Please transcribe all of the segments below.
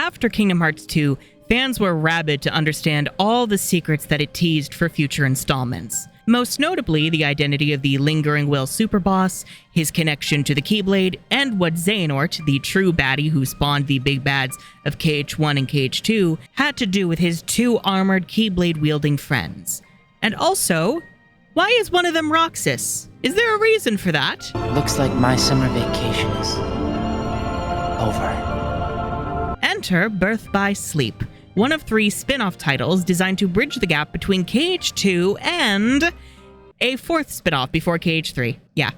After Kingdom Hearts 2, fans were rabid to understand all the secrets that it teased for future installments. Most notably, the identity of the Lingering Will superboss, his connection to the Keyblade, and what Xehanort, the true baddie who spawned the big bads of KH1 and KH2, had to do with his two armored Keyblade-wielding friends. And also, why is one of them Roxas? Is there a reason for that? Looks like my summer vacation is over. Enter Birth by Sleep, one of 3 spin-off titles designed to bridge the gap between KH2 and a 4th spin-off before KH3. Yeah.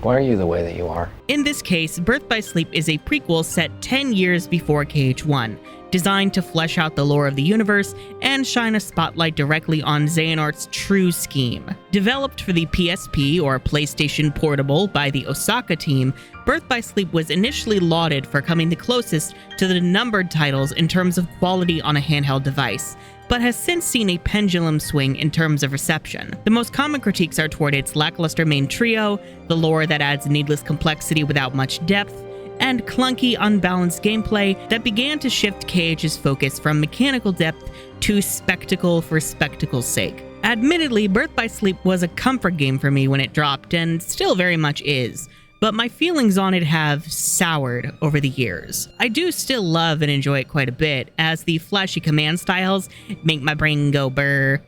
Why are you the way that you are? In this case, Birth by Sleep is a prequel set 10 years before KH1, designed to flesh out the lore of the universe and shine a spotlight directly on Xehanort's true scheme. Developed for the PSP or PlayStation Portable by the Osaka team, Birth by Sleep was initially lauded for coming the closest to the numbered titles in terms of quality on a handheld device, but has since seen a pendulum swing in terms of reception. The most common critiques are toward its lackluster main trio, the lore that adds needless complexity without much depth, and clunky, unbalanced gameplay that began to shift KH's focus from mechanical depth to spectacle for spectacle's sake. Admittedly, Birth by Sleep was a comfort game for me when it dropped, and still very much is, but my feelings on it have soured over the years. I do still love and enjoy it quite a bit, as the flashy command styles make my brain go brr.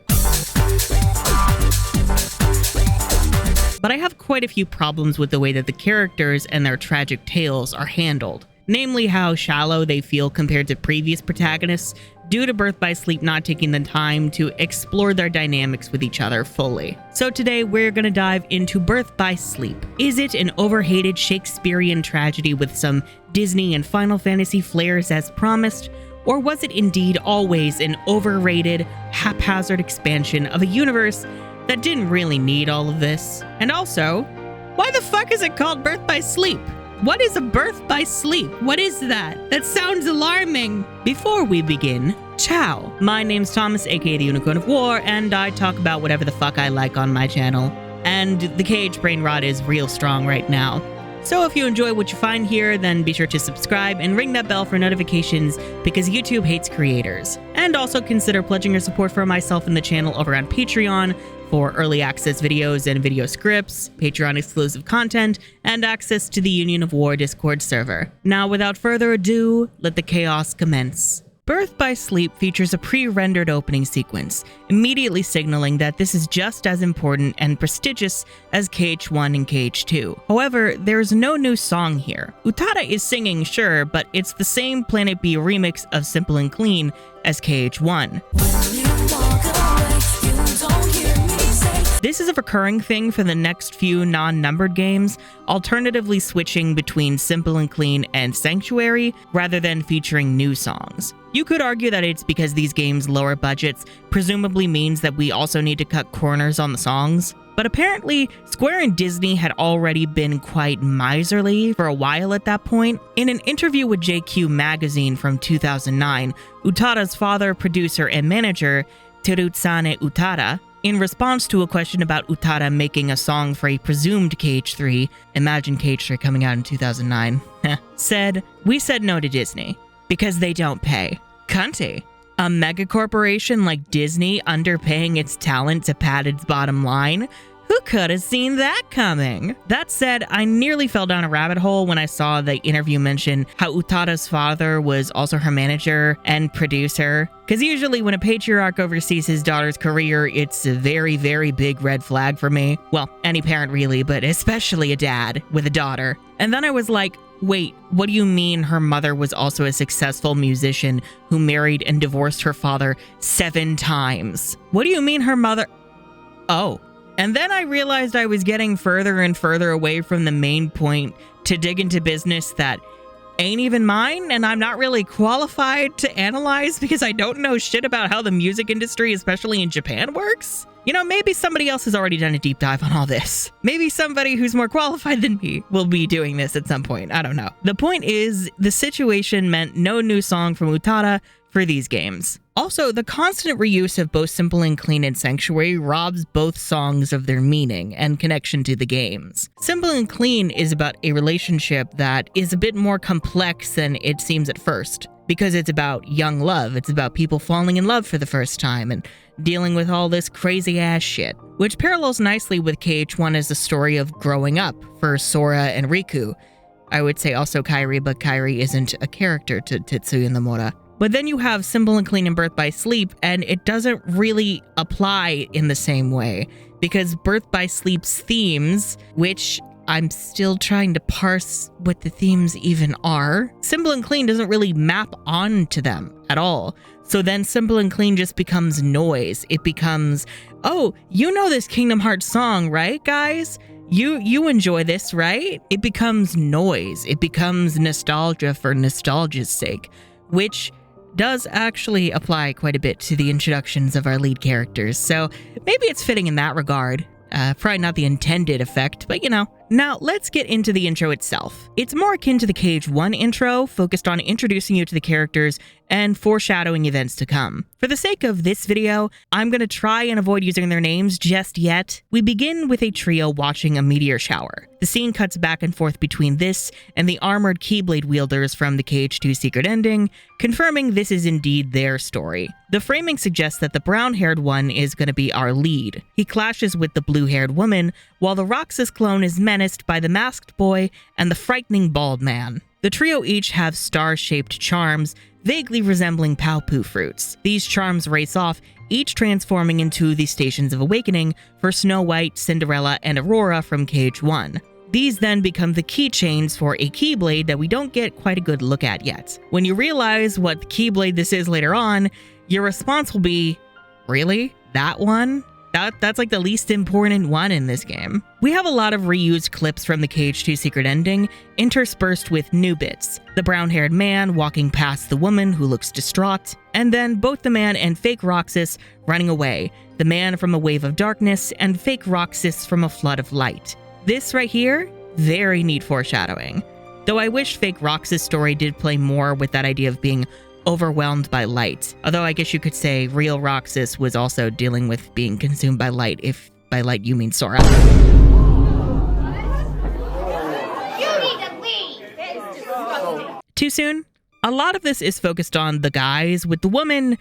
But I have quite a few problems with the way that the characters and their tragic tales are handled. Namely how shallow they feel compared to previous protagonists due to Birth by Sleep not taking the time to explore their dynamics with each other fully. So today we're gonna dive into Birth by Sleep. Is it an overhated Shakespearean tragedy with some Disney and Final Fantasy flares as promised? Or was it indeed always an overrated, haphazard expansion of a universe that didn't really need all of this? And also, why the fuck is it called Birth by Sleep? What is a birth by sleep? What is that? That sounds alarming. Before we begin, ciao. My name's Thomas, aka the Unicorn of War, and I talk about whatever the fuck I like on my channel. And the KH brain rot is real strong right now. So if you enjoy what you find here, then be sure to subscribe and ring that bell for notifications because YouTube hates creators. And also consider pledging your support for myself and the channel over on Patreon for early access videos and video scripts, Patreon exclusive content, and access to the Union of War Discord server. Now without further ado, let the chaos commence. Birth by Sleep features a pre-rendered opening sequence, immediately signaling that this is just as important and prestigious as KH1 and KH2. However, there's no new song here. Utada is singing, sure, but it's the same Planet B remix of Simple and Clean as KH1. This is a recurring thing for the next few non-numbered games, alternatively switching between Simple and Clean and Sanctuary rather than featuring new songs. You could argue that it's because these games' lower budgets presumably means that we also need to cut corners on the songs, but apparently Square and Disney had already been quite miserly for a while at that point. In an interview with JQ Magazine from 2009, Utada's father, producer, and manager, Terutsane Utada, in response to a question about Utada making a song for a presumed KH3, imagine KH3 coming out in 2009, said, "We said no to Disney, because they don't pay. Cunty. A mega corporation like Disney underpaying its talent to pad its bottom line? Who could have seen that coming?" That said, I nearly fell down a rabbit hole when I saw the interview mention how Utada's father was also her manager and producer. Because usually when a patriarch oversees his daughter's career, it's a very, very big red flag for me. Well, any parent really, but especially a dad with a daughter. And then I was like, wait, what do you mean her mother was also a successful musician who married and divorced her father 7 times? What do you mean her mother... Oh. And then I realized I was getting further and further away from the main point to dig into business that ain't even mine, and I'm not really qualified to analyze because I don't know shit about how the music industry, especially in Japan, works. You know, maybe somebody else has already done a deep dive on all this. Maybe somebody who's more qualified than me will be doing this at some point. I don't know. The point is, the situation meant no new song from Utada for these games. Also, the constant reuse of both Simple and Clean and Sanctuary robs both songs of their meaning and connection to the games. Simple and Clean is about a relationship that is a bit more complex than it seems at first, because it's about young love. It's about people falling in love for the first time and dealing with all this crazy ass shit, which parallels nicely with KH1 as a story of growing up for Sora and Riku. I would say also Kairi, but Kairi isn't a character to Tetsuya Nomura. But then you have Simple and Clean and Birth by Sleep, and it doesn't really apply in the same way, because Birth by Sleep's themes, which I'm still trying to parse what the themes even are, Simple and Clean doesn't really map onto them at all. So then Simple and Clean just becomes noise. It becomes, oh, you know this Kingdom Hearts song, right, guys? You enjoy this, right? It becomes noise. It becomes nostalgia for nostalgia's sake, which does actually apply quite a bit to the introductions of our lead characters, so maybe it's fitting in that regard. Probably not the intended effect, but you know. Now, let's get into the intro itself. It's more akin to the KH1 intro, focused on introducing you to the characters and foreshadowing events to come. For the sake of this video, I'm going to try and avoid using their names just yet. We begin with a trio watching a meteor shower. The scene cuts back and forth between this and the armored Keyblade wielders from the KH2 secret ending, confirming this is indeed their story. The framing suggests that the brown-haired one is going to be our lead. He clashes with the blue-haired woman, while the Roxas clone is menaced by the masked boy and the frightening bald man. The trio each have star-shaped charms, vaguely resembling Paopu fruits. These charms race off, each transforming into the Stations of Awakening for Snow White, Cinderella, and Aurora from KH1. These then become the keychains for a Keyblade that we don't get quite a good look at yet. When you realize what Keyblade this is later on, your response will be, really? That one? That's like the least important one in this game. We have a lot of reused clips from the KH2 secret ending, interspersed with new bits. The brown-haired man walking past the woman who looks distraught, and then both the man and fake Roxas running away, the man from a wave of darkness and fake Roxas from a flood of light. This right here, very neat foreshadowing. Though I wish fake Roxas' story did play more with that idea of being overwhelmed by light. Although I guess you could say real Roxas was also dealing with being consumed by light, if by light you mean Sora. You need to leave! Too soon? A lot of this is focused on the guys, with the woman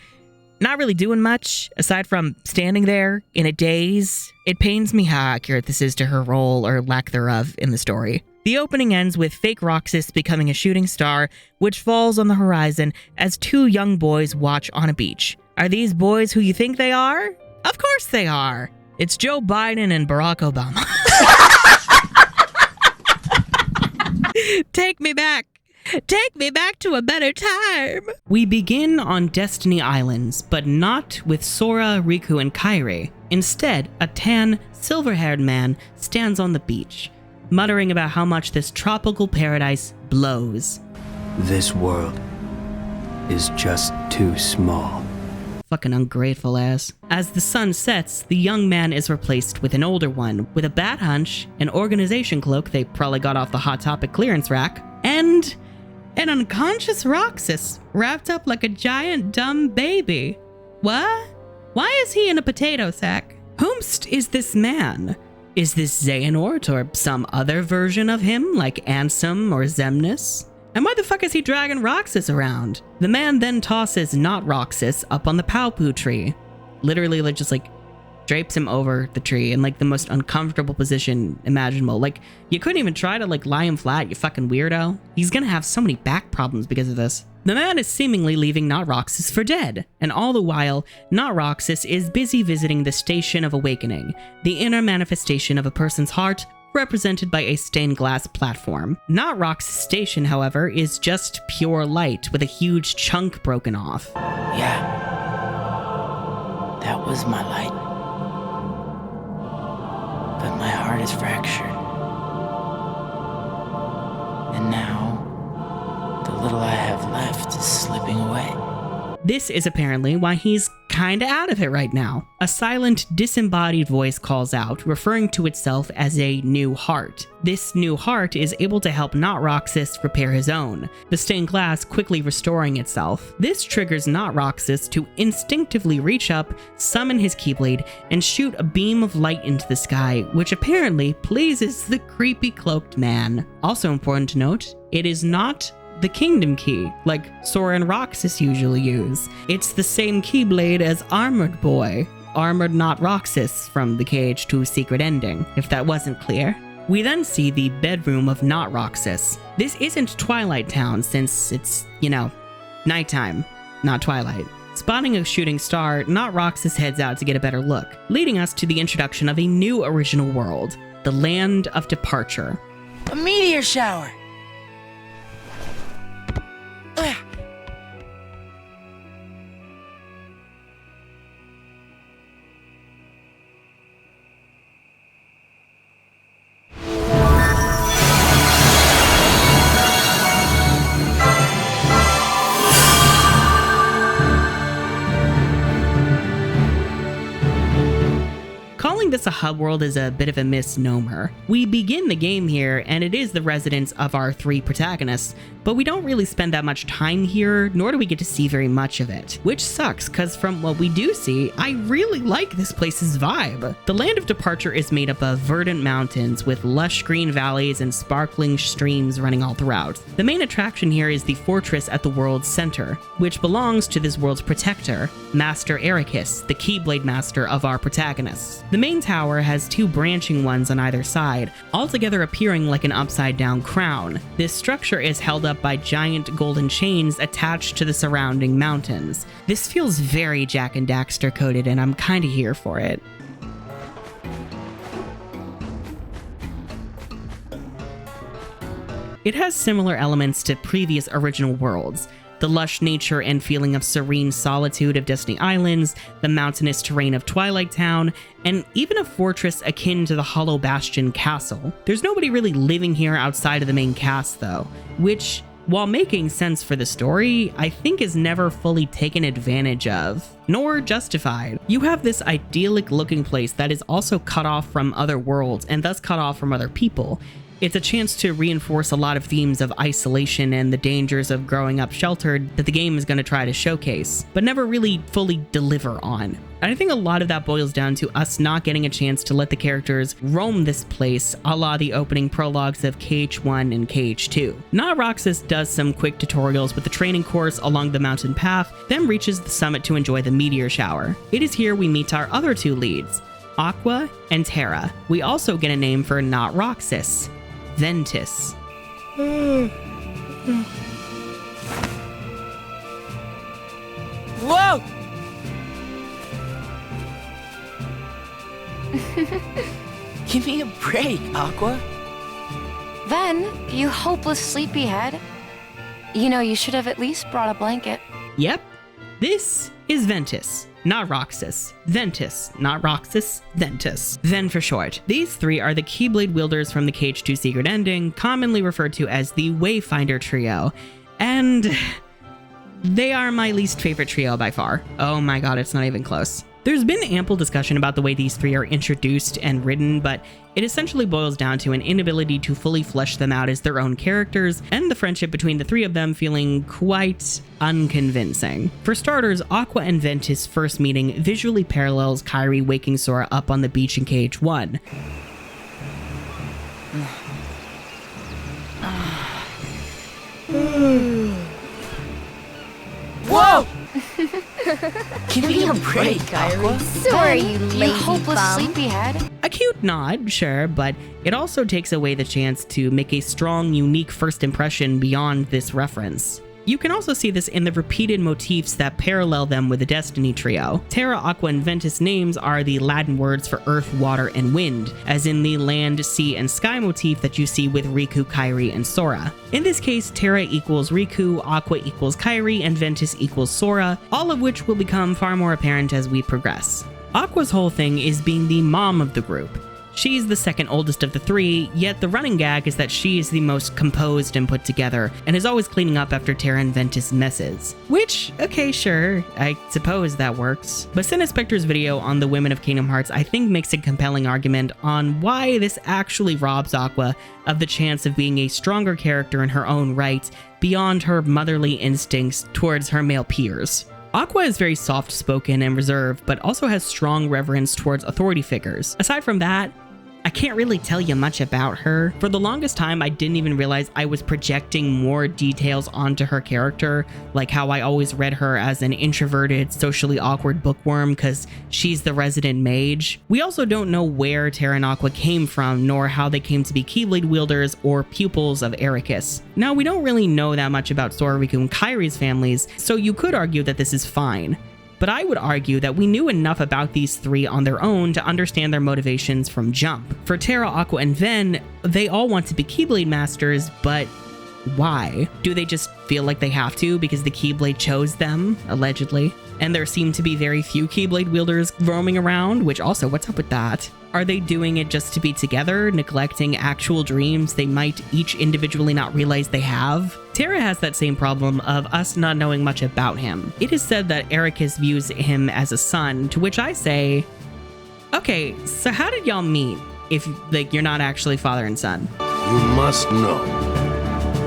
not really doing much, aside from standing there in a daze. It pains me how accurate this is to her role, or lack thereof, in the story. The opening ends with fake Roxas becoming a shooting star, which falls on the horizon as two young boys watch on a beach. Are these boys who you think they are? Of course they are! It's Joe Biden and Barack Obama. Take me back! Take me back to a better time! We begin on Destiny Islands, but not with Sora, Riku, and Kairi. Instead, a tan, silver-haired man stands on the beach, muttering about how much this tropical paradise blows. This world is just too small. Fucking ungrateful ass. As the sun sets, the young man is replaced with an older one, with a bat hunch, an organization cloak they probably got off the Hot Topic clearance rack, and an unconscious Roxas, wrapped up like a giant dumb baby. What? Why is he in a potato sack? Whomst is this man? Is this Xehanort or some other version of him, like Ansem or Xemnas? And why the fuck is he dragging Roxas around? The man then tosses not Roxas up on the Paopu tree. Literally, like, just like drapes him over the tree in like the most uncomfortable position imaginable. Like, you couldn't even try to like lie him flat, you fucking weirdo. He's gonna have so many back problems because of this. The man is seemingly leaving Not Roxas for dead, and all the while, Not Roxas is busy visiting the Station of Awakening, the inner manifestation of a person's heart, represented by a stained glass platform. Not Roxas Station, however, is just pure light with a huge chunk broken off. Yeah. That was my light. But my heart is fractured. And now, the little I have left is slipping away. This is apparently why he's kinda out of it right now. A silent, disembodied voice calls out, referring to itself as a new heart. This new heart is able to help Not Roxas repair his own, the stained glass quickly restoring itself. This triggers Not Roxas to instinctively reach up, summon his Keyblade, and shoot a beam of light into the sky, which apparently pleases the creepy cloaked man. Also important to note, it is not the Kingdom Key, like Sora and Roxas usually use. It's the same Keyblade as Armored Boy, Armored Not Roxas from the KH2 Secret Ending, if that wasn't clear. We then see the bedroom of Not Roxas. This isn't Twilight Town since it's, nighttime, not Twilight. Spotting a shooting star, Not Roxas heads out to get a better look, leading us to the introduction of a new original world, the Land of Departure. A meteor shower! Calling this a hub world is a bit of a misnomer. We begin the game here, and it is the residence of our three protagonists, but we don't really spend that much time here, nor do we get to see very much of it. Which sucks, because from what we do see, I really like this place's vibe. The Land of Departure is made up of verdant mountains with lush green valleys and sparkling streams running all throughout. The main attraction here is the fortress at the world's center, which belongs to this world's protector, Master Ericus, the Keyblade Master of our protagonists. The main tower has two branching ones on either side, altogether appearing like an upside-down crown. This structure is held up by giant golden chains attached to the surrounding mountains. This feels very Jak and Daxter coded, and I'm kinda here for it. It has similar elements to previous original worlds. The lush nature and feeling of serene solitude of Destiny Islands, the mountainous terrain of Twilight Town, and even a fortress akin to the Hollow Bastion Castle. There's nobody really living here outside of the main cast though, which, while making sense for the story, I think is never fully taken advantage of, nor justified. You have this idyllic looking place that is also cut off from other worlds and thus cut off from other people. It's a chance to reinforce a lot of themes of isolation and the dangers of growing up sheltered that the game is going to try to showcase, but never really fully deliver on. And I think a lot of that boils down to us not getting a chance to let the characters roam this place, a la the opening prologues of KH1 and KH2. Not Roxas does some quick tutorials with the training course along the mountain path, then reaches the summit to enjoy the meteor shower. It is here we meet our other two leads, Aqua and Terra. We also get a name for Not Roxas, Ventus. Whoa! Give me a break, Aqua. Ven, you hopeless sleepyhead. You should have at least brought a blanket. Yep, this is Ventus. Not Roxas. Ventus. Not Roxas. Ventus. Ven for short. These three are the Keyblade wielders from the KH2 Secret Ending, commonly referred to as the Wayfinder Trio. And they are my least favorite trio by far. Oh my god, it's not even close. There's been ample discussion about the way these three are introduced and written, but it essentially boils down to an inability to fully flesh them out as their own characters, and the friendship between the three of them feeling quite unconvincing. For starters, Aqua and Ventus' first meeting visually parallels Kairi waking Sora up on the beach in KH1. Whoa! Give me a break, Aqua. Sorry, you hopeless sleepyhead. A cute nod, sure, but it also takes away the chance to make a strong, unique first impression beyond this reference. You can also see this in the repeated motifs that parallel them with the Destiny trio. Terra, Aqua, and Ventus names are the Latin words for earth, water, and wind, as in the land, sea, and sky motif that you see with Riku, Kairi, and Sora. In this case, Terra equals Riku, Aqua equals Kairi, and Ventus equals Sora, all of which will become far more apparent as we progress. Aqua's whole thing is being the mom of the group. She's the second oldest of the three, yet the running gag is that she is the most composed and put together, and is always cleaning up after Terra and Ventus messes. Which, okay, sure, I suppose that works. But Cinespectre's video on the women of Kingdom Hearts I think makes a compelling argument on why this actually robs Aqua of the chance of being a stronger character in her own right, beyond her motherly instincts towards her male peers. Aqua is very soft-spoken and reserved, but also has strong reverence towards authority figures. Aside from that, I can't really tell you much about her. For the longest time, I didn't even realize I was projecting more details onto her character, like how I always read her as an introverted, socially awkward bookworm because she's the resident mage. We also don't know where Terra and Aqua came from, nor how they came to be Keyblade wielders or pupils of Ericus. Now, we don't really know that much about Sorariku and Kairi's families, so you could argue that this is fine. But I would argue that we knew enough about these three on their own to understand their motivations from jump. For Terra, Aqua, and Ven, they all want to be Keyblade masters, but why? Do they just feel like they have to because the Keyblade chose them, allegedly? And there seem to be very few Keyblade wielders roaming around, which also, what's up with that? Are they doing it just to be together, neglecting actual dreams they might each individually not realize they have? Terra has that same problem of us not knowing much about him. It is said that Ericus views him as a son, to which I say, okay, so how did y'all meet if you're not actually father and son? You must know,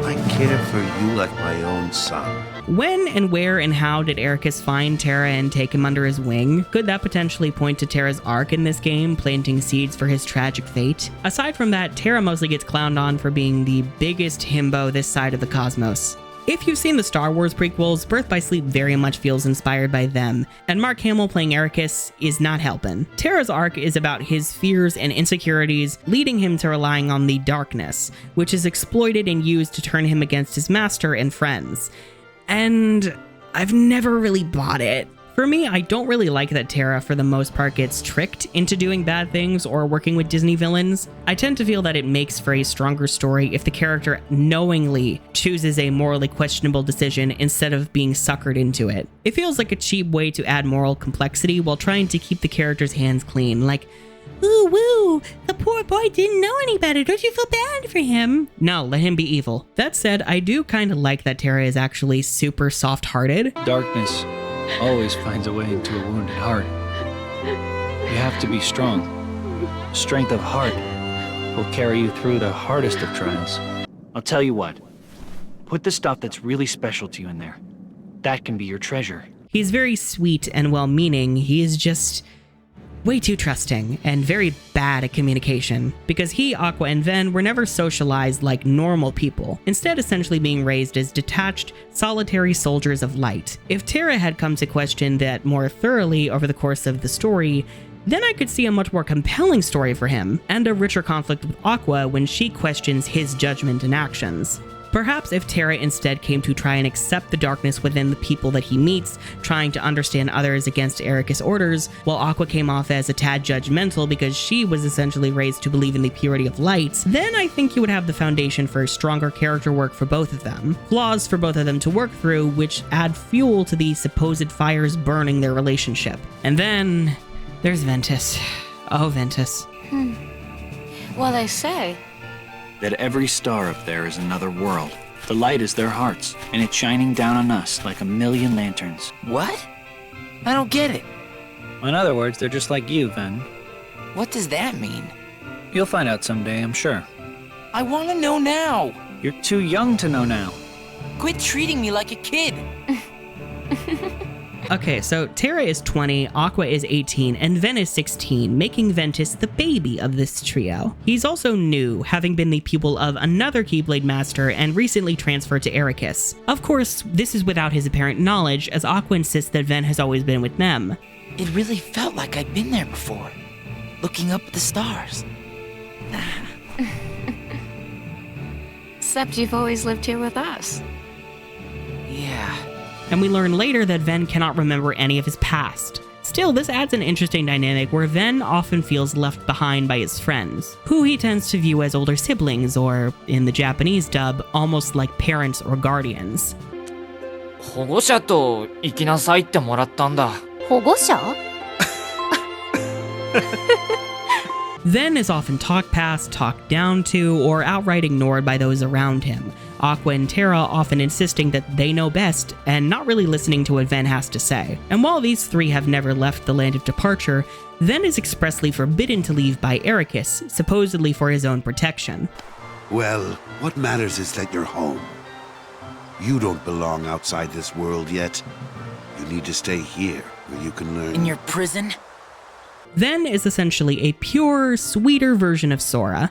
I care for you like my own son. When and where and how did Ericus find Terra and take him under his wing? Could that potentially point to Terra's arc in this game, planting seeds for his tragic fate? Aside from that, Terra mostly gets clowned on for being the biggest himbo this side of the cosmos. If you've seen the Star Wars prequels, Birth by Sleep very much feels inspired by them, and Mark Hamill playing Ericus is not helping. Terra's arc is about his fears and insecurities, leading him to relying on the darkness, which is exploited and used to turn him against his master and friends. And I've never really bought it. For me, I don't really like that Terra, for the most part, gets tricked into doing bad things or working with Disney villains. I tend to feel that it makes for a stronger story if the character knowingly chooses a morally questionable decision instead of being suckered into it. It feels like a cheap way to add moral complexity while trying to keep the character's hands clean, like, ooh, woo, the poor boy didn't know any better. Don't you feel bad for him? No, let him be evil. That said, I do kind of like that Terra is actually super soft-hearted. Darkness always finds a way into a wounded heart. You have to be strong. Strength of heart will carry you through the hardest of trials. I'll tell you what. Put the stuff that's really special to you in there. That can be your treasure. He's very sweet and well-meaning. He is just way too trusting and very bad at communication, because he, Aqua, and Ven were never socialized like normal people, instead essentially being raised as detached, solitary soldiers of light. If Terra had come to question that more thoroughly over the course of the story, then I could see a much more compelling story for him, and a richer conflict with Aqua when she questions his judgment and actions. Perhaps if Terra instead came to try and accept the darkness within the people that he meets, trying to understand others against Ericus' orders, while Aqua came off as a tad judgmental because she was essentially raised to believe in the purity of light, then I think you would have the foundation for stronger character work for both of them. Flaws for both of them to work through, which add fuel to the supposed fires burning their relationship. And then there's Ventus. Oh, Ventus. Well, they say That every star up there is another world. The light is their hearts, and it's shining down on us like a million lanterns. What? I don't get it. In other words, they're just like you, Ven. What does that mean? You'll find out someday, I'm sure. I want to know now. You're too young to know now. Quit treating me like a kid. Okay, so Terra is 20, Aqua is 18, and Ven is 16, making Ventus the baby of this trio. He's also new, having been the pupil of another Keyblade master and recently transferred to Ericus. Of course, this is without his apparent knowledge, as Aqua insists that Ven has always been with them. It really felt like I'd been there before, looking up at the stars. except you've always lived here with us. Yeah. And we learn later that Ven cannot remember any of his past. Still, this adds an interesting dynamic where Ven often feels left behind by his friends, who he tends to view as older siblings, or, in the Japanese dub, almost like parents or guardians. 保護者と行きなさいってもらったんだ。保護者? Ven is often talked past, talked down to, or outright ignored by those around him. Aqua and Terra often insisting that they know best and not really listening to what Ven has to say. And while these three have never left the land of departure, Ven is expressly forbidden to leave by Ericus, supposedly for his own protection. Well, what matters is that you're home. You don't belong outside this world yet. You need to stay here, where you can learn. In your prison? Ven is essentially a pure, sweeter version of Sora,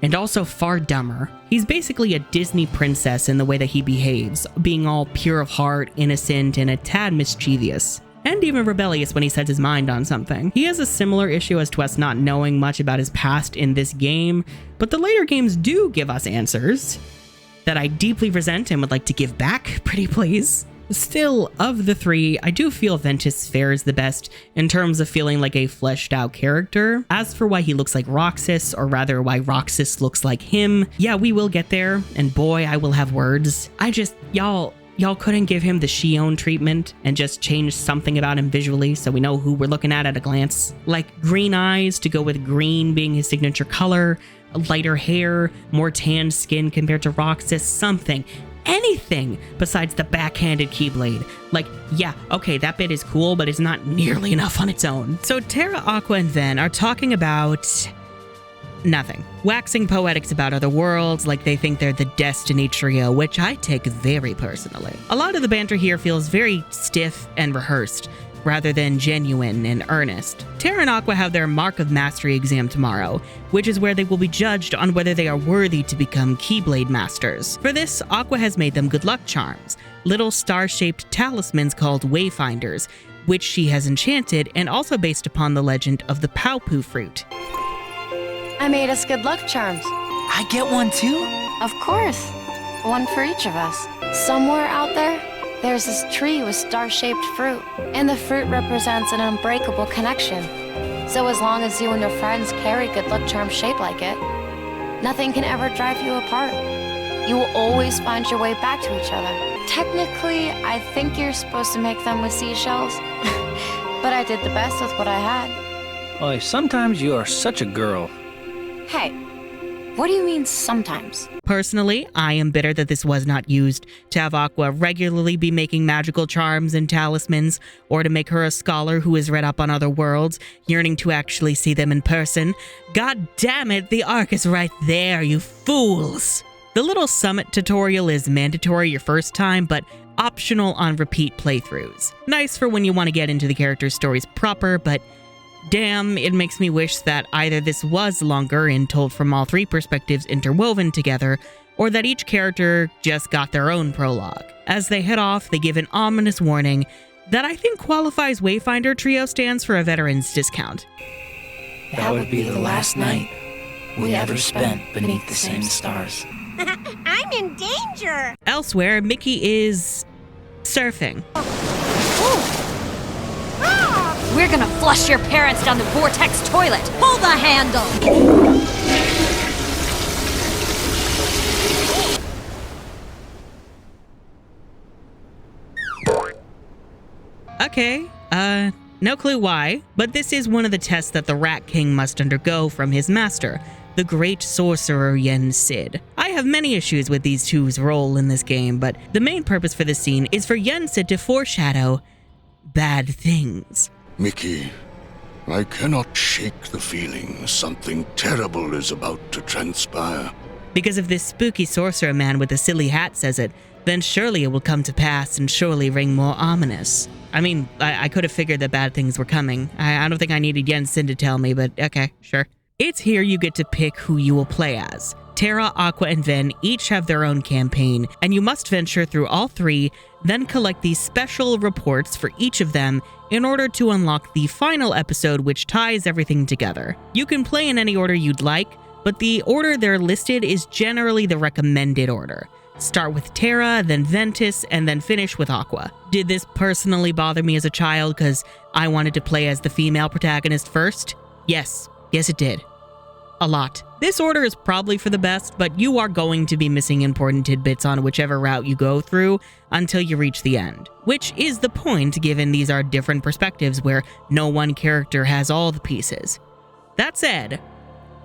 and also far dumber. He's basically a Disney princess in the way that he behaves, being all pure of heart, innocent, and a tad mischievous. And even rebellious when he sets his mind on something. He has a similar issue as to us not knowing much about his past in this game, but the later games do give us answers that I deeply resent and would like to give back, pretty please. Still, of the three, I do feel Ventus fares the best in terms of feeling like a fleshed out character. As for why he looks like Roxas, or rather why Roxas looks like him, yeah, we will get there, and boy, I will have words. Y'all couldn't give him the Shion treatment and just change something about him visually so we know who we're looking at a glance. Like green eyes to go with green being his signature color, lighter hair, more tanned skin compared to Roxas, something. Anything besides the backhanded Keyblade. Like, yeah, okay, that bit is cool, but it's not nearly enough on its own. So Terra, Aqua, and Ven are talking about nothing. Waxing poetics about other worlds like they think they're the Destiny trio, which I take very personally. A lot of the banter here feels very stiff and rehearsed, rather than genuine and earnest. Terra and Aqua have their Mark of Mastery exam tomorrow, which is where they will be judged on whether they are worthy to become Keyblade Masters. For this, Aqua has made them good luck charms, little star-shaped talismans called Wayfinders, which she has enchanted and also based upon the legend of the Paopu fruit. I made us good luck charms. I get one too? Of course. One for each of us. Somewhere out there, there's this tree with star-shaped fruit, and the fruit represents an unbreakable connection. So as long as you and your friends carry good luck charms shaped like it, nothing can ever drive you apart. You will always find your way back to each other. Technically, I think you're supposed to make them with seashells, but I did the best with what I had. Boy, sometimes you are such a girl. Hey, what do you mean sometimes? Personally, I am bitter that this was not used to have Aqua regularly be making magical charms and talismans, or to make her a scholar who is read up on other worlds, yearning to actually see them in person. God damn it, the arc is right there, you fools! The little summit tutorial is mandatory your first time, but optional on repeat playthroughs. Nice for when you want to get into the character's stories proper, but damn, it makes me wish that either this was longer and told from all three perspectives interwoven together, or that each character just got their own prologue. As they head off, they give an ominous warning that I think qualifies Wayfinder Trio stands for a veteran's discount. That would be the last night we ever spent beneath the same stars. I'm in danger. Elsewhere, Mickey is surfing. We're gonna flush your parents down the vortex toilet. Hold the handle. Okay, no clue why, but this is one of the tests that the Rat King must undergo from his master, the great sorcerer Yen Sid. I have many issues with these two's role in this game, but the main purpose for this scene is for Yen Sid to foreshadow bad things. Mickey, I cannot shake the feeling something terrible is about to transpire. Because if this spooky sorcerer man with the silly hat says it, then surely it will come to pass and surely ring more ominous. I mean, I could have figured that bad things were coming. I don't think I needed Jensen to tell me, but okay, sure. It's here you get to pick who you will play as. Terra, Aqua, and Ven each have their own campaign, and you must venture through all three, then collect these special reports for each of them in order to unlock the final episode which ties everything together. You can play in any order you'd like, but the order they're listed is generally the recommended order. Start with Terra, then Ventus, and then finish with Aqua. Did this personally bother me as a child because I wanted to play as the female protagonist first? Yes it did. A lot. This order is probably for the best, but you are going to be missing important tidbits on whichever route you go through until you reach the end. Which is the point, given these are different perspectives where no one character has all the pieces. That said,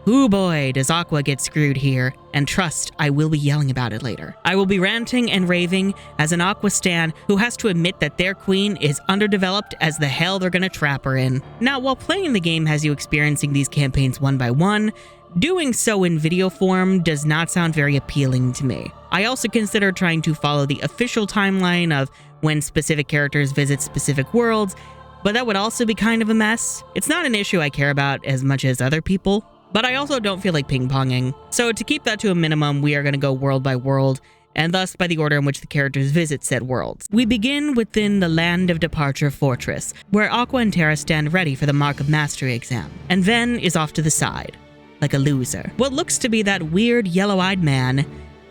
Ooh boy, does Aqua get screwed here. And trust, I will be yelling about it later. I will be ranting and raving as an Aqua stan who has to admit that their queen is underdeveloped as the hell they're gonna trap her in. Now, while playing the game has you experiencing these campaigns one by one, doing so in video form does not sound very appealing to me. I also consider trying to follow the official timeline of when specific characters visit specific worlds, but that would also be kind of a mess. It's not an issue I care about as much as other people, but I also don't feel like ping-ponging. So to keep that to a minimum, we are going to go world by world, and thus by the order in which the characters visit said worlds. We begin within the Land of Departure Fortress, where Aqua and Terra stand ready for the Mark of Mastery exam, and Ven is off to the side, like a loser. What looks to be that weird yellow-eyed man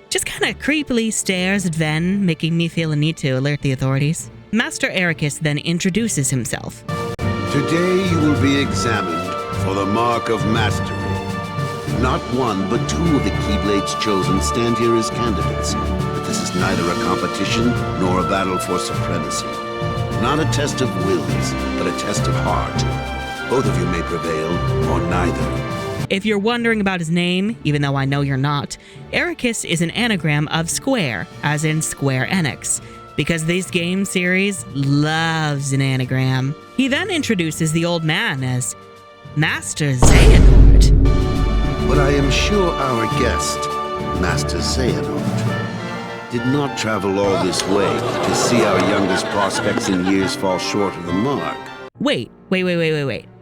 just kind of creepily stares at Ven, making me feel a need to alert the authorities. Master Ericus then introduces himself. Today you will be examined for the Mark of Mastery. Not one, but two of the Keyblade's chosen stand here as candidates. But this is neither a competition nor a battle for supremacy. Not a test of wills, but a test of heart. Both of you may prevail, or neither. If you're wondering about his name, even though I know you're not, Ericus is an anagram of Square, as in Square Enix, because this game series loves an anagram. He then introduces the old man as Master Xehanort. But I am sure our guest, Master Xehanort, did not travel all this way to see our youngest prospects in years fall short of the mark. Wait.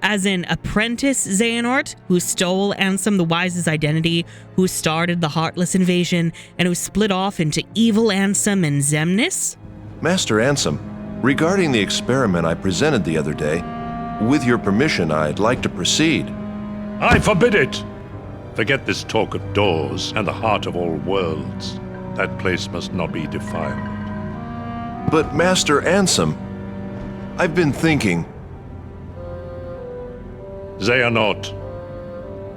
As in Apprentice Xehanort, who stole Ansem the Wise's identity, who started the Heartless Invasion, and who split off into Evil Ansem and Xemnas? Master Ansem, regarding the experiment I presented the other day, with your permission, I'd like to proceed. I forbid it! Forget this talk of doors and the heart of all worlds. That place must not be defiled. But Master Ansem, I've been thinking... Xehanort,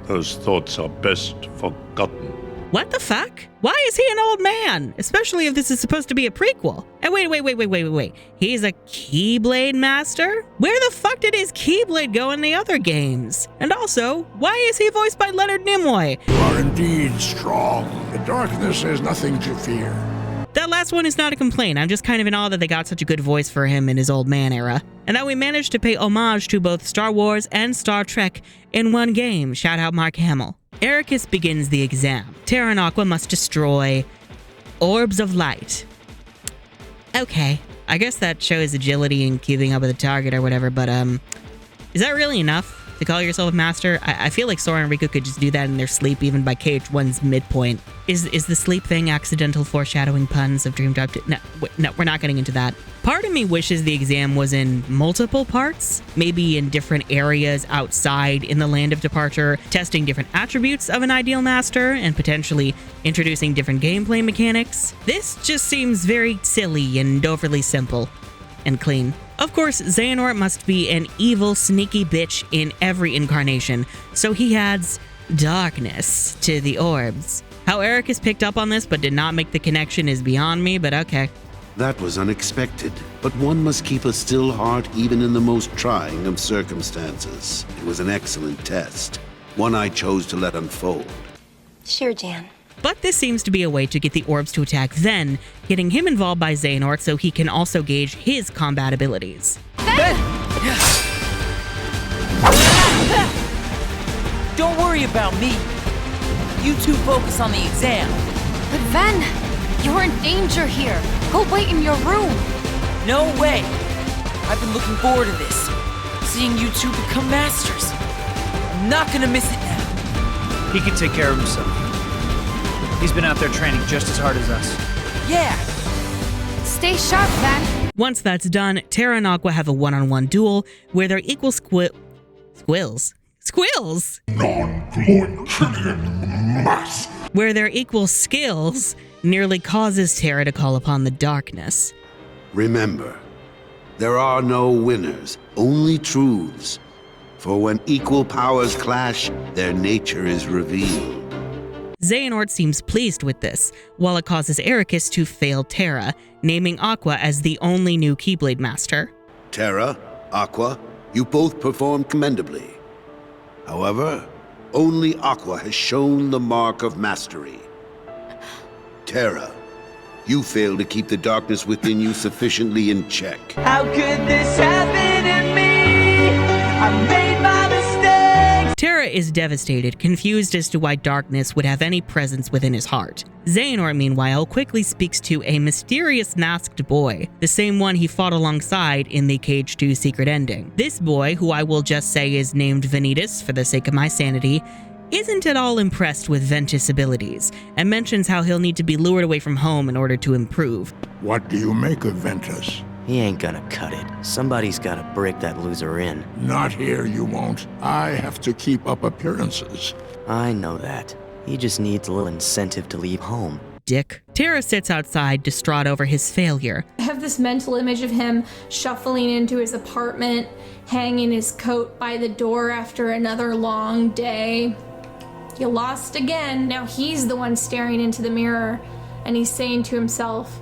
those thoughts are best forgotten. What the fuck? Why is he an old man? Especially if this is supposed to be a prequel. And wait. He's a Keyblade master? Where the fuck did his Keyblade go in the other games? And also, why is he voiced by Leonard Nimoy? You are indeed strong. The darkness is nothing to fear. That last one is not a complaint. I'm just kind of in awe that they got such a good voice for him in his old man era. And that we managed to pay homage to both Star Wars and Star Trek in one game. Shout out Mark Hamill. Ericus begins the exam. Terra and Aqua must destroy orbs of light. Okay, I guess that shows agility and keeping up with the target or whatever, but is that really enough to call yourself a master? I feel like Sora and Riku could just do that in their sleep even by KH1's midpoint. Is the sleep thing accidental foreshadowing puns of Dream Drop? No, we're not getting into that. Part of me wishes the exam was in multiple parts, maybe in different areas outside in the Land of Departure, testing different attributes of an ideal master and potentially introducing different gameplay mechanics. This just seems very silly and overly simple and clean. Of course, Xehanort must be an evil, sneaky bitch in every incarnation, so he adds darkness to the orbs. How Ericus picked up on this but did not make the connection is beyond me, but okay. That was unexpected, but one must keep a still heart even in the most trying of circumstances. It was an excellent test, one I chose to let unfold. Sure, Jan. But this seems to be a way to get the orbs to attack Ven, getting him involved by Xehanort so he can also gauge his combat abilities. Ven! Don't worry about me. You two focus on the exam. But Ven, you're in danger here. Go wait in your room. No way. I've been looking forward to this. Seeing you two become masters. I'm not gonna miss it now. He can take care of himself. He's been out there training just as hard as us. Yeah. Stay sharp, Ven. Once that's done, Terra and Aqua have a one-on-one duel where their equal squills. Non-fluent killing mass. Where their equal skills nearly causes Terra to call upon the darkness. Remember, there are no winners, only truths. For when equal powers clash, their nature is revealed. Xehanort seems pleased with this, while it causes Ericus to fail Terra, naming Aqua as the only new Keyblade Master. Terra, Aqua, you both performed commendably. However, Only Aqua has shown the mark of mastery. Terra, you fail to keep the darkness within you sufficiently in check. How could this happen to me? I made my mistakes. Terra is devastated, confused as to why darkness would have any presence within his heart. Xehanort, meanwhile, quickly speaks to a mysterious masked boy, the same one he fought alongside in the Cage 2 secret ending. This boy, who I will just say is named Vanitas for the sake of my sanity, isn't at all impressed with Ventus' abilities, and mentions how he'll need to be lured away from home in order to improve. What do you make of Ventus? He ain't gonna cut it. Somebody's gotta break that loser in. Not here, you won't. I have to keep up appearances. I know that. He just needs a little incentive to leave home. Dick. Terra sits outside, distraught over his failure. I have this mental image of him shuffling into his apartment, hanging his coat by the door after another long day. You lost again. Now he's the one staring into the mirror, and he's saying to himself,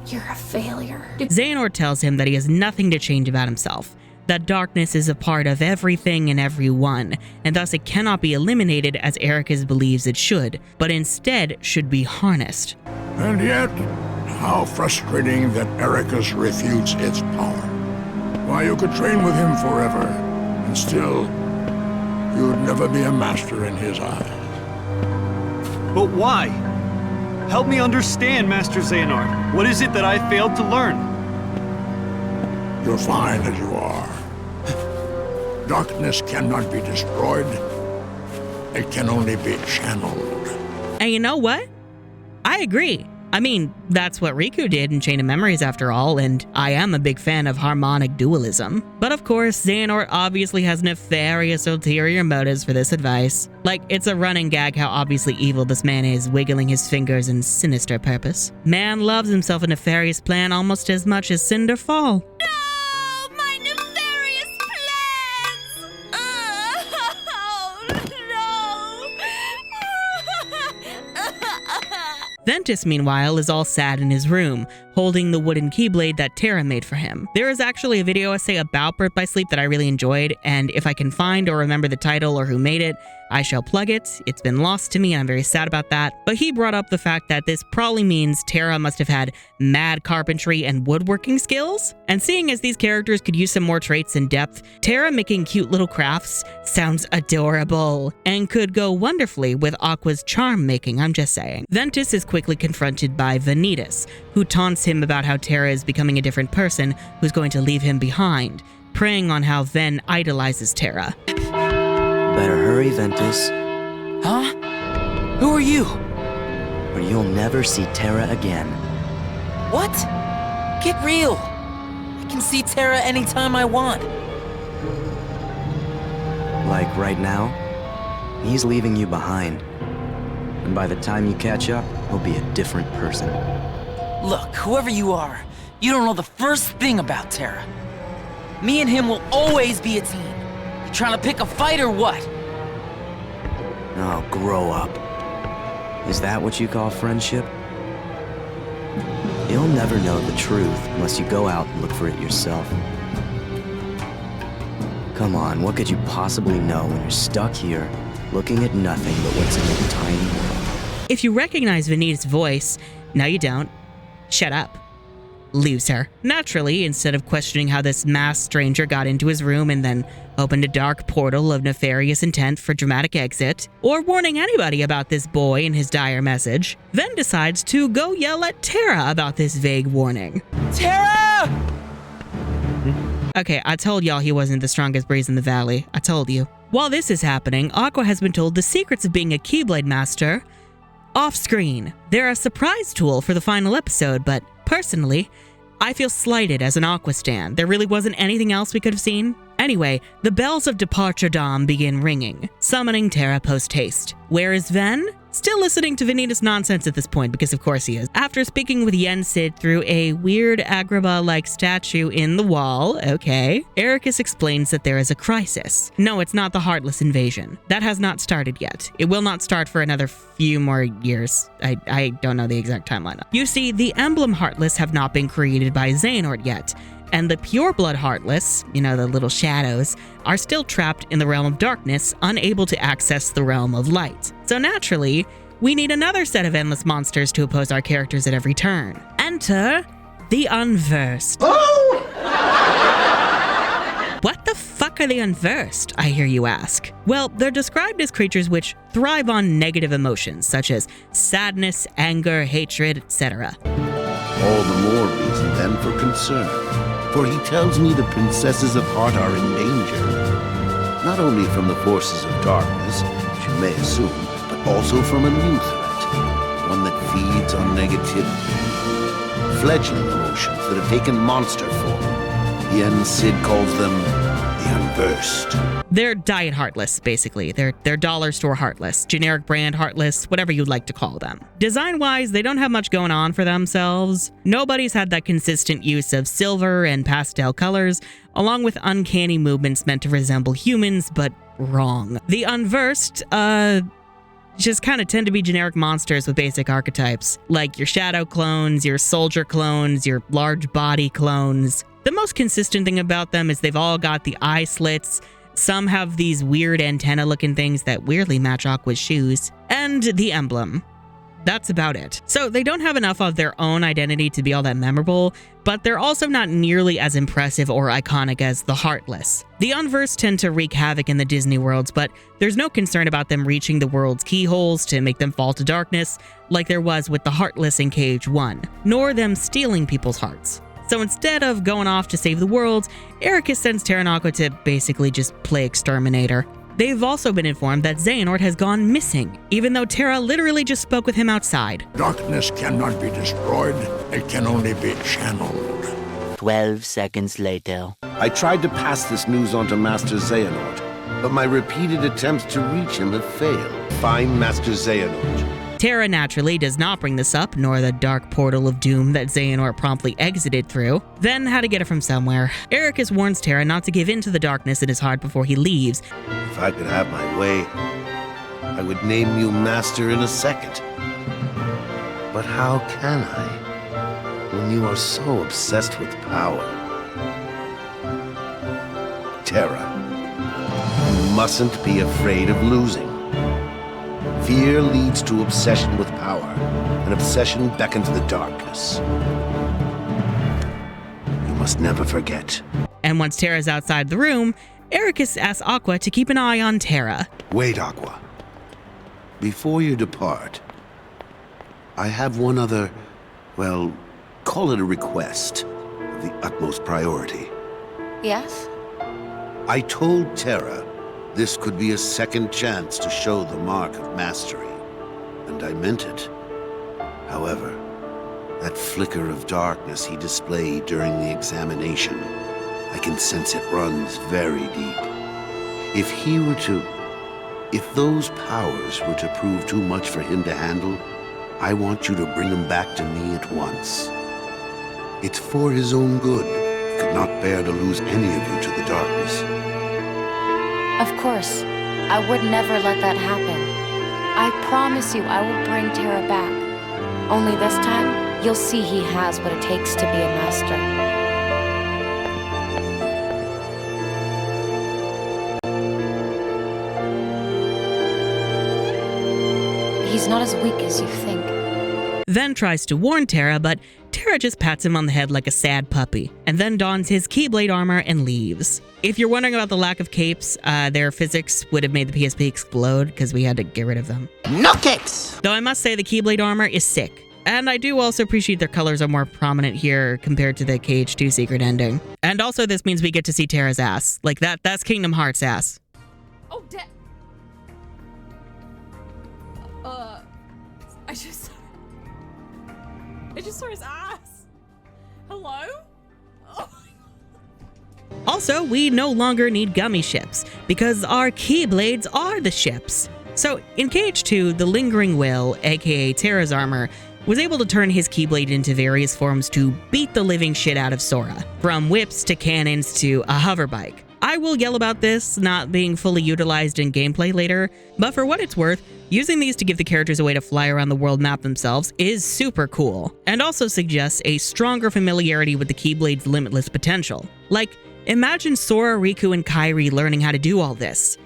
"You're a failure." Xehanort tells him that he has nothing to change about himself, that darkness is a part of everything and everyone, and thus it cannot be eliminated as Ericus believes it should, but instead should be harnessed. And yet, how frustrating that Ericus refutes its power. Why, you could train with him forever, and still, you'd never be a master in his eyes. But why? Help me understand, Master Xehanort. What is it that I failed to learn? You're fine as you are. Darkness cannot be destroyed. It can only be channeled. And you know what? I agree. I mean, that's what Riku did in Chain of Memories after all, and I am a big fan of harmonic dualism. But of course, Xehanort obviously has nefarious ulterior motives for this advice. Like, it's a running gag how obviously evil this man is, wiggling his fingers in sinister purpose. Man loves himself a nefarious plan almost as much as Cinderfall. Ventus, meanwhile, is all sad in his room, holding the wooden keyblade that Terra made for him. There is actually a video essay about Birth by Sleep that I really enjoyed, and if I can find or remember the title or who made it, I shall plug it. It's been lost to me and I'm very sad about that. But he brought up the fact that this probably means Terra must have had mad carpentry and woodworking skills. And seeing as these characters could use some more traits and depth, Terra making cute little crafts sounds adorable and could go wonderfully with Aqua's charm making, I'm just saying. Ventus is quickly confronted by Vanitas, who taunts him about how Terra is becoming a different person who's going to leave him behind, preying on how Ven idolizes Terra. Better hurry, Ventus. Huh? Who are you? Or you'll never see Terra again. What? Get real. I can see Terra anytime I want. Like right now, he's leaving you behind. And by the time you catch up, he'll be a different person. Look, whoever you are, you don't know the first thing about Terra. Me and him will always be a team. You trying to pick a fight or what? Oh, grow up. Is that what you call friendship? You'll never know the truth unless you go out and look for it yourself. Come on, what could you possibly know when you're stuck here, looking at nothing but what's in your tiny world? If you recognize Vanitas' voice, no you don't. Shut up. Loser. Naturally, instead of questioning how this masked stranger got into his room and then opened a dark portal of nefarious intent for dramatic exit, or warning anybody about this boy and his dire message, Ven decides to go yell at Terra about this vague warning. Terra! Okay, I told y'all he wasn't the strongest breeze in the valley. I told you. While this is happening, Aqua has been told the secrets of being a Keyblade master off-screen. They're a surprise tool for the final episode, but personally, I feel slighted as an Aqua stan. There really wasn't anything else we could have seen. Anyway, the bells of Departure Dom begin ringing, summoning Terra post-haste. Where is Ven? Still listening to Vanitas' nonsense at this point, because of course he is. After speaking with Yensid through a weird Agrabah-like statue in the wall, okay, Ericus explains that there is a crisis. No, it's not the Heartless invasion. That has not started yet. It will not start for another few more years. I don't know the exact timeline. You see, the emblem Heartless have not been created by Xehanort yet, and the pureblood Heartless, the little shadows, are still trapped in the realm of darkness, unable to access the realm of light. So naturally, we need another set of endless monsters to oppose our characters at every turn. Enter the Unversed. What the fuck are the Unversed, I hear you ask? Well, they're described as creatures which thrive on negative emotions, such as sadness, anger, hatred, etc. All the more reason then for concern, for he tells me the princesses of heart are in danger. Not only from the forces of darkness, which you may assume, but also from a new threat, one that feeds on negativity. Fledgling emotions that have taken monster form. The Cid calls them the Unversed. They're diet Heartless, basically. They're dollar store Heartless, generic brand Heartless, whatever you'd like to call them. Design-wise, they don't have much going on for themselves. Nobody's had that consistent use of silver and pastel colors, along with uncanny movements meant to resemble humans, but wrong. The Unversed, just kind of tend to be generic monsters with basic archetypes, like your shadow clones, your soldier clones, your large body clones. The most consistent thing about them is they've all got the eye slits, some have these weird antenna-looking things that weirdly match Aqua's shoes, and the emblem. That's about it. So they don't have enough of their own identity to be all that memorable, but they're also not nearly as impressive or iconic as the Heartless. The Unversed tend to wreak havoc in the Disney worlds, but there's no concern about them reaching the world's keyholes to make them fall to darkness like there was with the Heartless in KH1, nor them stealing people's hearts. So instead of going off to save the world, Ericus sends Terra and Aqua to basically just play exterminator. They've also been informed that Xehanort has gone missing, even though Terra literally just spoke with him outside. Darkness cannot be destroyed, it can only be channeled. 12 seconds later. I tried to pass this news on to Master Xehanort, but my repeated attempts to reach him have failed. Find Master Xehanort. Terra naturally does not bring this up, nor the dark portal of doom that Xehanort promptly exited through, then had to get it from somewhere. Ericus warns Terra not to give in to the darkness in his heart before he leaves. If I could have my way, I would name you Master in a second. But how can I, when you are so obsessed with power? Terra, you mustn't be afraid of losing. Fear leads to obsession with power, and obsession beckons the darkness. You must never forget. And once Terra's outside the room, Ericus asks Aqua to keep an eye on Terra. Wait, Aqua. Before you depart, I have one other, well, call it a request of the utmost priority. Yes? I told Terra this could be a second chance to show the mark of mastery, and I meant it. However, that flicker of darkness he displayed during the examination, I can sense it runs very deep. If those powers were to prove too much for him to handle, I want you to bring him back to me at once. It's for his own good. I could not bear to lose any of you to the darkness. Of course. I would never let that happen. I promise you I will bring Terra back. Only this time, you'll see he has what it takes to be a master. He's not as weak as you think. Then tries to warn Terra, but Terra just pats him on the head like a sad puppy, and then dons his Keyblade armor and leaves. If you're wondering about the lack of capes, their physics would have made the PSP explode because we had to get rid of them. No capes! Though I must say the Keyblade armor is sick. And I do also appreciate their colors are more prominent here compared to the KH2 secret ending. And also this means we get to see Terra's ass. Like that's Kingdom Hearts ass. Oh, I just saw his ass. Hello? Oh. Also, we no longer need gummy ships, because our Keyblades are the ships. So, in KH2, the Lingering Will, aka Terra's armor, was able to turn his Keyblade into various forms to beat the living shit out of Sora, from whips to cannons to a hover bike. I will yell about this not being fully utilized in gameplay later, but for what it's worth, Using these to give the characters a way to fly around the world map themselves is super cool, and also suggests a stronger familiarity with the Keyblade's limitless potential. Like, imagine Sora, Riku, and Kairi learning how to do all this.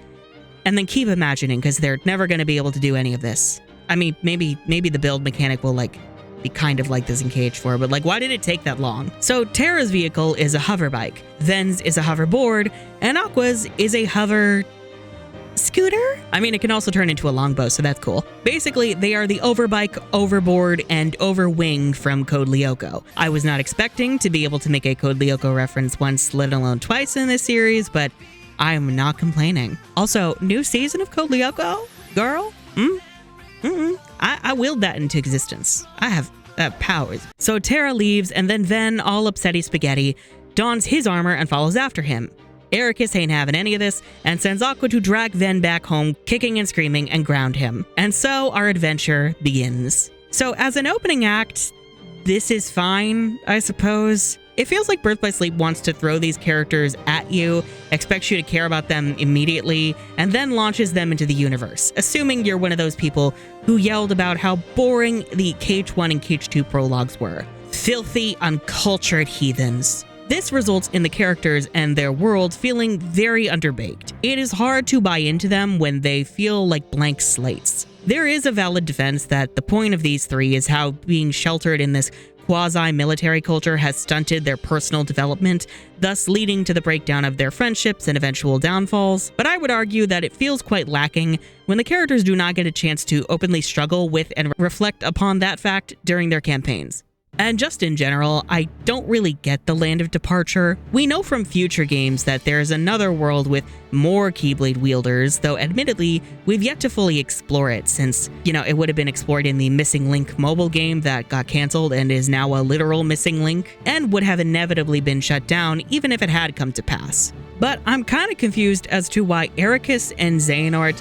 And then keep imagining, because they're never going to be able to do any of this. I mean, maybe the build mechanic will, like, be kind of like this in KH4, but, like, why did it take that long? So, Terra's vehicle is a hover bike, Ven's is a hoverboard, and Aqua's is a hover... scooter? I mean, it can also turn into a longbow, so that's cool. Basically, they are the overbike, overboard, and overwing from Code Lyoko. I was not expecting to be able to make a Code Lyoko reference once, let alone twice in this series, but I'm not complaining. Also, new season of Code Lyoko? Girl? I willed that into existence. I have powers. So Terra leaves, and then Ven, all upsetty spaghetti, dons his armor and follows after him. Ericus ain't having any of this and sends Aqua to drag Ven back home, kicking and screaming, and ground him. And so our adventure begins. So as an opening act, this is fine, I suppose. It feels like Birth by Sleep wants to throw these characters at you, expects you to care about them immediately, and then launches them into the universe, assuming you're one of those people who yelled about how boring the KH1 and KH2 prologues were. Filthy, uncultured heathens. This results in the characters and their world feeling very underbaked. It is hard to buy into them when they feel like blank slates. There is a valid defense that the point of these three is how being sheltered in this quasi-military culture has stunted their personal development, thus leading to the breakdown of their friendships and eventual downfalls. But I would argue that it feels quite lacking when the characters do not get a chance to openly struggle with and reflect upon that fact during their campaigns. And just in general, I don't really get the Land of Departure. We know from future games that there's another world with more Keyblade wielders, though admittedly, we've yet to fully explore it since, it would have been explored in the Missing Link mobile game that got canceled and is now a literal missing link, and would have inevitably been shut down even if it had come to pass. But I'm kind of confused as to why Ericus and Xehanort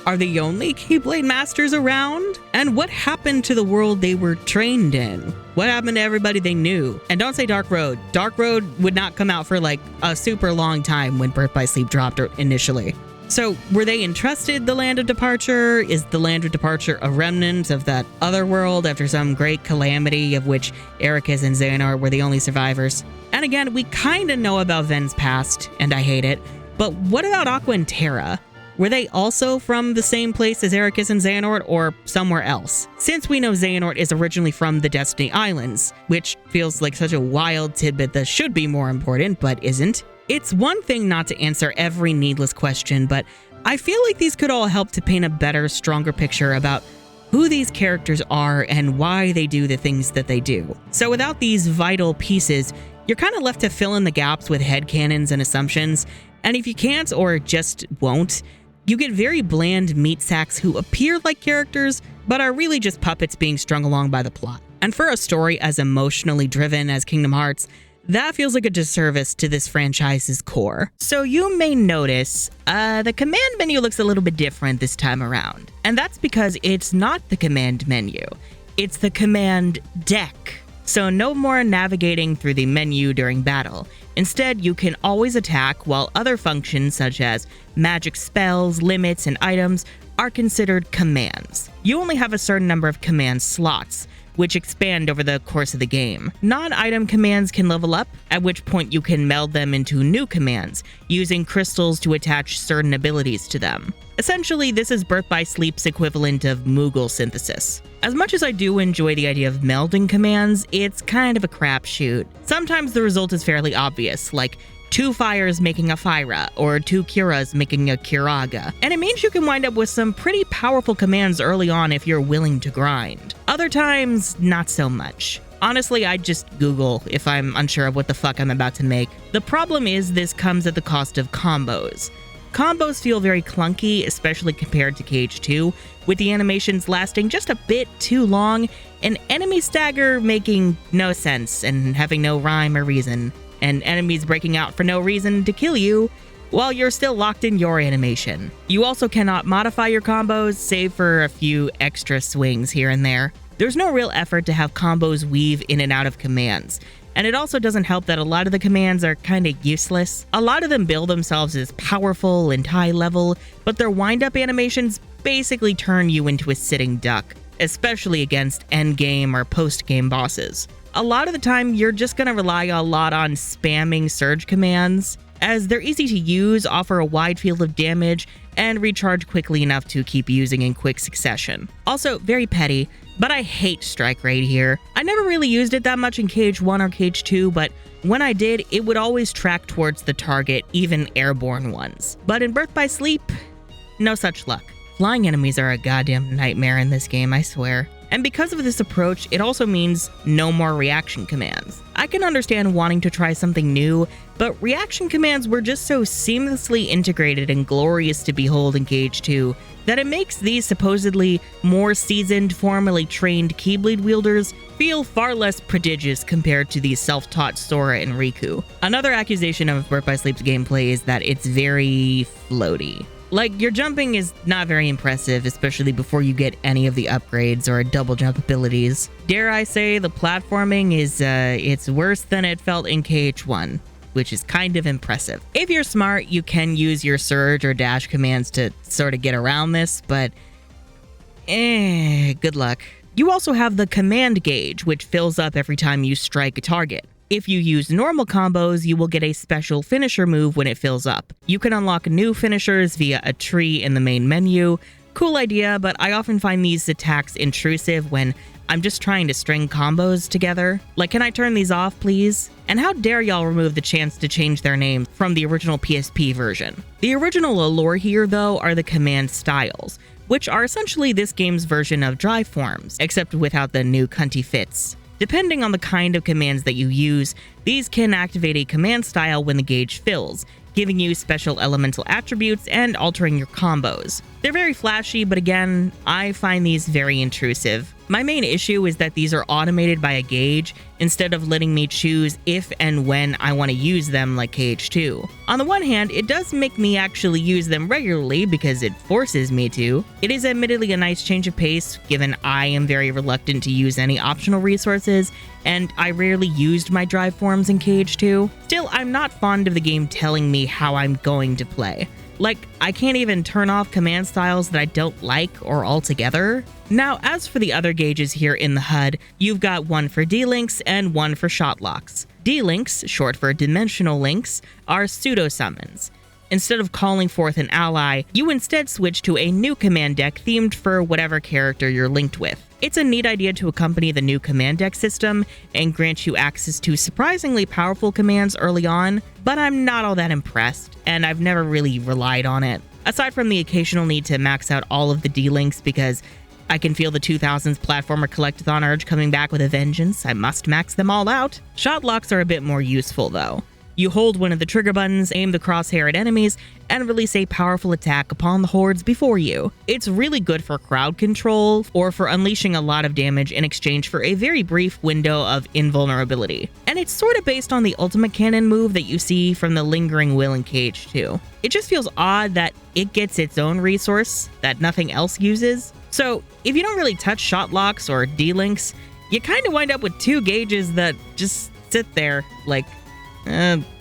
are the only Keyblade Masters around? And what happened to the world they were trained in? What happened to everybody they knew? And don't say Dark Road. Dark Road would not come out for like a super long time when Birth by Sleep dropped initially. So were they entrusted the Land of Departure? Is the Land of Departure a remnant of that other world after some great calamity of which Ericus and Xehanort were the only survivors? And again, we kind of know about Ven's past, and I hate it, but what about Aqua and Terra? Were they also from the same place as Ericus and Xehanort, or somewhere else? Since we know Xehanort is originally from the Destiny Islands, which feels like such a wild tidbit that should be more important, but isn't. It's one thing not to answer every needless question, but I feel like these could all help to paint a better, stronger picture about who these characters are and why they do the things that they do. So without these vital pieces, you're kind of left to fill in the gaps with headcanons and assumptions, and if you can't or just won't, you get very bland meat sacks who appear like characters, but are really just puppets being strung along by the plot. And for a story as emotionally driven as Kingdom Hearts, that feels like a disservice to this franchise's core. So you may notice, the command menu looks a little bit different this time around. And that's because it's not the command menu, it's the command deck. So no more navigating through the menu during battle. Instead, you can always attack, while other functions such as magic spells, limits, and items are considered commands. You only have a certain number of command slots, which expand over the course of the game. Non-item commands can level up, at which point you can meld them into new commands, using crystals to attach certain abilities to them. Essentially, this is Birth by Sleep's equivalent of Moogle synthesis. As much as I do enjoy the idea of melding commands, it's kind of a crapshoot. Sometimes the result is fairly obvious, like 2 fires making a Fyra, or 2 Curas making a Curaga. And it means you can wind up with some pretty powerful commands early on if you're willing to grind. Other times, not so much. Honestly, I'd just Google if I'm unsure of what the fuck I'm about to make. The problem is this comes at the cost of combos. Combos feel very clunky, especially compared to KH2, with the animations lasting just a bit too long, and enemy stagger making no sense and having no rhyme or reason, and enemies breaking out for no reason to kill you while you're still locked in your animation. You also cannot modify your combos, save for a few extra swings here and there. There's no real effort to have combos weave in and out of commands. And it also doesn't help that a lot of the commands are kinda useless. A lot of them bill themselves as powerful and high level, but their wind-up animations basically turn you into a sitting duck, especially against endgame or post-game bosses. A lot of the time, you're just going to rely a lot on spamming surge commands, as they're easy to use, offer a wide field of damage, and recharge quickly enough to keep using in quick succession. Also, very petty, but I hate Strike Raid here. I never really used it that much in Cage 1 or Cage 2, but when I did, it would always track towards the target, even airborne ones. But in Birth by Sleep, no such luck. Flying enemies are a goddamn nightmare in this game, I swear. And because of this approach, it also means no more reaction commands. I can understand wanting to try something new, but reaction commands were just so seamlessly integrated and glorious to behold in Cage 2 that it makes these supposedly more seasoned, formally trained Keyblade wielders feel far less prodigious compared to the self-taught Sora and Riku. Another accusation of Birth by Sleep's gameplay is that it's very floaty. Like, your jumping is not very impressive, especially before you get any of the upgrades or double jump abilities. Dare I say, the platforming is, it's worse than it felt in KH1, which is kind of impressive. If you're smart, you can use your surge or dash commands to sort of get around this, but good luck. You also have the command gauge, which fills up every time you strike a target. If you use normal combos, you will get a special finisher move when it fills up. You can unlock new finishers via a tree in the main menu. Cool idea, but I often find these attacks intrusive when I'm just trying to string combos together. Like, can I turn these off, please? And how dare y'all remove the chance to change their names from the original PSP version? The original allure here, though, are the command styles, which are essentially this game's version of drive forms, except without the new cunty fits. Depending on the kind of commands that you use, these can activate a command style when the gauge fills, giving you special elemental attributes and altering your combos. They're very flashy, but again, I find these very intrusive. My main issue is that these are automated by a gauge instead of letting me choose if and when I want to use them like KH2. On the one hand, it does make me actually use them regularly because it forces me to. It is admittedly a nice change of pace, given I am very reluctant to use any optional resources, and I rarely used my drive forms in KH2. Still, I'm not fond of the game telling me how I'm going to play. Like, I can't even turn off command styles that I don't like or altogether. Now, as for the other gauges here in the HUD, you've got one for D-Links and one for Shot Locks. D-Links, short for Dimensional Links, are pseudo-summons. Instead of calling forth an ally, you instead switch to a new command deck themed for whatever character you're linked with. It's a neat idea to accompany the new command deck system and grant you access to surprisingly powerful commands early on, but I'm not all that impressed, and I've never really relied on it. Aside from the occasional need to max out all of the D-Links because I can feel the 2000s platformer collectathon urge coming back with a vengeance, I must max them all out. Shot locks are a bit more useful though. You hold one of the trigger buttons, aim the crosshair at enemies, and release a powerful attack upon the hordes before you. It's really good for crowd control, or for unleashing a lot of damage in exchange for a very brief window of invulnerability. And it's sort of based on the ultimate cannon move that you see from the Lingering Will in KH2. It just feels odd that it gets its own resource that nothing else uses. So if you don't really touch shot locks or D-Links, you kind of wind up with two gauges that just sit there, like,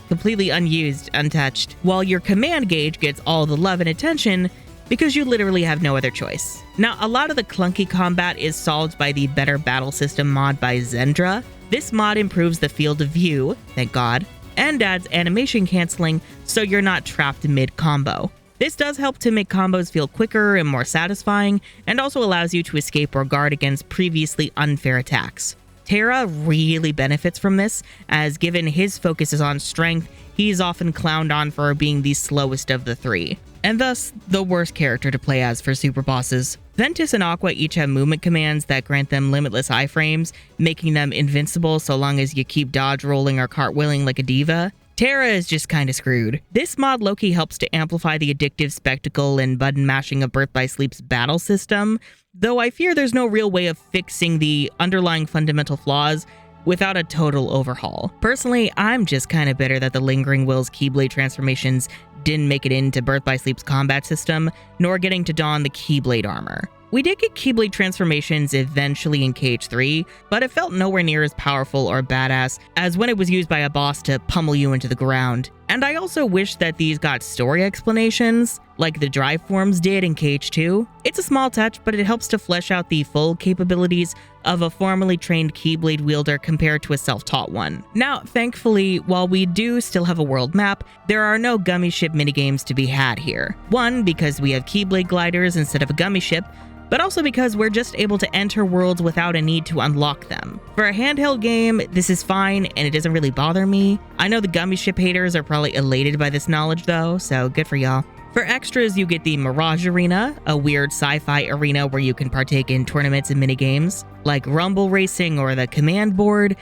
completely unused, untouched, while your command gauge gets all the love and attention because you literally have no other choice. Now, a lot of the clunky combat is solved by the Better Battle System mod by Zendra. This mod improves the field of view, thank God, and adds animation canceling so you're not trapped mid-combo. This does help to make combos feel quicker and more satisfying, and also allows you to escape or guard against previously unfair attacks. Terra really benefits from this, as given his focus is on strength, he's often clowned on for being the slowest of the three, and thus the worst character to play as for super bosses. Ventus and Aqua each have movement commands that grant them limitless iframes, making them invincible so long as you keep dodge rolling or cartwheeling like a diva. Terra is just kinda screwed. This mod low-key helps to amplify the addictive spectacle and button mashing of Birth by Sleep's battle system, though I fear there's no real way of fixing the underlying fundamental flaws without a total overhaul. Personally, I'm just kinda bitter that the Lingering Will's Keyblade transformations didn't make it into Birth by Sleep's combat system, nor getting to don the Keyblade armor. We did get Keyblade transformations eventually in KH3, but it felt nowhere near as powerful or badass as when it was used by a boss to pummel you into the ground. And I also wish that these got story explanations, like the drive forms did in KH2. It's a small touch, but it helps to flesh out the full capabilities of a formally trained Keyblade wielder compared to a self-taught one. Now, thankfully, while we do still have a world map, there are no gummy ship minigames to be had here. One, because we have Keyblade gliders instead of a gummy ship, but also because we're just able to enter worlds without a need to unlock them. For a handheld game, this is fine and it doesn't really bother me. I know the gummy ship haters are probably elated by this knowledge though, so good for y'all. For extras, you get the Mirage Arena, a weird sci-fi arena where you can partake in tournaments and minigames, like Rumble Racing or the Command Board.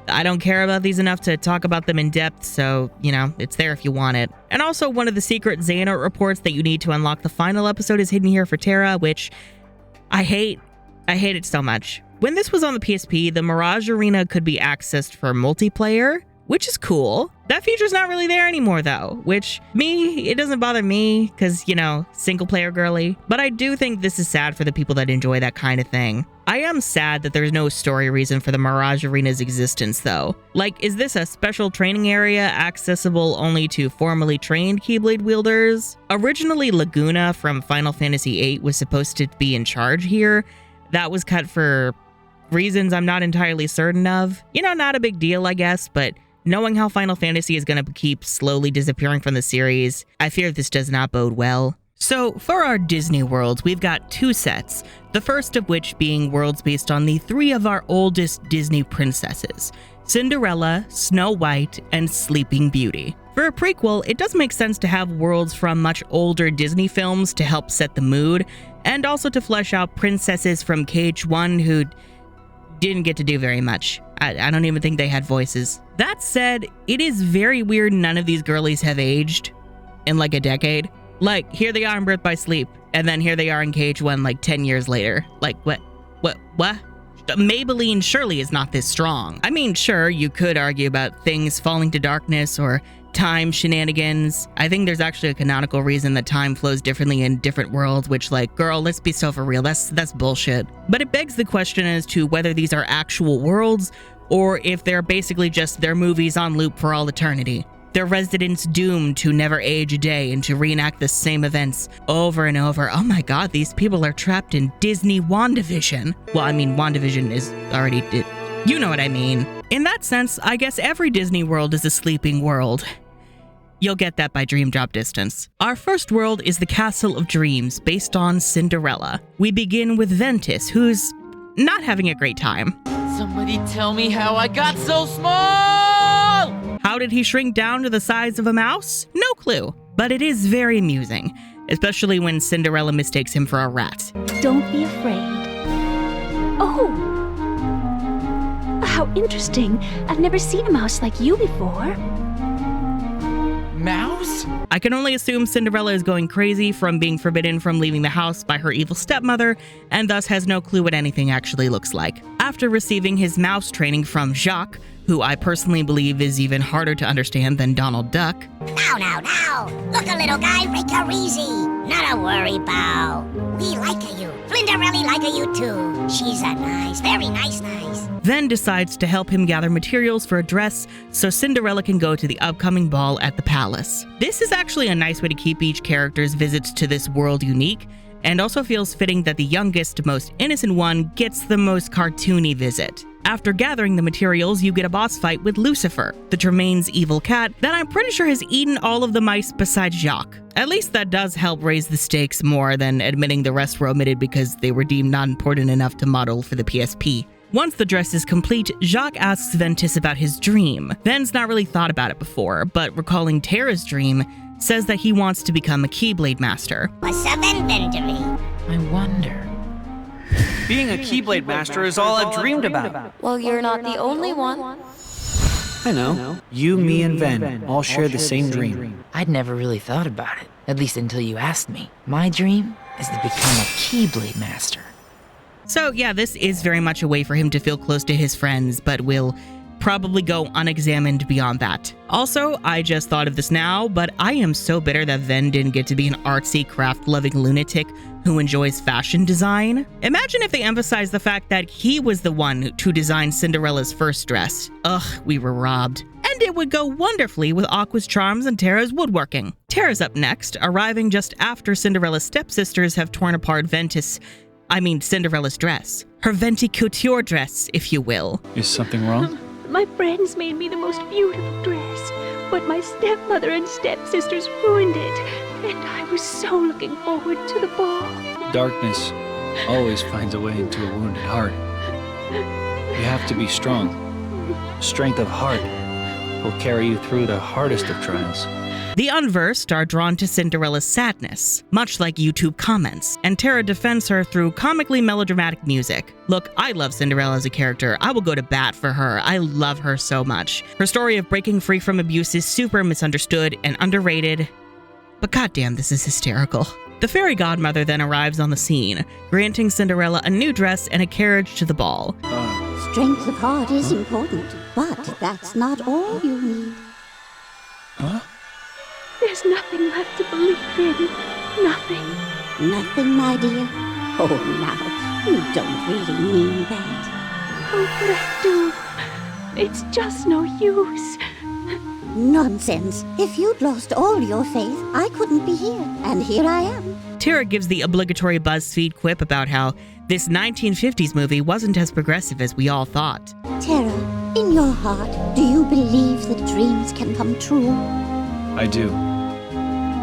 I don't care about these enough to talk about them in depth, so, you know, it's there if you want it. And also, one of the secret Xehanort reports that you need to unlock the final episode is hidden here for Terra, which I hate it so much. When this was on the PSP, the Mirage Arena could be accessed for multiplayer, which is cool. That feature's not really there anymore though, which it doesn't bother me because, you know, single player girly, but I do think this is sad for the people that enjoy that kind of thing. I am sad that there's no story reason for the Mirage Arena's existence though. Like, is this a special training area accessible only to formally trained Keyblade wielders? Originally, Laguna from Final Fantasy VIII was supposed to be in charge here. That was cut for reasons I'm not entirely certain of. You know, not a big deal, I guess, but knowing how Final Fantasy is going to keep slowly disappearing from the series, I fear this does not bode well. So, for our Disney worlds, we've got two sets, the first of which being worlds based on the three of our oldest Disney princesses, Cinderella, Snow White, and Sleeping Beauty. For a prequel, it does make sense to have worlds from much older Disney films to help set the mood, and also to flesh out princesses from KH1 who didn't get to do very much. I don't even think they had voices. That said, it is very weird none of these girlies have aged in like a decade. Like, here they are in Birth by Sleep, and then here they are in KH1 like 10 years later. Like, what? Maybelline surely is not this strong. I mean, sure, you could argue about things falling to darkness or time shenanigans. I think there's actually a canonical reason that time flows differently in different worlds, which, like, girl, let's be so for real, that's bullshit. But it begs the question as to whether these are actual worlds or if they're basically just their movies on loop for all eternity. Their residents doomed to never age a day and to reenact the same events over and over. Oh my god, these people are trapped in Disney WandaVision. Well, I mean, WandaVision is already you know what I mean. In that sense, I guess every Disney world is a sleeping world. You'll get that by Dream Drop Distance. Our first world is the Castle of Dreams, based on Cinderella. We begin with Ventus, who's not having a great time. Somebody tell me how I got so small! How did he shrink down to the size of a mouse? No clue. But it is very amusing, especially when Cinderella mistakes him for a rat. Don't be afraid. Oh! How interesting. I've never seen a mouse like you before. Mouse? I can only assume Cinderella is going crazy from being forbidden from leaving the house by her evil stepmother, and thus has no clue what anything actually looks like. After receiving his mouse training from Jacques, who I personally believe is even harder to understand than Donald Duck. Now. Look, a little guy, make her easy. Not a worry, pal. We like you. Flinderelli like you too. She's a very nice. Then decides to help him gather materials for a dress so Cinderella can go to the upcoming ball at the palace. This is actually a nice way to keep each character's visits to this world unique, and also feels fitting that the youngest, most innocent one gets the most cartoony visit. After gathering the materials, you get a boss fight with Lucifer, the Tremaine's evil cat that I'm pretty sure has eaten all of the mice besides Jacques. At least that does help raise the stakes more than admitting the rest were omitted because they were deemed not important enough to model for the PSP. Once the dress is complete, Jacques asks Ventus about his dream. Ven's not really thought about it before, but recalling Terra's dream, says that he wants to become a Keyblade Master. What's up, inventory? I wonder. Being a Keyblade Master is all I've dreamed about. Well, you're not the only one. I know. You, me, and Ven all share the same dream. I'd never really thought about it, at least until you asked me. My dream is to become a Keyblade Master. So yeah, this is very much a way for him to feel close to his friends, but will probably go unexamined beyond that. Also, I just thought of this now, but I am so bitter that Ven didn't get to be an artsy, craft-loving lunatic who enjoys fashion design. Imagine if they emphasized the fact that he was the one to design Cinderella's first dress. Ugh, we were robbed. And it would go wonderfully with Aqua's charms and Terra's woodworking. Terra's up next, arriving just after Cinderella's stepsisters have torn apart Cinderella's dress. Her venti couture dress, if you will. Is something wrong? My friends made me the most beautiful dress, but my stepmother and stepsisters ruined it, and I was so looking forward to the ball. Darkness always finds a way into a wounded heart. You have to be strong. Strength of heart will carry you through the hardest of trials. The unversed are drawn to Cinderella's sadness, much like YouTube comments, and Terra defends her through comically melodramatic music. Look, I love Cinderella as a character. I will go to bat for her. I love her so much. Her story of breaking free from abuse is super misunderstood and underrated, but goddamn, this is hysterical. The fairy godmother then arrives on the scene, granting Cinderella a new dress and a carriage to the ball. Strength of heart is important, but that's not all you need. Huh? There's nothing left to believe in. Nothing. Nothing, my dear? Oh, now, you don't really mean that. Oh, but I do. It's just no use. Nonsense. If you'd lost all your faith, I couldn't be here, and here I am. Terra gives the obligatory BuzzFeed quip about how this 1950s movie wasn't as progressive as we all thought. Terra, in your heart, do you believe that dreams can come true? I do.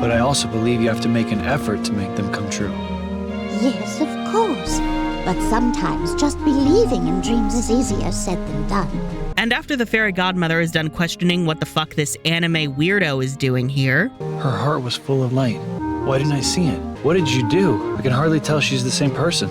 But I also believe you have to make an effort to make them come true. Yes, of course. But sometimes just believing in dreams is easier said than done. And after the fairy godmother is done questioning what the fuck this anime weirdo is doing here... Her heart was full of light. Why didn't I see it? What did you do? I can hardly tell she's the same person.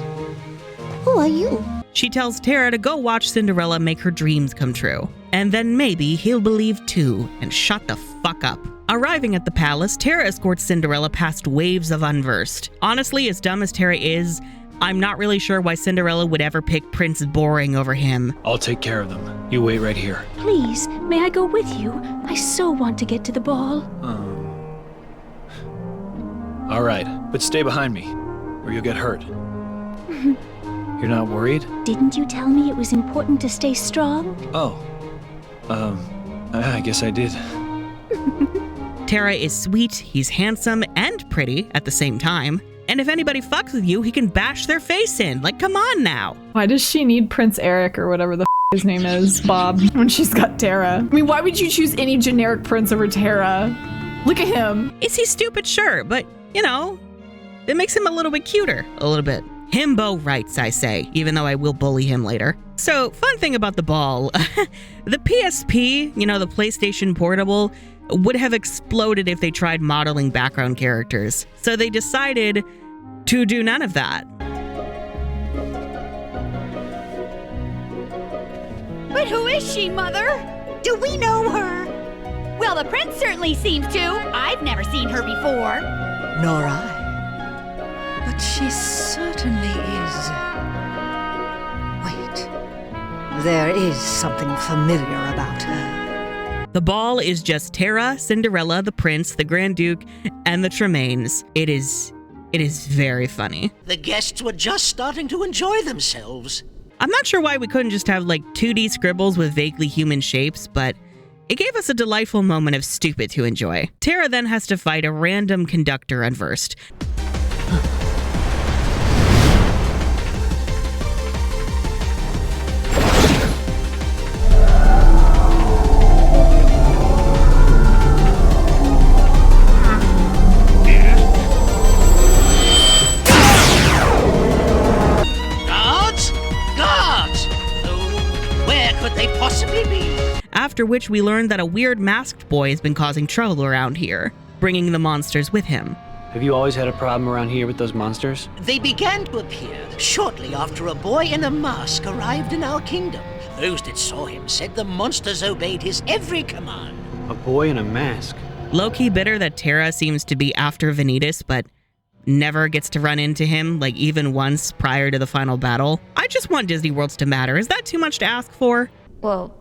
Who are you? She tells Terra to go watch Cinderella make her dreams come true. And then maybe he'll believe too, and shut the fuck up. Arriving at the palace, Terra escorts Cinderella past waves of unversed. Honestly, as dumb as Terra is, I'm not really sure why Cinderella would ever pick Prince Boring over him. I'll take care of them. You wait right here. Please, may I go with you? I so want to get to the ball. All right, but stay behind me, or you'll get hurt. You're not worried? Didn't you tell me it was important to stay strong? Oh, I guess I did. Terra is sweet, he's handsome, and pretty at the same time. And if anybody fucks with you, he can bash their face in. Like, come on now. Why does she need Prince Eric or whatever the his name is, Bob, when she's got Terra? I mean, why would you choose any generic prince over Terra? Look at him. Is he stupid? Sure, but, you know, it makes him a little bit cuter. A little bit. Himbo rights, I say, even though I will bully him later. So, fun thing about the ball. The PSP, you know, the PlayStation Portable, would have exploded if they tried modeling background characters. So they decided to do none of that. But who is she, Mother? Do we know her? Well, the prince certainly seems to. I've never seen her before. Nor I. But she certainly is. Wait. There is something familiar about her. The ball is just Terra, Cinderella, the prince, the Grand Duke, and the Tremaines. It is very funny. The guests were just starting to enjoy themselves. I'm not sure why we couldn't just have like 2D scribbles with vaguely human shapes, but it gave us a delightful moment of stupid to enjoy. Terra then has to fight a random conductor unversed. After which we learned that a weird masked boy has been causing trouble around here, bringing the monsters with him. Have you always had a problem around here with those monsters? They began to appear shortly after a boy in a mask arrived in our kingdom. Those that saw him said the monsters obeyed his every command. A boy in a mask? Low-key bitter that Terra seems to be after Vanitas, but never gets to run into him, like even once prior to the final battle. I just want Disney Worlds to matter. Is that too much to ask for? Well,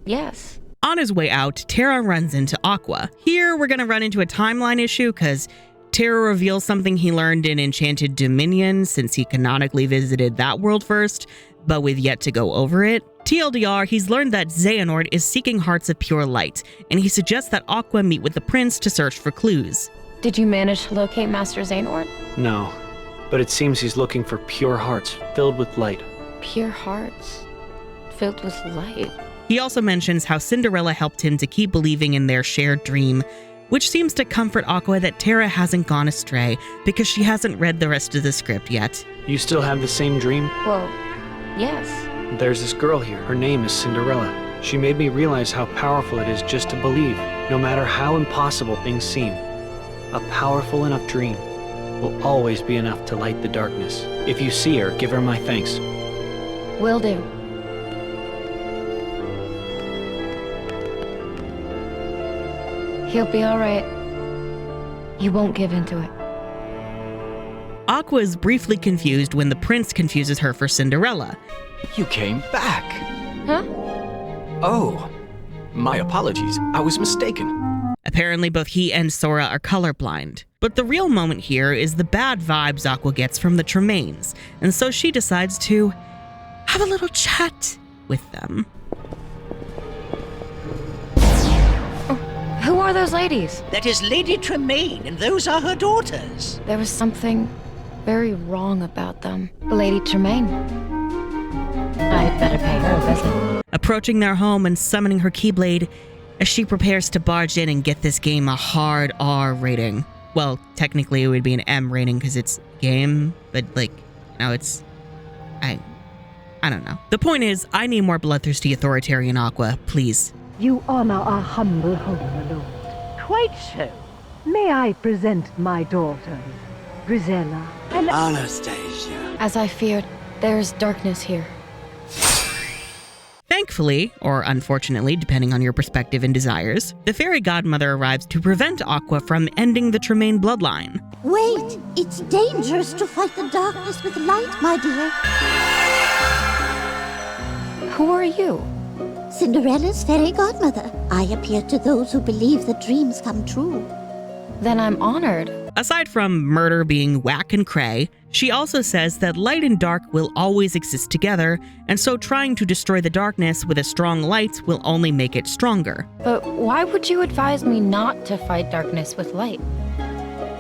Yes. On his way out, Terra runs into Aqua. Here, we're gonna run into a timeline issue because Terra reveals something he learned in Enchanted Dominion since he canonically visited that world first, but we've yet to go over it. TLDR, he's learned that Xehanort is seeking hearts of pure light, and he suggests that Aqua meet with the prince to search for clues. Did you manage to locate Master Xehanort? No, but it seems he's looking for pure hearts filled with light. Pure hearts filled with light. He also mentions how Cinderella helped him to keep believing in their shared dream, which seems to comfort Aqua that Terra hasn't gone astray because she hasn't read the rest of the script yet. You still have the same dream? Well, yes. There's this girl here. Her name is Cinderella. She made me realize how powerful it is just to believe, no matter how impossible things seem. A powerful enough dream will always be enough to light the darkness. If you see her, give her my thanks. Will do. He'll be all right. He won't give into it. Aqua is briefly confused when the prince confuses her for Cinderella. You came back. Huh? Oh, my apologies. I was mistaken. Apparently, both he and Sora are colorblind. But the real moment here is the bad vibes Aqua gets from the Tremaines, and so she decides to have a little chat with them. Who are those ladies? That is Lady Tremaine, and those are her daughters. There was something very wrong about them. Lady Tremaine. I'd better pay her a visit. Approaching their home and summoning her Keyblade as she prepares to barge in and get this game a hard R rating. Well, technically it would be an M rating because it's game, but it's... I don't know. The point is, I need more bloodthirsty authoritarian Aqua, please. You honor our humble home, my lord. Quite so. May I present my daughters, Grisella and Anastasia. As I feared, there's darkness here. Thankfully, or unfortunately, depending on your perspective and desires, the fairy godmother arrives to prevent Aqua from ending the Tremaine bloodline. Wait, it's dangerous to fight the darkness with light, my dear. Who are you? Cinderella's fairy godmother. I appear to those who believe that dreams come true. Then I'm honored. Aside from murder being whack and cray, she also says that light and dark will always exist together, and so trying to destroy the darkness with a strong light will only make it stronger. But why would you advise me not to fight darkness with light?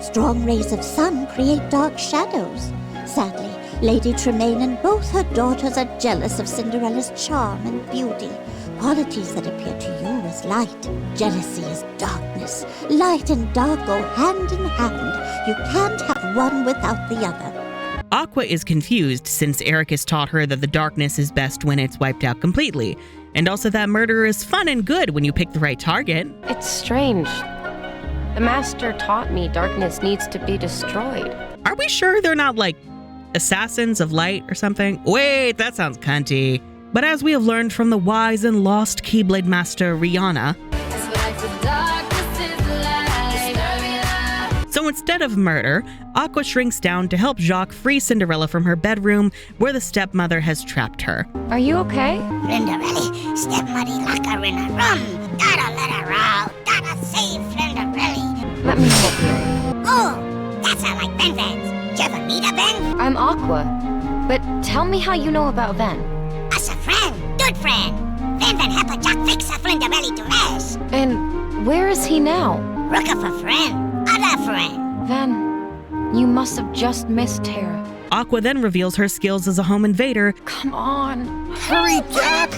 Strong rays of sun create dark shadows. Sadly, Lady Tremaine and both her daughters are jealous of Cinderella's charm and beauty, qualities that appear to you as light. Jealousy is darkness. Light and dark go hand in hand. You can't have one without the other. Aqua is confused since Eric has taught her that the darkness is best when it's wiped out completely, and also that murder is fun and good when you pick the right target. It's strange. The master taught me darkness needs to be destroyed. Are we sure they're not like assassins of light or something? Wait, that sounds cunty. But as we have learned from the wise and lost Keyblade master Rihanna, so instead of murder, Aqua shrinks down to help Jacques free Cinderella from her bedroom where the stepmother has trapped her. Are you okay? Flinderelli, stepmuddy lock her in a room. Gotta let her out. Gotta save Flinderelli. Let me help you. Oh, that sounds like Ben Vans. Did you ever meet a Ben? I'm Aqua. But tell me how you know about Ven. Us a friend. Good friend. Ven help a Jack fix a Flinderelli to rest. And where is he now? Looking for friend. Other friend. Ven, you must have just missed Terra. Aqua then reveals her skills as a home invader. Come on. Hurry, Jack!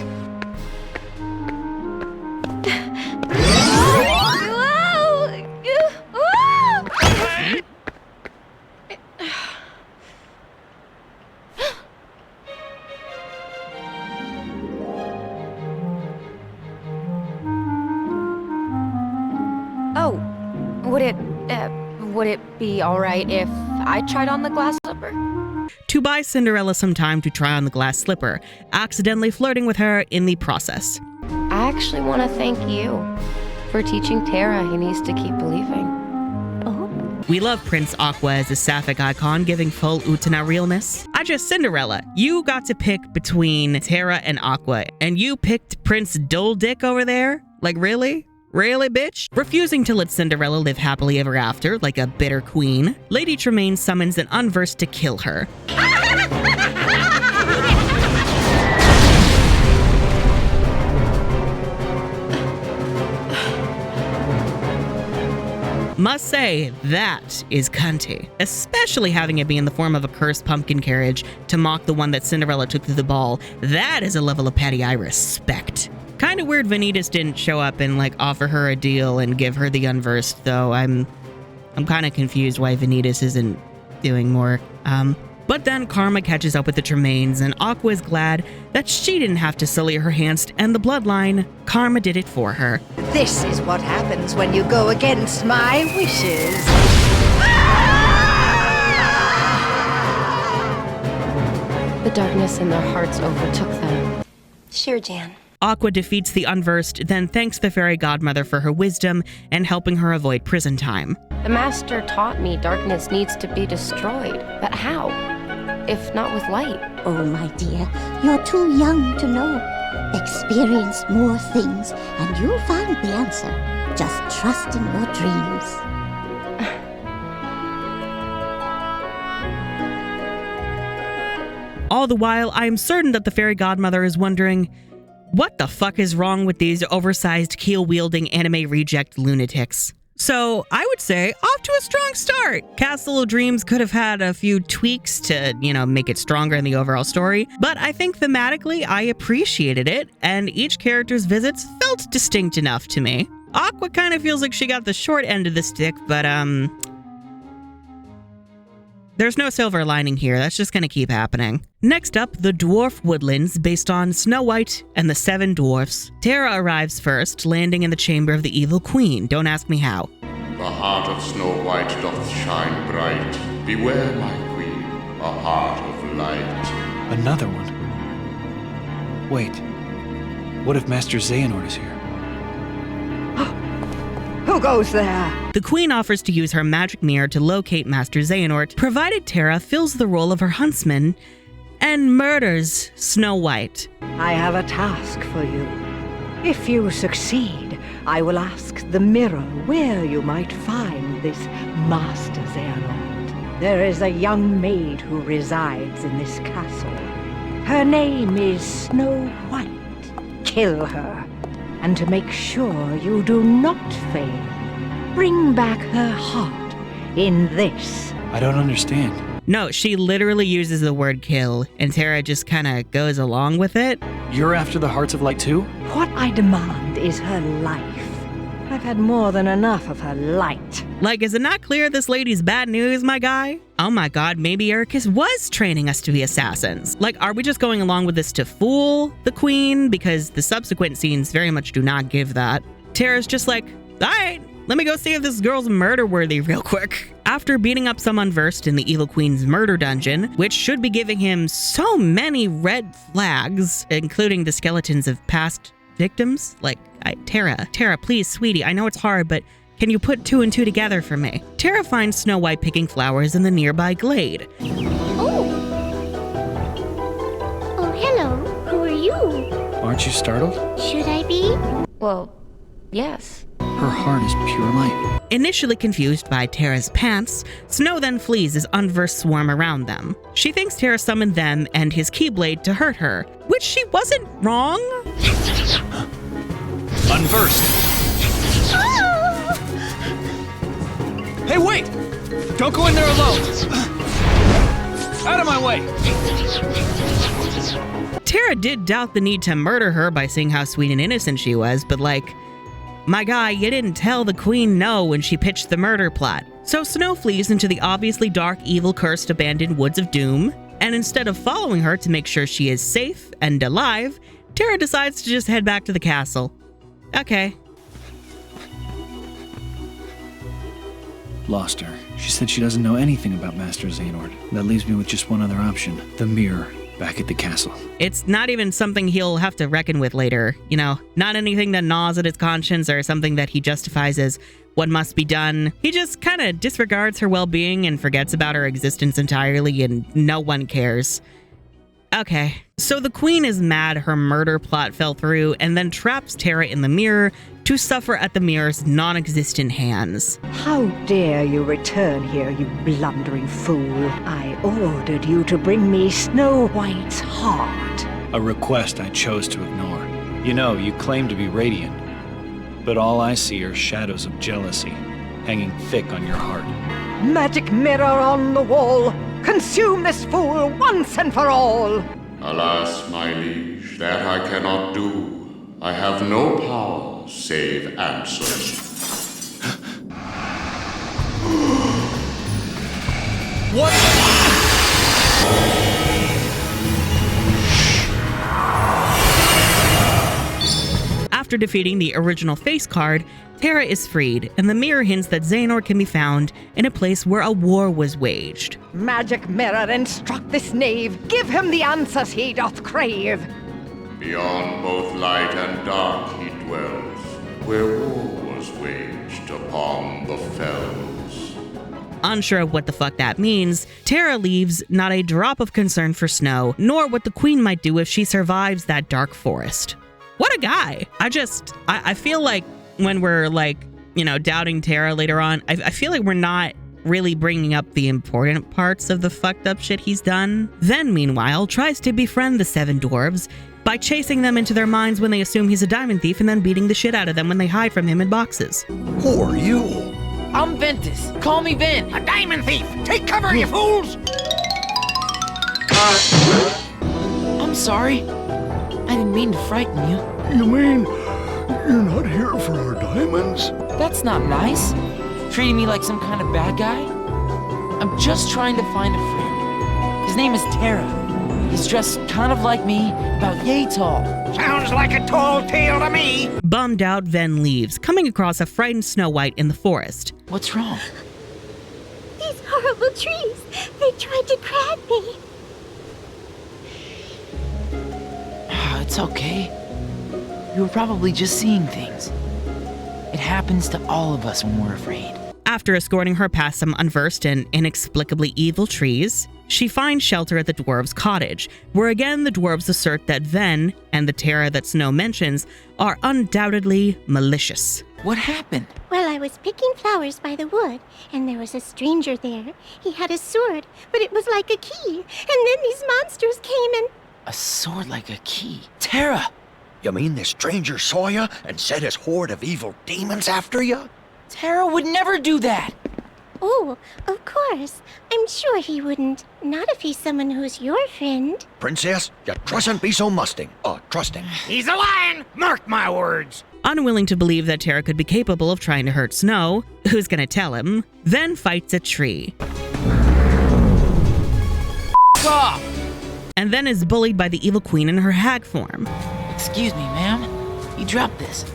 Oh, would it be all right if I tried on the glass slipper? To buy Cinderella some time to try on the glass slipper, accidentally flirting with her in the process. I actually want to thank you for teaching Terra he needs to keep believing. We love Prince Aqua as a sapphic icon giving full Utena realness. I Cinderella, you got to pick between Terra and Aqua, and you picked Prince Dull Dick over there? Like, really? Really, bitch? Refusing to let Cinderella live happily ever after, like a bitter queen, Lady Tremaine summons an unversed to kill her. Must say, that is cunty. Especially having it be in the form of a cursed pumpkin carriage to mock the one that Cinderella took to the ball. That is a level of petty I respect. Kinda weird Vanitas didn't show up and like offer her a deal and give her the unversed, though. I'm kinda confused why Vanitas isn't doing more. But then Karma catches up with the Tremaines, and Aqua is glad that she didn't have to sully her hands and the bloodline. Karma did it for her. This is what happens when you go against my wishes. The darkness in their hearts overtook them. Sure, Jan. Aqua defeats the unversed, then thanks the fairy godmother for her wisdom and helping her avoid prison time. The master taught me darkness needs to be destroyed. But how? If not with light? Oh, my dear, you're too young to know. Experience more things, and you'll find the answer. Just trust in your dreams. All the while, I am certain that the fairy godmother is wondering, what the fuck is wrong with these oversized keel-wielding anime reject lunatics? So I would say off to a strong start. Castle of Dreams could have had a few tweaks to, make it stronger in the overall story, but I think thematically I appreciated it, and each character's visits felt distinct enough to me. Aqua kind of feels like she got the short end of the stick, but there's no silver lining here. That's just gonna keep happening. Next up, the Dwarf Woodlands, based on Snow White and the Seven Dwarfs. Terra arrives first, landing in the chamber of the evil queen. Don't ask me how. The heart of Snow White doth shine bright. Beware, my queen, a heart of light. Another one? Wait, what if Master Xehanort is here? Who goes there? The queen offers to use her magic mirror to locate Master Xehanort, provided Terra fills the role of her huntsman and murders Snow White. I have a task for you. If you succeed, I will ask the mirror where you might find this Master Xehanort. There is a young maid who resides in this castle. Her name is Snow White. Kill her, and to make sure you do not fail, bring back her heart in this. I don't understand. No, she literally uses the word kill, and Terra just kind of goes along with it. You're after the Hearts of Light too? What I demand is her life. I've had more than enough of her light. Like, is it not clear this lady's bad news, my guy? Oh my god, maybe Ericus was training us to be assassins. Like, are we just going along with this to fool the queen? Because the subsequent scenes very much do not give that. Terra's just like, alright, let me go see if this girl's murder-worthy real quick. After beating up some unversed in the Evil Queen's murder dungeon, which should be giving him so many red flags, including the skeletons of past victims, like, Terra, please, sweetie, I know it's hard, but can you put 2 and 2 together for me? Terra finds Snow White picking flowers in the nearby glade. Oh, hello. Who are you? Aren't you startled? Should I be? Well, yes. Her heart is pure light. Initially confused by Terra's pants, Snow then flees as unversed swarm around them. She thinks Terra summoned them and his Keyblade to hurt her, which she wasn't wrong. Unversed. Hey, wait! Don't go in there alone! Out of my way! Terra did doubt the need to murder her by seeing how sweet and innocent she was, but like, my guy, you didn't tell the queen no when she pitched the murder plot. So Snow flees into the obviously dark, evil, cursed, abandoned woods of doom, and instead of following her to make sure she is safe and alive, Terra decides to just head back to the castle. Okay. Lost her. She said she doesn't know anything about Master Xehanort. That leaves me with just one other option. The mirror. back at the castle. It's not even something he'll have to reckon with later, you know, not anything that gnaws at his conscience or something that he justifies as what must be done. He just kind of disregards her well-being and forgets about her existence entirely, and no one cares. Okay, so the queen is mad her murder plot fell through and then traps Terra in the mirror to suffer at the mirror's non-existent hands. How dare you return here, you blundering fool? I ordered you to bring me Snow White's heart. A request I chose to ignore. You know, you claim to be radiant, but all I see are shadows of jealousy hanging thick on your heart. Magic mirror on the wall! Consume this fool once and for all! Alas, my liege, that I cannot do. I have no power save answers. What? After defeating the original face card, Terra is freed, and the mirror hints that Xehanort can be found in a place where a war was waged. Magic mirror, instruct this knave, give him the answers he doth crave. Beyond both light and dark he dwells, where war was waged upon the fells. Unsure of what the fuck that means, Terra leaves not a drop of concern for Snow, nor what the queen might do if she survives that dark forest. What a guy! I feel like when we're like, you know, doubting Terra later on, I feel like we're not really bringing up the important parts of the fucked up shit he's done. Ven, meanwhile, tries to befriend the 7 dwarves by chasing them into their minds when they assume he's a diamond thief and then beating the shit out of them when they hide from him in boxes. Who are you? I'm Ventus. Call me Ven. A diamond thief! Take cover, you fools! I'm sorry. I didn't mean to frighten you. You mean you're not here for our diamonds? That's not nice. Treating me like some kind of bad guy? I'm just trying to find a friend. His name is Terra. He's dressed kind of like me, about yay tall. Sounds like a tall tale to me. Bummed out, Ven leaves, coming across a frightened Snow White in the forest. What's wrong? These horrible trees, they tried to grab me. It's okay. You were probably just seeing things. It happens to all of us when we're afraid. After escorting her past some unversed and inexplicably evil trees, she finds shelter at the dwarves' cottage, where again the dwarves assert that Ven and the Terra that Snow mentions are undoubtedly malicious. What happened? Well, I was picking flowers by the wood, and there was a stranger there. He had a sword, but it was like a key, and then these monsters came and... A sword like a key? Terra! You mean this stranger saw you and set his horde of evil demons after you? Terra would never do that! Oh, of course. I'm sure he wouldn't. Not if he's someone who's your friend. Princess, you trustn't be so trusting. He's a lion! Mark my words! Unwilling to believe that Terra could be capable of trying to hurt Snow, who's gonna tell him, Ven fights a tree. Off! And then is bullied by the evil queen in her hag form. Excuse me, ma'am. You dropped this.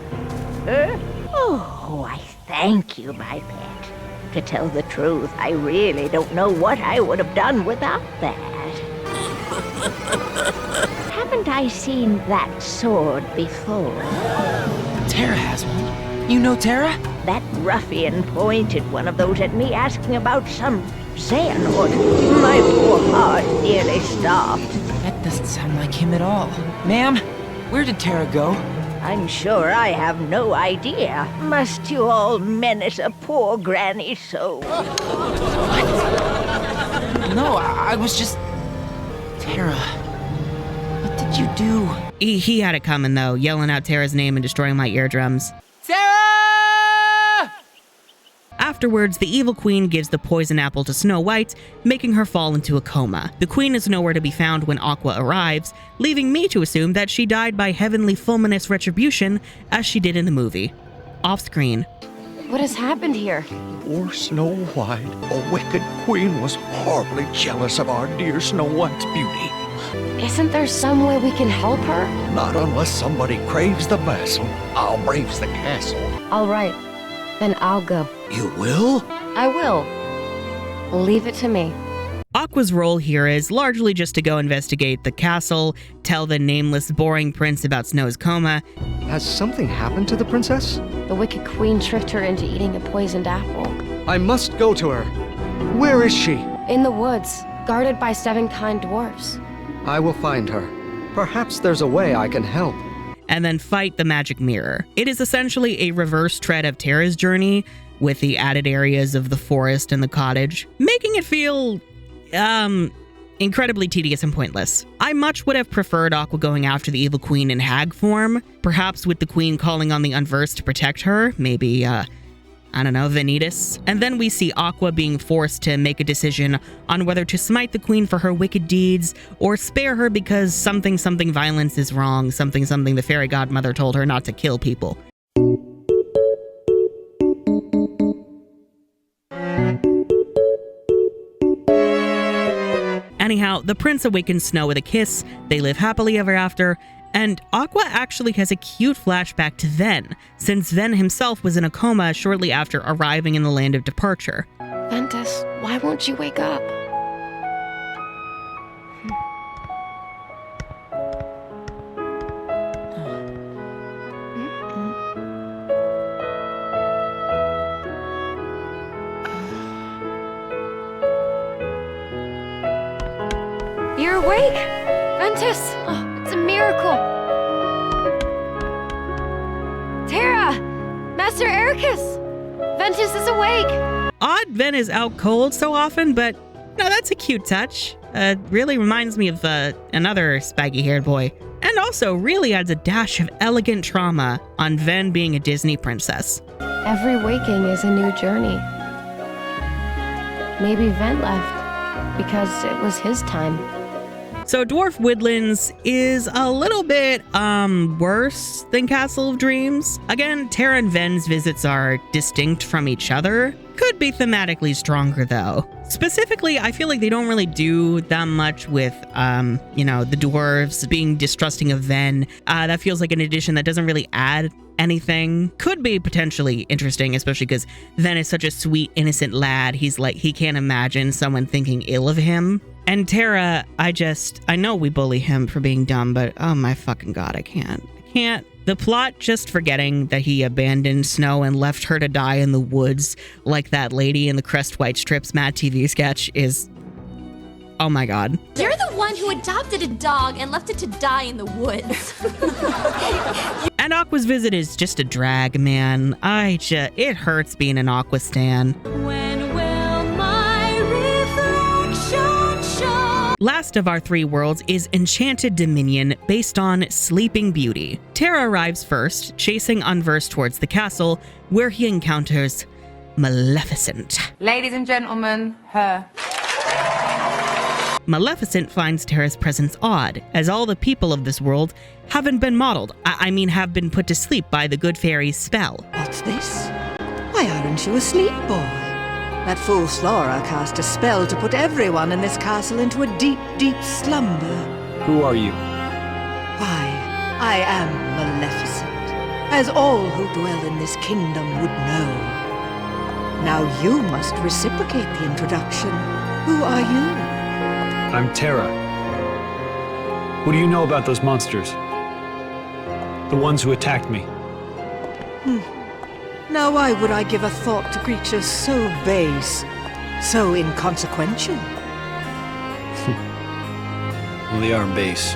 Oh, I thank you, my pet. To tell the truth, I really don't know what I would have done without that. Haven't I seen that sword before? Terra has one. You know Terra? That ruffian pointed one of those at me asking about some Xehanort. My poor heart nearly stopped. That doesn't sound like him at all. Ma'am, where did Terra go? I'm sure I have no idea. Must you all menace a poor granny so? No, I was just... Terra, what did you do? He had it coming, though, yelling out Terra's name and destroying my eardrums. Terra! Afterwards, the evil queen gives the poison apple to Snow White, making her fall into a coma. The queen is nowhere to be found when Aqua arrives, leaving me to assume that she died by heavenly fulminous retribution, as she did in the movie. Off-screen. What has happened here? Poor Snow White, a wicked queen, was horribly jealous of our dear Snow White's beauty. Isn't there some way we can help her? Not unless somebody craves the vessel. I'll braves the castle. All right. Then I'll go. You will? I will. Leave it to me. Aqua's role here is largely just to go investigate the castle, tell the nameless, boring prince about Snow's coma. Has something happened to the princess? The wicked queen tricked her into eating a poisoned apple. I must go to her. Where is she? In the woods, guarded by 7 kind dwarfs. I will find her. Perhaps there's a way I can help. And then fight the magic mirror. It is essentially a reverse tread of Terra's journey, with the added areas of the forest and the cottage, making it feel, incredibly tedious and pointless. I much would have preferred Aqua going after the evil queen in hag form, perhaps with the queen calling on the unversed to protect her, maybe, I don't know, Vanitas. And then we see Aqua being forced to make a decision on whether to smite the queen for her wicked deeds or spare her because something violence is wrong, something the fairy godmother told her not to kill people. Anyhow, the prince awakens Snow with a kiss, they live happily ever after, and Aqua actually has a cute flashback to Ven, since Ven himself was in a coma shortly after arriving in the land of departure. Ventus, why won't you wake up? You're awake! Ventus! Oh, it's a miracle! Terra! Master Ericus! Ventus is awake! Odd Ven is out cold so often, but no, that's a cute touch. Really reminds me of another spaggy-haired boy. And also really adds a dash of elegant trauma on Ven being a Disney princess. Every waking is a new journey. Maybe Ven left because it was his time. So Dwarf Woodlands is a little bit worse than Castle of Dreams. Again, Terra and Ven's visits are distinct from each other. Could be thematically stronger though. Specifically, I feel like they don't really do that much with, the dwarves being distrusting of Ven. That feels like an addition that doesn't really add anything. Could be potentially interesting, especially because Ven is such a sweet, innocent lad. He's like, he can't imagine someone thinking ill of him. And Terra, I know we bully him for being dumb, but oh my fucking god, I can't. The plot just forgetting that he abandoned Snow and left her to die in the woods like that lady in the Crest White Strips Mad TV sketch is, oh my god. You're the one who adopted a dog and left it to die in the woods. And Aqua's visit is just a drag, man. It hurts being an Aqua stan. When will my reflection show? Last of our 3 worlds is Enchanted Dominion, based on Sleeping Beauty. Terra arrives first, chasing Unversed towards the castle, where he encounters Maleficent. Ladies and gentlemen, her. Maleficent finds Terra's presence odd, as all the people of this world haven't been modeled. have been put to sleep by the good fairy's spell. What's this? Why aren't you asleep, boy? That fool Slora cast a spell to put everyone in this castle into a deep, deep slumber. Who are you? Why, I am Maleficent, as all who dwell in this kingdom would know. Now you must reciprocate the introduction. Who are you? I'm Terra. What do you know about those monsters? The ones who attacked me. Now why would I give a thought to creatures so base, so inconsequential? Well, they are base.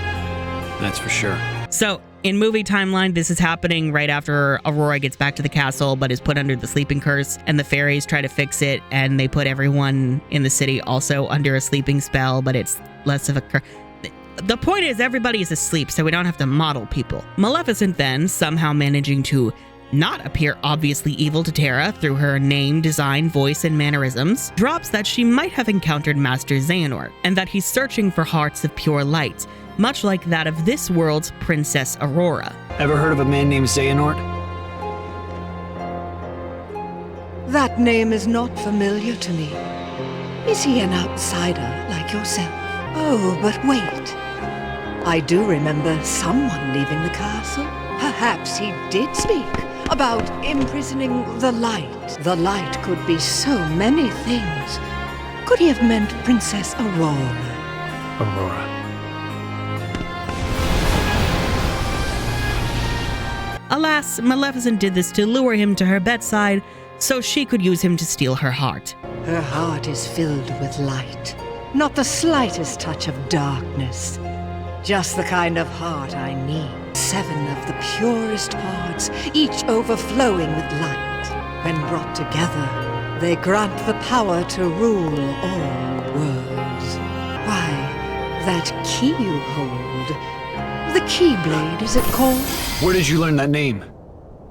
That's for sure. So, in movie timeline, this is happening right after Aurora gets back to the castle, but is put under the sleeping curse, and the fairies try to fix it, and they put everyone in the city also under a sleeping spell, but it's less of a curse. The point is, everybody is asleep, so we don't have to model people. Maleficent then, somehow managing to not appear obviously evil to Terra through her name, design, voice, and mannerisms, drops that she might have encountered Master Xehanort, and that he's searching for hearts of pure light, much like that of this world's Princess Aurora. Ever heard of a man named Xehanort? That name is not familiar to me. Is he an outsider like yourself? Oh, but wait. I do remember someone leaving the castle. Perhaps he did speak about imprisoning the light. The light could be so many things. Could he have meant Princess Aurora? Aurora. Alas, Maleficent did this to lure him to her bedside so she could use him to steal her heart. Her heart is filled with light, not the slightest touch of darkness. Just the kind of heart I need. 7 of the purest hearts, each overflowing with light. When brought together, they grant the power to rule all worlds. Why, that key you hold, the Keyblade, is it called? Where did you learn that name?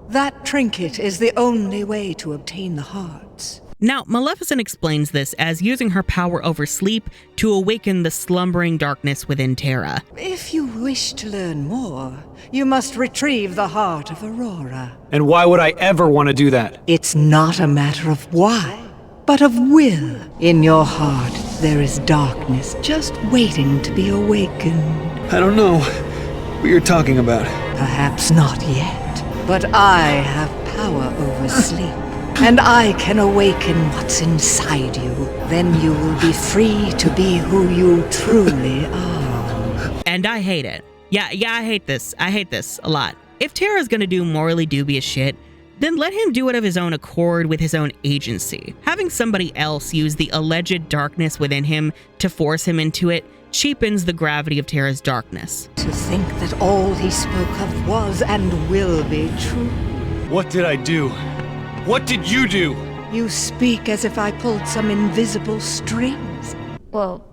That trinket is the only way to obtain the hearts. Now, Maleficent explains this as using her power over sleep to awaken the slumbering darkness within Terra. If you wish to learn more, you must retrieve the heart of Aurora. And why would I ever want to do that? It's not a matter of why, but of will. In your heart, there is darkness just waiting to be awakened. I don't know what you're talking about. Perhaps not yet, but I have power over sleep. And I can awaken what's inside you. Then you will be free to be who you truly are. And I hate it. Yeah, I hate this. I hate this a lot. If Terra's gonna do morally dubious shit, then let him do it of his own accord with his own agency. Having somebody else use the alleged darkness within him to force him into it cheapens the gravity of Terra's darkness. To think that all he spoke of was and will be true. What did I do? What did you do? You speak as if I pulled some invisible strings. Well,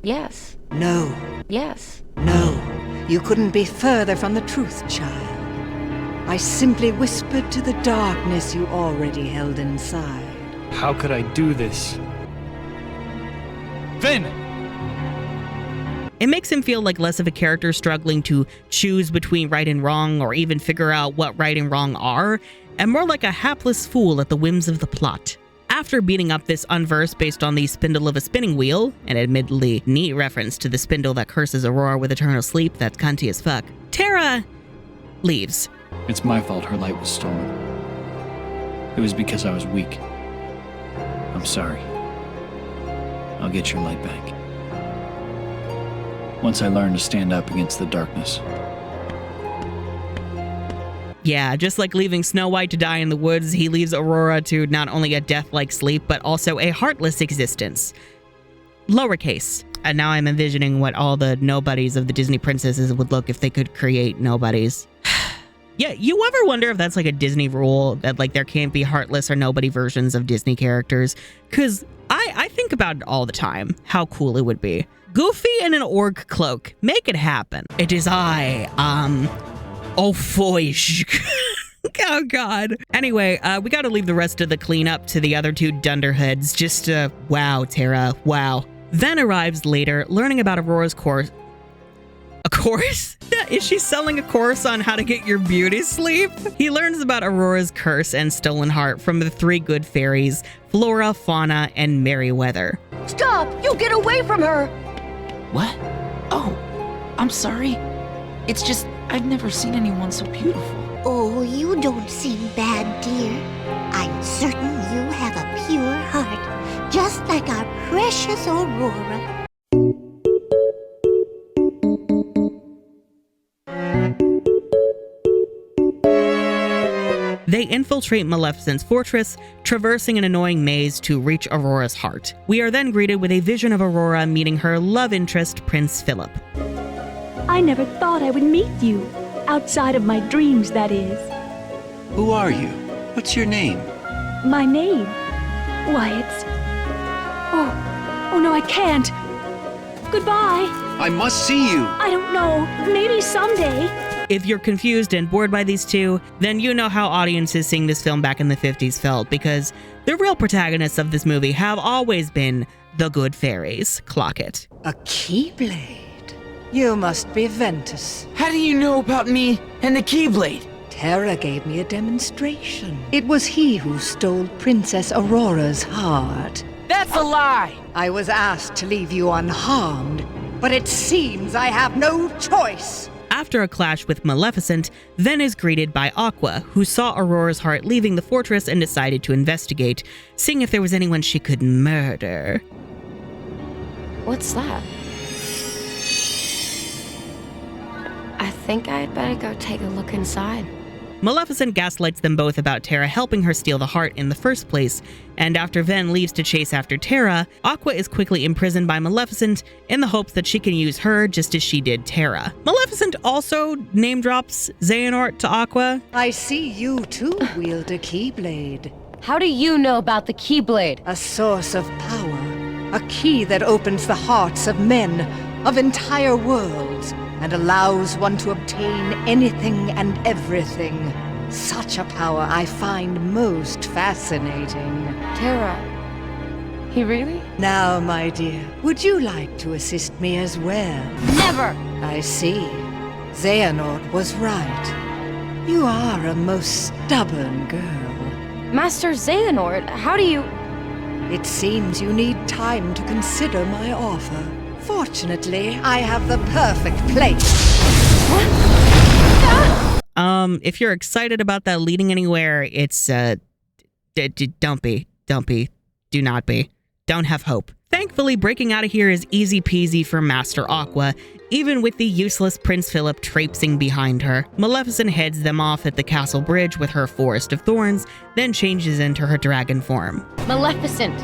yes. No. Yes. No. You couldn't be further from the truth, child. I simply whispered to the darkness you already held inside. How could I do this? Vin! It makes him feel like less of a character struggling to choose between right and wrong or even figure out what right and wrong are, and more like a hapless fool at the whims of the plot. After beating up this unverse based on the spindle of a spinning wheel, an admittedly neat reference to the spindle that curses Aurora with eternal sleep that's cunty as fuck, Terra leaves. It's my fault her light was stolen. It was because I was weak. I'm sorry. I'll get your light back. Once I learn to stand up against the darkness. Yeah, just like leaving Snow White to die in the woods, he leaves Aurora to not only a death-like sleep, but also a heartless existence. Lowercase. And now I'm envisioning what all the nobodies of the Disney princesses would look if they could create nobodies. Yeah, you ever wonder if that's like a Disney rule, that like there can't be heartless or nobody versions of Disney characters? Because I think about it all the time, how cool it would be. Goofy in an orc cloak. Make it happen. It is I, oh, foish. Oh, God. Anyway, we gotta leave the rest of the cleanup to the other two dunderheads. Just, wow, Terra, wow. Then arrives later, learning about Aurora's course. A course? Is she selling a course on how to get your beauty sleep? He learns about Aurora's curse and stolen heart from the 3 good fairies, Flora, Fauna, and Merryweather. Stop! You get away from her! What? Oh, I'm sorry. It's just, I've never seen anyone so beautiful. Oh, you don't seem bad, dear. I'm certain you have a pure heart, just like our precious Aurora. They infiltrate Maleficent's fortress, traversing an annoying maze to reach Aurora's heart. We are then greeted with a vision of Aurora meeting her love interest, Prince Philip. I never thought I would meet you. Outside of my dreams, that is. Who are you? What's your name? My name? Why, it's... Oh no, I can't. Goodbye. I must see you. I don't know. Maybe someday. If you're confused and bored by these two, then you know how audiences seeing this film back in the 50s felt, because the real protagonists of this movie have always been the good fairies. Clock it. A Keyblade? You must be Ventus. How do you know about me and the Keyblade? Terra gave me a demonstration. It was he who stole Princess Aurora's heart. That's a lie! I was asked to leave you unharmed, but it seems I have no choice. After a clash with Maleficent, Ven is greeted by Aqua, who saw Aurora's heart leaving the fortress and decided to investigate, seeing if there was anyone she could murder. What's that? I think I'd better go take a look inside. Maleficent gaslights them both about Terra helping her steal the heart in the first place, and after Ven leaves to chase after Terra, Aqua is quickly imprisoned by Maleficent in the hopes that she can use her just as she did Terra. Maleficent also name drops Xehanort to Aqua. I see you too wield a Keyblade. How do you know about the Keyblade? A source of power. A key that opens the hearts of men, of entire worlds, and allows one to obtain anything and everything. Such a power I find most fascinating. Terra, he really? Now, my dear, would you like to assist me as well? Never! I see. Xehanort was right. You are a most stubborn girl. Master Xehanort, how do you... It seems you need time to consider my offer. Fortunately, I have the perfect place. If you're excited about that leading anywhere, it's, don't be. Do not be. Don't have hope. Thankfully, breaking out of here is easy peasy for Master Aqua, even with the useless Prince Philip traipsing behind her. Maleficent heads them off at the castle bridge with her Forest of Thorns, then changes into her dragon form. Maleficent,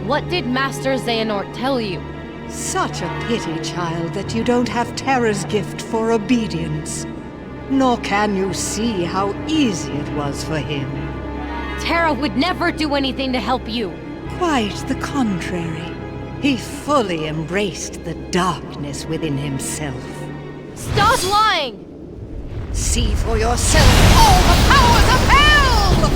what did Master Xehanort tell you? Such a pity, child, that you don't have Terra's gift for obedience. Nor can you see how easy it was for him. Terra would never do anything to help you. Quite the contrary. He fully embraced the darkness within himself. Stop lying! See for yourself all the powers of hell!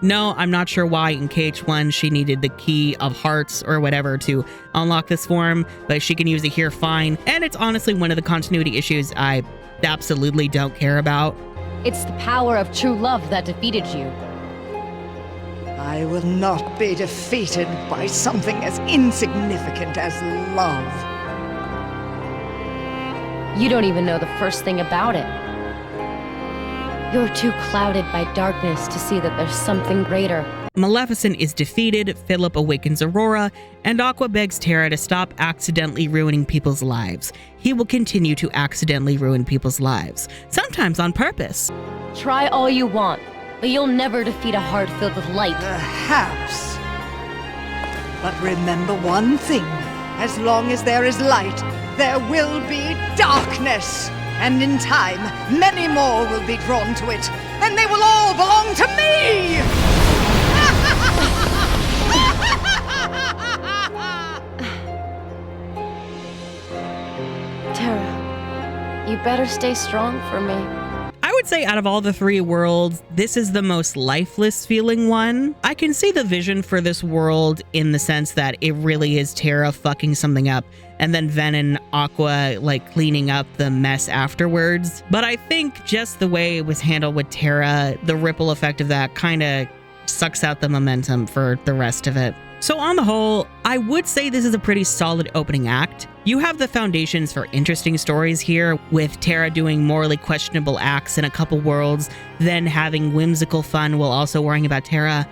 No, I'm not sure why in KH1 she needed the Key of Hearts or whatever to unlock this form, but she can use it here fine, and it's honestly one of the continuity issues I absolutely don't care about. It's the power of true love that defeated you. I will not be defeated by something as insignificant as love. You don't even know the first thing about it. You're too clouded by darkness to see that there's something greater. Maleficent is defeated, Philip awakens Aurora, and Aqua begs Terra to stop accidentally ruining people's lives. He will continue to accidentally ruin people's lives, sometimes on purpose. Try all you want, but you'll never defeat a heart filled with light. Perhaps. But remember one thing. As long as there is light, there will be darkness. And in time, many more will be drawn to it, and they will all belong to me! Terra, you better stay strong for me. I would say out of all the three worlds, this is the most lifeless feeling one. I can see the vision for this world in the sense that it really is Terra fucking something up, and then Ven and Aqua like cleaning up the mess afterwards. But I think just the way it was handled with Terra, the ripple effect of that kind of sucks out the momentum for the rest of it. So on the whole, I would say this is a pretty solid opening act. You have the foundations for interesting stories here, with Terra doing morally questionable acts in a couple worlds, then having whimsical fun while also worrying about Terra,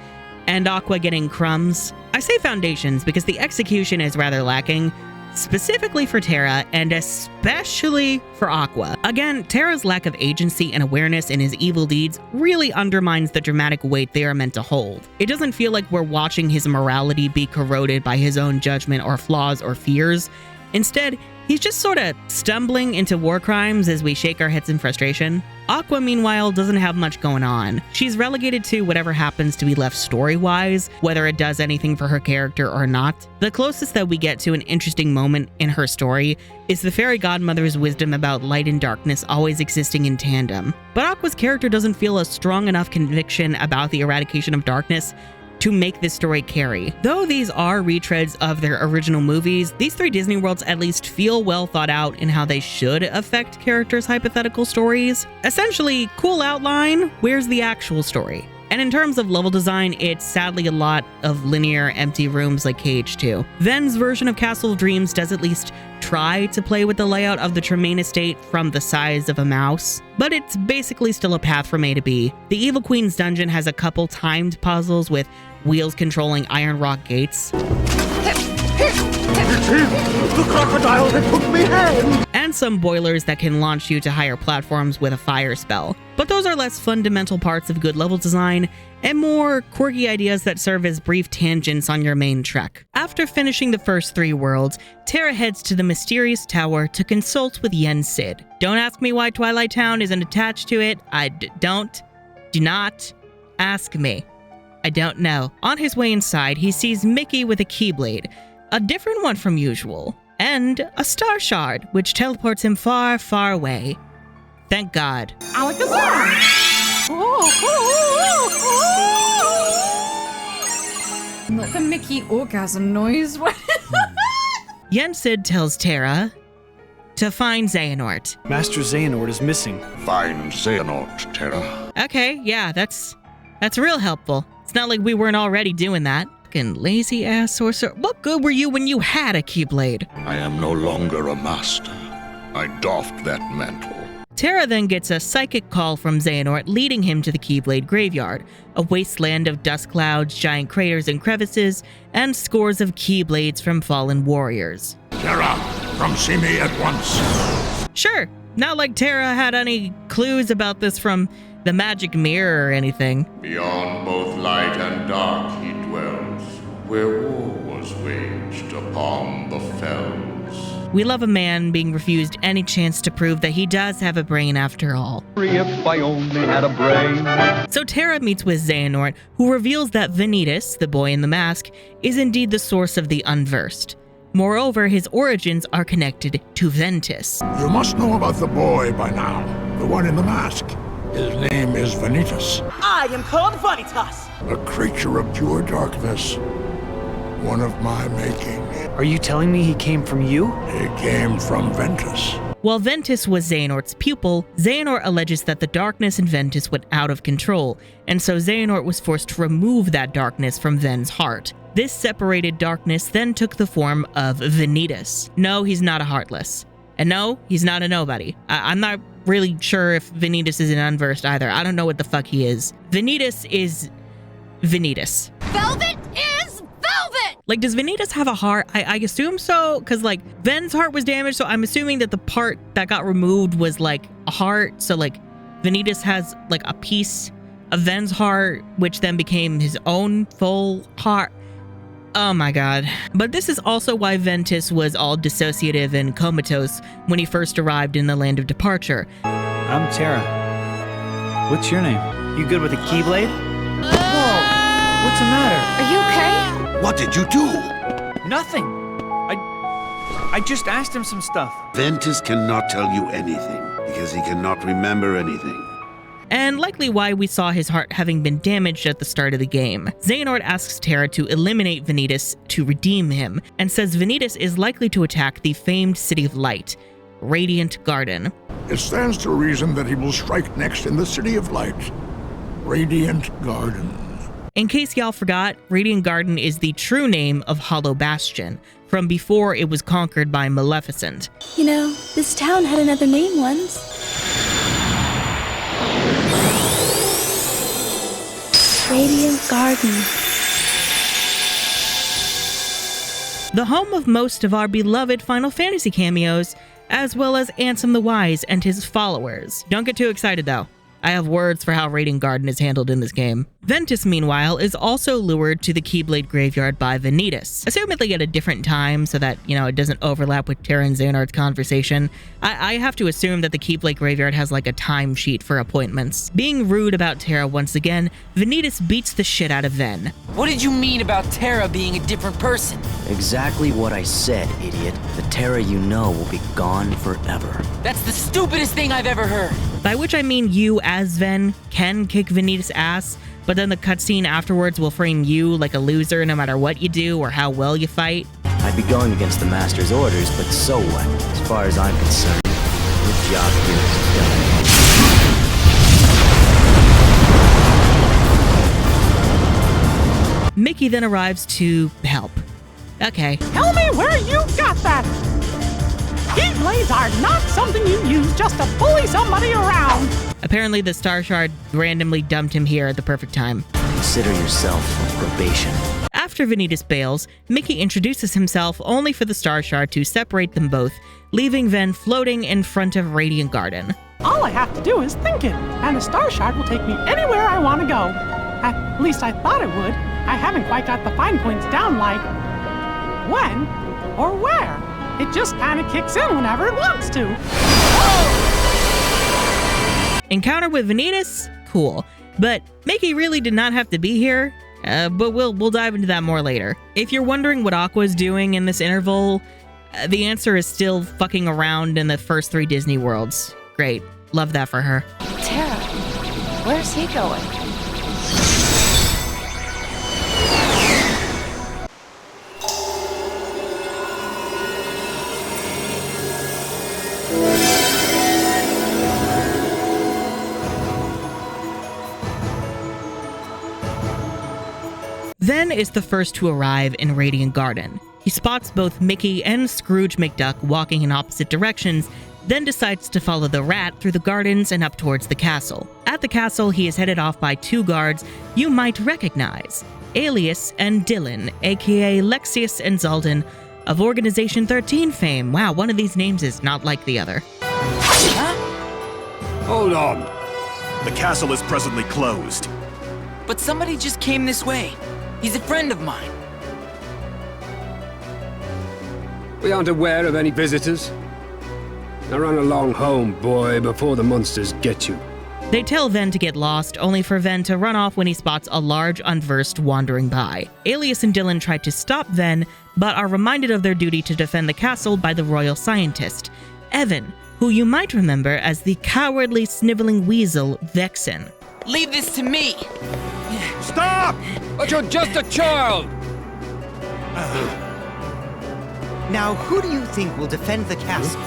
and Aqua getting crumbs. I say foundations because the execution is rather lacking, specifically for Terra and especially for Aqua. Again, Terra's lack of agency and awareness in his evil deeds really undermines the dramatic weight they are meant to hold. It doesn't feel like we're watching his morality be corroded by his own judgment or flaws or fears. Instead, he's just sort of stumbling into war crimes as we shake our heads in frustration. Aqua, meanwhile, doesn't have much going on. She's relegated to whatever happens to be left story-wise, whether it does anything for her character or not. The closest that we get to an interesting moment in her story is the fairy godmother's wisdom about light and darkness always existing in tandem. But Aqua's character doesn't feel a strong enough conviction about the eradication of darkness to make this story carry. Though these are retreads of their original movies, these three Disney worlds at least feel well thought out in how they should affect characters' hypothetical stories. Essentially, cool outline, where's the actual story? And in terms of level design, it's sadly a lot of linear, empty rooms like KH2. Ven's version of Castle of Dreams does at least try to play with the layout of the Tremaine estate from the size of a mouse, but it's basically still a path from A to B. The Evil Queen's dungeon has a couple timed puzzles with wheels controlling iron rock gates. It's him! The crocodile that took me hand! And some boilers that can launch you to higher platforms with a fire spell. But those are less fundamental parts of good level design, and more quirky ideas that serve as brief tangents on your main trek. After finishing the first 3 worlds, Terra heads to the mysterious tower to consult with Yen Sid. Don't ask me why Twilight Town isn't attached to it. Do not ask me. I don't know. On his way inside, he sees Mickey with a Keyblade, a different one from usual, and a star shard, which teleports him far, far away. Thank God. Not the Mickey orgasm noise. Yen Sid tells Terra to find Xehanort. Master Xehanort is missing. Find Xehanort, Terra. Okay, yeah, that's real helpful. It's not like we weren't already doing that. Fucking lazy ass sorcerer. What good were you when you had a Keyblade? I am no longer a master. I doffed that mantle. Terra then gets a psychic call from Xehanort leading him to the Keyblade Graveyard, a wasteland of dust clouds, giant craters and crevices, and scores of Keyblades from fallen warriors. Terra, come see me at once. Sure, not like Terra had any clues about this from the magic mirror or anything. Beyond both light and dark he dwells, where war was waged upon the fells. We love a man being refused any chance to prove that he does have a brain after all. If I only had a brain. So Terra meets with Xehanort, who reveals that Vanitas, the boy in the mask, is indeed the source of the unversed. Moreover, his origins are connected to Ventus. You must know about the boy by now, the one in the mask. His name is Vanitas. I am called Vanitas. A creature of pure darkness. One of my making. Are you telling me he came from you? He came from Ventus. While Ventus was Xehanort's pupil, Xehanort alleges that the darkness in Ventus went out of control, and so Xehanort was forced to remove that darkness from Ven's heart. This separated darkness then took the form of Vanitas. No, he's not a Heartless. And no, he's not a nobody. I'm not really sure if Vanitas is an unversed either. I don't know what the fuck he is. Vanitas is Vanitas. Velvet is velvet! Like, does Vanitas have a heart? I assume so, because, like, Ven's heart was damaged, so I'm assuming that the part that got removed was, like, a heart. So, like, Vanitas has, like, a piece of Ven's heart, which then became his own full heart. Oh my god. But this is also why Ventus was all dissociative and comatose when he first arrived in the land of departure. I'm Terra. What's your name? You good with a Keyblade? Whoa! What's the matter? Are you okay? What did you do? Nothing. I just asked him some stuff. Ventus cannot tell you anything, because he cannot remember anything. And likely why we saw his heart having been damaged at the start of the game. Xehanort asks Terra to eliminate Vanitas to redeem him, and says Vanitas is likely to attack the famed City of Light, Radiant Garden. It stands to reason that he will strike next in the City of Light, Radiant Garden. In case y'all forgot, Radiant Garden is the true name of Hollow Bastion, from before it was conquered by Maleficent. You know, this town had another name once. Radiant Garden. The home of most of our beloved Final Fantasy cameos, as well as Ansem the Wise and his followers. Don't get too excited though. I have words for how Radiant Garden is handled in this game. Ventus, meanwhile, is also lured to the Keyblade Graveyard by Vanitas, assumedly at a different time so that, you know, it doesn't overlap with Terra and Xehanort's conversation. I have to assume that the Keyblade Graveyard has like a time sheet for appointments. Being rude about Terra once again, Vanitas beats the shit out of Ven. What did you mean about Terra being a different person? Exactly what I said, idiot. The Terra you know will be gone forever. That's the stupidest thing I've ever heard. By which I mean you, as Ven, can kick Vanitas' ass, but then the cutscene afterwards will frame you like a loser no matter what you do or how well you fight. I'd be going against the Master's orders, but so what? As far as I'm concerned, your job here is done. Mickey then arrives to help. Okay. Tell me where you got that! Keyblades are not something you use just to bully somebody around! Apparently the Star Shard randomly dumped him here at the perfect time. Consider yourself on probation. After After Vanitas bails, Mickey introduces himself only for the Star Shard to separate them both, leaving Ven floating in front of Radiant Garden. All I have to do is think it, and the Star Shard will take me anywhere I want to go. At least I thought it would. I haven't quite got the fine points down like when or where. It just kind of kicks in whenever it wants to. Encounter with Vanitas? Cool. But Mickey really did not have to be here. But we'll dive into that more later. If you're wondering what Aqua's doing in this interval, the answer is still fucking around in the first 3 Disney worlds. Great. Love that for her. Terra, where's he going? Ven is the first to arrive in Radiant Garden. He spots both Mickey and Scrooge McDuck walking in opposite directions, then decides to follow the rat through the gardens and up towards the castle. At the castle, he is headed off by 2 guards you might recognize, Alias and Dylan, aka Lexius and Zaldan, of Organization 13 fame. Wow, one of these names is not like the other. Hold on. The castle is presently closed. But somebody just came this way. He's a friend of mine. We aren't aware of any visitors. Now run along home, boy, before the monsters get you. They tell Ven to get lost, only for Ven to run off when he spots a large unversed wandering by. Alias and Dylan try to stop Ven, but are reminded of their duty to defend the castle by the royal scientist, Evan, who you might remember as the cowardly sniveling weasel Vexen. Leave this to me! Stop! But you're just a child! Now, who do you think will defend the castle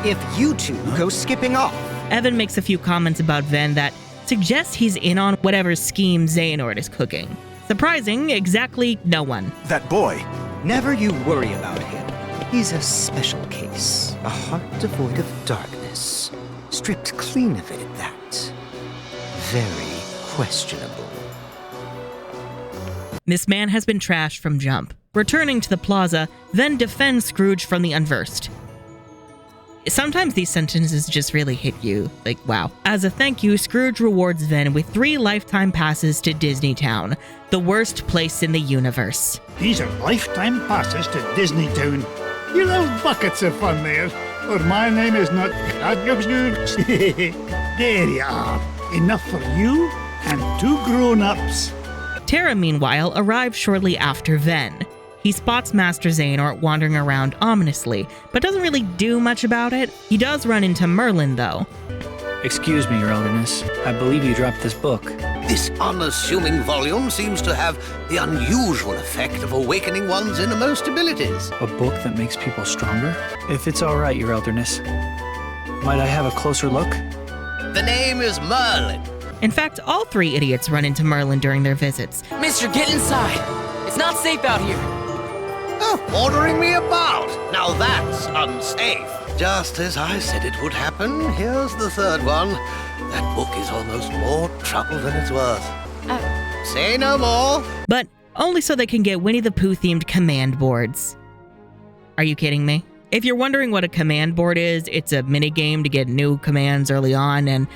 if you two go skipping off? Evan makes a few comments about Ven that suggest he's in on whatever scheme Xehanort is cooking. Surprising, exactly no one. That boy. Never you worry about him. He's a special case. A heart devoid of darkness. Stripped clean of it at that. Very questionable. This man has been trashed from jump. Returning to the plaza, Ven defends Scrooge from the unversed. Sometimes these sentences just really hit you. Like, wow. As a thank you, Scrooge rewards Ven with 3 lifetime passes to Disney Town, the worst place in the universe. These are lifetime passes to Disney Town. You'll have buckets of fun there, or my name is not... There you are. Enough for you and 2 grown-ups. Terra, meanwhile, arrives shortly after Ven. He spots Master Xehanort wandering around ominously, but doesn't really do much about it. He does run into Merlin, though. Excuse me, Your Elderness. I believe you dropped this book. This unassuming volume seems to have the unusual effect of awakening one's innermost abilities. A book that makes people stronger? If it's all right, Your Elderness, might I have a closer look? The name is Merlin. In fact, all 3 idiots run into Merlin during their visits. Mister, get inside. It's not safe out here. Oh, ordering me about. Now that's unsafe. Just as I said it would happen, here's the 3rd one. That book is almost more trouble than it's worth. Say no more. But only so they can get Winnie the Pooh themed command boards. Are you kidding me? If you're wondering what a command board is, it's a minigame to get new commands early on, and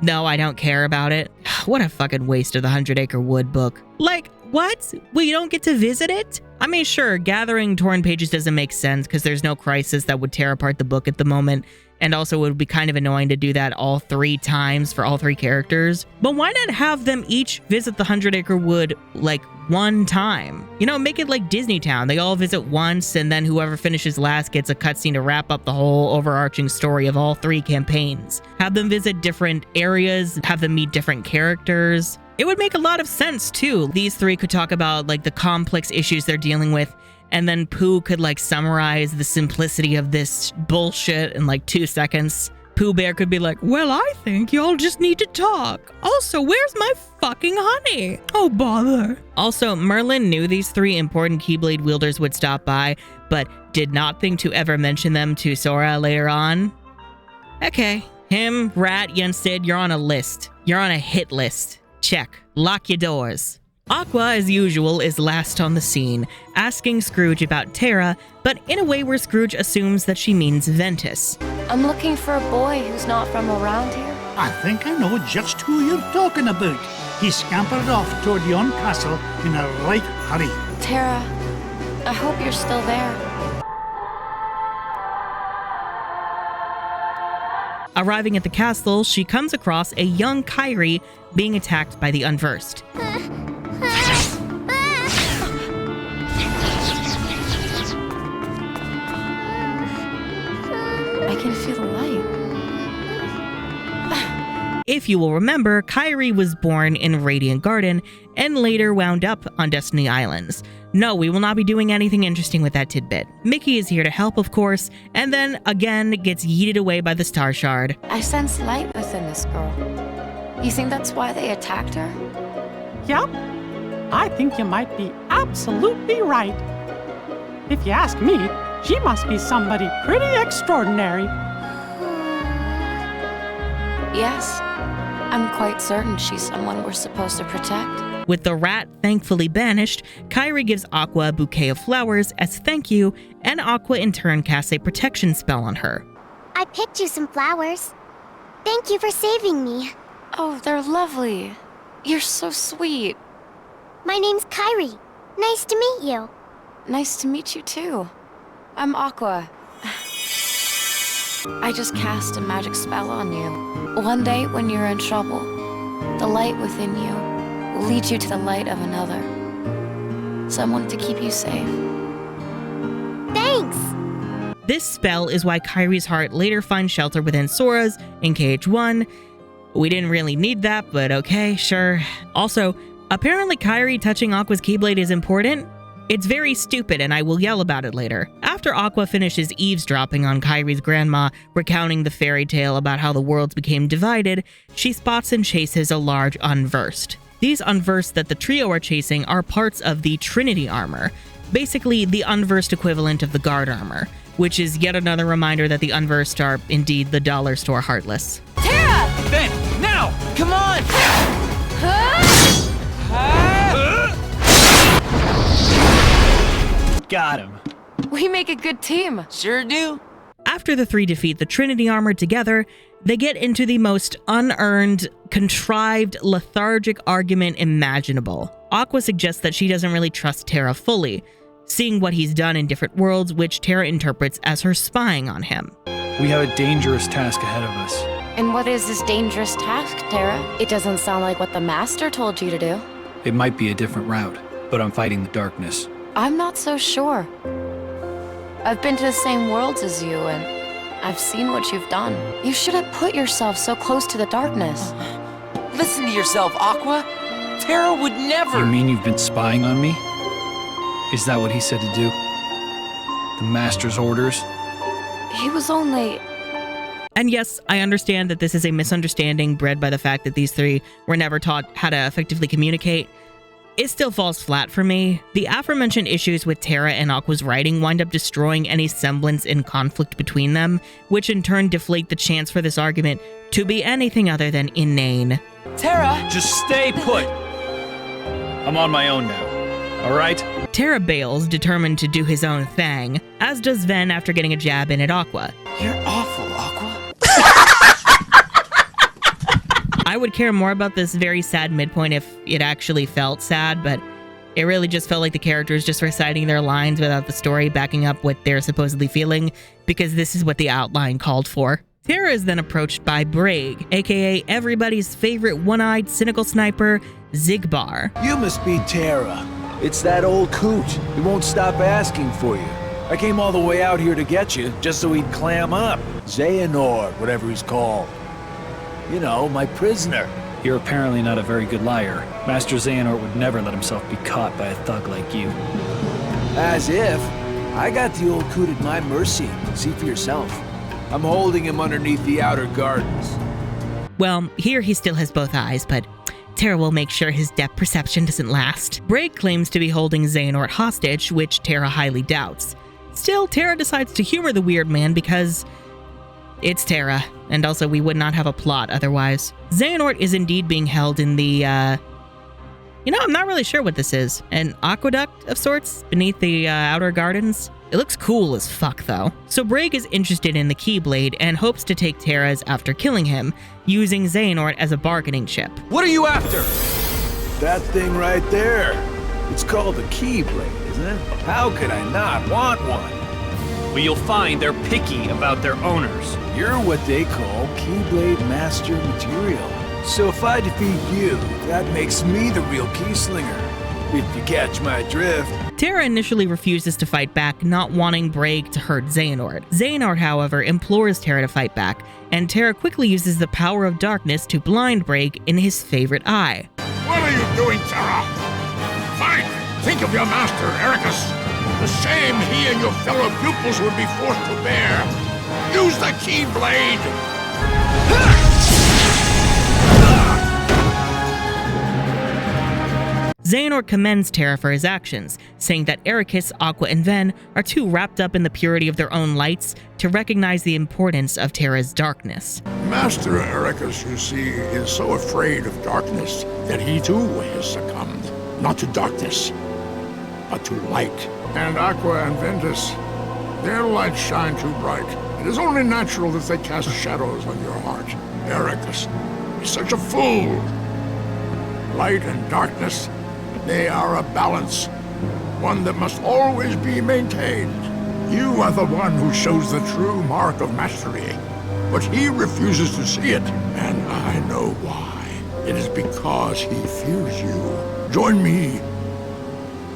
no, I don't care about it. What a fucking waste of the 100-Acre Wood book. Like, what? We don't get to visit it? I mean, sure, gathering torn pages doesn't make sense because there's no crisis that would tear apart the book at the moment, and also it would be kind of annoying to do that all 3 times for all 3 characters. But why not have them each visit the 100-Acre Wood, like, 1 time? You know, make it like Disney Town. They all visit once, and then whoever finishes last gets a cutscene to wrap up the whole overarching story of all 3 campaigns. Have them visit different areas, have them meet different characters. It would make a lot of sense, too. These 3 could talk about, like, the complex issues they're dealing with, and then Pooh could, like, summarize the simplicity of this bullshit in, like, 2 seconds. Pooh Bear could be like, well, I think y'all just need to talk. Also, where's my fucking honey? Oh, bother. Also, Merlin knew these 3 important Keyblade wielders would stop by, but did not think to ever mention them to Sora later on. Okay. Him, Rat, Yensid, you're on a list. You're on a hit list. Check. Lock your doors. Aqua, as usual, is last on the scene, asking Scrooge about Terra, but in a way where Scrooge assumes that she means Ventus. I'm looking for a boy who's not from around here. I think I know just who you're talking about. He scampered off toward yon castle in a right hurry. Terra, I hope you're still there. Arriving at the castle, she comes across a young Kyrie being attacked by the Unversed. I can feel the light. If you will remember, Kyrie was born in Radiant Garden and later wound up on Destiny Islands. No, we will not be doing anything interesting with that tidbit. Mickey is here to help, of course, and then again gets yeeted away by the Star Shard. I sense light within this girl. You think that's why they attacked her? Yep. I think you might be absolutely right. If you ask me, she must be somebody pretty extraordinary. Yes. I'm quite certain she's someone we're supposed to protect. With the rat thankfully banished, Kyrie gives Aqua a bouquet of flowers as thank you, and Aqua in turn casts a protection spell on her. I picked you some flowers. Thank you for saving me. Oh, they're lovely. You're so sweet. My name's Kyrie. Nice to meet you. Nice to meet you too. I'm Aqua. I just cast a magic spell on you. One day when you're in trouble, the light within you will lead you to the light of another. Someone to keep you safe. Thanks! This spell is why Kyrie's heart later finds shelter within Sora's in KH1. We didn't really need that, but okay, sure. Also, apparently Kyrie touching Aqua's Keyblade is important. It's very stupid, and I will yell about it later. After Aqua finishes eavesdropping on Kyrie's grandma, recounting the fairy tale about how the worlds became divided, she spots and chases a large Unversed. These Unversed that the trio are chasing are parts of the Trinity armor, basically the Unversed equivalent of the Guard armor, which is yet another reminder that the Unversed are indeed the dollar store Heartless. Terra! Ben, now! Come on! Got him. We make a good team. Sure do. After the three defeat the Trinity armor together, they get into the most unearned, contrived, lethargic argument imaginable. Aqua suggests that she doesn't really trust Terra fully, seeing what he's done in different worlds, which Terra interprets as her spying on him. We have a dangerous task ahead of us. And what is this dangerous task, Terra? It doesn't sound like what the Master told you to do. It might be a different route, but I'm fighting the darkness. I'm not so sure. I've been to the same worlds as you, and I've seen what you've done. You shouldn't put yourself so close to the darkness. Listen to yourself, Aqua. Terra would never. You mean you've been spying on me? Is that what he said to do? The Master's orders? He was only... And yes, I understand that this is a misunderstanding bred by the fact that these three were never taught how to effectively communicate. It still falls flat for me. The aforementioned issues with Terra and Aqua's writing wind up destroying any semblance in conflict between them, which in turn deflate the chance for this argument to be anything other than inane. Terra! Just stay put! I'm on my own now, alright? Terra bails, determined to do his own thing, as does Ven after getting a jab in at Aqua. You're awful, Aqua. I would care more about this very sad midpoint if it actually felt sad, but it really just felt like the characters just reciting their lines without the story backing up what they're supposedly feeling, because this is what the outline called for. Terra is then approached by Braig, aka everybody's favorite one-eyed cynical sniper, Zigbar. You must be Terra. It's that old coot. He won't stop asking for you. I came all the way out here to get you, just so he'd clam up. Xehanort, whatever he's called. You know, my prisoner. You're apparently not a very good liar. Master Xehanort would never let himself be caught by a thug like you. As if. I got the old coot at my mercy. See for yourself. I'm holding him underneath the outer gardens. Well, here he still has both eyes, but Terra will make sure his depth perception doesn't last. Braig claims to be holding Xehanort hostage, which Terra highly doubts. Still, Terra decides to humor the weird man because it's Terra, and also we would not have a plot otherwise. Xehanort is indeed being held in the, You know, I'm not really sure what this is. An aqueduct of sorts beneath the outer gardens? It looks cool as fuck, though. So Braig is interested in the Keyblade and hopes to take Terra's after killing him, using Xehanort as a bargaining chip. What are you after? That thing right there. It's called the Keyblade, isn't it? How could I not want one? Well, you'll find they're picky about their owners. You're what they call Keyblade Master material. So if I defeat you, that makes me the real Keyslinger. If you catch my drift. Terra initially refuses to fight back, not wanting Braig to hurt Xehanort. Xehanort, however, implores Terra to fight back, and Terra quickly uses the power of darkness to blind Braig in his favorite eye. What are you doing, Terra? Fight! Think of your master, Ericus. The shame he and your fellow pupils would be forced to bear. Use the Keyblade! Xehanort commends Terra for his actions, saying that Ericus, Aqua, and Ven are too wrapped up in the purity of their own lights to recognize the importance of Terra's darkness. Master Ericus, you see, is so afraid of darkness that he too has succumbed, not to darkness, but to light. And Aqua and Ventus, their lights shine too bright. It is only natural that they cast shadows on your heart. Ericus is such a fool. Light and darkness, they are a balance, one that must always be maintained. You are the one who shows the true mark of mastery, but he refuses to see it, and I know why. It is because he fears you. Join me.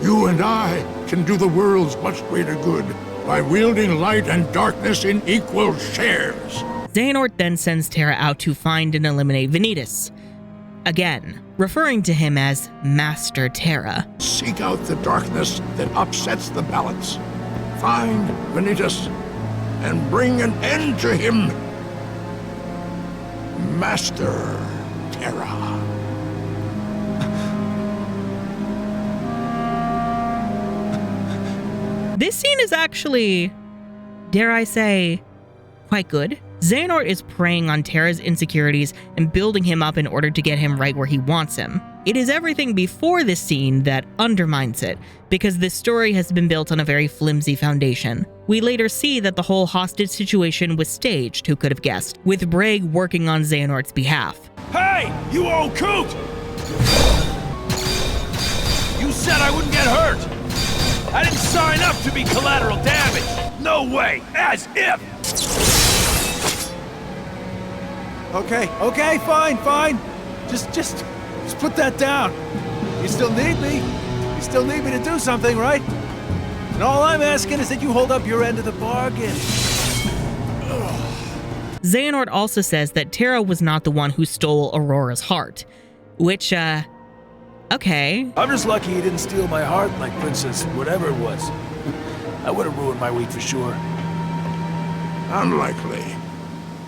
You and I can do the world's much greater good by wielding light and darkness in equal shares. Xehanort then sends Terra out to find and eliminate Vanitas, again, referring to him as Master Terra. Seek out the darkness that upsets the balance. Find Vanitas and bring an end to him. Master Terra. This scene is actually, dare I say, quite good. Xehanort is preying on Terra's insecurities and building him up in order to get him right where he wants him. It is everything before this scene that undermines it, because this story has been built on a very flimsy foundation. We later see that the whole hostage situation was staged, who could have guessed, with Braig working on Xehanort's behalf. Hey, you old coot! You said I wouldn't get hurt! I didn't sign up to be collateral damage! No way! As if! Okay, fine. Just put that down. You still need me. You still need me to do something, right? And all I'm asking is that you hold up your end of the bargain. Xehanort also says that Terra was not the one who stole Aurora's heart, which, okay. I'm just lucky he didn't steal my heart like Princess whatever it was. I would have ruined my week for sure. Unlikely.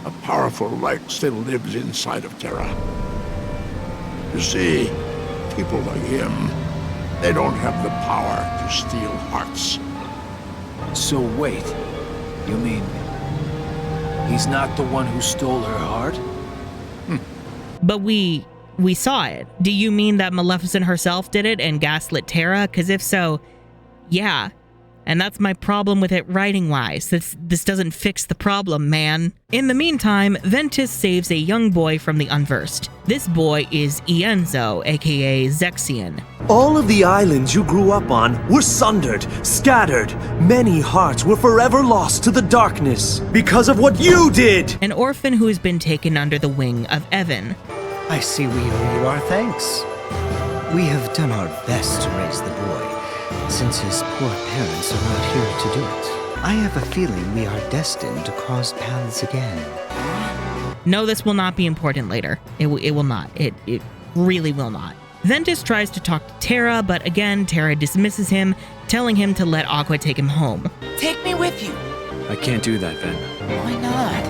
A powerful light still lives inside of Terra. You see, people like him, they don't have the power to steal hearts. So wait, you mean he's not the one who stole her heart? But we saw it. Do you mean that Maleficent herself did it and gaslit Terra? Because if so, yeah. And that's my problem with it writing-wise. This doesn't fix the problem, man. In the meantime, Ventus saves a young boy from the Unversed. This boy is Ienzo, aka Zexion. All of the islands you grew up on were sundered, scattered. Many hearts were forever lost to the darkness because of what you did! An orphan who has been taken under the wing of Evan. I see we owe you our thanks. We have done our best to raise the boy, since his poor parents are not here to do it. I have a feeling we are destined to cross paths again. No, this will not be important later. It will not. It really will not. Ventus tries to talk to Terra, but again, Terra dismisses him, telling him to let Aqua take him home. Take me with you. I can't do that, Ven. Why not?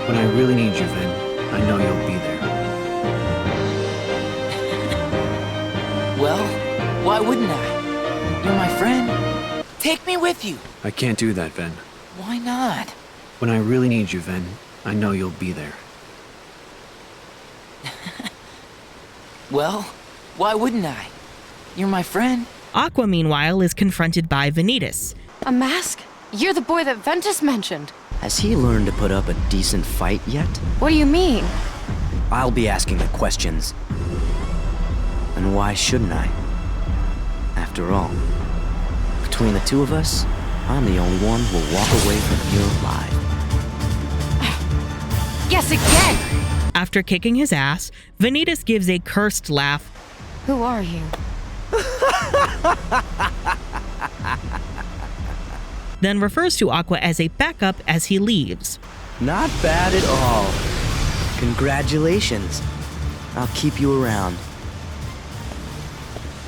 When I really need you, Ven, I know you'll be there. Well, why wouldn't I? You're my friend. Take me with you. I can't do that, Ven. Why not? When I really need you, Ven, I know you'll be there. Well, Why wouldn't I? You're my friend. Aqua, meanwhile, is confronted by Vanitas. A mask? You're the boy that Ventus mentioned. Has he learned to put up a decent fight yet? What do you mean? I'll be asking the questions. And why shouldn't I? After all, between the two of us, I'm the only one who will walk away from here alive. Yes, again! After kicking his ass, Vanitas gives a cursed laugh. Who are you? Then refers to Aqua as a backup as he leaves. Not bad at all. Congratulations. I'll keep you around.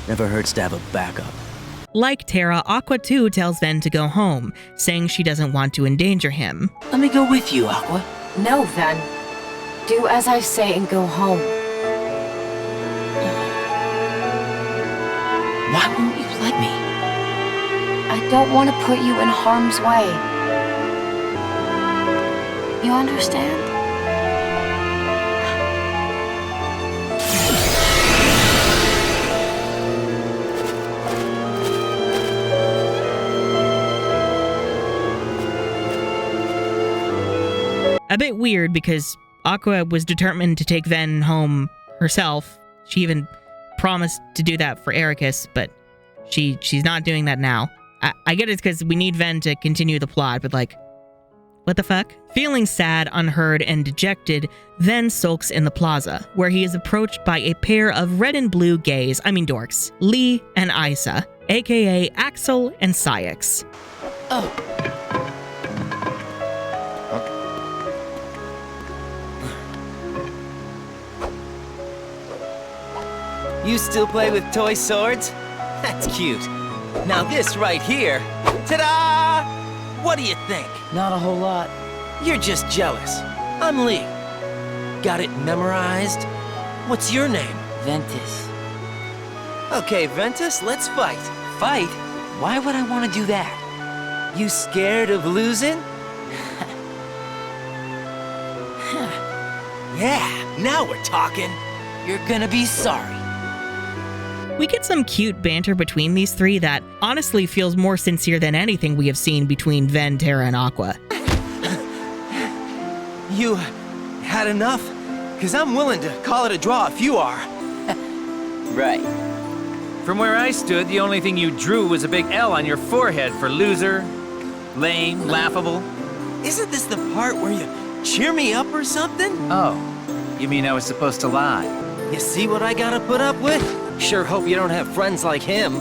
Never hurts to have a backup. Like Terra, Aqua too tells Ven to go home, saying she doesn't want to endanger him. Let me go with you, Aqua. No, Ven. Do as I say and go home. Why won't you let me? I don't want to put you in harm's way. You understand? A bit weird because Aqua was determined to take Ven home herself. She even promised to do that for Ericus, but she's not doing that now. I get it's because we need Ven to continue the plot, but like, what the fuck? Feeling sad, unheard, and dejected, Ven sulks in the plaza, where he is approached by a pair of red and blue dorks, Lee and Isa, aka Axel and Syx. Oh. You still play with toy swords? That's cute. Now this right here, ta-da! What do you think? Not a whole lot. You're just jealous. I'm Lee. Got it memorized? What's your name? Ventus. Okay, Ventus, let's fight. Fight? Why would I want to do that? You scared of losing? Yeah, now we're talking. You're gonna be sorry. We get some cute banter between these three that honestly feels more sincere than anything we have seen between Ven, Terra, and Aqua. You had enough? Because I'm willing to call it a draw if you are. Right. From where I stood, the only thing you drew was a big L on your forehead for loser, lame, laughable. Isn't this the part where you cheer me up or something? Oh, you mean I was supposed to lie? You see what I gotta put up with? Sure hope you don't have friends like him.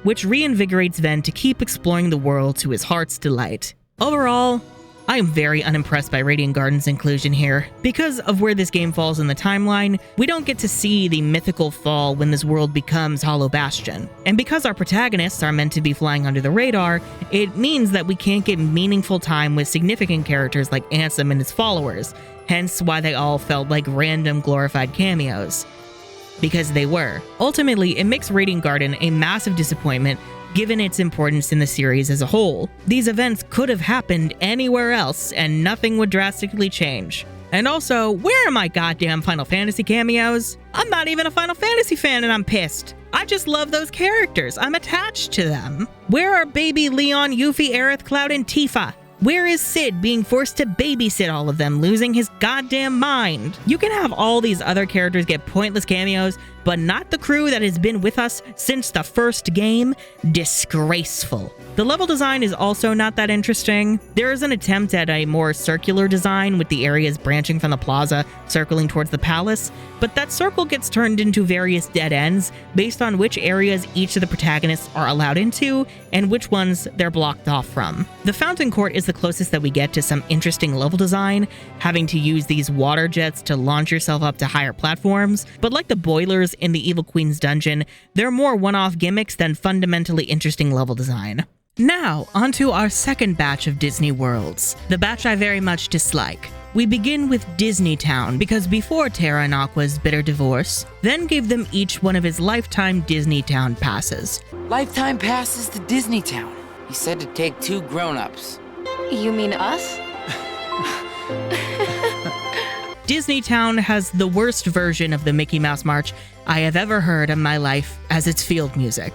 Which reinvigorates Ven to keep exploring the world to his heart's delight. Overall, I am very unimpressed by Radiant Garden's inclusion here. Because of where this game falls in the timeline, we don't get to see the mythical fall when this world becomes Hollow Bastion. And because our protagonists are meant to be flying under the radar, it means that we can't get meaningful time with significant characters like Ansem and his followers, hence why they all felt like random glorified cameos. Because they were. Ultimately, it makes Radiant Garden a massive disappointment given its importance in the series as a whole. These events could have happened anywhere else and nothing would drastically change. And also, where are my goddamn Final Fantasy cameos? I'm not even a Final Fantasy fan and I'm pissed. I just love those characters. I'm attached to them. Where are baby Leon, Yuffie, Aerith, Cloud, and Tifa? Where is Sid being forced to babysit all of them, losing his goddamn mind? You can have all these other characters get pointless cameos, but not the crew that has been with us since the first game. Disgraceful. The level design is also not that interesting. There is an attempt at a more circular design with the areas branching from the plaza, circling towards the palace, but that circle gets turned into various dead ends based on which areas each of the protagonists are allowed into and which ones they're blocked off from. The Fountain Court is the closest that we get to some interesting level design, having to use these water jets to launch yourself up to higher platforms, but like the boilers in the Evil Queen's dungeon, they're more one-off gimmicks than fundamentally interesting level design. Now, onto our second batch of Disney worlds, the batch I very much dislike. We begin with Disney Town because before Terra and Aqua's bitter divorce, Ven gave them each one of his lifetime Disney Town passes. Lifetime passes to Disney Town. He said to take 2 grown-ups. You mean us? Disney Town has the worst version of the Mickey Mouse March I have ever heard in my life as its field music.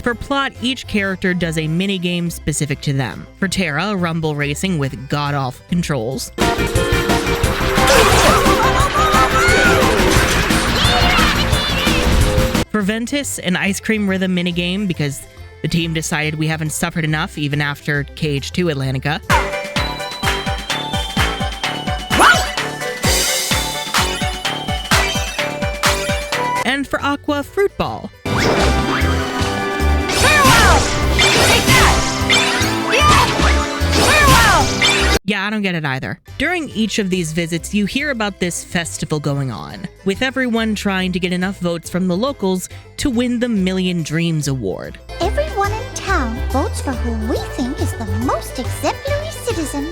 For plot, each character does a minigame specific to them. For Terra, rumble racing with god-awful controls. For Ventus, an ice cream rhythm minigame because the team decided we haven't suffered enough even after KH2 Atlantica. And for Aqua, Fruit Ball. Yeah, I don't get it either. During each of these visits, you hear about this festival going on, with everyone trying to get enough votes from the locals to win the Million Dreams Award. Everyone in town votes for who we think is the most exemplary citizen.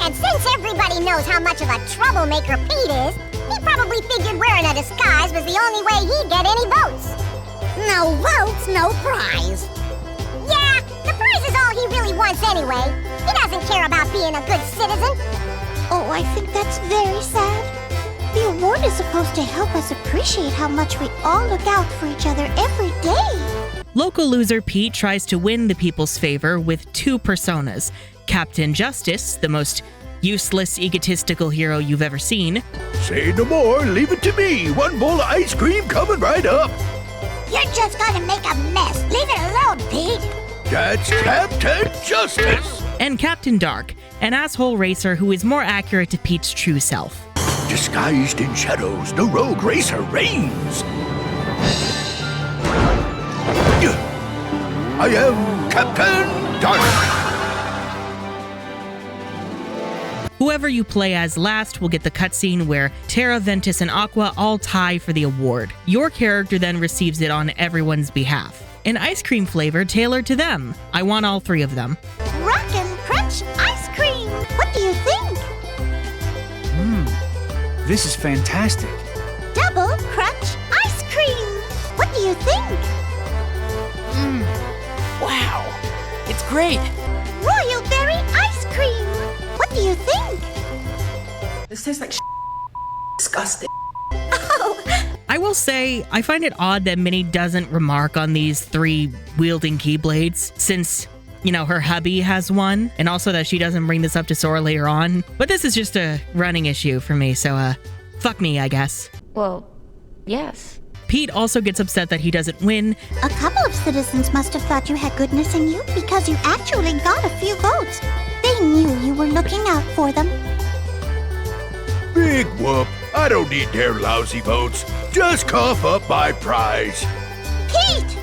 And since everybody knows how much of a troublemaker Pete is, he probably figured wearing a disguise was the only way he'd get any votes. No votes, no prize. Yeah, the prize is all he really wants anyway. He doesn't care about being a good citizen. Oh, I think that's very sad. The award is supposed to help us appreciate how much we all look out for each other every day. Local loser Pete tries to win the people's favor with two personas. Captain Justice, the most useless, egotistical hero you've ever seen. Say no more, leave it to me. One bowl of ice cream coming right up. You're just gonna make a mess. Leave it alone, Pete. That's Captain Justice. And Captain Dark, an asshole racer who is more accurate to Pete's true self. Disguised in shadows, the rogue racer reigns. I am Captain Dark. Whoever you play as last will get the cutscene where Terra, Ventus, and Aqua all tie for the award. Your character then receives it on everyone's behalf. An ice cream flavor tailored to them. I want all three of them. Rockin' Crunch ice cream! What do you think? This is fantastic. Double Crunch ice cream! What do you think? Wow, it's great. Royal Berry ice cream! What do you think? This tastes like disgusting. I will say, I find it odd that Minnie doesn't remark on these three wielding Keyblades, since, you know, her hubby has one, and also that she doesn't bring this up to Sora later on. But this is just a running issue for me, so, fuck me, I guess. Well, yes. Pete also gets upset that he doesn't win. A couple of citizens must have thought you had goodness in you because you actually got a few votes. They knew you were looking out for them. Big whoop. I don't need their lousy votes. Just cough up my prize. Pete!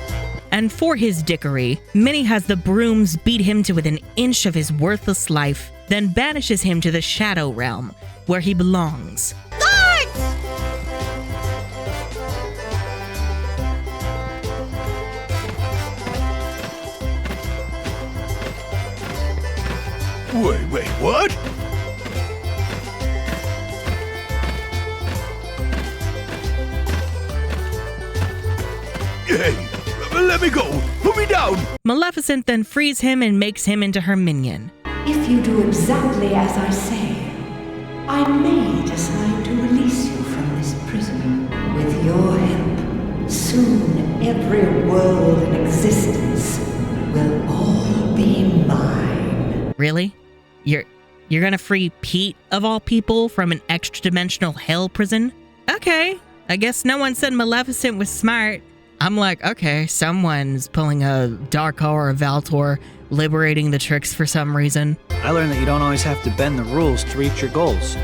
And for his dickery, Minnie has the brooms beat him to within an inch of his worthless life, then banishes him to the Shadow Realm, where he belongs. Guards! Wait, what? Hey, let me go! Put me down! Maleficent then frees him and makes him into her minion. If you do exactly as I say, I may decide to release you from this prison. With your help, soon every world in existence will all be mine. Really? You're gonna free Pete, of all people, from an extra-dimensional hell prison? Okay, I guess no one said Maleficent was smart. I'm like, okay, someone's pulling a Dark Horror Valtor, liberating the tricks for some reason. I learned that you don't always have to bend the rules to reach your goals.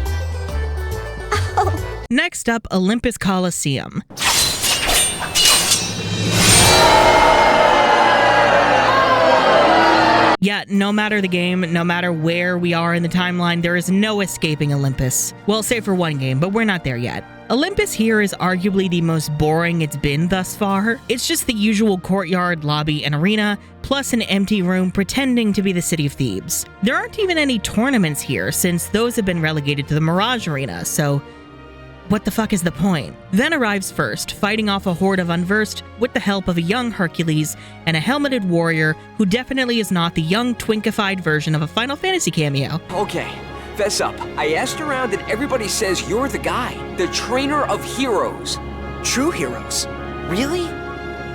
Oh. Next up, Olympus Coliseum. Yeah, no matter the game, no matter where we are in the timeline, there is no escaping Olympus. Well, save for one game, but we're not there yet. Olympus here is arguably the most boring it's been thus far. It's just the usual courtyard, lobby, and arena, plus an empty room pretending to be the city of Thebes. There aren't even any tournaments here, since those have been relegated to the Mirage Arena, so what the fuck is the point? Then arrives first, fighting off a horde of unversed with the help of a young Hercules and a helmeted warrior who definitely is not the young twinkified version of a Final Fantasy cameo. Okay, fess up. I asked around and everybody says you're the guy, the trainer of heroes. True heroes? Really?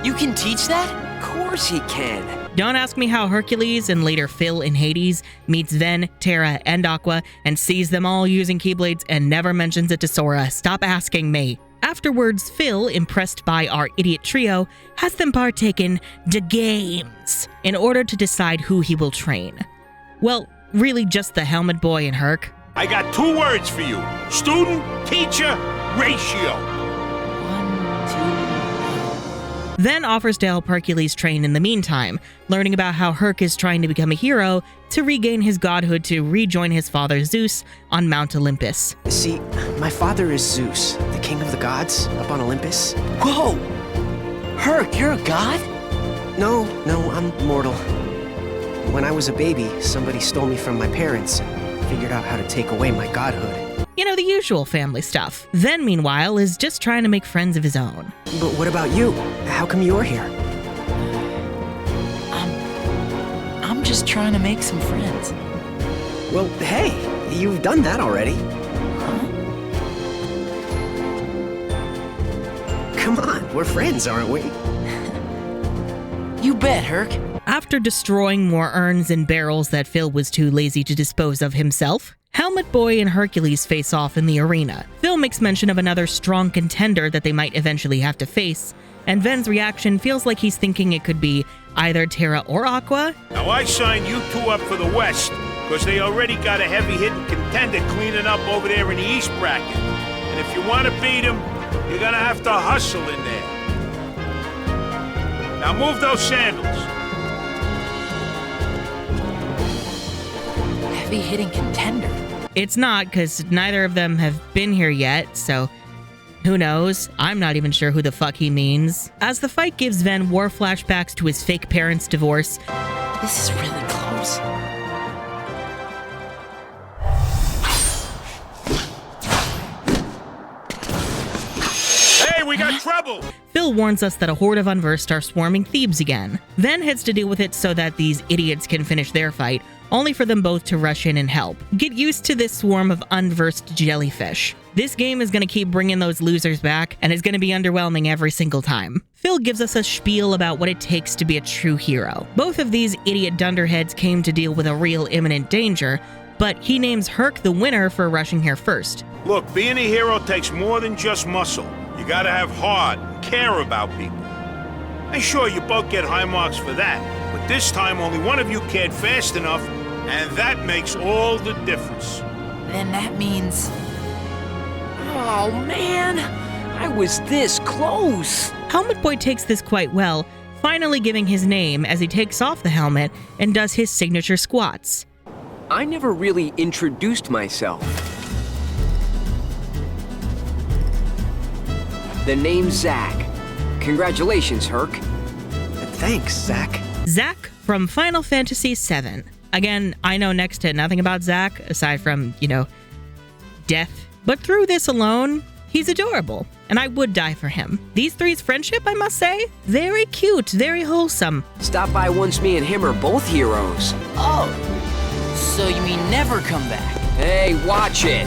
You can teach that? Of course he can. Don't ask me how Hercules and later Phil in Hades meets Ven, Terra, and Aqua and sees them all using Keyblades and never mentions it to Sora. Stop asking me. Afterwards, Phil, impressed by our idiot trio, has them partake in the games in order to decide who he will train. Well, really just the Helmet Boy and Herc. I got 2 words for you. Student, teacher, ratio. Then offers to help Hercules train in the meantime, learning about how Herc is trying to become a hero to regain his godhood to rejoin his father Zeus on Mount Olympus. See, my father is Zeus, the king of the gods, up on Olympus. Whoa! Herc, you're a god? No, I'm mortal. When I was a baby, somebody stole me from my parents and figured out how to take away my godhood. You know, the usual family stuff. Ven, meanwhile, is just trying to make friends of his own. But what about you? How come you're here? I'm just trying to make some friends. Well, hey, you've done that already. Come on, we're friends, aren't we? You bet, Herc. After destroying more urns and barrels that Phil was too lazy to dispose of himself, Helmet Boy and Hercules face off in the arena. Phil makes mention of another strong contender that they might eventually have to face, and Ven's reaction feels like he's thinking it could be either Terra or Aqua. Now I signed you 2 up for the West, because they already got a heavy-hitting contender cleaning up over there in the East bracket. And if you want to beat them, you're gonna have to hustle in there. Now move those sandals. Heavy-hitting contender? It's not, because neither of them have been here yet, so who knows? I'm not even sure who the fuck he means. As the fight gives Ven war flashbacks to his fake parents' divorce. This is really close. Hey, we got trouble! Phil warns us that a horde of unversed are swarming Thebes again. Ven heads to deal with it so that these idiots can finish their fight, only for them both to rush in and help. Get used to this swarm of unversed jellyfish. This game is going to keep bringing those losers back and is going to be underwhelming every single time. Phil gives us a spiel about what it takes to be a true hero. Both of these idiot dunderheads came to deal with a real imminent danger, but he names Herc the winner for rushing here first. Look, being a hero takes more than just muscle. You gotta have heart and care about people. And sure, you both get high marks for that, but this time only one of you cared fast enough, and that makes all the difference. Then that means... Oh, man! I was this close! Helmet Boy takes this quite well, finally giving his name as he takes off the helmet and does his signature squats. I never really introduced myself. The name's Zack. Congratulations, Herc. Thanks, Zack. Zack from Final Fantasy VII. Again, I know next to nothing about Zack, aside from, death. But through this alone, he's adorable, and I would die for him. These three's friendship, I must say, very cute, very wholesome. Stop by once me and him are both heroes. Oh, so you mean never come back? Hey, watch it.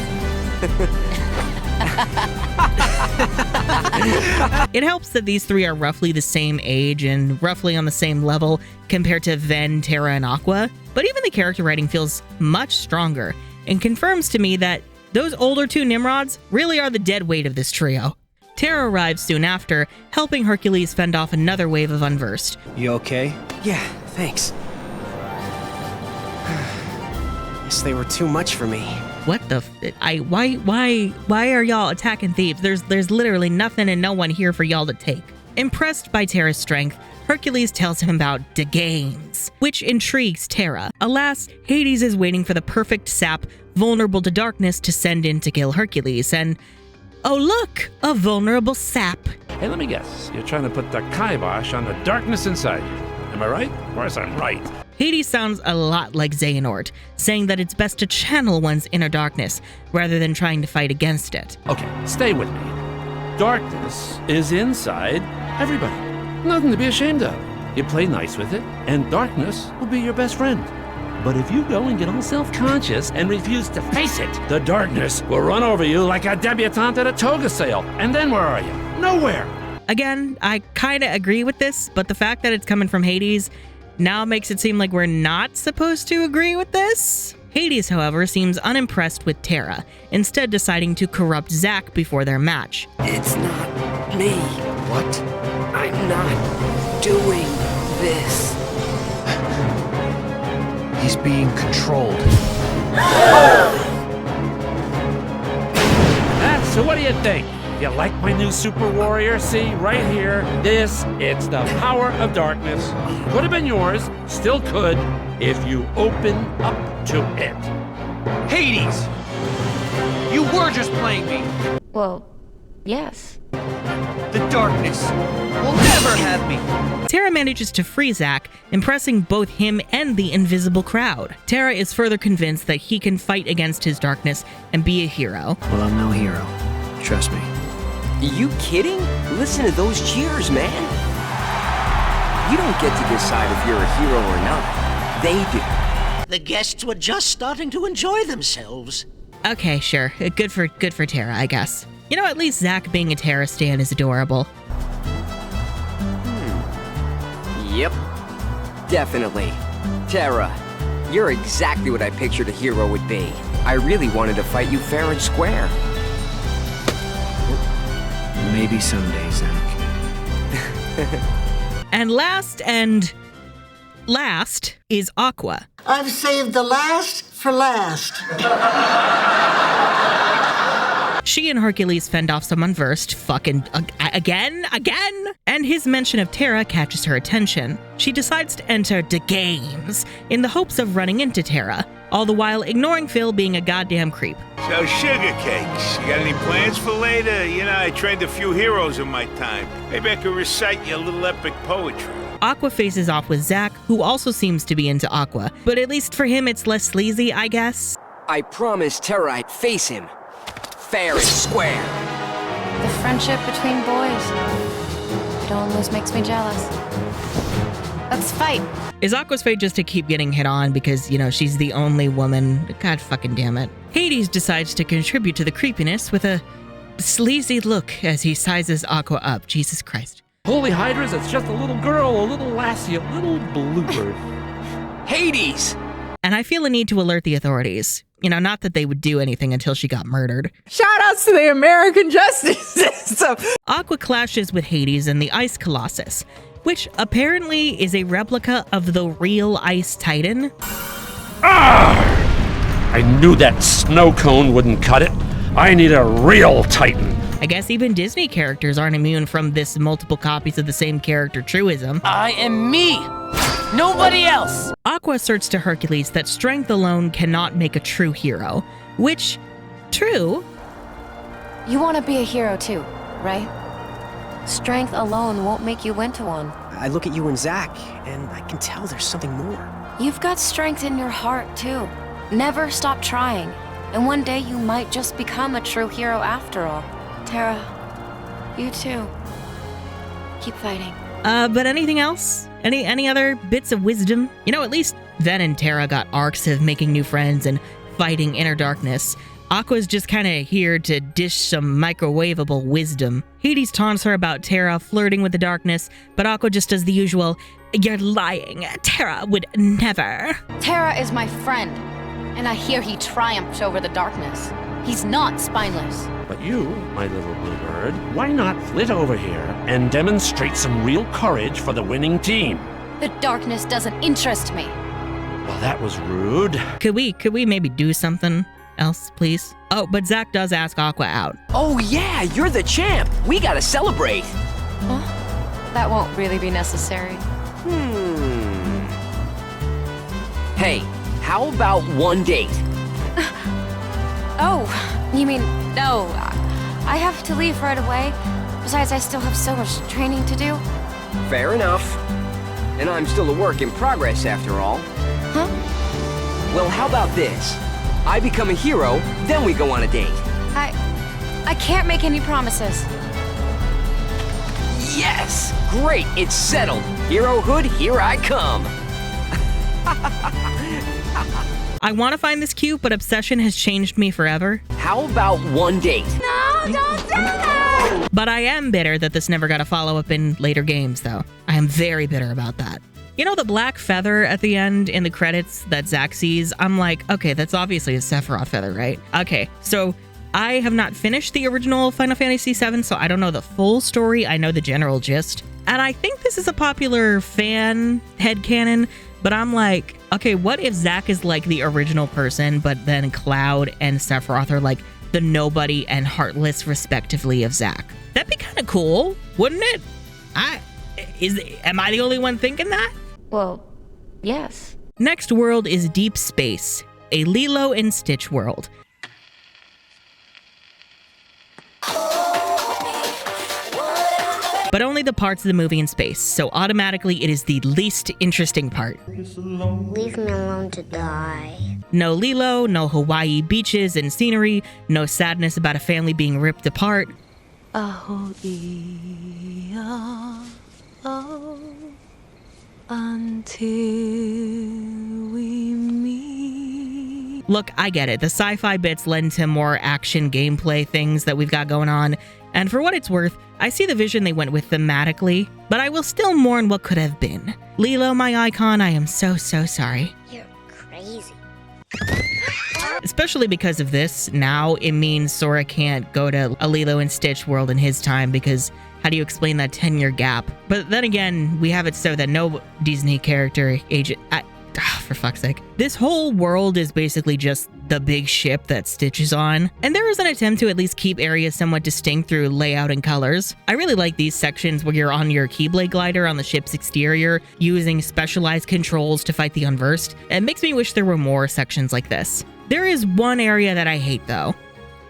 It helps that these three are roughly the same age and roughly on the same level compared to Ven, Terra, and Aqua, but even the character writing feels much stronger and confirms to me that those older two Nimrods really are the dead weight of this trio. Terra arrives soon after, helping Hercules fend off another wave of unversed. You okay? Yeah, thanks. Guess they were too much for me. What the why are y'all attacking Thebes? There's literally nothing and no one here for y'all to take. Impressed by Terra's strength, Hercules tells him about the games, which intrigues Terra. Alas, Hades is waiting for the perfect sap vulnerable to darkness to send in to kill Hercules, and oh look, a vulnerable sap. Hey, let me guess. You're trying to put the kibosh on the darkness inside you. Am I right? Of course I'm right. Hades sounds a lot like Xehanort, saying that it's best to channel one's inner darkness rather than trying to fight against it. Okay, stay with me. Darkness is inside everybody. Nothing to be ashamed of. You play nice with it, and darkness will be your best friend. But if you go and get all self-conscious and refuse to face it, the darkness will run over you like a debutante at a toga sale. And then where are you? Nowhere. Again, I kinda agree with this, but the fact that it's coming from Hades now makes it seem like we're not supposed to agree with this. Hades, however, seems unimpressed with Terra, instead deciding to corrupt Zack before their match. It's not me. What? I'm not doing this. He's being controlled. So what do you think? You like my new super warrior? See, right here, it's the power of darkness. Could have been yours, still could, if you open up to it. Hades! You were just playing me! Well, yes. The darkness will never have me! Terra manages to free Zack, impressing both him and the invisible crowd. Terra is further convinced that he can fight against his darkness and be a hero. Well, I'm no hero. Trust me. You kidding? Listen to those cheers, man. You don't get to decide if you're a hero or not. They do. The guests were just starting to enjoy themselves. Okay, sure. Good for Terra, I guess. You know, at least Zack being a Terra stan is adorable. Yep. Definitely. Terra, you're exactly what I pictured a hero would be. I really wanted to fight you fair and square. Maybe someday, Zack. And last is Aqua. I've saved the last for last. She and Hercules fend off someone versed, fucking again, and his mention of Terra catches her attention. She decides to enter the games in the hopes of running into Terra, all the while ignoring Phil being a goddamn creep. So, sugar cakes, you got any plans for later? You know, I trained a few heroes in my time. Maybe I could recite you a little epic poetry. Aqua faces off with Zack, who also seems to be into Aqua, but at least for him it's less sleazy, I guess. I promised Terra I'd face him. Fair and square. The friendship between boys. It almost makes me jealous. Let's fight. Is Aqua's fate just to keep getting hit on because, you know, she's the only woman? God fucking damn it. Hades decides to contribute to the creepiness with a sleazy look as he sizes Aqua up. Jesus Christ. Holy hydras, it's just a little girl, a little lassie, a little bluebird. Hades! And I feel a need to alert the authorities. You know, not that they would do anything until she got murdered. Shout outs to the American justice system. Aqua clashes with Hades and the Ice Colossus, which apparently is a replica of the real Ice Titan. Ah! I knew that snow cone wouldn't cut it. I need a real Titan. I guess even Disney characters aren't immune from this multiple copies of the same character truism. I am me! Nobody else! Aqua asserts to Hercules that strength alone cannot make a true hero, which, true. You want to be a hero too, right? Strength alone won't make you into one. I look at you and Zack, and I can tell there's something more. You've got strength in your heart too. Never stop trying, and one day you might just become a true hero after all. Terra, you too. Keep fighting. But anything else? Any other bits of wisdom? You know, at least Ven and Terra got arcs of making new friends and fighting inner darkness. Aqua's just kind of here to dish some microwavable wisdom. Hades taunts her about Terra flirting with the darkness, but Aqua just does the usual, "You're lying. Terra would never." Terra is my friend, and I hear he triumphed over the darkness. He's not spineless. But you, my little bluebird, why not flit over here and demonstrate some real courage for the winning team? The darkness doesn't interest me. Well, that was rude. Could we maybe do something else, please? Oh, but Zack does ask Aqua out. Oh yeah, you're the champ. We gotta celebrate. Huh? That won't really be necessary. Hey, how about one date? Oh, you mean, no. I have to leave right away. Besides, I still have so much training to do. Fair enough. And I'm still a work in progress after all. Huh? Well, how about this? I become a hero, then we go on a date. I can't make any promises. Yes! Great, it's settled. Herohood, here I come. I want to find this cute, but obsession has changed me forever. How about one date? No, don't do that! But I am bitter that this never got a follow-up in later games, though. I am very bitter about that. You know the black feather at the end in the credits that Zack sees? I'm like, okay, that's obviously a Sephiroth feather, right? Okay, so I have not finished the original Final Fantasy VII, so I don't know the full story. I know the general gist. And I think this is a popular fan headcanon, but I'm like, okay, what if Zack is like the original person, but then Cloud and Sephiroth are like the nobody and heartless, respectively, of Zack? That'd be kind of cool, wouldn't it? Am I the only one thinking that? Well, yes. Next world is Deep Space, a Lilo and Stitch world. But only the parts of the movie in space, so automatically it is the least interesting part. Leave me alone to die. No Lilo, no Hawaii beaches and scenery, no sadness about a family being ripped apart. Until we meet. Look, I get it. The sci-fi bits lend to more action gameplay things that we've got going on. And for what it's worth, I see the vision they went with thematically, but I will still mourn what could have been. Lilo, my icon, I am so sorry. You're crazy. Especially because of this, now it means Sora can't go to a Lilo and Stitch world in his time because how do you explain that 10-year gap? But then again, we have it so that no Disney character ages... for fuck's sake. This whole world is basically just the big ship that Stitch is on, and there is an attempt to at least keep areas somewhat distinct through layout and colors. I really like these sections where you're on your Keyblade glider on the ship's exterior, using specialized controls to fight the unversed. It makes me wish there were more sections like this. There is one area that I hate though.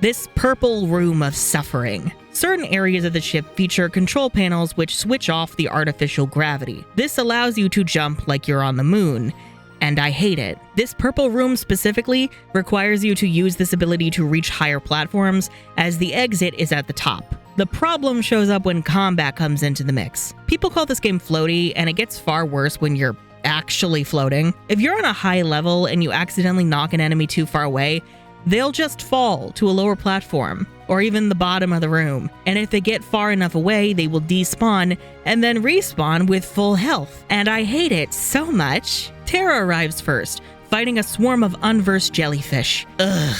This purple room of suffering. Certain areas of the ship feature control panels which switch off the artificial gravity. This allows you to jump like you're on the moon, and I hate it. This purple room specifically requires you to use this ability to reach higher platforms, as the exit is at the top. The problem shows up when combat comes into the mix. People call this game floaty, and it gets far worse when you're actually floating. If you're on a high level and you accidentally knock an enemy too far away, they'll just fall to a lower platform, or even the bottom of the room. And if they get far enough away, they will despawn and then respawn with full health. And I hate it so much. Terra arrives first, fighting a swarm of unversed jellyfish. Ugh.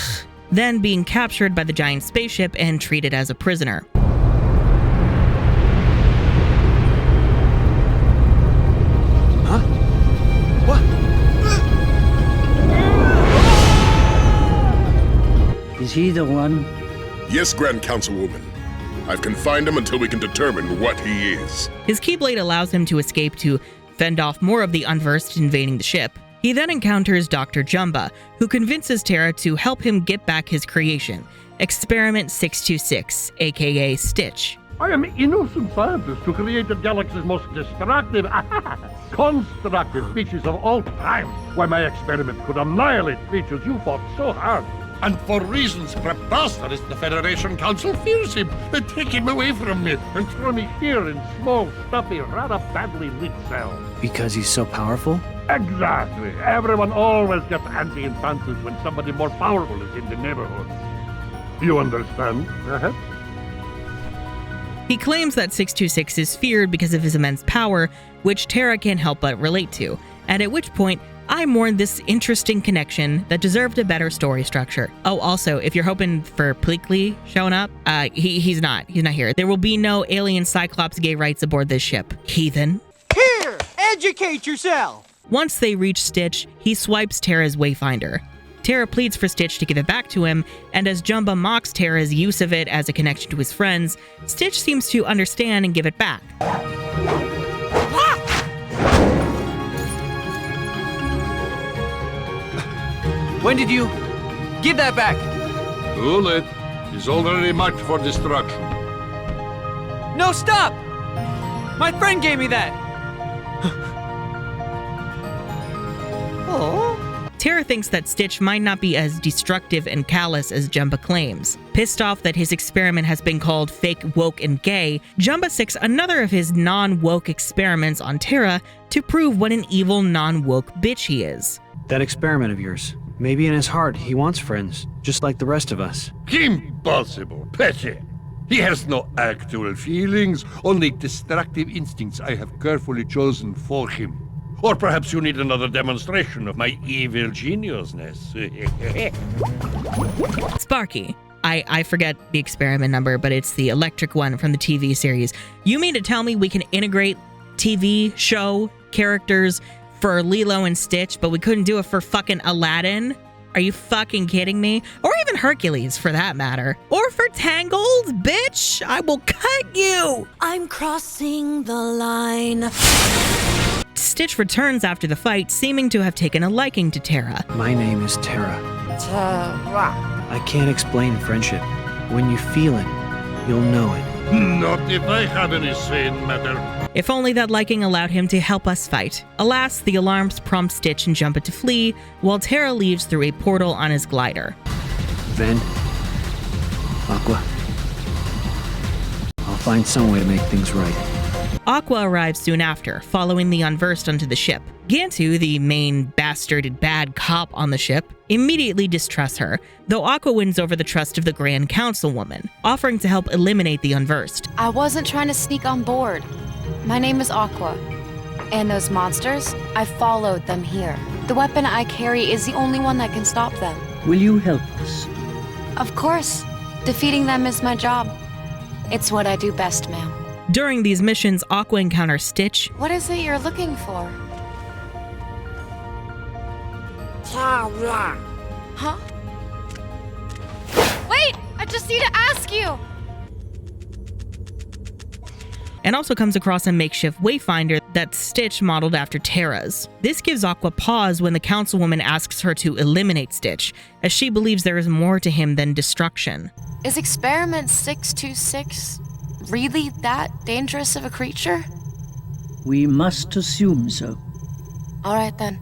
Then being captured by the giant spaceship and treated as a prisoner. Huh? What? Is he the one? Yes, Grand Councilwoman. I've confined him until we can determine what he is. His Keyblade allows him to escape to fend off more of the unversed invading the ship. He then encounters Dr. Jumba, who convinces Terra to help him get back his creation, Experiment 626, aka Stitch. I am innocent scientist who created galaxy's most destructive, constructive species of all time. Why, my experiment could annihilate creatures you fought so hard. And for reasons preposterous, the Federation Council fears him. They take him away from me and throw me here in small, stuffy, rather badly lit cells. Because he's so powerful? Exactly. Everyone always gets antsy and fancies when somebody more powerful is in the neighborhood. You understand? He claims that 626 is feared because of his immense power, which Terra can't help but relate to, and at which point, I mourn this interesting connection that deserved a better story structure. Oh, also, if you're hoping for Pleakley showing up, he's not. He's not here. There will be no alien Cyclops gay rights aboard this ship. Heathen. Here! Educate yourself! Once they reach Stitch, he swipes Terra's Wayfinder. Terra pleads for Stitch to give it back to him, and as Jumba mocks Terra's use of it as a connection to his friends, Stitch seems to understand and give it back. When did you... Give that back! Too late. He's already marked for destruction. No, stop! My friend gave me that! Terra thinks that Stitch might not be as destructive and callous as Jumba claims. Pissed off that his experiment has been called fake, woke, and gay, Jumba sicks another of his non-woke experiments on Terra to prove what an evil non-woke bitch he is. That experiment of yours. Maybe in his heart he wants friends, just like the rest of us. Impossible, Petty. He has no actual feelings, only destructive instincts I have carefully chosen for him. Or perhaps you need another demonstration of my evil geniusness. Sparky. I forget the experiment number, but it's the electric one from the TV series. You mean to tell me we can integrate TV show characters for Lilo and Stitch, but we couldn't do it for fucking Aladdin? Are you fucking kidding me? Or even Hercules, for that matter. Or for Tangled, bitch! I will cut you! I'm crossing the line. Stitch returns after the fight, seeming to have taken a liking to Terra. My name is Terra. Terra. I can't explain friendship. When you feel it, you'll know it. Not if I have any say in the matter. If only that liking allowed him to help us fight. Alas, the alarms prompt Stitch and Jumba to flee, while Terra leaves through a portal on his glider. Ven, Aqua, I'll find some way to make things right. Aqua arrives soon after, following the Unversed onto the ship. Gantu, the main bastarded bad cop on the ship, immediately distrusts her, though Aqua wins over the trust of the Grand Councilwoman, offering to help eliminate the Unversed. I wasn't trying to sneak on board. My name is Aqua. And those monsters, I followed them here. The weapon I carry is the only one that can stop them. Will you help us? Of course. Defeating them is my job. It's what I do best, ma'am. During these missions, Aqua encounters Stitch. What is it you're looking for? Huh? Wait! I just need to ask you! And also comes across a makeshift wayfinder that's Stitch modeled after Terra's. This gives Aqua pause when the councilwoman asks her to eliminate Stitch, as she believes there is more to him than destruction. Is Experiment 626 really that dangerous of a creature? We must assume so. All right then.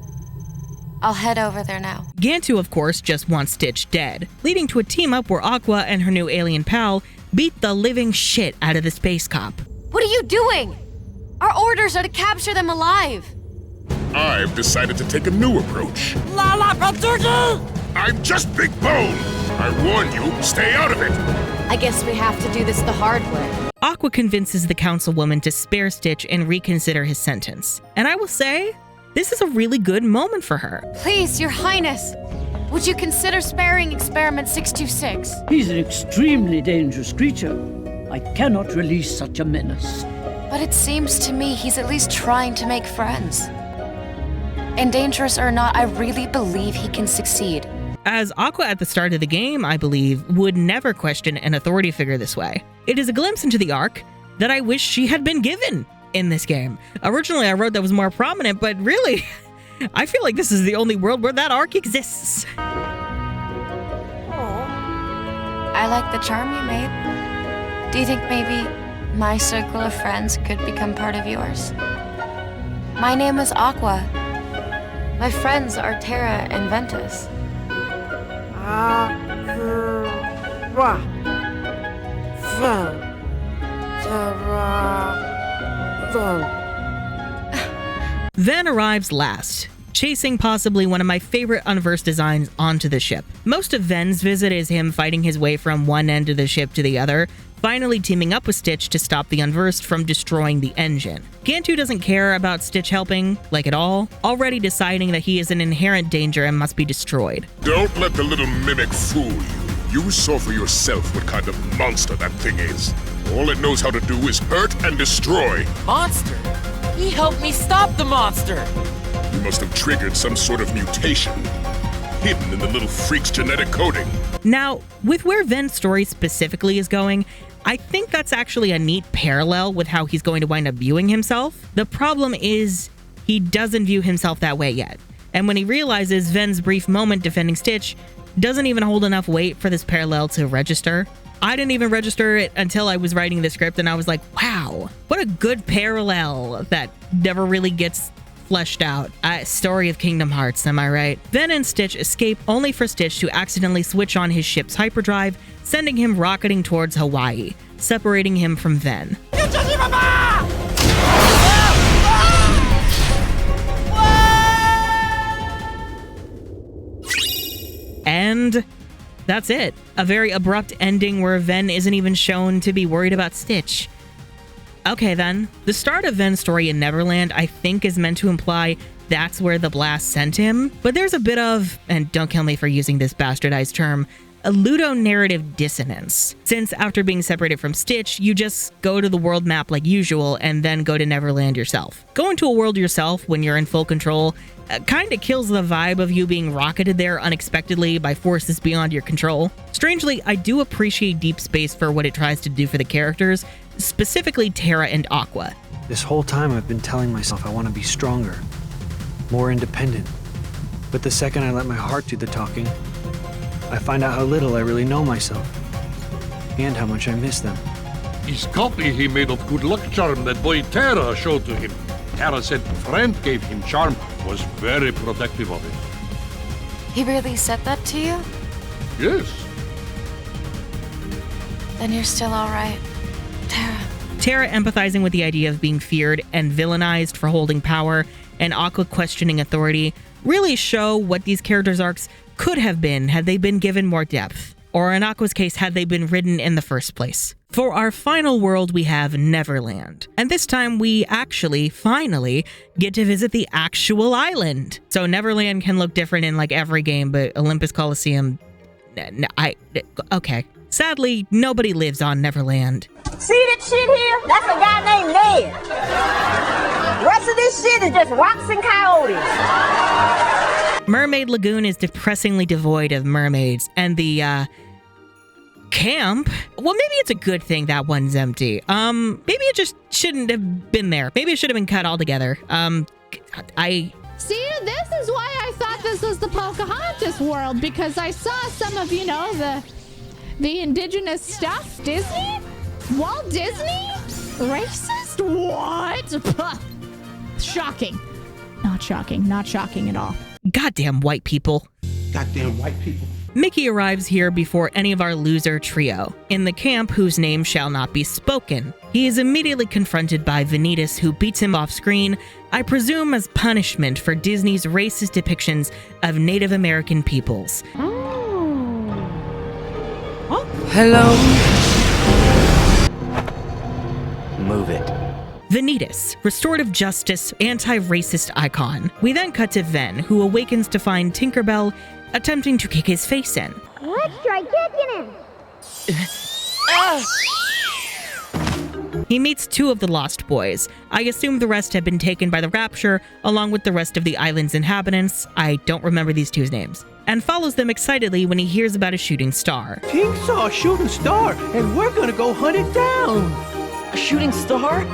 I'll head over there now. Gantu, of course, just wants Stitch dead, leading to a team-up where Aqua and her new alien pal beat the living shit out of the space cop. What are you doing? Our orders are to capture them alive. I've decided to take a new approach. I'm just Big Bone. I warn you, stay out of it. I guess we have to do this the hard way. Aqua convinces the councilwoman to spare Stitch and reconsider his sentence. And I will say, this is a really good moment for her. Please, Your Highness, would you consider sparing Experiment 626? He's an extremely dangerous creature. I cannot release such a menace. But it seems to me he's at least trying to make friends. And dangerous or not, I really believe he can succeed. As Aqua at the start of the game, I believe, would never question an authority figure this way. It is a glimpse into the arc that I wish she had been given in this game. Originally, I wrote that was more prominent, but really, I feel like this is the only world where that arc exists. I like the charm you made. Do you think maybe my circle of friends could become part of yours? My name is Aqua. My friends are Terra and Ventus. Ven arrives last, chasing possibly one of my favorite Unversed designs onto the ship. Most of Ven's visit is him fighting his way from one end of the ship to the other, finally teaming up with Stitch to stop the Unversed from destroying the engine. Gantu doesn't care about Stitch helping, like at all, already deciding that he is an inherent danger and must be destroyed. Don't let the little mimic fool you. You saw for yourself what kind of monster that thing is. All it knows how to do is hurt and destroy. Monster? He helped me stop the monster! You must have triggered some sort of mutation, hidden in the little freak's genetic coding. Now, with where Ven's story specifically is going, I think that's actually a neat parallel with how he's going to wind up viewing himself. The problem is, he doesn't view himself that way yet. And when he realizes Ven's brief moment defending Stitch doesn't even hold enough weight for this parallel to register. I didn't even register it until I was writing the script, and I was like, wow, what a good parallel that never really gets fleshed out. Story of Kingdom Hearts, am I right? Ven and Stitch escape, only for Stitch to accidentally switch on his ship's hyperdrive, sending him rocketing towards Hawaii, separating him from Ven. And that's it. A very abrupt ending where Ven isn't even shown to be worried about Stitch. Okay then, the start of Ven's story in Neverland I think is meant to imply that's where the blast sent him, but there's a bit of, and don't kill me for using this bastardized term, a ludonarrative dissonance. Since after being separated from Stitch, you just go to the world map like usual and then go to Neverland yourself. Going to a world yourself when you're in full control kinda kills the vibe of you being rocketed there unexpectedly by forces beyond your control. Strangely, I do appreciate Deep Space for what it tries to do for the characters, specifically Terra and Aqua. This whole time I've been telling myself I want to be stronger, more independent. But the second I let my heart do the talking, I find out how little I really know myself, and how much I miss them. His copy he made of good luck charm that boy Terra showed to him. Terra said friend gave him charm, was very protective of it. He really said that to you? Yes. Then you're still alright. Terra empathizing with the idea of being feared and villainized for holding power, and Aqua questioning authority, really show what these characters' arcs could have been had they been given more depth, or in Aqua's case, had they been written in the first place. For our final world, we have Neverland, and this time we actually, finally, get to visit the actual island. So Neverland can look different in like every game, but Olympus Coliseum, okay. Sadly, nobody lives on Neverland. See that shit here? That's a guy named Ned. The rest of this shit is just rocks and coyotes. Mermaid Lagoon is depressingly devoid of mermaids, and the, camp, well, maybe it's a good thing that one's empty. Maybe it just shouldn't have been there. Maybe it should have been cut altogether. See, this is why I thought this was the Pocahontas world, because I saw some of, the indigenous stuff. Disney? Walt Disney? Racist? What? Shocking. Not shocking. Not shocking at all. Goddamn white people. Goddamn white people. Mickey arrives here before any of our loser trio, in the camp whose name shall not be spoken. He is immediately confronted by Vanitas, who beats him off screen, I presume as punishment for Disney's racist depictions of Native American peoples. Hello? Move it. Vanitas, restorative justice, anti-racist icon. We then cut to Ven, who awakens to find Tinkerbell attempting to kick his face in. Let's try kicking him. He meets two of the Lost Boys. I assume the rest have been taken by the Rapture, along with the rest of the island's inhabitants. I don't remember these two's names. And follows them excitedly when he hears about a shooting star. Tink saw a shooting star, and we're gonna go hunt it down. A shooting star?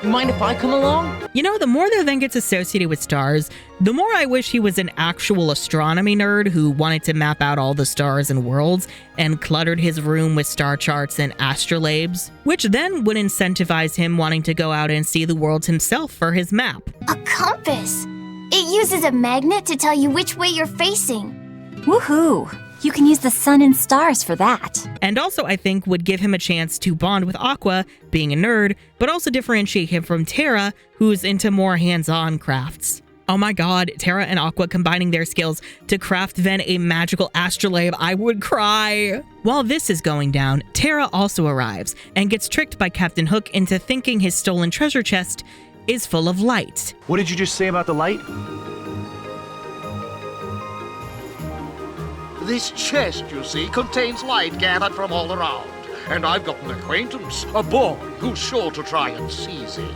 Mind if I come along? The more that Ven gets associated with stars, the more I wish he was an actual astronomy nerd who wanted to map out all the stars and worlds and cluttered his room with star charts and astrolabes, which then would incentivize him wanting to go out and see the worlds himself for his map. A compass! It uses a magnet to tell you which way you're facing. Woohoo! You can use the sun and stars for that. And also, I think, would give him a chance to bond with Aqua, being a nerd, but also differentiate him from Terra, who's into more hands-on crafts. Oh my god, Terra and Aqua combining their skills to craft Ven a magical astrolabe, I would cry! While this is going down, Terra also arrives, and gets tricked by Captain Hook into thinking his stolen treasure chest is full of light. What did you just say about the light? This chest, you see, contains light gathered from all around. And I've got an acquaintance, a boy, who's sure to try and seize it.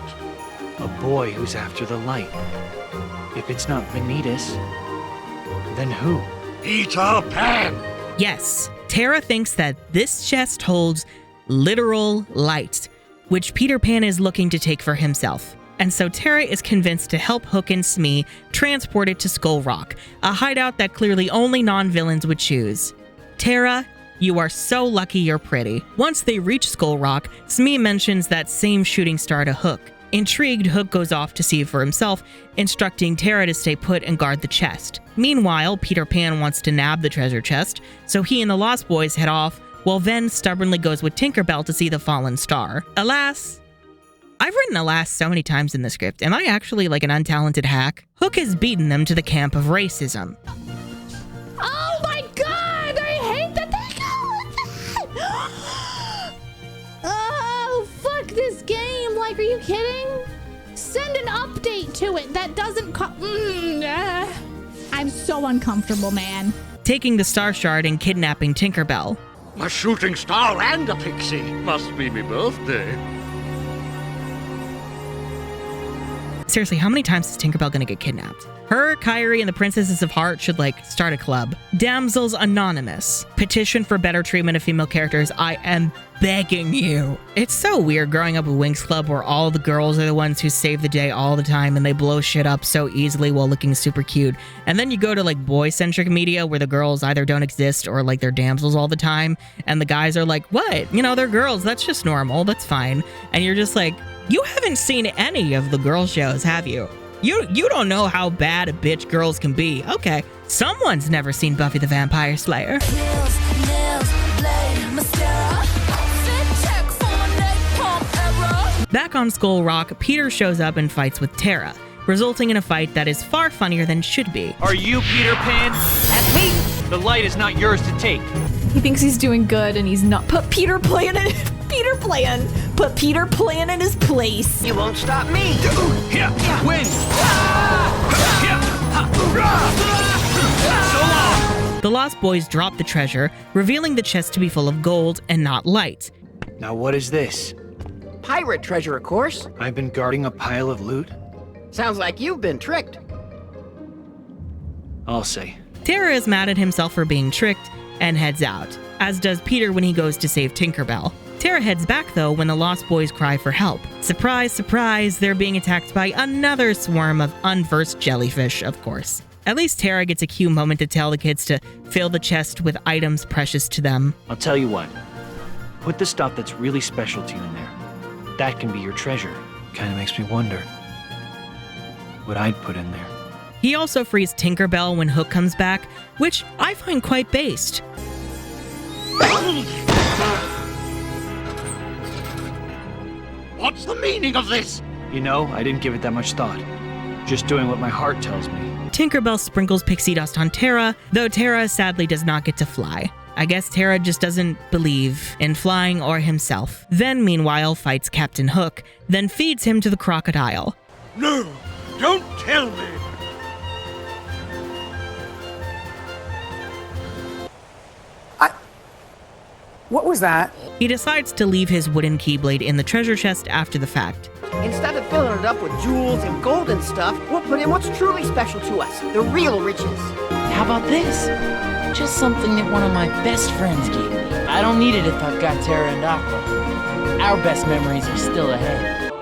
A boy who's after the light. If it's not Vanitas, then who? Peter Pan! Yes, Terra thinks that this chest holds literal light, which Peter Pan is looking to take for himself. And so Terra is convinced to help Hook and Smee transport it to Skull Rock, a hideout that clearly only non-villains would choose. Terra, you are so lucky you're pretty. Once they reach Skull Rock, Smee mentions that same shooting star to Hook, Intrigued, Hook goes off to see for himself, instructing Terra to stay put and guard the chest. Meanwhile, Peter Pan wants to nab the treasure chest, so he and the Lost Boys head off, while Ven stubbornly goes with Tinkerbell to see the fallen star. Alas, I've written alas so many times in the script. Am I actually like an untalented hack? Hook has beaten them to the camp of racism. Oh my god! I hate that they Oh, fuck this game. Like, are you kidding? Send an update to it that doesn't I'm so uncomfortable, man. Taking the Star Shard and kidnapping Tinkerbell. A shooting star and a pixie. Must be my birthday. Seriously, how many times is Tinkerbell gonna get kidnapped? Her, Kyrie, and the Princesses of Heart should, like, start a club. Damsels Anonymous. Petition for better treatment of female characters. I am begging you. It's so weird growing up with Winx Club where all the girls are the ones who save the day all the time and they blow shit up so easily while looking super cute. And then you go to, like, boy-centric media where the girls either don't exist or, like, they're damsels all the time. And the guys are like, what? You know, they're girls. That's just normal. That's fine. And you're just like, you haven't seen any of the girl shows, have you? You don't know how bad a bitch girls can be. Okay, someone's never seen Buffy the Vampire Slayer. Back on Skull Rock, Peter shows up and fights with Terra, resulting in a fight that is far funnier than should be. Are you Peter Pan? That's me. The light is not yours to take. He thinks he's doing good and he's not. Put Peter Pan in his place. You won't stop me. Win! So long! The Lost Boys drop the treasure, revealing the chest to be full of gold and not light. Now what is this? Pirate treasure, of course. I've been guarding a pile of loot? Sounds like you've been tricked. I'll say. Terra is mad at himself for being tricked and heads out, as does Peter when he goes to save Tinkerbell. Terra heads back though when the Lost Boys cry for help. Surprise, surprise, they're being attacked by another swarm of unversed jellyfish, of course. At least Terra gets a cute moment to tell the kids to fill the chest with items precious to them. I'll tell you what. Put the stuff that's really special to you in there. That can be your treasure. Kinda makes me wonder what I'd put in there. He also frees Tinkerbell when Hook comes back, which I find quite based. What's the meaning of this? You know, I didn't give it that much thought. Just doing what my heart tells me. Tinkerbell sprinkles pixie dust on Terra, though Terra sadly does not get to fly. I guess Terra just doesn't believe in flying or himself. Then, meanwhile, fights Captain Hook, then feeds him to the crocodile. No, don't tell me. What was that? He decides to leave his wooden Keyblade in the treasure chest after the fact. Instead of filling it up with jewels and gold and stuff, we'll put in what's truly special to us, the real riches. How about this? Just something that one of my best friends gave me. I don't need it if I've got Terra and Aqua. Our best memories are still ahead.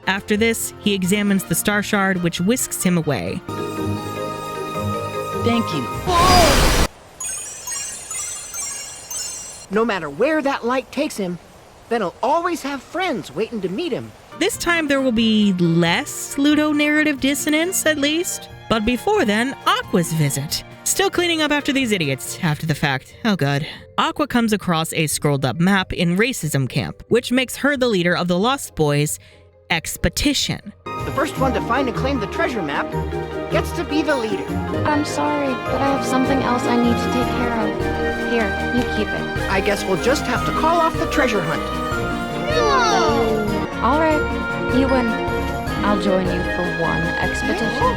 After this, he examines the Star Shard, which whisks him away. Thank you. No matter where that light takes him, then he'll always have friends waiting to meet him. This time there will be less ludonarrative dissonance, at least. But before then, Aqua's visit. Still cleaning up after these idiots, after the fact. Oh god. Aqua comes across a scrolled up map in Racism Camp, which makes her the leader of the Lost Boys' expedition. The first one to find and claim the treasure map gets to be the leader. I'm sorry, but I have something else I need to take care of. Here, you keep it. I guess we'll just have to call off the treasure hunt. No! All right, you win. I'll join you for one expedition.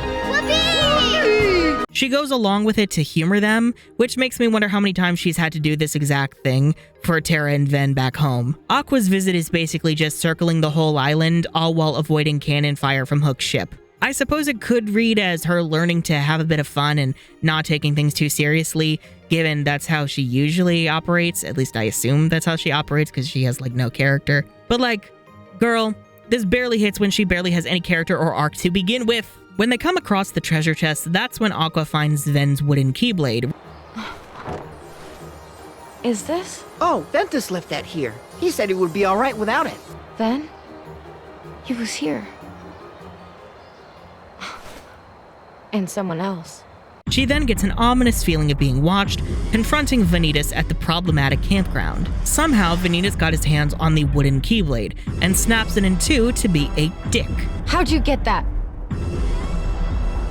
She goes along with it to humor them, which makes me wonder how many times she's had to do this exact thing for Terra and Ven back home. Aqua's visit is basically just circling the whole island, all while avoiding cannon fire from Hook's ship. I suppose it could read as her learning to have a bit of fun and not taking things too seriously, given that's how she usually operates. At least I assume that's how she operates because she has like no character. But like, girl, this barely hits when she barely has any character or arc to begin with. When they come across the treasure chest, that's when Aqua finds Ven's wooden Keyblade. is this? Oh, Ventus left that here. He said he would be alright without it. Ven? He was here. And someone else. She then gets an ominous feeling of being watched, confronting Vanitas at the problematic campground. Somehow, Vanitas got his hands on the wooden Keyblade and snaps it in two to be a dick. How'd you get that?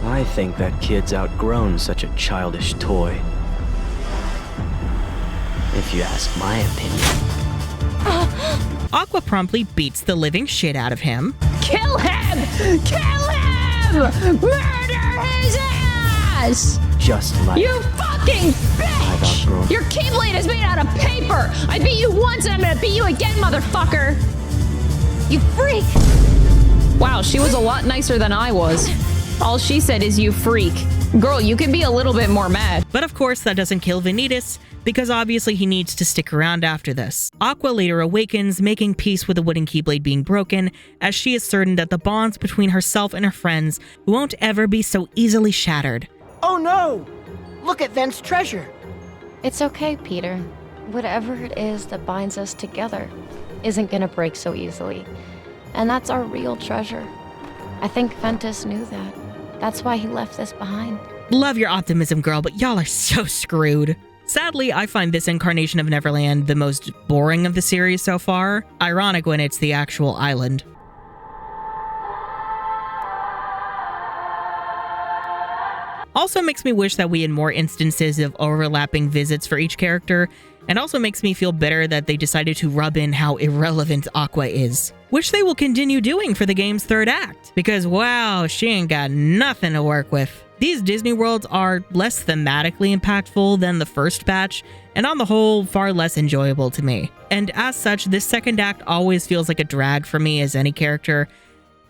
I think that kid's outgrown such a childish toy. If you ask my opinion. Aqua promptly beats the living shit out of him. Kill him! Kill him! Murder his ass! Just like You fucking bitch! Your Keyblade is made out of paper! I beat you once and I'm gonna beat you again, motherfucker! You freak! Wow, she was a lot nicer than I was. All she said is you freak. Girl, you can be a little bit more mad. But of course, that doesn't kill Vanitas, because obviously he needs to stick around after this. Aqua later awakens, making peace with the wooden Keyblade being broken, as she is certain that the bonds between herself and her friends won't ever be so easily shattered. Oh no! Look at Ven's treasure. It's okay, Peter. Whatever it is that binds us together isn't gonna break so easily. And that's our real treasure. I think Ventus knew that. That's why he left this behind. Love your optimism, girl, but y'all are so screwed. Sadly, I find this incarnation of Neverland the most boring of the series so far. Ironic when it's the actual island. Also makes me wish that we had more instances of overlapping visits for each character, and also makes me feel bitter that they decided to rub in how irrelevant Aqua is. Which they will continue doing for the game's third act, because wow, she ain't got nothing to work with. These Disney worlds are less thematically impactful than the first batch, and on the whole, far less enjoyable to me. And as such, this second act always feels like a drag for me as any character,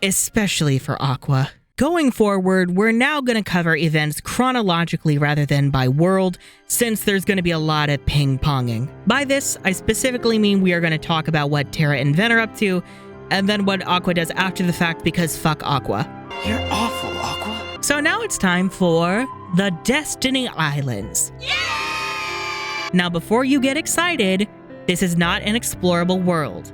especially for Aqua. Going forward, we're now going to cover events chronologically rather than by world, since there's going to be a lot of ping-ponging. By this, I specifically mean we are going to talk about what Terra and Ven are up to, and then what Aqua does after the fact, because fuck Aqua. You're awful, Aqua. So now it's time for the Destiny Islands. Yeah! Now before you get excited, this is not an explorable world.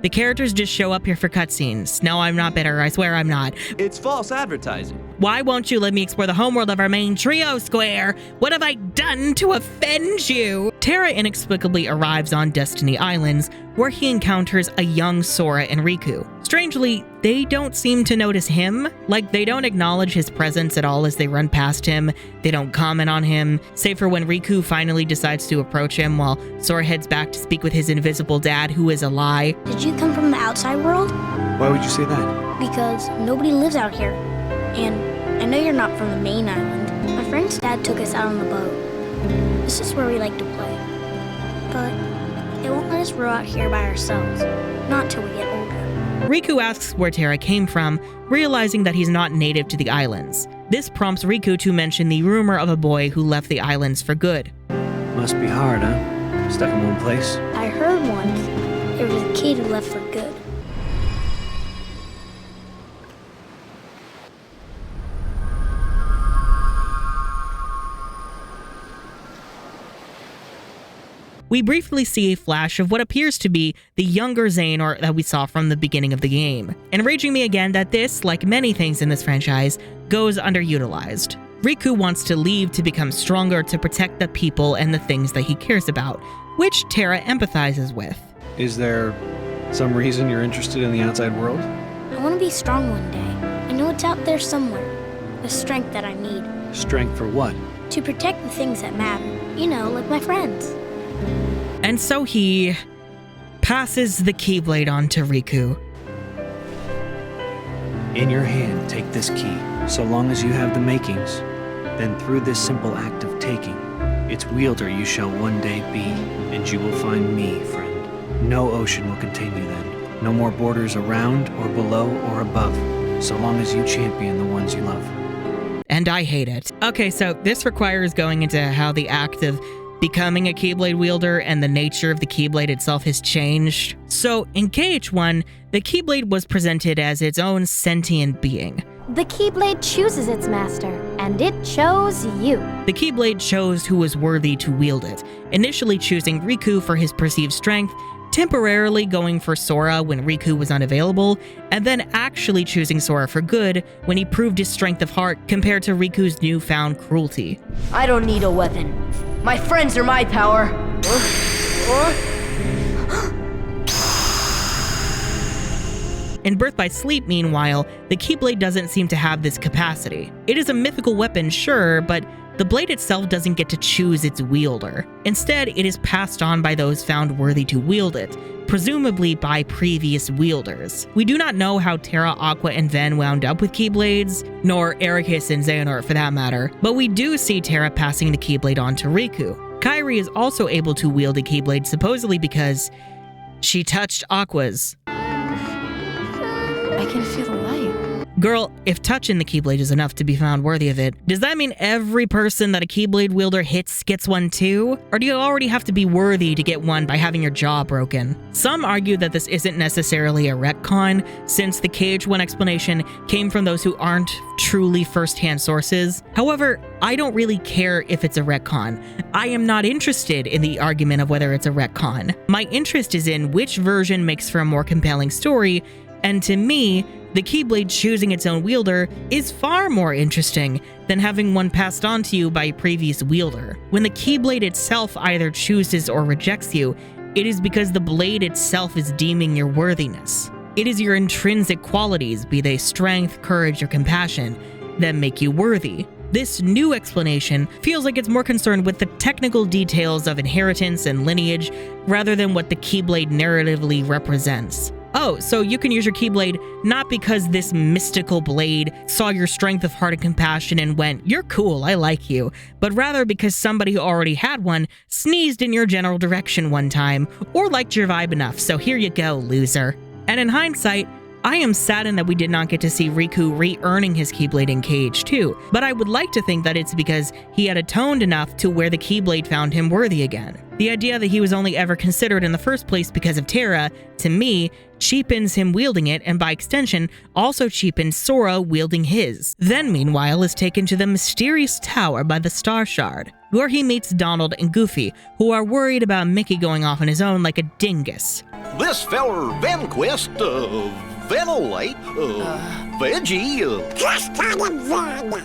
The characters just show up here for cutscenes. No, I'm not bitter. I swear I'm not. It's false advertising. Why won't you let me explore the homeworld of our main trio, Square? What have I done to offend you? Terra inexplicably arrives on Destiny Islands, where he encounters a young Sora and Riku. Strangely, they don't seem to notice him. Like, they don't acknowledge his presence at all as they run past him. They don't comment on him, save for when Riku finally decides to approach him while Sora heads back to speak with his invisible dad, who is a lie. Did you come from the outside world? Why would you say that? Because nobody lives out here. And I know you're not from the main island. My friend's dad took us out on the boat. This is where we like to play. But they won't let us row out here by ourselves. Not till we get older. Riku asks where Terra came from, realizing that he's not native to the islands. This prompts Riku to mention the rumor of a boy who left the islands for good. Must be hard, huh? Stuck in one place? I heard once there was a kid who left for good. We briefly see a flash of what appears to be the younger Xehanort that we saw from the beginning of the game, enraging me again that this, like many things in this franchise, goes underutilized. Riku wants to leave to become stronger to protect the people and the things that he cares about, which Terra empathizes with. Is there some reason you're interested in the outside world? I want to be strong one day. I know it's out there somewhere. The strength that I need. Strength for what? To protect the things that matter. You know, like my friends. And so he passes the Keyblade on to Riku. In your hand, take this key. So long as you have the makings, then through this simple act of taking, its wielder you shall one day be, and you will find me, friend. No ocean will contain you then. No more borders around or below or above, so long as you champion the ones you love. And I hate it. Okay, so this requires going into how the act of becoming a Keyblade wielder and the nature of the Keyblade itself has changed. So in KH1, the Keyblade was presented as its own sentient being. The Keyblade chooses its master, and it chose you. The Keyblade chose who was worthy to wield it, initially choosing Riku for his perceived strength, temporarily going for Sora when Riku was unavailable, and then actually choosing Sora for good when he proved his strength of heart compared to Riku's newfound cruelty. I don't need a weapon. My friends are my power. In Birth by Sleep, meanwhile, the Keyblade doesn't seem to have this capacity. It is a mythical weapon, sure, but the blade itself doesn't get to choose its wielder. Instead, it is passed on by those found worthy to wield it, presumably by previous wielders. We do not know how Terra, Aqua, and Ven wound up with Keyblades, nor Ericus and Xehanort for that matter, but we do see Terra passing the Keyblade on to Riku. Kairi is also able to wield a Keyblade supposedly because she touched Aqua's. I can feel the light. Girl, if touching the Keyblade is enough to be found worthy of it, does that mean every person that a Keyblade wielder hits gets one too? Or do you already have to be worthy to get one by having your jaw broken? Some argue that this isn't necessarily a retcon, since the KH1 explanation came from those who aren't truly first-hand sources. However, I don't really care if it's a retcon. I am not interested in the argument of whether it's a retcon. My interest is in which version makes for a more compelling story, and to me, the Keyblade choosing its own wielder is far more interesting than having one passed on to you by a previous wielder. When the Keyblade itself either chooses or rejects you, it is because the blade itself is deeming your worthiness. It is your intrinsic qualities, be they strength, courage, or compassion, that make you worthy. This new explanation feels like it's more concerned with the technical details of inheritance and lineage rather than what the Keyblade narratively represents. Oh, so you can use your Keyblade not because this mystical blade saw your strength of heart and compassion and went, "You're cool, I like you," but rather because somebody who already had one sneezed in your general direction one time, or liked your vibe enough, so here you go, loser. And in hindsight, I am saddened that we did not get to see Riku re-earning his Keyblade in KH2, but I would like to think that it's because he had atoned enough to where the Keyblade found him worthy again. The idea that he was only ever considered in the first place because of Terra, to me, cheapens him wielding it, and by extension, also cheapens Sora wielding his. Then, meanwhile, is taken to the mysterious tower by the Star Shard, where he meets Donald and Goofy, who are worried about Mickey going off on his own like a dingus. This feller Venquist, Venolite, Veggie,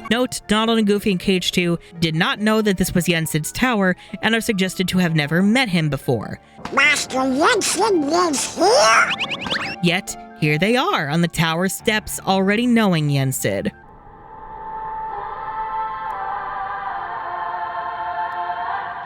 Note, Donald and Goofy in KH2 did not know that this was Yensid's tower and are suggested to have never met him before. Master Yensid lives here? Yet, here they are on the tower steps already knowing Yensid.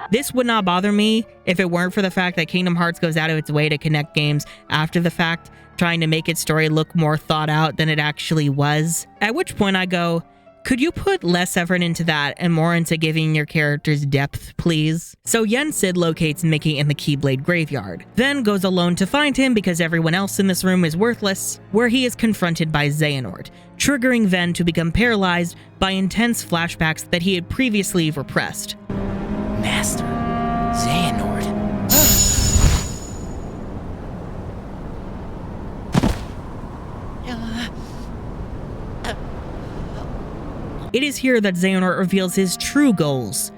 This would not bother me if it weren't for the fact that Kingdom Hearts goes out of its way to connect games after the fact, trying to make its story look more thought out than it actually was. At which point I go, could you put less effort into that and more into giving your characters depth, please? So Yensid locates Mickey in the Keyblade Graveyard, then goes alone to find him because everyone else in this room is worthless, where he is confronted by Xehanort, triggering Ven to become paralyzed by intense flashbacks that he had previously repressed. Master Xehanort. It is here that Xehanort reveals his true goals.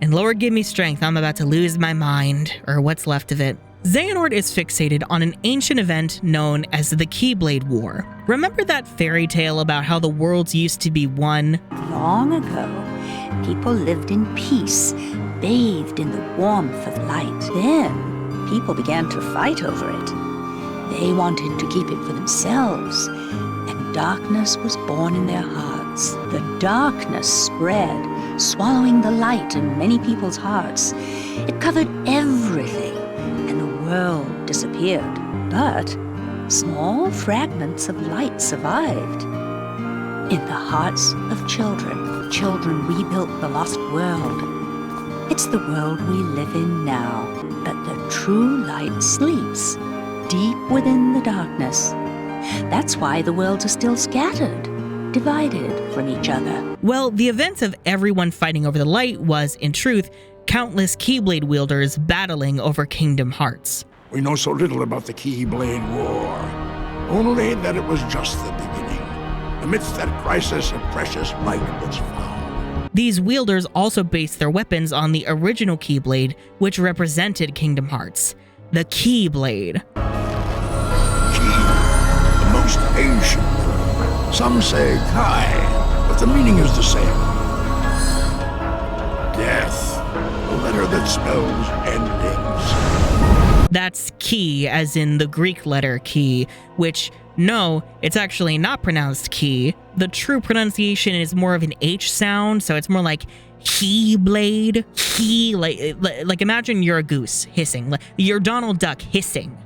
And Lord give me strength, I'm about to lose my mind, or what's left of it. Xehanort is fixated on an ancient event known as the Keyblade War. Remember that fairy tale about how the worlds used to be one? Long ago, people lived in peace, bathed in the warmth of light. Then, people began to fight over it. They wanted to keep it for themselves, and darkness was born in their hearts. The darkness spread, swallowing the light in many people's hearts. It covered everything, and the world disappeared. But small fragments of light survived. In the hearts of children, children rebuilt the lost world. It's the world we live in now, but the true light sleeps deep within the darkness. That's why the worlds are still scattered, divided from each other. Well, the events of everyone fighting over the light was, in truth, countless Keyblade wielders battling over Kingdom Hearts. We know so little about the Keyblade War. Only that it was just the beginning. Amidst that crisis, a precious light was found. These wielders also based their weapons on the original Keyblade, which represented Kingdom Hearts, the Keyblade. Key, the most ancient. Some say Kai, but the meaning is the same. Death, a letter that spells endings. That's key, as in the Greek letter key, which, no, it's actually not pronounced key. The true pronunciation is more of an H sound, so it's more like Keyblade. Key, like imagine you're a goose hissing, like you're Donald Duck hissing.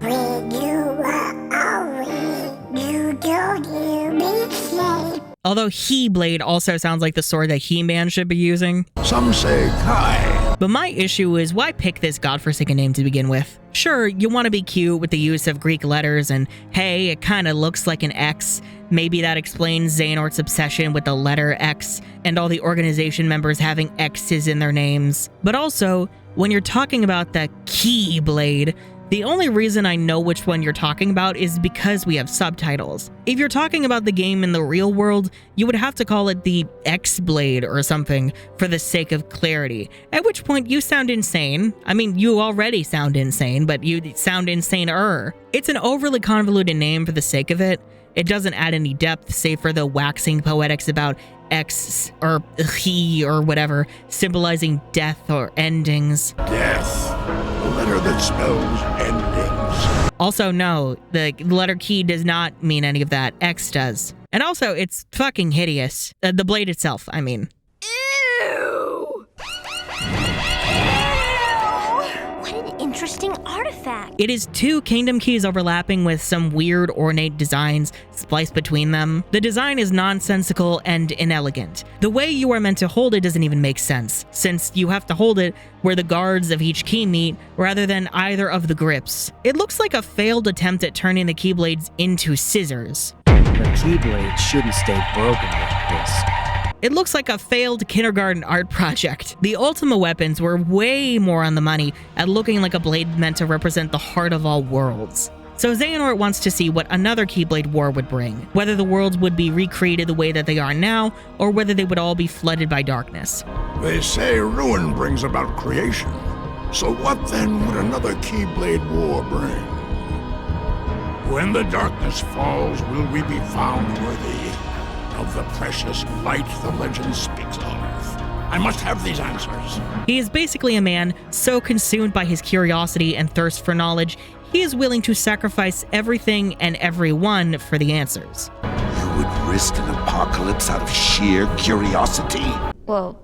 Although He-Blade also sounds like the sword that He-Man should be using. Some say Kai. But my issue is, why pick this godforsaken name to begin with? Sure, you want to be cute with the use of Greek letters, and hey, it kind of looks like an X. Maybe that explains Xehanort's obsession with the letter X and all the organization members having X's in their names. But also, when you're talking about the Keyblade, the only reason I know which one you're talking about is because we have subtitles. If you're talking about the game in the real world, you would have to call it the X-Blade or something for the sake of clarity, at which point you sound insane. I mean, you already sound insane, but you sound insane-er. It's an overly convoluted name for the sake of it. It doesn't add any depth, save for the waxing poetics about X or he or whatever, symbolizing death or endings. Death, a letter that spells endings. Also, no, the letter key does not mean any of that. X does. And also, it's fucking hideous. The blade itself, I mean. Ew! What an interesting artifact. It is two kingdom keys overlapping with some weird ornate designs spliced between them. The design is nonsensical and inelegant. The way you are meant to hold it doesn't even make sense, since you have to hold it where the guards of each key meet rather than either of the grips. It looks like a failed attempt at turning the keyblades into scissors. The Keyblade shouldn't stay broken like this. It looks like a failed kindergarten art project. The Ultima weapons were way more on the money at looking like a blade meant to represent the heart of all worlds. So Xehanort wants to see what another Keyblade war would bring, whether the worlds would be recreated the way that they are now, or whether they would all be flooded by darkness. They say ruin brings about creation. So what then would another Keyblade war bring? When the darkness falls, will we be found worthy of the precious light the legend speaks of? I must have these answers. He is basically a man so consumed by his curiosity and thirst for knowledge, he is willing to sacrifice everything and everyone for the answers. You would risk an apocalypse out of sheer curiosity? Well,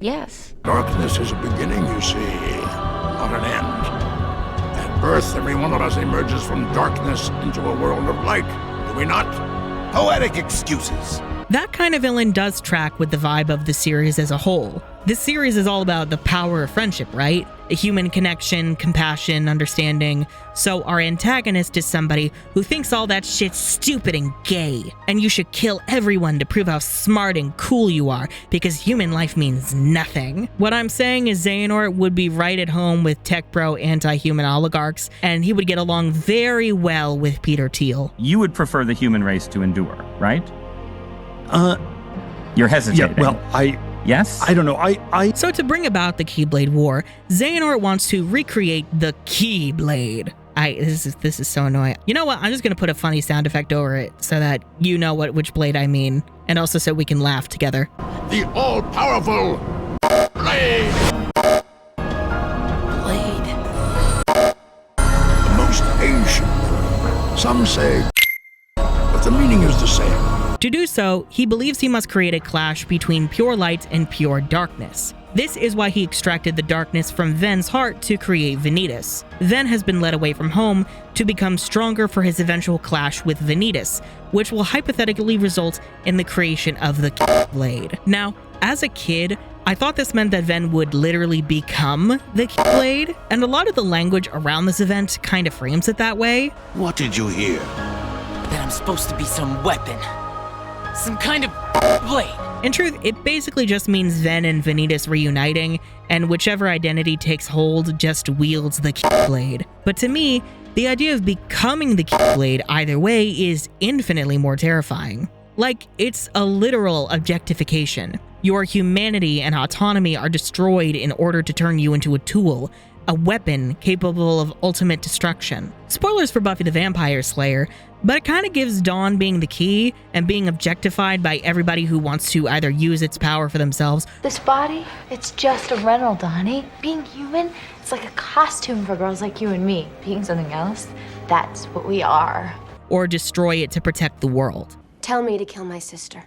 yes. Darkness is a beginning, you see, not an end. At birth, every one of us emerges from darkness into a world of light, do we not? Poetic excuses. That kind of villain does track with the vibe of the series as a whole. This series is all about the power of friendship, right? A human connection, compassion, understanding. So our antagonist is somebody who thinks all that shit's stupid and gay, and you should kill everyone to prove how smart and cool you are, because human life means nothing. What I'm saying is Xehanort would be right at home with tech bro anti-human oligarchs, and he would get along very well with Peter Thiel. You would prefer the human race to endure, right? You're hesitating. Yeah, well, Yes? I don't know. So to bring about the Keyblade War, Xehanort wants to recreate the Keyblade. This is so annoying. You know what? I'm just gonna put a funny sound effect over it so that you know which blade I mean, and also so we can laugh together. The all-powerful blade. The most ancient. Some say, but the meaning is the same. To do so, he believes he must create a clash between pure light and pure darkness. This is why he extracted the darkness from Ven's heart to create Vanitas. Ven has been led away from home to become stronger for his eventual clash with Vanitas, which will hypothetically result in the creation of the Keyblade. Now, as a kid, I thought this meant that Ven would literally become the Keyblade, and a lot of the language around this event kind of frames it that way. What did you hear? That I'm supposed to be some weapon. Some kind of blade. In truth, it basically just means Ven and Vanitas reuniting, and whichever identity takes hold just wields the Keyblade. But to me, the idea of becoming the Keyblade either way is infinitely more terrifying. Like, it's a literal objectification. Your humanity and autonomy are destroyed in order to turn you into a tool, a weapon capable of ultimate destruction. Spoilers for Buffy the Vampire Slayer, but it kind of gives Dawn being the key and being objectified by everybody who wants to either use its power for themselves. This body, it's just a rental, Donnie. Being human, it's like a costume for girls like you and me. Being something else, that's what we are. Or destroy it to protect the world. Tell me to kill my sister.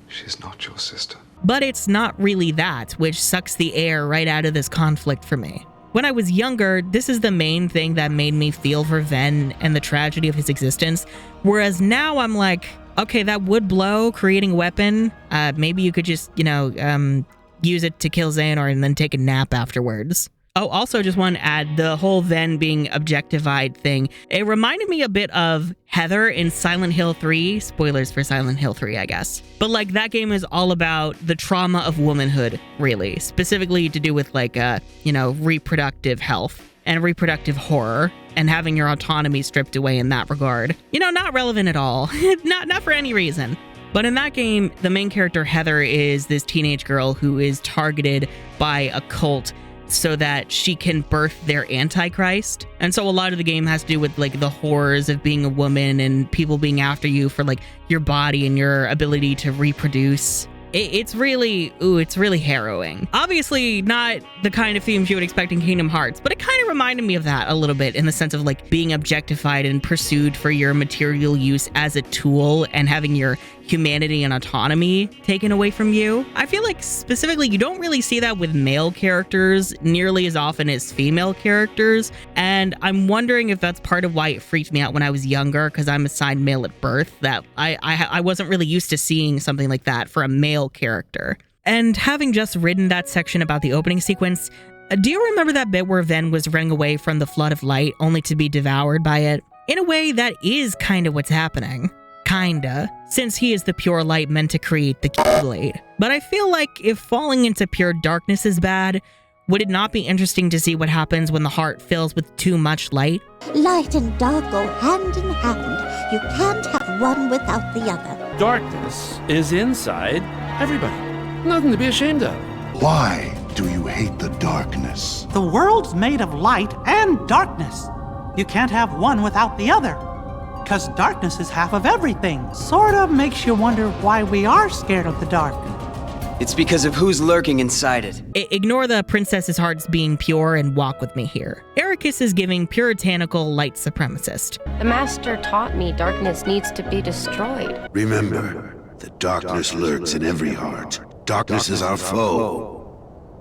She's not your sister. But it's not really that, which sucks the air right out of this conflict for me. When I was younger, this is the main thing that made me feel for Ven and the tragedy of his existence, whereas now I'm like, okay, that would blow, creating a weapon. Maybe you could just, use it to kill Xehanort and then take a nap afterwards. Oh, also just want to add the whole Ven being objectified thing. It reminded me a bit of Heather in Silent Hill 3. Spoilers for Silent Hill 3, I guess. But like that game is all about the trauma of womanhood, really. Specifically to do with like, reproductive health and reproductive horror and having your autonomy stripped away in that regard. Not relevant at all. not for any reason. But in that game, the main character Heather is this teenage girl who is targeted by a cult so that she can birth their Antichrist. And so a lot of the game has to do with like the horrors of being a woman and people being after you for like your body and your ability to reproduce. It's really harrowing. Obviously not the kind of themes you would expect in Kingdom Hearts, but it kind of reminded me of that a little bit in the sense of like being objectified and pursued for your material use as a tool and having your humanity and autonomy taken away from you. I feel like specifically you don't really see that with male characters nearly as often as female characters, and I'm wondering if that's part of why it freaked me out when I was younger, because I'm assigned male at birth, that I wasn't really used to seeing something like that for a male character. And having just written that section about the opening sequence, do you remember that bit where Ven was running away from the flood of light only to be devoured by it? In a way, that is kind of what's happening. Kinda, since he is the pure light meant to create the Keyblade. But I feel like if falling into pure darkness is bad, would it not be interesting to see what happens when the heart fills with too much light? Light and dark go hand in hand. You can't have one without the other. Darkness is inside everybody. Nothing to be ashamed of. Why do you hate the darkness? The world's made of light and darkness. You can't have one without the other. Because darkness is half of everything. Sort of makes you wonder why we are scared of the dark. It's because of who's lurking inside it. Ignore the princess's hearts being pure and walk with me here. Ericus is giving puritanical light supremacist. The master taught me darkness needs to be destroyed. Remember, the darkness lurks in every heart. Darkness is our foe.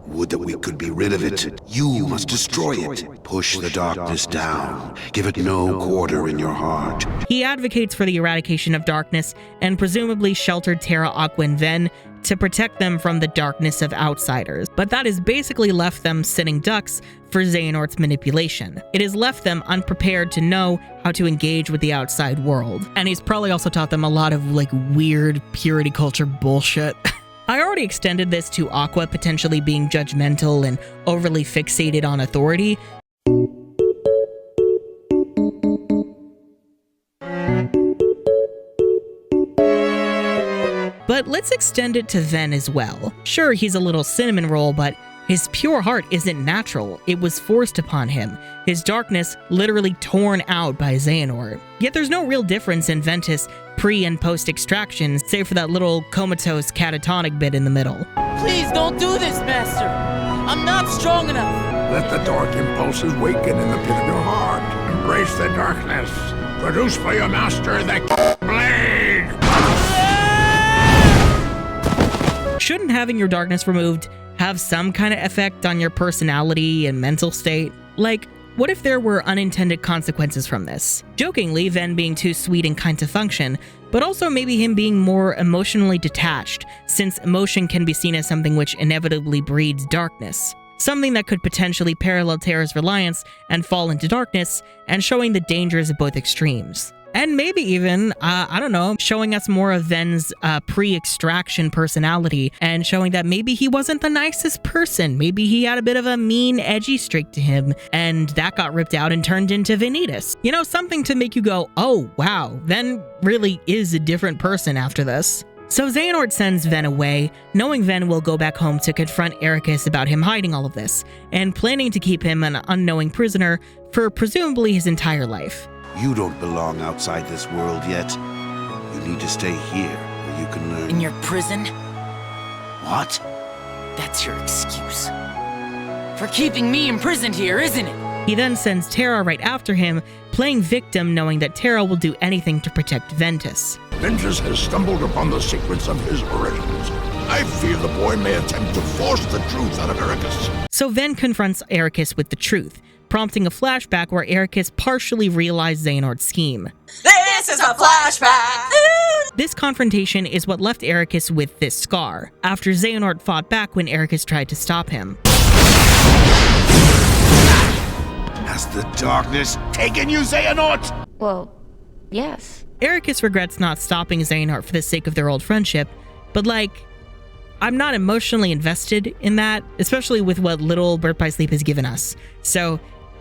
Would that we could be rid of it. You must destroy it. Push the darkness down. Give it no quarter in your heart. He advocates for the eradication of darkness and presumably sheltered Terra, Aqua, and Ven to protect them from the darkness of outsiders. But that has basically left them sitting ducks for Xehanort's manipulation. It has left them unprepared to know how to engage with the outside world. And he's probably also taught them a lot of like weird purity culture bullshit. I already extended this to Aqua potentially being judgmental and overly fixated on authority. But let's extend it to Ven as well. Sure, he's a little cinnamon roll, but his pure heart isn't natural. It was forced upon him. His darkness literally torn out by Xehanort. Yet there's no real difference in Ventus pre- and post-extraction, save for that little comatose catatonic bit in the middle. Please don't do this, Master! I'm not strong enough! Let the dark impulses waken in the pit of your heart. Embrace the darkness. Produce for your master the Keyblade! Shouldn't having your darkness removed have some kind of effect on your personality and mental state? Like, what if there were unintended consequences from this? Jokingly, Ven being too sweet and kind to function, but also maybe him being more emotionally detached, since emotion can be seen as something which inevitably breeds darkness. Something that could potentially parallel Terra's reliance and fall into darkness, and showing the dangers of both extremes. And maybe even, I don't know, showing us more of Ven's pre-extraction personality and showing that maybe he wasn't the nicest person. Maybe he had a bit of a mean, edgy streak to him, and that got ripped out and turned into Vanitas. You know, something to make you go, oh, wow, Ven really is a different person after this. So Xehanort sends Ven away, knowing Ven will go back home to confront Ericus about him hiding all of this, and planning to keep him an unknowing prisoner for presumably his entire life. You don't belong outside this world yet. You need to stay here, where you can learn. In your prison? What? That's your excuse. For keeping me imprisoned here, isn't it? He then sends Terra right after him, playing victim knowing that Terra will do anything to protect Ventus. Ventus has stumbled upon the secrets of his origins. I fear the boy may attempt to force the truth out of Ericus. So Ven confronts Ericus with the truth, prompting a flashback where Ericus partially realized Xehanort's scheme. This is a flashback! This confrontation is what left Ericus with this scar, after Xehanort fought back when Ericus tried to stop him. Has the darkness taken you, Xehanort? Well, yes. Ericus regrets not stopping Xehanort for the sake of their old friendship, but I'm not emotionally invested in that, especially with what little Birth by Sleep has given us. So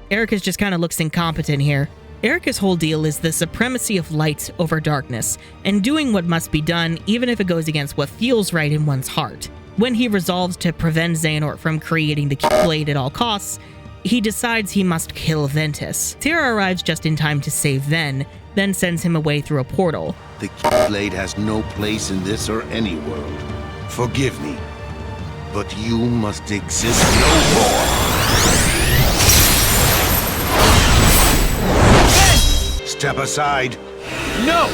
Ericus just kind of looks incompetent here. Ericus' whole deal is the supremacy of light over darkness, and doing what must be done even if it goes against what feels right in one's heart. When he resolves to prevent Xehanort from creating the Keyblade at all costs, he decides he must kill Ventus. Terra arrives just in time to save Ven, then sends him away through a portal. The Keyblade has no place in this or any world. Forgive me, but you must exist no more. Step aside. No!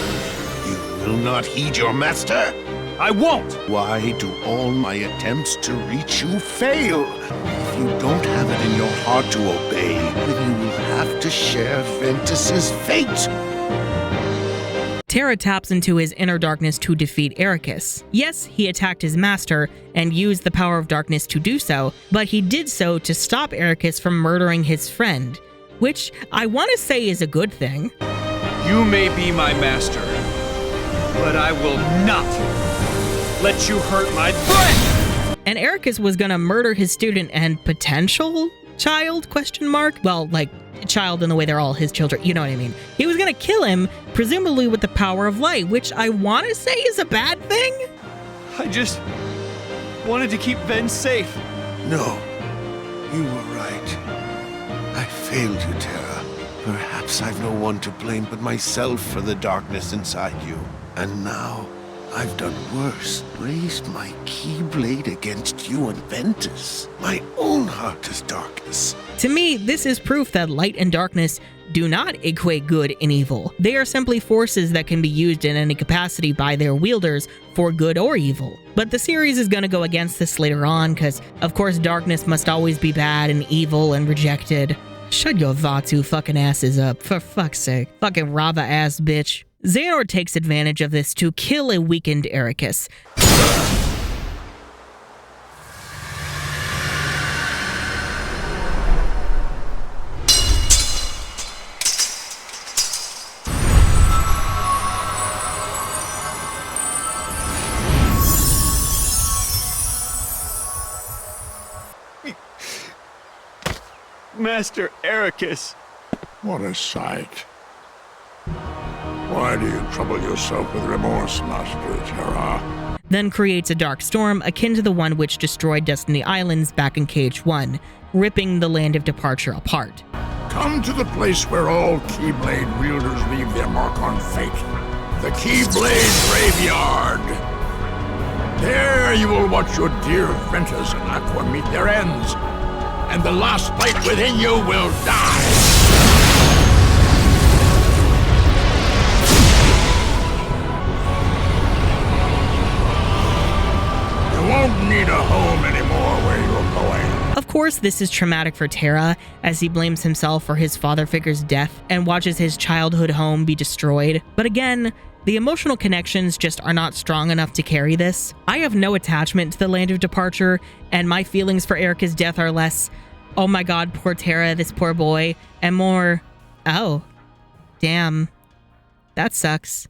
You will not heed your master? I won't! Why do all my attempts to reach you fail? If you don't have it in your heart to obey, then you will have to share Ventus's fate. Terra taps into his inner darkness to defeat Ericus. Yes, he attacked his master and used the power of darkness to do so, but he did so to stop Ericus from murdering his friend, which I want to say is a good thing. You may be my master, but I will not let you hurt my friend! And Ericus was gonna murder his student and potential child, ? Well, child in the way they're all his children, you know what I mean. He was gonna kill him, presumably with the power of light, which I want to say is a bad thing. I just wanted to keep Ven safe. No, you were right. I failed you, Terra. Perhaps I've no one to blame but myself for the darkness inside you. And now, I've done worse. Raised my Keyblade against you and Ventus. My own heart is darkness. To me, this is proof that light and darkness do not equate good and evil. They are simply forces that can be used in any capacity by their wielders for good or evil. But the series is gonna go against this later on, because of course darkness must always be bad and evil and rejected. Shut your Vatu fucking asses up, for fuck's sake. Fucking Rava ass bitch. Xehanort takes advantage of this to kill a weakened Ericus. Master Ericus. What a sight. Why do you trouble yourself with remorse, Master Terra? Then creates a dark storm akin to the one which destroyed Destiny Islands back in KH1, ripping the Land of Departure apart. Come to the place where all Keyblade wielders leave their mark on fate. The Keyblade Graveyard. There you will watch your dear Ventus and Aqua meet their ends, and the last light within you will die. You won't need a home anymore where you're going. Of course, this is traumatic for Terra, as he blames himself for his father figure's death and watches his childhood home be destroyed. But again, the emotional connections just are not strong enough to carry this. I have no attachment to the Land of Departure, and my feelings for Erica's death are less, oh my god, poor Terra, this poor boy, and more, oh, damn, that sucks.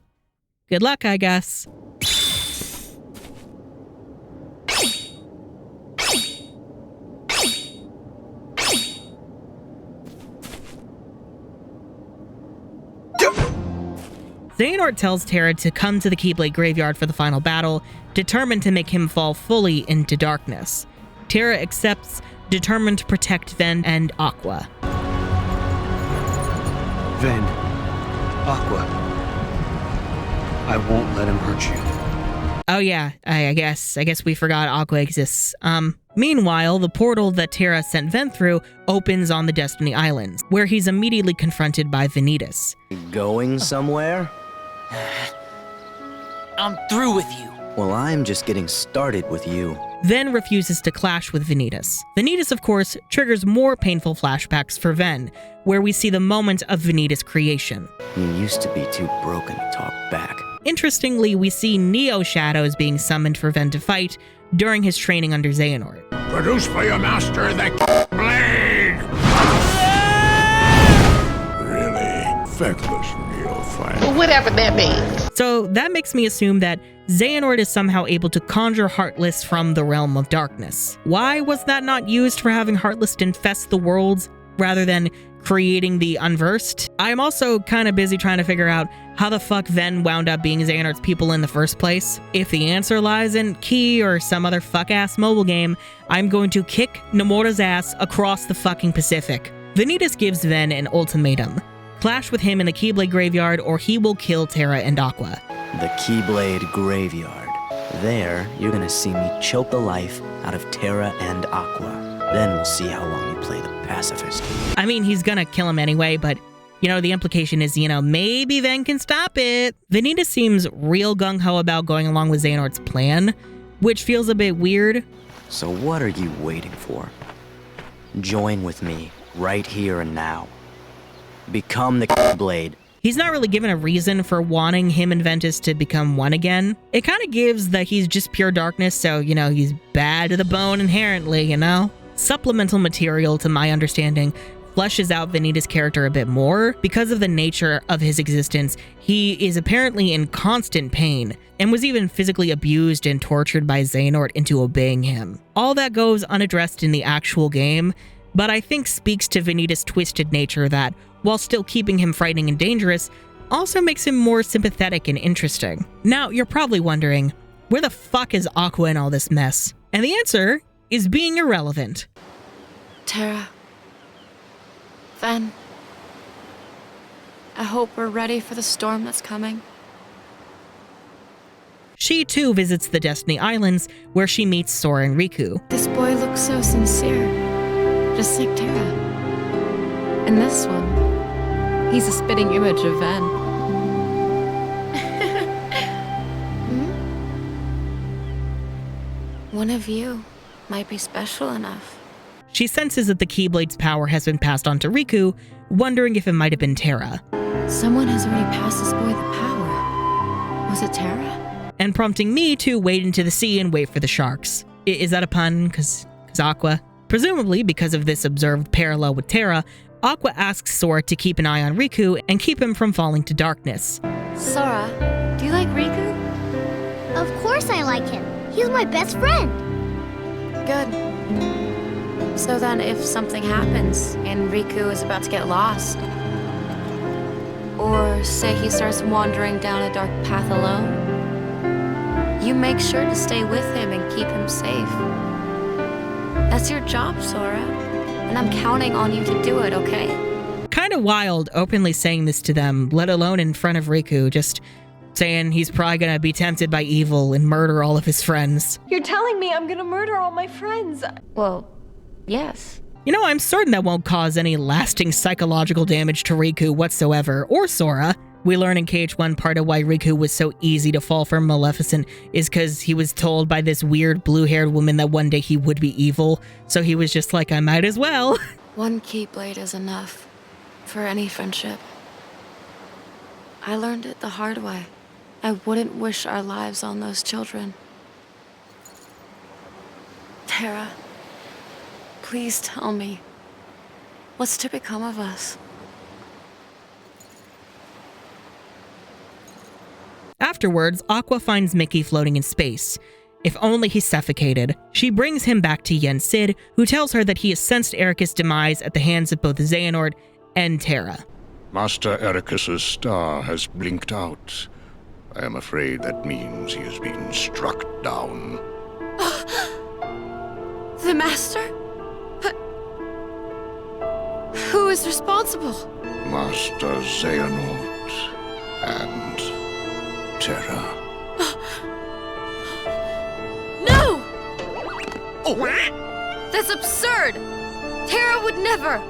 Good luck, I guess. Xehanort tells Terra to come to the Keyblade Graveyard for the final battle, determined to make him fall fully into darkness. Terra accepts, determined to protect Ven and Aqua. Ven, Aqua, I won't let him hurt you. Oh yeah, I guess we forgot Aqua exists. Meanwhile, the portal that Terra sent Ven through opens on the Destiny Islands, where he's immediately confronted by Vanitas. Going somewhere? I'm through with you. Well, I'm just getting started with you. Ven refuses to clash with Vanitas. Vanitas, of course, triggers more painful flashbacks for Ven, where we see the moment of Vanitas' creation. You used to be too broken to talk back. Interestingly, we see Neo Shadows being summoned for Ven to fight during his training under Xehanort. Produce for your master the Keyblade! Really feckless neophyte. Whatever that means. So that makes me assume that Xehanort is somehow able to conjure Heartless from the realm of darkness. Why was that not used for having Heartless infest the worlds rather than creating the Unversed? I'm also kind of busy trying to figure out how the fuck Ven wound up being Xehanort's people in the first place. If the answer lies in Key or some other fuck-ass mobile game, I'm going to kick Nomura's ass across the fucking Pacific. Vanitas gives Ven an ultimatum. Clash with him in the Keyblade Graveyard or he will kill Terra and Aqua. The Keyblade Graveyard. There, you're gonna see me choke the life out of Terra and Aqua. Then we'll see how long you play the pacifist. I mean, he's gonna kill him anyway, but, the implication is, maybe Ven can stop it. Vanitas seems real gung-ho about going along with Xehanort's plan, which feels a bit weird. So what are you waiting for? Join with me, right here and now. Become the Keyblade. He's not really given a reason for wanting him and Ventus to become one again. It kind of gives that he's just pure darkness, so, he's bad to the bone inherently, Supplemental material, to my understanding, fleshes out Vanitas' character a bit more. Because of the nature of his existence, he is apparently in constant pain, and was even physically abused and tortured by Xehanort into obeying him. All that goes unaddressed in the actual game, but I think speaks to Vanitas' twisted nature that, while still keeping him frightening and dangerous, also makes him more sympathetic and interesting. Now, you're probably wondering, where the fuck is Aqua in all this mess? And the answer is being irrelevant. Terra. Ven. I hope we're ready for the storm that's coming. She too visits the Destiny Islands, where she meets Sora and Riku. This boy looks so sincere, just like Terra. And this one, he's a spitting image of Ven. One of you might be special enough. She senses that the Keyblade's power has been passed on to Riku, wondering if it might have been Terra. Someone has already passed this boy the power. Was it Terra? And prompting me to wade into the sea and wait for the sharks. Is that a pun? Cause Aqua? Presumably, because of this observed parallel with Terra, Aqua asks Sora to keep an eye on Riku and keep him from falling to darkness. Sora, do you like Riku? Of course I like him. He's my best friend. Good. So then if something happens and Riku is about to get lost, or say he starts wandering down a dark path alone, you make sure to stay with him and keep him safe. That's your job, Sora, and I'm counting on you to do it, okay? Kinda wild openly saying this to them, let alone in front of Riku, just saying he's probably gonna be tempted by evil and murder all of his friends. You're telling me I'm gonna murder all my friends? Well, yes. I'm certain that won't cause any lasting psychological damage to Riku whatsoever, or Sora. We learn in KH1 part of why Riku was so easy to fall for Maleficent is because he was told by this weird blue-haired woman that one day he would be evil, so he was just like, I might as well. One Keyblade is enough for any friendship. I learned it the hard way. I wouldn't wish our lives on those children. Terra, please tell me, what's to become of us? Afterwards, Aqua finds Mickey floating in space. If only he suffocated. She brings him back to Yen Sid, who tells her that he has sensed Ericus' demise at the hands of both Xehanort and Terra. Master Ericus's star has blinked out. I am afraid that means he has been struck down. The Master? But who is responsible? Master Xehanort and Terra. No! That's absurd! Terra would never!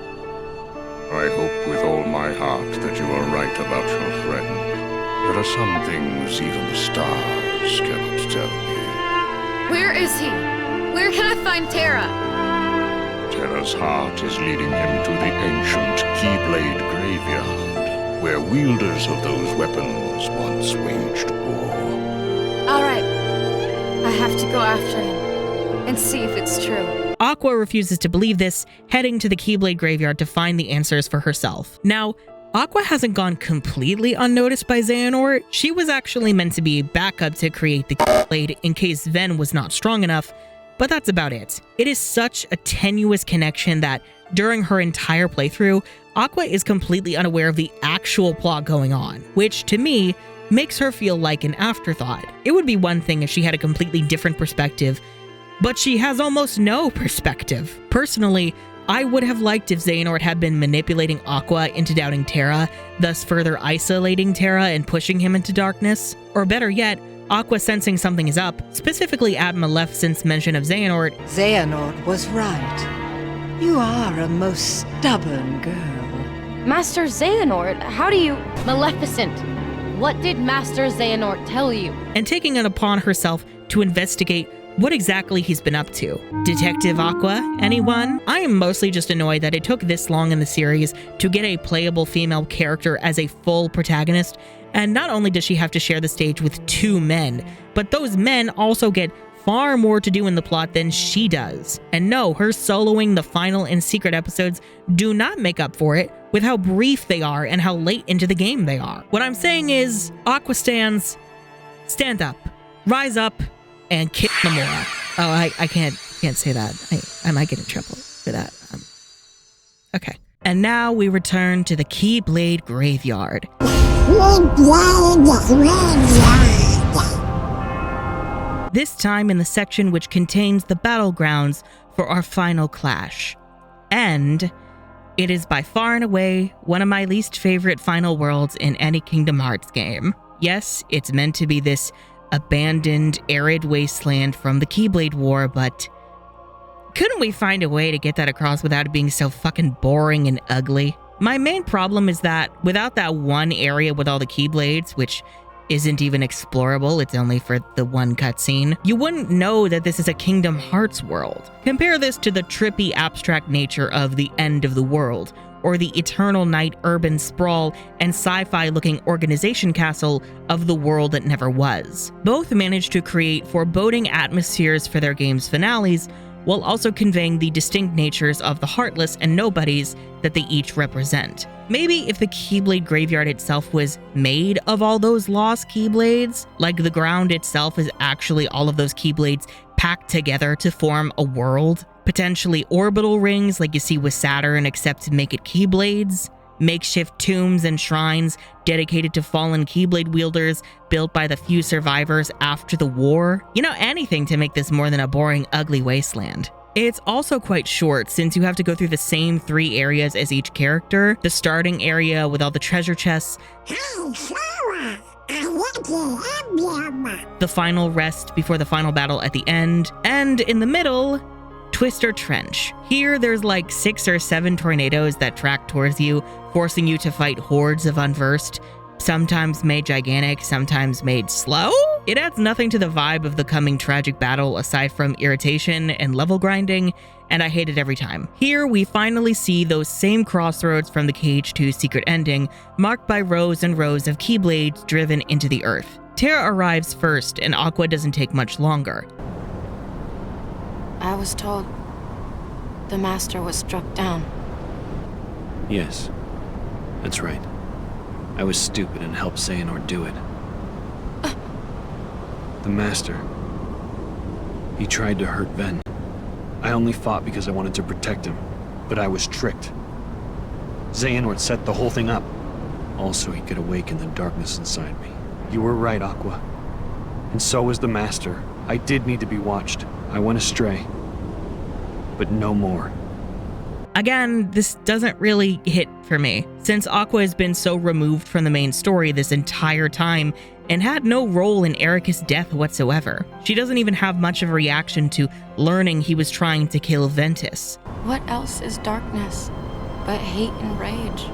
I hope with all my heart that you are right about your friend. There are some things even the stars cannot tell me. Where is he? Where can I find Terra? Terra's heart is leading him to the ancient Keyblade Graveyard, where wielders of those weapons once waged war. Alright. I have to go after him and see if it's true. Aqua refuses to believe this, heading to the Keyblade Graveyard to find the answers for herself. Now, Aqua hasn't gone completely unnoticed by Xehanort. She was actually meant to be a backup to create the Keyblade in case Ven was not strong enough, but that's about it. It is such a tenuous connection that during her entire playthrough, Aqua is completely unaware of the actual plot going on, which to me makes her feel like an afterthought. It would be one thing if she had a completely different perspective, but she has almost no perspective. Personally, I would have liked if Xehanort had been manipulating Aqua into doubting Terra, thus further isolating Terra and pushing him into darkness. Or better yet, Aqua sensing something is up, specifically at Maleficent's mention of Xehanort. Xehanort was right. You are a most stubborn girl. Master Xehanort, how do you... Maleficent, what did Master Xehanort tell you? And taking it upon herself to investigate what exactly he's been up to. Detective Aqua, anyone? I am mostly just annoyed that it took this long in the series to get a playable female character as a full protagonist, and not only does she have to share the stage with 2 men, but those men also get far more to do in the plot than she does. And no, her soloing the final and secret episodes do not make up for it with how brief they are and how late into the game they are. What I'm saying is, Aqua stands, stand up, rise up, and kick Nomura. Oh, I can't say that. I might get in trouble for that. Okay. And now we return to the Keyblade Graveyard. This time in the section which contains the battlegrounds for our final clash. And it is by far and away one of my least favorite final worlds in any Kingdom Hearts game. Yes, it's meant to be this abandoned, arid wasteland from the Keyblade War, but couldn't we find a way to get that across without it being so fucking boring and ugly? My main problem is that without that one area with all the Keyblades, which isn't even explorable, it's only for the one cutscene, you wouldn't know that this is a Kingdom Hearts world. Compare this to the trippy abstract nature of the End of the World, or the Eternal Night urban sprawl and sci-fi looking organization castle of The World That Never Was. Both managed to create foreboding atmospheres for their game's finales, while also conveying the distinct natures of the Heartless and Nobodies that they each represent. Maybe if the Keyblade Graveyard itself was made of all those lost Keyblades, like the ground itself is actually all of those Keyblades packed together to form a world, potentially orbital rings like you see with Saturn except to make it Keyblades, makeshift tombs and shrines dedicated to fallen Keyblade wielders built by the few survivors after the war. You know, anything to make this more than a boring, ugly wasteland. It's also quite short since you have to go through the same 3 areas as each character. The starting area with all the treasure chests, the final rest before the final battle at the end, and in the middle, Twister Trench. Here, there's like 6 or 7 tornadoes that track towards you, forcing you to fight hordes of unversed, sometimes made gigantic, sometimes made slow. It adds nothing to the vibe of the coming tragic battle aside from irritation and level grinding, and I hate it every time. Here, we finally see those same crossroads from the KH2 secret ending, marked by rows and rows of Keyblades driven into the earth. Terra arrives first, and Aqua doesn't take much longer. I was told the Master was struck down. Yes, that's right. I was stupid and helped Xehanort do it. The Master. He tried to hurt Ven. I only fought because I wanted to protect him, but I was tricked. Xehanort set the whole thing up. Also, he could awaken the darkness inside me. You were right, Aqua. And so was the Master. I did need to be watched. I went astray. But no more. Again, this doesn't really hit for me, since Aqua has been so removed from the main story this entire time and had no role in Ericus' death whatsoever. She doesn't even have much of a reaction to learning he was trying to kill Ventus. What else is darkness but hate and rage?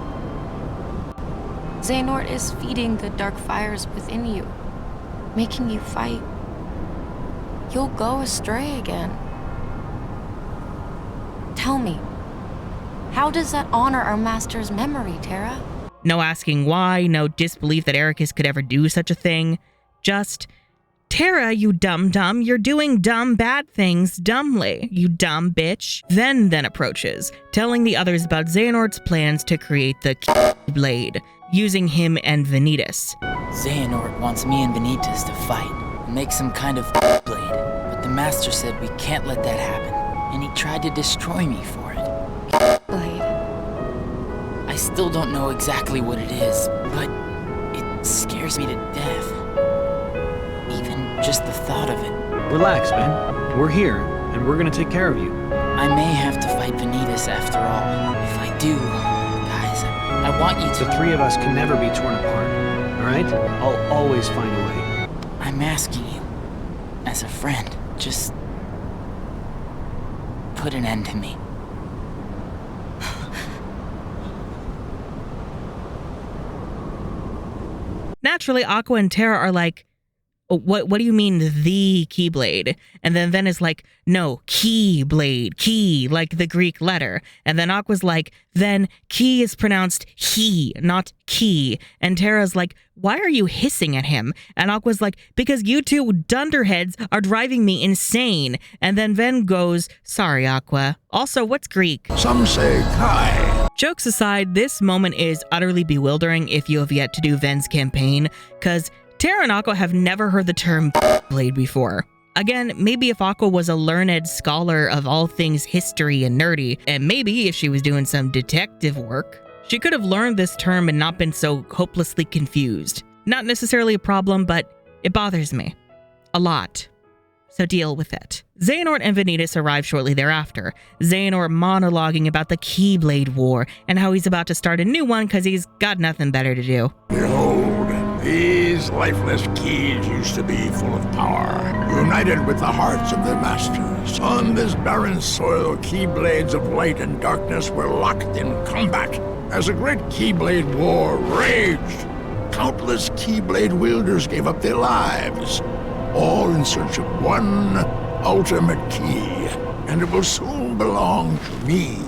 Xehanort is feeding the dark fires within you, making you fight. You'll go astray again. Tell me, how does that honor our master's memory, Terra? No asking why, no disbelief that Ericus could ever do such a thing. Just, Terra, you dumb, you're doing dumb bad things dumbly, you dumb bitch. Then approaches, telling the others about Xehanort's plans to create the Keyblade, using him and Vanitas. Xehanort wants me and Vanitas to fight and make some kind of blade, but the Master said we can't let that happen, and he tried to destroy me for it. Blade. I still don't know exactly what it is, but it scares me to death. Even just the thought of it. Relax, man. We're here, and we're gonna take care of you. I may have to fight Vanitas after all. If I do, guys, I want you to... The three of us can never be torn apart, alright? I'll always find a way. I'm asking you, as a friend, just... put an end to me. Naturally, Aqua and Terra are like, what do you mean the Keyblade? And then Ven is like, no, Keyblade, key, like the Greek letter. And then Aqua's like, then key is pronounced he, not key. And Terra's like, why are you hissing at him? And Aqua's like, because you two dunderheads are driving me insane. And then Ven goes, sorry, Aqua. Also, what's Greek? Some say Kai. Jokes aside, this moment is utterly bewildering if you have yet to do Ven's campaign, because Terra and Aqua have never heard the term blade before. Again, maybe if Aqua was a learned scholar of all things history and nerdy, and maybe if she was doing some detective work, she could have learned this term and not been so hopelessly confused. Not necessarily a problem, but it bothers me. A lot. So deal with it. Xehanort and Vanitas arrive shortly thereafter. Xehanort monologuing about the Keyblade War and how he's about to start a new one because he's got nothing better to do. Behold, these lifeless keys used to be full of power, united with the hearts of their masters. On this barren soil, Keyblades of light and darkness were locked in combat. As a great Keyblade War raged, countless Keyblade wielders gave up their lives, all in search of one ultimate key, and it will soon belong to me,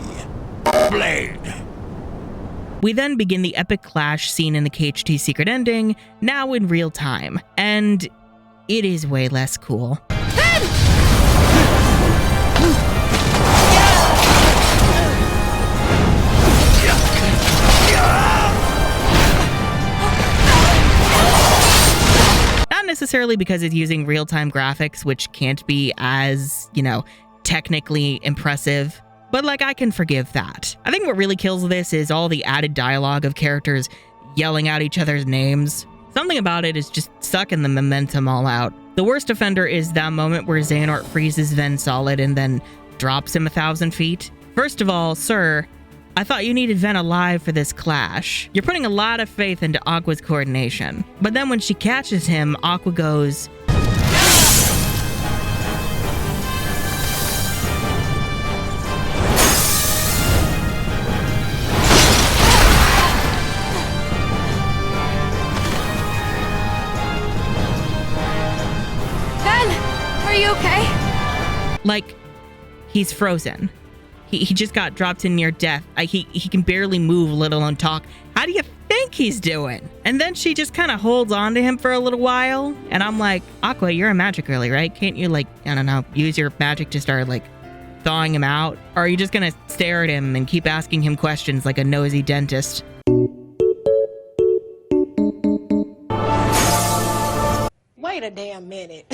Blade. We then begin the epic clash seen in the KHT secret ending, now in real time, and it is way less cool. Not necessarily because it's using real-time graphics, which can't be as, technically impressive, but I can forgive that. I think what really kills this is all the added dialogue of characters yelling out each other's names. Something about it is just sucking the momentum all out. The worst offender is that moment where Xehanort freezes Ven solid and then drops him 1,000 feet. First of all, sir, I thought you needed Ven alive for this clash. You're putting a lot of faith into Aqua's coordination. But then when she catches him, Aqua goes, like he's frozen. He just got dropped in near death. He can barely move, let alone talk. How do you think he's doing? And then she just kind of holds on to him for a little while. And I'm like, Aqua, you're a magic girly, right? Can't you, I don't know, use your magic to start, thawing him out? Or are you just gonna stare at him and keep asking him questions like a nosy dentist? Wait Wait a damn minute.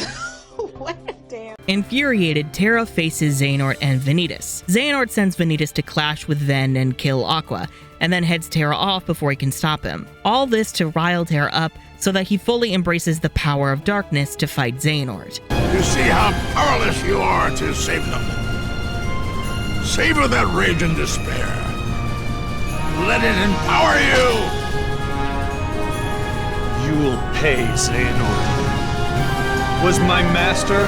Wait a damn. Infuriated, Terra faces Xehanort and Vanitas. Xehanort sends Vanitas to clash with Ven and kill Aqua, and then heads Terra off before he can stop him. All this to rile Terra up so that he fully embraces the power of darkness to fight Xehanort. You see how powerless you are to save them. Savor that rage and despair. Let it empower you! You will pay, Xehanort. Was my master? No.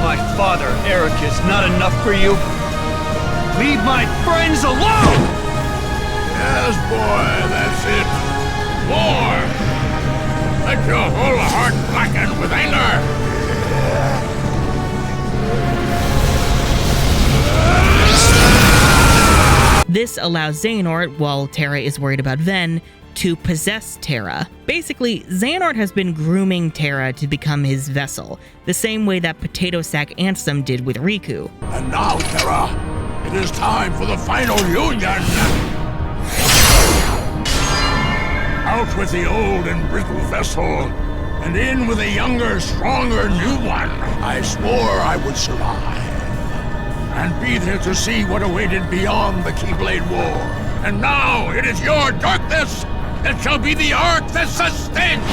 My father, Eric, is not enough for you? Leave my friends alone! Yes, boy, that's it. More! Let your whole heart blacken with anger! This allows Xehanort, while Terra is worried about Ven, to possess Terra. Basically, Xehanort has been grooming Terra to become his vessel, the same way that Potato Sack Ansem did with Riku. And now, Terra, it is time for the final union! Out with the old and brittle vessel, and in with a younger, stronger new one. I swore I would survive, and be there to see what awaited beyond the Keyblade War. And now it is your darkness that shall be the ark that sustains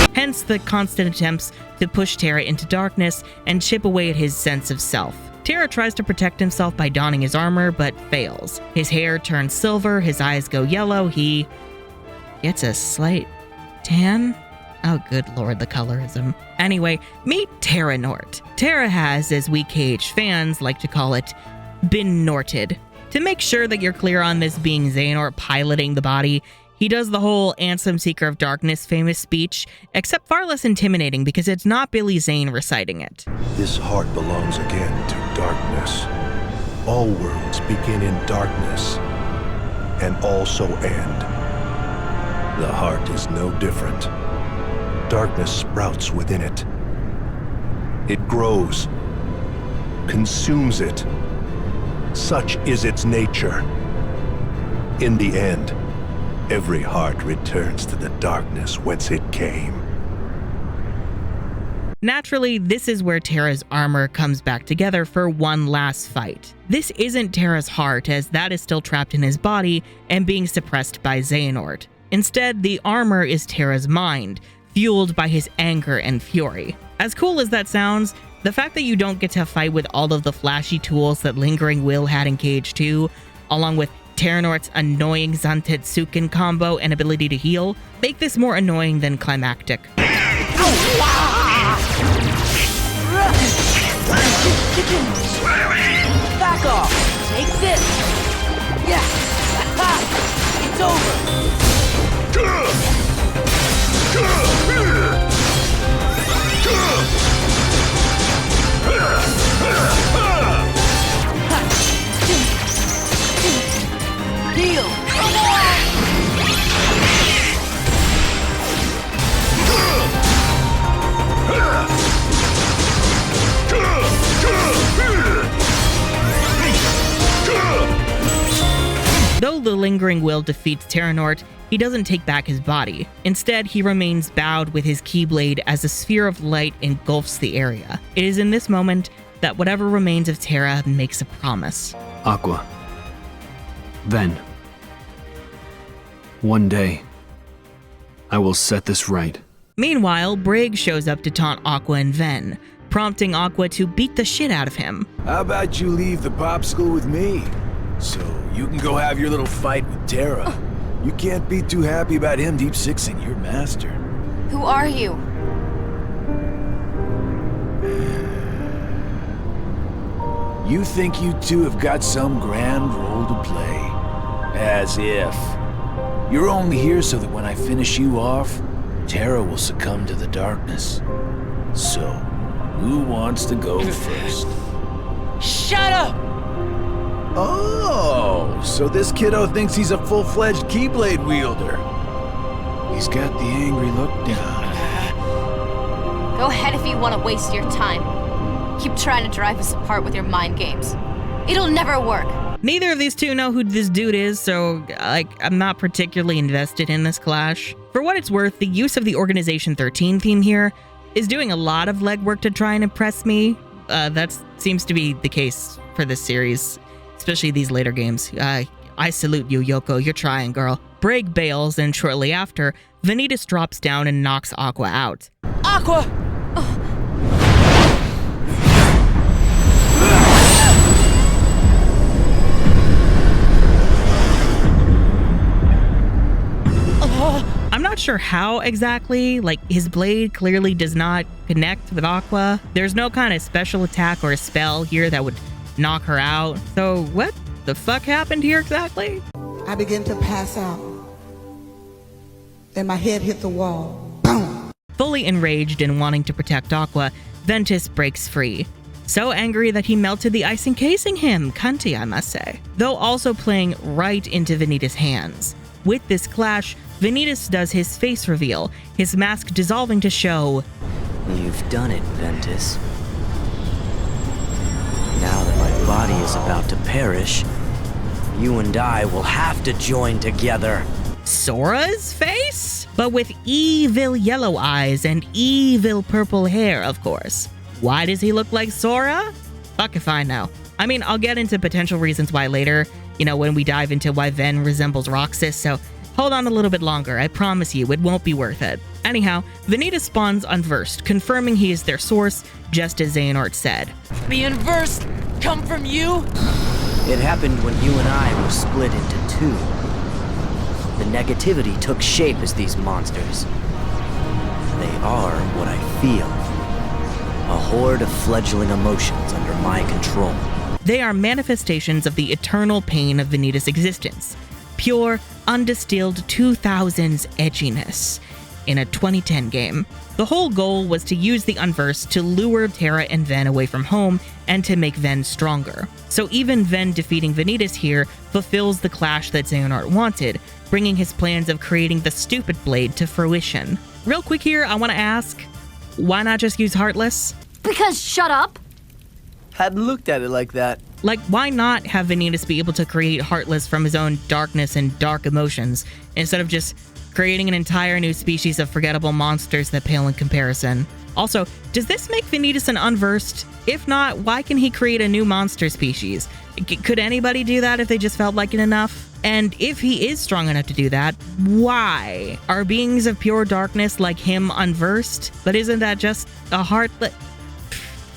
me! Hence the constant attempts to push Terra into darkness and chip away at his sense of self. Terra tries to protect himself by donning his armor, but fails. His hair turns silver, his eyes go yellow, he gets a slight tan? Oh, good lord, the colorism. Anyway, meet Xehanort. Terra has, as we KH fans like to call it, been Norted. To make sure that you're clear on this being Xehanort piloting the body, he does the whole Ansem Seeker of Darkness famous speech, except far less intimidating because it's not Billy Zane reciting it. This heart belongs again to darkness. All worlds begin in darkness, and also end. The heart is no different. Darkness sprouts within it. It grows, consumes it. Such is its nature. In the end, every heart returns to the darkness whence it came. Naturally, this is where Terra's armor comes back together for one last fight. This isn't Terra's heart, as that is still trapped in his body and being suppressed by Xehanort. Instead, the armor is Terra's mind, fueled by his anger and fury. As cool as that sounds, the fact that you don't get to fight with all of the flashy tools that Lingering Will had in KH2, along with Xehanort's annoying Zantetsuken combo and ability to heal, make this more annoying than climactic. Back off! Take this! Yeah! It's over! Heal! Come on! Though the Lingering Will defeats Xehanort, he doesn't take back his body. Instead, he remains bowed with his Keyblade as a sphere of light engulfs the area. It is in this moment that whatever remains of Terra makes a promise. Aqua. Ven. One day, I will set this right. Meanwhile, Brig shows up to taunt Aqua and Ven, prompting Aqua to beat the shit out of him. How about you leave the popsicle with me, so you can go have your little fight with Terra? You can't be too happy about him deep sixing your master. Who are you? You think you two have got some grand role to play. As if. You're only here so that when I finish you off, Terra will succumb to the darkness. So, who wants to go first? Shut up! Oh, so this kiddo thinks he's a full-fledged Keyblade wielder. He's got the angry look down. Go ahead if you want to waste your time. Keep trying to drive us apart with your mind games. It'll never work. Neither of these two know who this dude is, so I'm not particularly invested in this clash. For what it's worth, the use of the Organization 13 theme here is doing a lot of legwork to try and impress me. That seems to be the case for this series, especially these later games. I salute you, Yoko. You're trying, girl. Braig bails, and shortly after, Vanitas drops down and knocks Aqua out. Aqua! I'm not sure how exactly, his blade clearly does not connect with Aqua. There's no kind of special attack or a spell here that would knock her out. So what the fuck happened here exactly? I began to pass out. Then my head hit the wall. Boom! Fully enraged and wanting to protect Aqua, Ventus breaks free. So angry that he melted the ice encasing him. Cunty, I must say. Though also playing right into Vanitas' hands. With this clash, Vanitas does his face reveal, his mask dissolving to show... You've done it, Ventus. Now that my body is about to perish, you and I will have to join together. Sora's face? But with evil yellow eyes and evil purple hair, of course. Why does he look like Sora? Fuck if I know. I mean, I'll get into potential reasons why later, when we dive into why Ven resembles Roxas, so hold on a little bit longer. I promise you, it won't be worth it. Anyhow, Vanitas spawns unversed, confirming he is their source, just as Xehanort said. The unversed come from you? It happened when you and I were split into two. The negativity took shape as these monsters. They are what I feel. A horde of fledgling emotions under my control. They are manifestations of the eternal pain of Vanitas' existence. Pure, undistilled 2000s edginess in a 2010 game. The whole goal was to use the Unversed to lure Terra and Ven away from home and to make Ven stronger. So even Ven defeating Vanitas here fulfills the clash that Xehanort wanted, bringing his plans of creating the stupid blade to fruition. Real quick here, I want to ask, why not just use Heartless? Because shut up! Hadn't looked at it like that. Why not have Vanitas be able to create Heartless from his own darkness and dark emotions, instead of just creating an entire new species of forgettable monsters that pale in comparison? Also, does this make Vanitas an Unversed? If not, why can he create a new monster species? Could anybody do that if they just felt like it enough? And if he is strong enough to do that, why? Are beings of pure darkness like him Unversed? But isn't that just a Heartless?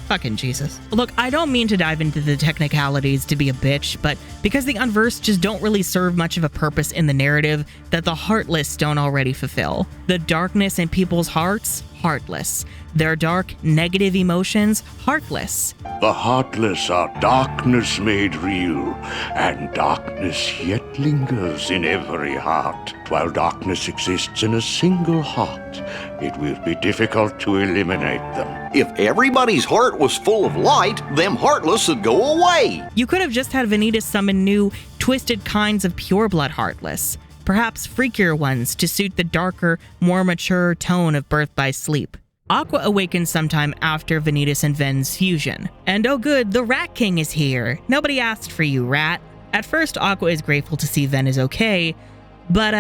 Fucking Jesus. Look, I don't mean to dive into the technicalities to be a bitch, but because the Unversed just don't really serve much of a purpose in the narrative that the Heartless don't already fulfill. The darkness in people's hearts, Heartless. Their dark, negative emotions, Heartless. The Heartless are darkness made real, and darkness yet lingers in every heart. While darkness exists in a single heart, it will be difficult to eliminate them. If everybody's heart was full of light, them Heartless would go away. You could have just had Vanitas summon new, twisted kinds of pureblood Heartless. Perhaps freakier ones to suit the darker, more mature tone of Birth by Sleep. Aqua awakens sometime after Vanitas and Ven's fusion. And oh good, the Rat King is here. Nobody asked for you, Rat. At first, Aqua is grateful to see Ven is okay, but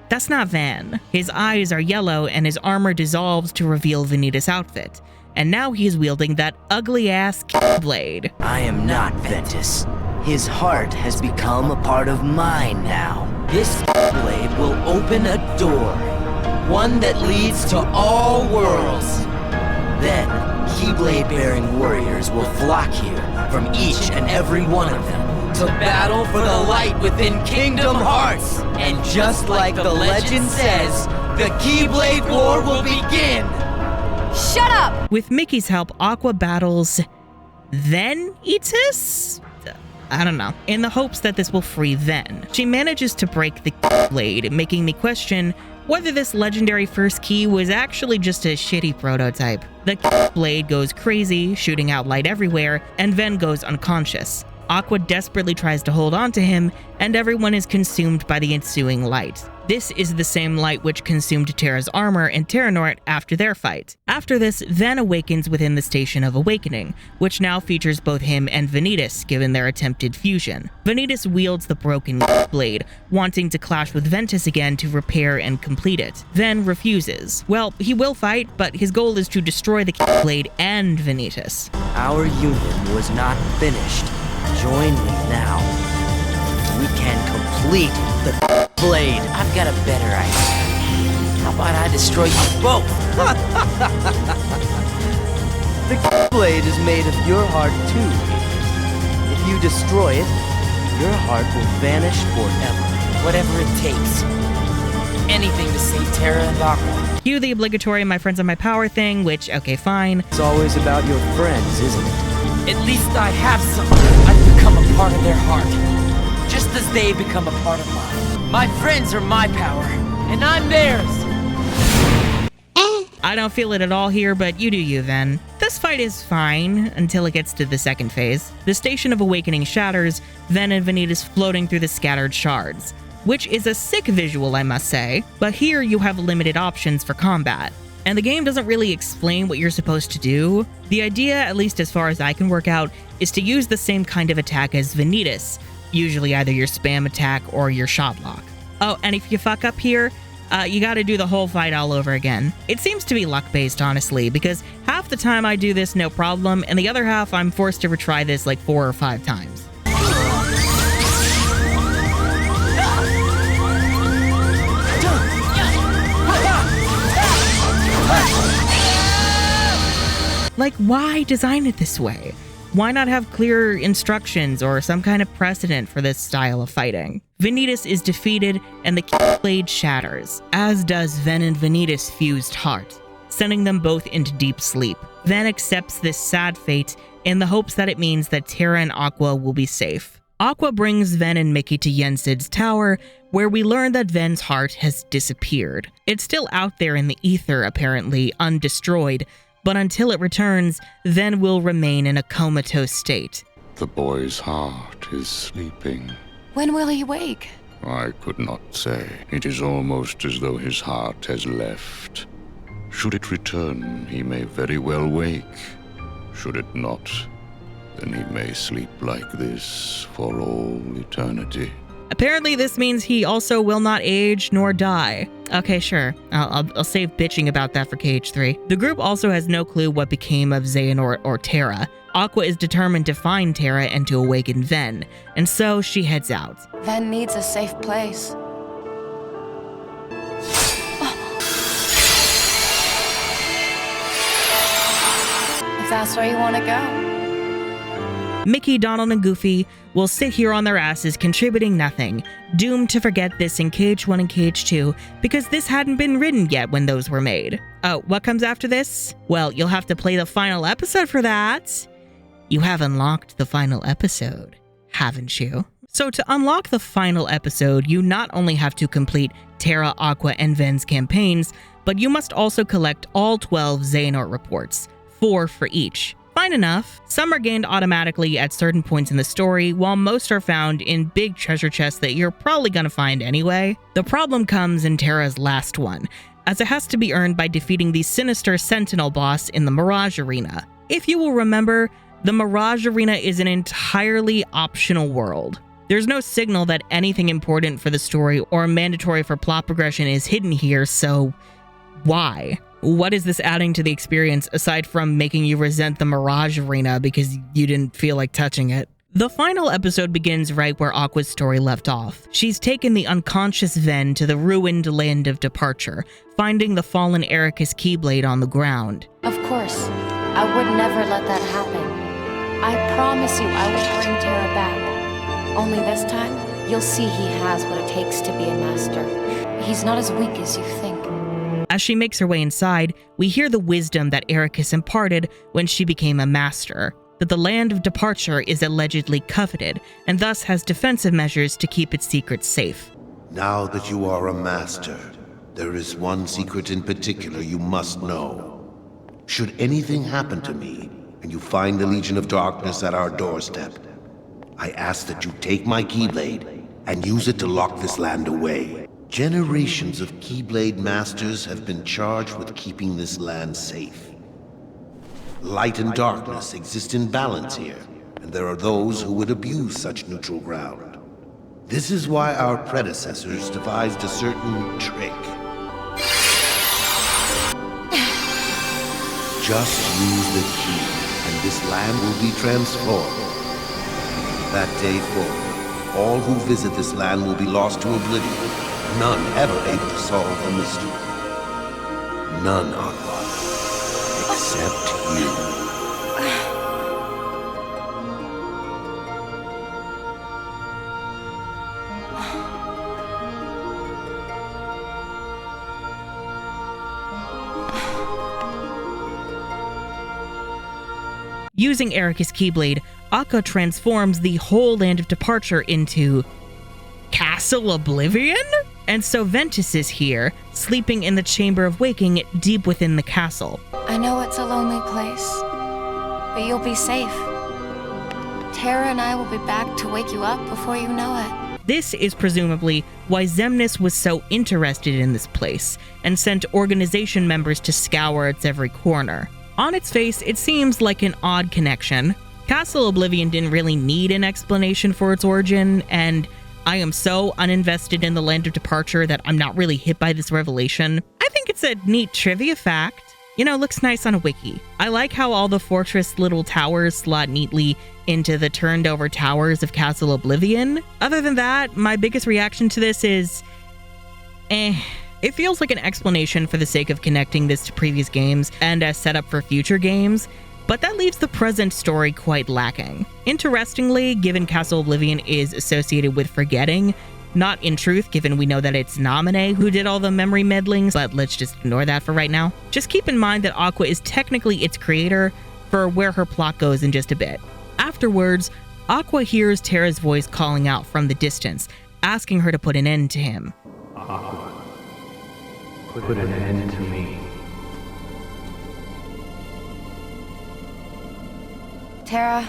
that's not Ven. His eyes are yellow and his armor dissolves to reveal Vanitas' outfit. And now he is wielding that ugly-ass Keyblade. I am not Ventus. His heart has become a part of mine now. This Keyblade will open a door. One that leads to all worlds. Then, Keyblade-bearing warriors will flock here from each and every one of them to battle for the light within Kingdom Hearts. And just like the legend says, the Keyblade War will begin. Shut up! With Mickey's help, Aqua battles Vanitas? I don't know. In the hopes that this will free Ven. She manages to break the Keyblade, making me question whether this legendary first key was actually just a shitty prototype. The Keyblade goes crazy, shooting out light everywhere, and Ven goes unconscious. Aqua desperately tries to hold on to him, and everyone is consumed by the ensuing light. This is the same light which consumed Terra's armor and Xehanort after their fight. After this, Ven awakens within the Station of Awakening, which now features both him and Vanitas given their attempted fusion. Vanitas wields the broken blade, wanting to clash with Ventus again to repair and complete it. Ven refuses. Well, he will fight, but his goal is to destroy the blade and Vanitas. Our union was not finished. Join me now. We can complete the blade. I've got a better idea. How about I destroy you both? The blade is made of your heart too. If you destroy it, your heart will vanish forever. Whatever it takes. Anything to save Terra and Aqua. Cue the obligatory my friends are my power thing, which, okay, fine. It's always about your friends, isn't it? At least I have some. I've become a part of their heart. Just as they become a part of mine. My friends are my power, and I'm theirs! I don't feel it at all here, but you do you, Ven. This fight is fine until it gets to the second phase. The Station of Awakening shatters, Ven and Vanitas floating through the scattered shards, which is a sick visual, I must say, but here you have limited options for combat. And the game doesn't really explain what you're supposed to do. The idea, at least as far as I can work out, is to use the same kind of attack as Vanitas, usually either your spam attack or your shot lock. Oh, and if you fuck up here, you gotta do the whole fight all over again. It seems to be luck-based, honestly, because half the time I do this no problem, and the other half I'm forced to retry this like 4 or 5 times. Like, why design it this way? Why not have clear instructions or some kind of precedent for this style of fighting? Vanitas is defeated and the Keyblade shatters, as does Ven and Vanitas' fused heart, sending them both into deep sleep. Ven accepts this sad fate in the hopes that it means that Terra and Aqua will be safe. Aqua brings Ven and Mickey to Yensid's tower, where we learn that Ven's heart has disappeared. It's still out there in the ether, apparently, undestroyed, but until it returns, Ven will remain in a comatose state. The boy's heart is sleeping. When will he wake? I could not say. It is almost as though his heart has left. Should it return, he may very well wake. Should it not, then he may sleep like this for all eternity. Apparently this means he also will not age nor die. Okay, sure. I'll save bitching about that for KH3. The group also has no clue what became of Xehanort or Terra. Aqua is determined to find Terra and to awaken Ven, and so she heads out. Ven needs a safe place. If that's where you want to go. Mickey, Donald, and Goofy will sit here on their asses contributing nothing, doomed to forget this in KH1 and KH2 because this hadn't been written yet when those were made. Oh, what comes after this? Well, you'll have to play the final episode for that. You have unlocked the final episode, haven't you? So to unlock the final episode, you not only have to complete Terra, Aqua, and Ven's campaigns, but you must also collect all 12 Xehanort reports, 4 for each. Fine enough. Some are gained automatically at certain points in the story, while most are found in big treasure chests that you're probably gonna find anyway. The problem comes in Terra's last one, as it has to be earned by defeating the sinister Sentinel boss in the Mirage Arena. If you will remember, the Mirage Arena is an entirely optional world. There's no signal that anything important for the story or mandatory for plot progression is hidden here, so why? What is this adding to the experience aside from making you resent the Mirage Arena because you didn't feel like touching it? The final episode begins right where Aqua's story left off. She's taken the unconscious Ven to the ruined land of departure, finding the fallen Ericus Keyblade on the ground. Of course. I would never let that happen. I promise you I will bring Terra back. Only this time, you'll see he has what it takes to be a master. He's not as weak as you think. As she makes her way inside, we hear the wisdom that Ericus imparted when she became a master, that the land of departure is allegedly coveted, and thus has defensive measures to keep its secrets safe. Now that you are a master, there is one secret in particular you must know. Should anything happen to me, and you find the Legion of Darkness at our doorstep, I ask that you take my Keyblade and use it to lock this land away. Generations of Keyblade masters have been charged with keeping this land safe. Light and darkness exist in balance here, and there are those who would abuse such neutral ground. This is why our predecessors devised a certain trick. Just use the key, and this land will be transformed. That day forward, all who visit this land will be lost to oblivion, none ever able to solve the mystery. None, Aqua, except you. Using Erika's Keyblade, Aqua transforms the whole Land of Departure into Castle Oblivion? And so Ventus is here, sleeping in the Chamber of Waking deep within the castle. I know it's a lonely place, but you'll be safe. Terra and I will be back to wake you up before you know it. This is presumably why Xemnas was so interested in this place and sent organization members to scour its every corner. On its face, it seems like an odd connection. Castle Oblivion didn't really need an explanation for its origin, and I am so uninvested in the Land of Departure that I'm not really hit by this revelation. I think it's a neat trivia fact. You know, looks nice on a wiki. I like how all the fortress little towers slot neatly into the turned over towers of Castle Oblivion. Other than that, my biggest reaction to this is, It feels like an explanation for the sake of connecting this to previous games and as setup for future games, but that leaves the present story quite lacking. Interestingly, given Castle Oblivion is associated with forgetting, not in truth, given we know that it's Naminé who did all the memory meddling, but let's just ignore that for right now. Just keep in mind that Aqua is technically its creator for where her plot goes in just a bit. Afterwards, Aqua hears Terra's voice calling out from the distance, asking her to put an end to him. Aqua, put an end to me. Terra,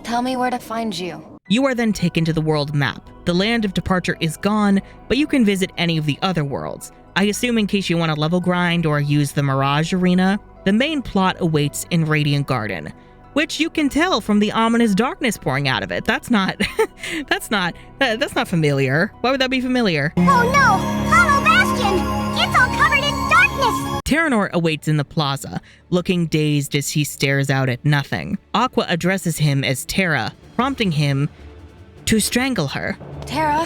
tell me where to find you. You are then taken to the world map. The Land of Departure is gone, but you can visit any of the other worlds. I assume in case you want to level grind or use the Mirage Arena. The main plot awaits in Radiant Garden, which you can tell from the ominous darkness pouring out of it. That's not familiar. Why would that be familiar? Oh no! Hollow Bastion! It's all covered in darkness! Xehanort awaits in the plaza, looking dazed as he stares out at nothing. Aqua addresses him as Terra, prompting him to strangle her. Terra?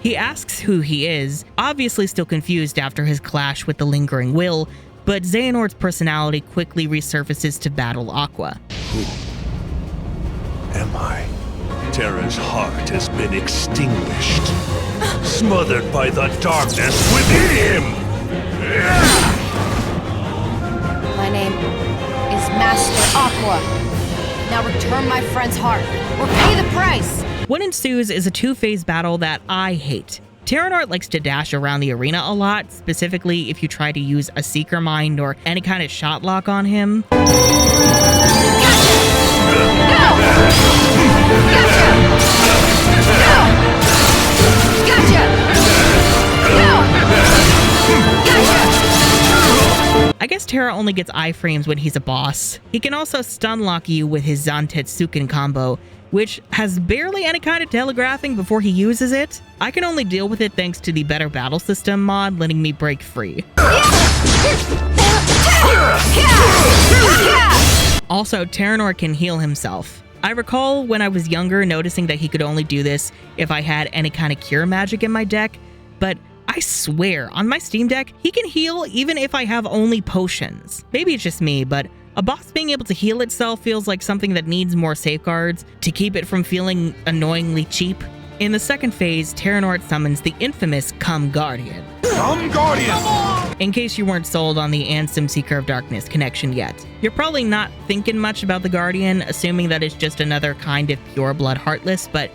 He asks who he is, obviously still confused after his clash with the Lingering Will, but Xehanort's personality quickly resurfaces to battle Aqua. Who am I? Terra's heart has been extinguished, smothered by the darkness within him! My name is Master Aqua. Now return my friend's heart, or pay the price! What ensues is a two-phase battle that I hate. Xehanort likes to dash around the arena a lot, specifically if you try to use a Seeker Mind or any kind of shot lock on him. I guess Terra only gets iframes when he's a boss. He can also stun lock you with his Zantetsuken combo, which has barely any kind of telegraphing before he uses it. I can only deal with it thanks to the Better Battle System mod letting me break free. Also, Xehanort can heal himself. I recall when I was younger noticing that he could only do this if I had any kind of cure magic in my deck, but I swear, on my Steam Deck, he can heal even if I have only potions. Maybe it's just me, but a boss being able to heal itself feels like something that needs more safeguards to keep it from feeling annoyingly cheap. In the second phase, Xehanort summons the infamous Come Guardian. Come Guardian! In case you weren't sold on the Ansem Seeker of Darkness connection yet. You're probably not thinking much about the Guardian, assuming that it's just another kind of pure blood Heartless, but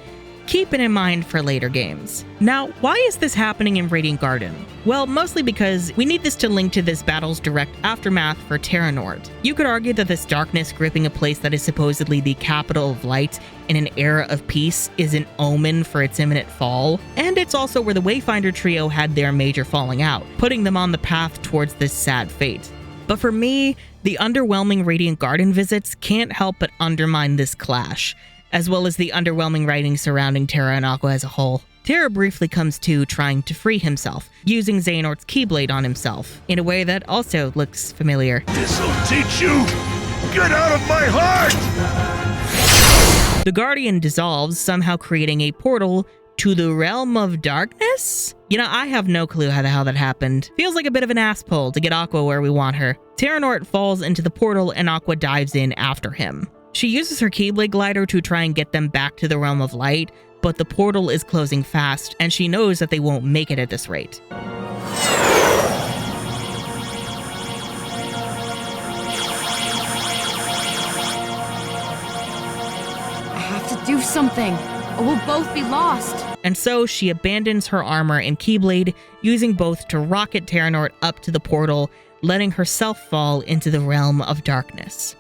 Keep it in mind for later games. Now, why is this happening in Radiant Garden? Well, mostly because we need this to link to this battle's direct aftermath for Xehanort. You could argue that this darkness gripping a place that is supposedly the capital of light in an era of peace is an omen for its imminent fall, and it's also where the Wayfinder trio had their major falling out, putting them on the path towards this sad fate. But for me, the underwhelming Radiant Garden visits can't help but undermine this clash, as well as the underwhelming writing surrounding Terra and Aqua as a whole. Terra briefly comes to trying to free himself, using Xehanort's Keyblade on himself, in a way that also looks familiar. This'll teach you! Get out of my heart! The Guardian dissolves, somehow creating a portal to the realm of darkness? You know, I have no clue how the hell that happened. Feels like a bit of an ass pull to get Aqua where we want her. Xehanort falls into the portal and Aqua dives in after him. She uses her Keyblade glider to try and get them back to the realm of light, but the portal is closing fast, and she knows that they won't make it at this rate. I have to do something, or we'll both be lost. And so she abandons her armor and Keyblade, using both to rocket Xehanort up to the portal, letting herself fall into the realm of darkness.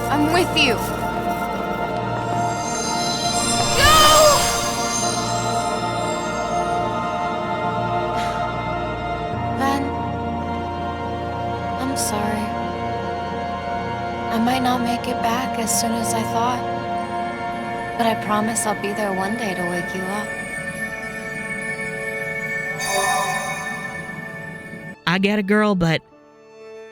I'm with you. Go! Ven, I'm sorry. I might not make it back as soon as I thought, but I promise I'll be there one day to wake you up. I get it, girl, but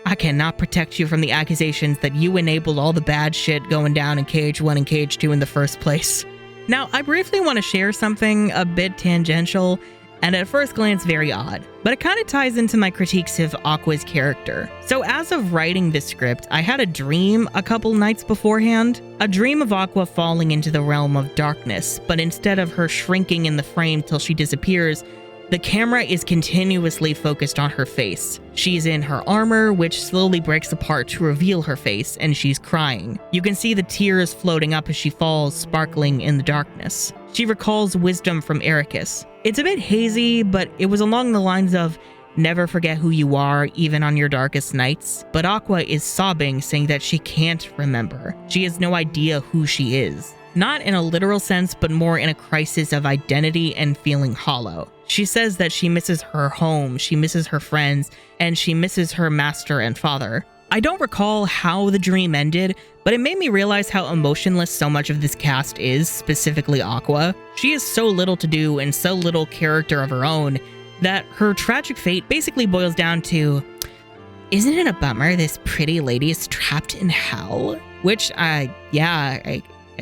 I cannot protect you from the accusations that you enabled all the bad shit going down in Cage 1 and Cage 2 in the first place. Now, I briefly want to share something a bit tangential, and at first glance very odd, but it kind of ties into my critiques of Aqua's character. So as of writing this script, I had a dream a couple nights beforehand. A dream of Aqua falling into the realm of darkness, but instead of her shrinking in the frame till she disappears, the camera is continuously focused on her face. She's in her armor, which slowly breaks apart to reveal her face, and she's crying. You can see the tears floating up as she falls, sparkling in the darkness. She recalls wisdom from Ericus. It's a bit hazy, but it was along the lines of, never forget who you are, even on your darkest nights. But Aqua is sobbing, saying that she can't remember. She has no idea who she is. Not in a literal sense, but more in a crisis of identity and feeling hollow. She says that she misses her home, she misses her friends, and she misses her master and father. I don't recall how the dream ended, but it made me realize how emotionless so much of this cast is, specifically Aqua. She has so little to do and so little character of her own that her tragic fate basically boils down to, isn't it a bummer this pretty lady is trapped in hell? Which, I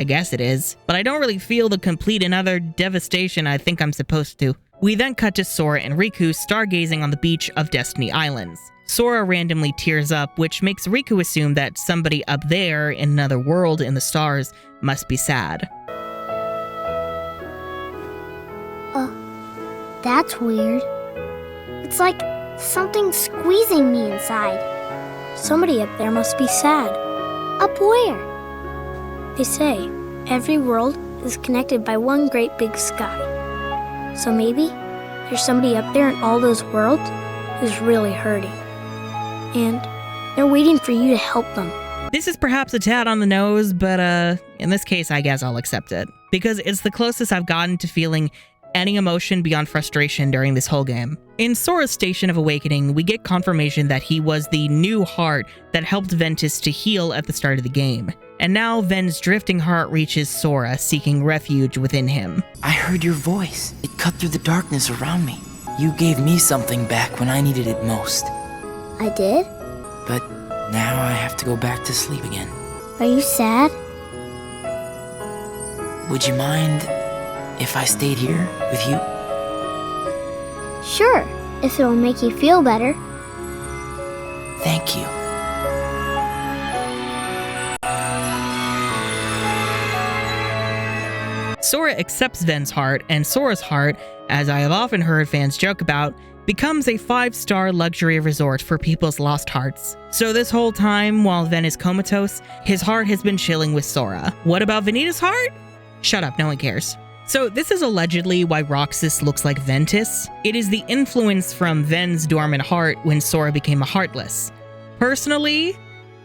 guess it is, but I don't really feel the complete and utter devastation I think I'm supposed to. We then cut to Sora and Riku stargazing on the beach of Destiny Islands. Sora randomly tears up, which makes Riku assume that somebody up there in another world in the stars must be sad. That's weird. It's like something squeezing me inside. Somebody up there must be sad. Up where? They say every world is connected by one great big sky. So maybe there's somebody up there in all those worlds who's really hurting. And they're waiting for you to help them. This is perhaps a tad on the nose, but in this case, I guess I'll accept it. Because it's the closest I've gotten to feeling any emotion beyond frustration during this whole game. In Sora's Station of Awakening, we get confirmation that he was the new heart that helped Ventus to heal at the start of the game. And now Ven's drifting heart reaches Sora, seeking refuge within him. I heard your voice. It cut through the darkness around me. You gave me something back when I needed it most. I did? But now I have to go back to sleep again. Are you sad? Would you mind if I stayed here with you? Sure, if it'll make you feel better. Thank you. Sora accepts Ven's heart, and Sora's heart, as I have often heard fans joke about, becomes a 5-star luxury resort for people's lost hearts. So this whole time, while Ven is comatose, his heart has been chilling with Sora. What about Vanitas' heart? Shut up, no one cares. So this is allegedly why Roxas looks like Ventus. It is the influence from Ven's dormant heart when Sora became a Heartless. Personally,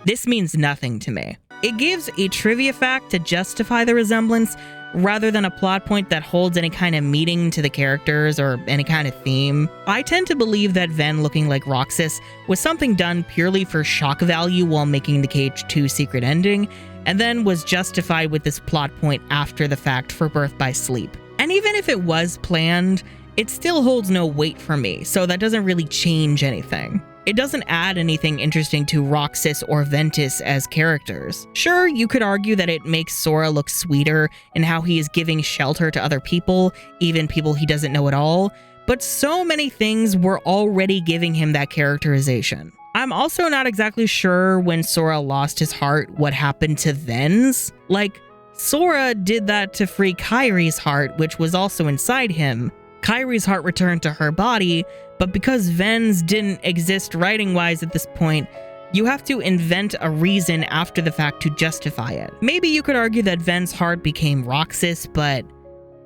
this means nothing to me. It gives a trivia fact to justify the resemblance, rather than a plot point that holds any kind of meaning to the characters or any kind of theme. I tend to believe that Ven looking like Roxas was something done purely for shock value while making the KH2 secret ending, and then was justified with this plot point after the fact for Birth by Sleep. And even if it was planned, it still holds no weight for me, so that doesn't really change anything. It doesn't add anything interesting to Roxas or Ventus as characters. Sure, you could argue that it makes Sora look sweeter in how he is giving shelter to other people, even people he doesn't know at all, but so many things were already giving him that characterization. I'm also not exactly sure when Sora lost his heart what happened to Ven's. Like, Sora did that to free Kairi's heart, which was also inside him. Kairi's heart returned to her body, but because Ven's didn't exist writing-wise at this point, you have to invent a reason after the fact to justify it. Maybe you could argue that Ven's heart became Roxas, but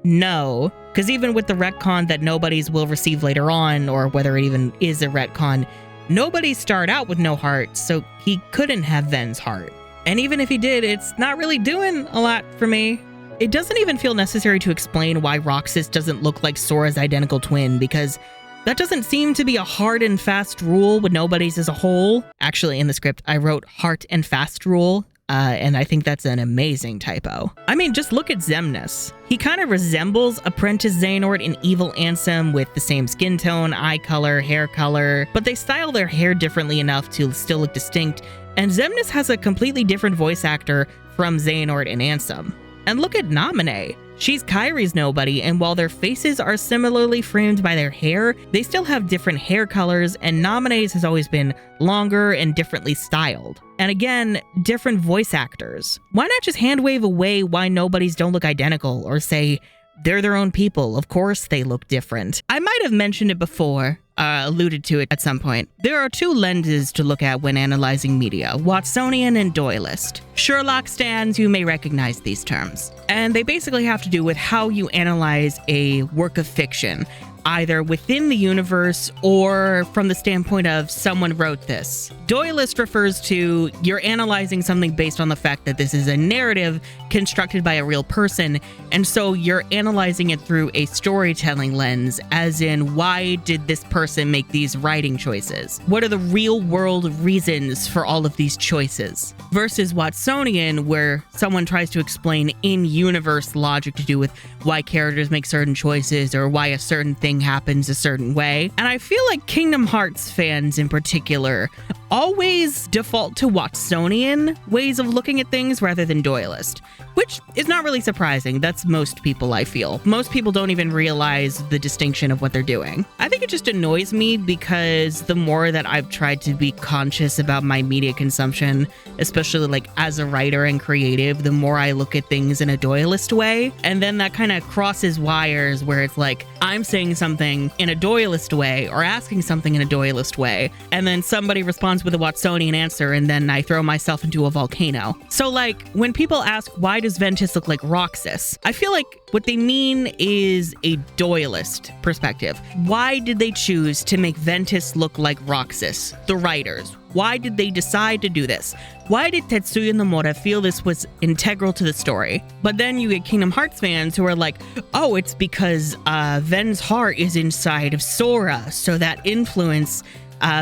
no, because even with the retcon that nobodies will receive later on, or whether it even is a retcon, nobody started out with no heart, so he couldn't have Ven's heart. And even if he did, it's not really doing a lot for me. It doesn't even feel necessary to explain why Roxas doesn't look like Sora's identical twin, because that doesn't seem to be a hard and fast rule with nobodies as a whole. Actually, in the script, I wrote hard and fast rule, and I think that's an amazing typo. I mean, just look at Xemnas. He kind of resembles Apprentice Xehanort in Evil Ansem with the same skin tone, eye color, hair color, but they style their hair differently enough to still look distinct, and Xemnas has a completely different voice actor from Xehanort in Ansem. And look at Naminé. She's Kairi's nobody, and while their faces are similarly framed by their hair, they still have different hair colors, and Naminé's has always been longer and differently styled. And again, different voice actors. Why not just hand wave away why nobodies don't look identical, or say, they're their own people, of course they look different. I might have mentioned it before, alluded to it at some point. There are two lenses to look at when analyzing media, Watsonian and Doylist. Sherlock stands, you may recognize these terms. And they basically have to do with how you analyze a work of fiction, either within the universe or from the standpoint of someone wrote this. Doylist refers to you're analyzing something based on the fact that this is a narrative constructed by a real person, and so you're analyzing it through a storytelling lens, as in, why did this person make these writing choices? What are the real world reasons for all of these choices? Versus Watsonian, where someone tries to explain in-universe logic to do with why characters make certain choices or why a certain thing happens a certain way. And I feel like Kingdom Hearts fans in particular always default to Watsonian ways of looking at things rather than Doylist, which is not really surprising. That's most people, I feel. Most people don't even realize the distinction of what they're doing. I think it just annoys me because the more that I've tried to be conscious about my media consumption, especially like as a writer and creative, the more I look at things in a Doylist way. And then that kind of crosses wires where it's like, I'm saying something in a Doylist way or asking something in a Doylist way, and then somebody responds with a Watsonian answer, and then I throw myself into a volcano. So like, when people ask, why does Ventus look like Roxas? I feel like what they mean is a Doylist perspective. Why did they choose to make Ventus look like Roxas? The writers. Why did they decide to do this? Why did Tetsuya Nomura feel this was integral to the story? But then you get Kingdom Hearts fans who are like, oh, it's because Ven's heart is inside of Sora, so that influence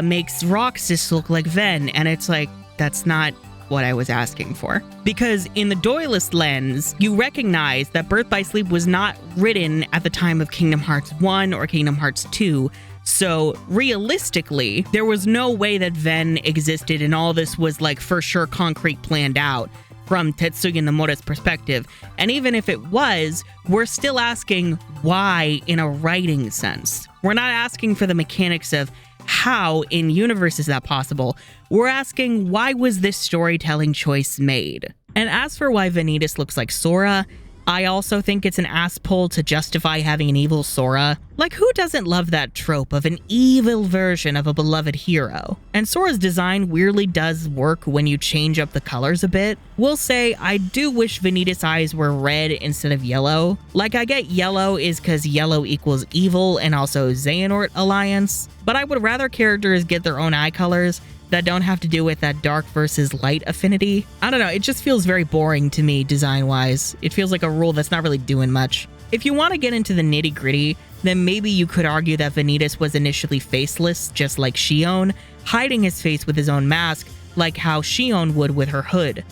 makes Roxas look like Ven. And it's like, that's not what I was asking for. Because in the Doylist lens, you recognize that Birth by Sleep was not written at the time of Kingdom Hearts 1 or Kingdom Hearts 2. So realistically, there was no way that Ven existed and all this was like for sure concrete planned out from Tetsuya Nomura's perspective. And even if it was, we're still asking why in a writing sense. We're not asking for the mechanics of how in universe is that possible. We're asking, why was this storytelling choice made? And as for why Vanitas looks like Sora, I also think it's an ass pull to justify having an evil Sora. Like, who doesn't love that trope of an evil version of a beloved hero? And Sora's design weirdly does work when you change up the colors a bit. Will say, I do wish Vanitas' eyes were red instead of yellow. Like, I get yellow is because yellow equals evil and also Xehanort alliance, but I would rather characters get their own eye colors that don't have to do with that dark versus light affinity. I don't know, it just feels very boring to me design-wise. It feels like a rule that's not really doing much. If you want to get into the nitty-gritty, then maybe you could argue that Vanitas was initially faceless, just like Xion, hiding his face with his own mask, like how Xion would with her hood.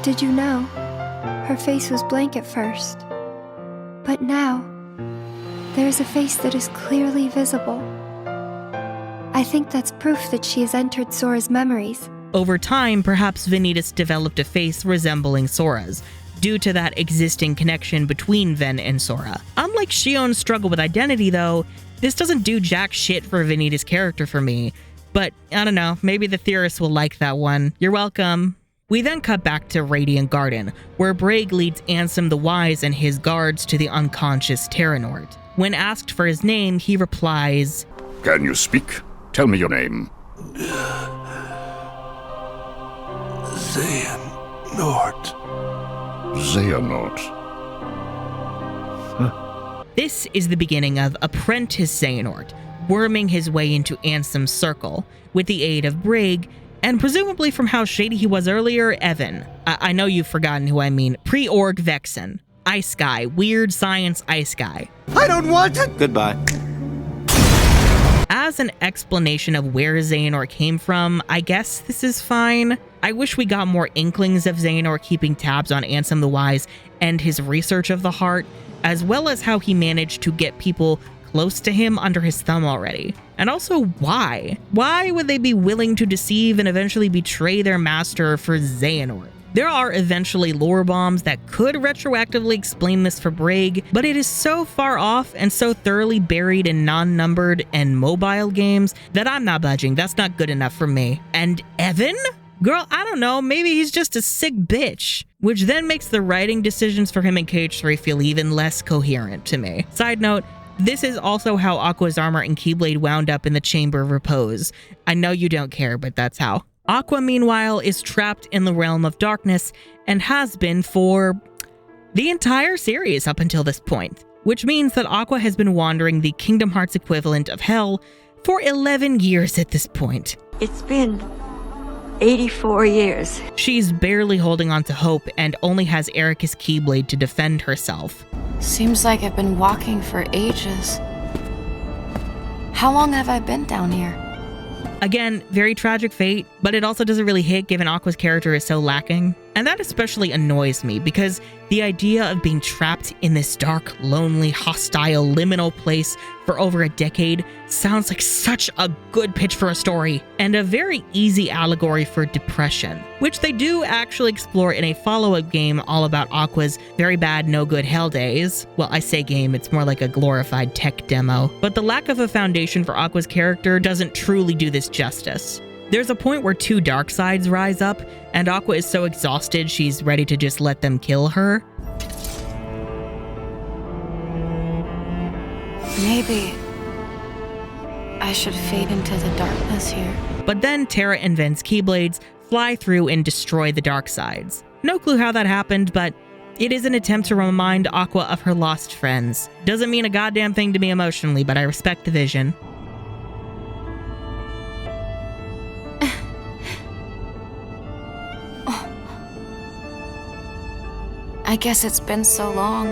Did you know? Her face was blank at first. But now, there's a face that is clearly visible. I think that's proof that she has entered Sora's memories. Over time, perhaps Vanitas developed a face resembling Sora's, due to that existing connection between Ven and Sora. Unlike Xion's struggle with identity though, this doesn't do jack shit for Vanitas' character for me. But, I don't know, maybe the theorists will like that one. You're welcome. We then cut back to Radiant Garden, where Braig leads Ansem the Wise and his guards to the unconscious Xehanort. When asked for his name, he replies, "Can you speak? Tell me your name." Xehanort. Xehanort. This is the beginning of Apprentice Xehanort, worming his way into Ansem's circle, with the aid of Braig, and presumably from how shady he was earlier, Evan. I know you've forgotten who I mean. Pre-Org Vexen. Ice Guy. Weird science ice guy. I don't want it! Goodbye. As an explanation of where Xehanort came from, I guess this is fine. I wish we got more inklings of Xehanort keeping tabs on Ansem the Wise and his research of the heart, as well as how he managed to get people close to him under his thumb already. And also, why? Why would they be willing to deceive and eventually betray their master for Xehanort? There are eventually lore bombs that could retroactively explain this for Braig, but it is so far off and so thoroughly buried in non-numbered and mobile games that I'm not budging. That's not good enough for me. And Evan? Girl, I don't know, maybe he's just a sick bitch. Which then makes the writing decisions for him in KH3 feel even less coherent to me. Side note, this is also how Aqua's armor and Keyblade wound up in the Chamber of Repose. I know you don't care, but that's how. Aqua, meanwhile, is trapped in the realm of darkness and has been for the entire series up until this point, which means that Aqua has been wandering the Kingdom Hearts equivalent of hell for 11 years at this point. It's been 84 years. She's barely holding on to hope and only has Erika's Keyblade to defend herself. Seems like I've been walking for ages. How long have I been down here? Again, very tragic fate, but it also doesn't really hit given Aqua's character is so lacking. And that especially annoys me because the idea of being trapped in this dark, lonely, hostile, liminal place for over a decade sounds like such a good pitch for a story, and a very easy allegory for depression, which they do actually explore in a follow-up game all about Aqua's very bad, no good hell days. Well, I say game, it's more like a glorified tech demo. But the lack of a foundation for Aqua's character doesn't truly do this justice. There's a point where two dark sides rise up, and Aqua is so exhausted she's ready to just let them kill her. Maybe I should fade into the darkness here. But then Terra and Ven's Keyblades fly through and destroy the dark sides. No clue how that happened, but it is an attempt to remind Aqua of her lost friends. Doesn't mean a goddamn thing to me emotionally, but I respect the vision. I guess it's been so long.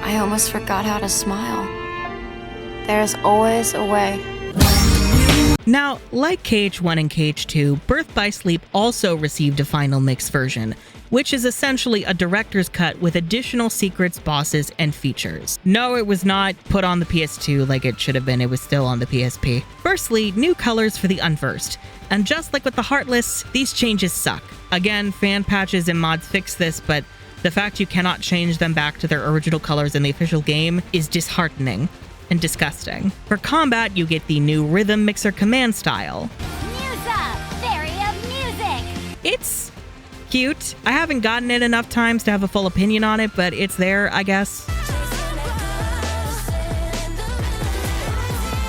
I almost forgot how to smile. There's always a way. Now, like KH1 and KH2, Birth by Sleep also received a final mix version, which is essentially a director's cut with additional secrets, bosses, and features. No, it was not put on the PS2 like it should have been, it was still on the PSP. Firstly, new colors for the Unversed. And just like with the Heartless, these changes suck. Again, fan patches and mods fix this, but the fact you cannot change them back to their original colors in the official game is disheartening and disgusting. For combat, you get the new Rhythm Mixer command style. Musa, Fairy of Music! It's Cute. I haven't gotten it enough times to have a full opinion on it, but it's there, I guess.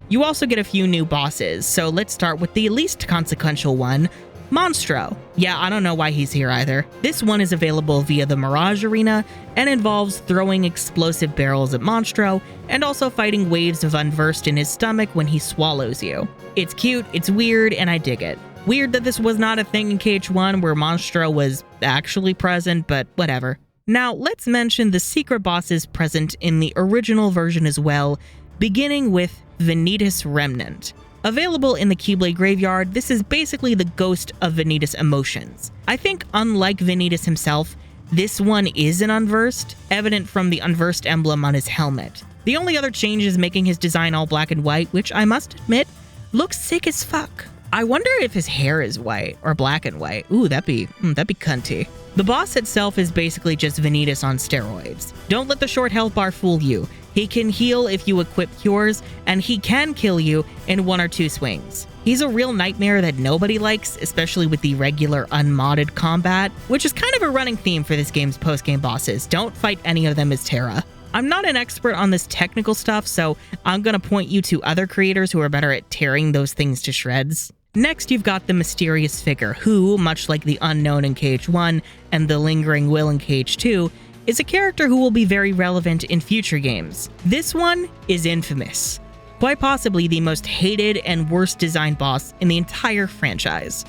You also get a few new bosses, so let's start with the least consequential one, Monstro. Yeah, I don't know why he's here either. This one is available via the Mirage Arena and involves throwing explosive barrels at Monstro and also fighting waves of Unversed in his stomach when he swallows you. It's cute, it's weird, and I dig it. Weird that this was not a thing in KH1 where Monstro was actually present, but whatever. Now, let's mention the secret bosses present in the original version as well, beginning with Vanitas Remnant. Available in the Keyblade Graveyard, this is basically the ghost of Vanitas' emotions. I think unlike Vanitas himself, this one is an Unversed, evident from the Unversed emblem on his helmet. The only other change is making his design all black and white, which I must admit, looks sick as fuck. I wonder if his hair is white or black and white. Ooh, that'd be cunty. The boss itself is basically just Vanitas on steroids. Don't let the short health bar fool you. He can heal if you equip cures, and he can kill you in 1 or 2 swings. He's a real nightmare that nobody likes, especially with the regular unmodded combat, which is kind of a running theme for this game's post-game bosses. Don't fight any of them as Terra. I'm not an expert on this technical stuff, so I'm gonna point you to other creators who are better at tearing those things to shreds. Next, you've got the Mysterious Figure, who, much like the Unknown in KH1 and the Lingering Will in KH2, is a character who will be very relevant in future games. This one is infamous. Quite possibly the most hated and worst designed boss in the entire franchise.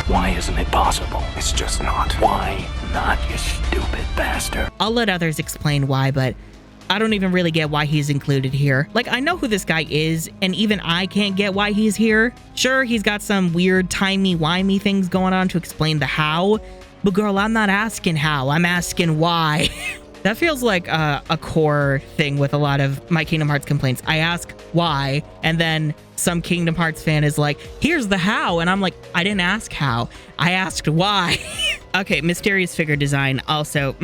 Why isn't it possible? It's just not. Why not, you stupid bastard? I'll let others explain why, but I don't even really get why he's included here. Like, I know who this guy is, and even I can't get why he's here. Sure, he's got some weird timey-wimey things going on to explain the how, but girl, I'm not asking how, I'm asking why. That feels like a core thing with a lot of my Kingdom Hearts complaints. I ask why, and then some Kingdom Hearts fan is like, here's the how, and I'm like, I didn't ask how, I asked why. Okay, Mysterious Figure design also,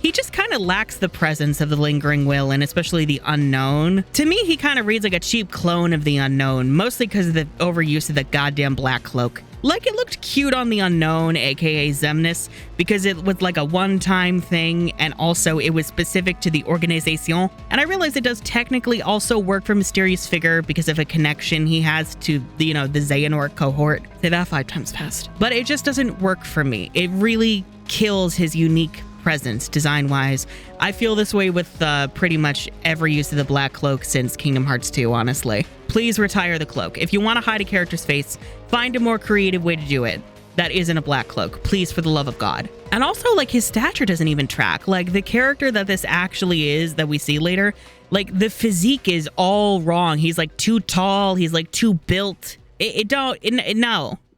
he just kind of lacks the presence of the Lingering Will, and especially the Unknown. To me, he kind of reads like a cheap clone of the Unknown, mostly because of the overuse of the goddamn black cloak. Like, it looked cute on the Unknown, aka Xemnas, because it was like a one-time thing, and also it was specific to the Organisation. And I realize it does technically also work for Mysterious Figure because of a connection he has to, the Xehanort cohort. Say that 5 times fast. But it just doesn't work for me. It really kills his unique presence design-wise. I feel this way with pretty much every use of the black cloak since Kingdom Hearts 2, honestly. Please retire the cloak. If you want to hide a character's face, find a more creative way to do it that isn't a black cloak, please, for the love of God. And also, like, his stature doesn't even track. Like, the character that this actually is that we see later, like, the physique is all wrong. He's like too tall, he's like too built. No.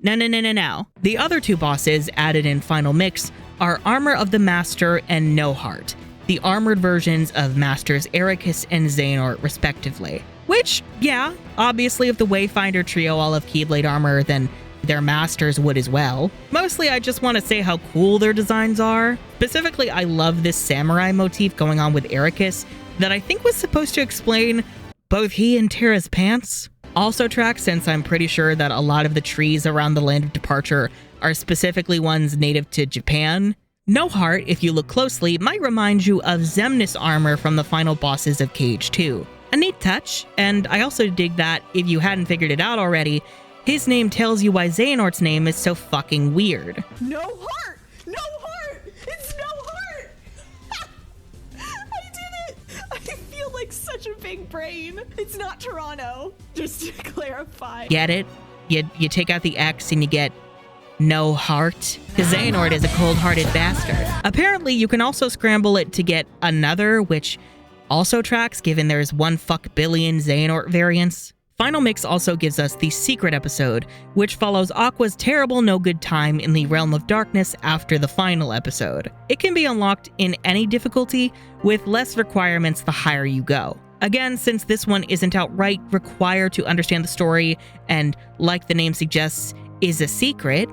The other 2 bosses added in Final Mix are Armor of the Master and No Heart, the armored versions of Masters Ericus and Xehanort, respectively. Which, yeah, obviously if the Wayfinder trio all have Keyblade armor, then their masters would as well. Mostly, I just want to say how cool their designs are. Specifically, I love this samurai motif going on with Ericus that I think was supposed to explain both he and Terra's pants. Also tracks, since I'm pretty sure that a lot of the trees around the Land of Departure are specifically ones native to Japan. No Heart, if you look closely, might remind you of Xemnas armor from the final bosses of KH2. A neat touch, and I also dig that, if you hadn't figured it out already, his name tells you why Xehanort's name is so fucking weird. No Heart! No Heart! It's No Heart! I did it! I feel like such a big brain. It's not Toronto, just to clarify. Get it? You take out the X and you get No Heart? Because Xehanort is a cold-hearted bastard. Apparently, you can also scramble it to get another, which also tracks, given there's 1 fuck billion Xehanort variants. Final Mix also gives us the secret episode, which follows Aqua's terrible no-good time in the Realm of Darkness after the final episode. It can be unlocked in any difficulty, with less requirements the higher you go. Again, since this one isn't outright required to understand the story, and like the name suggests, is a secret.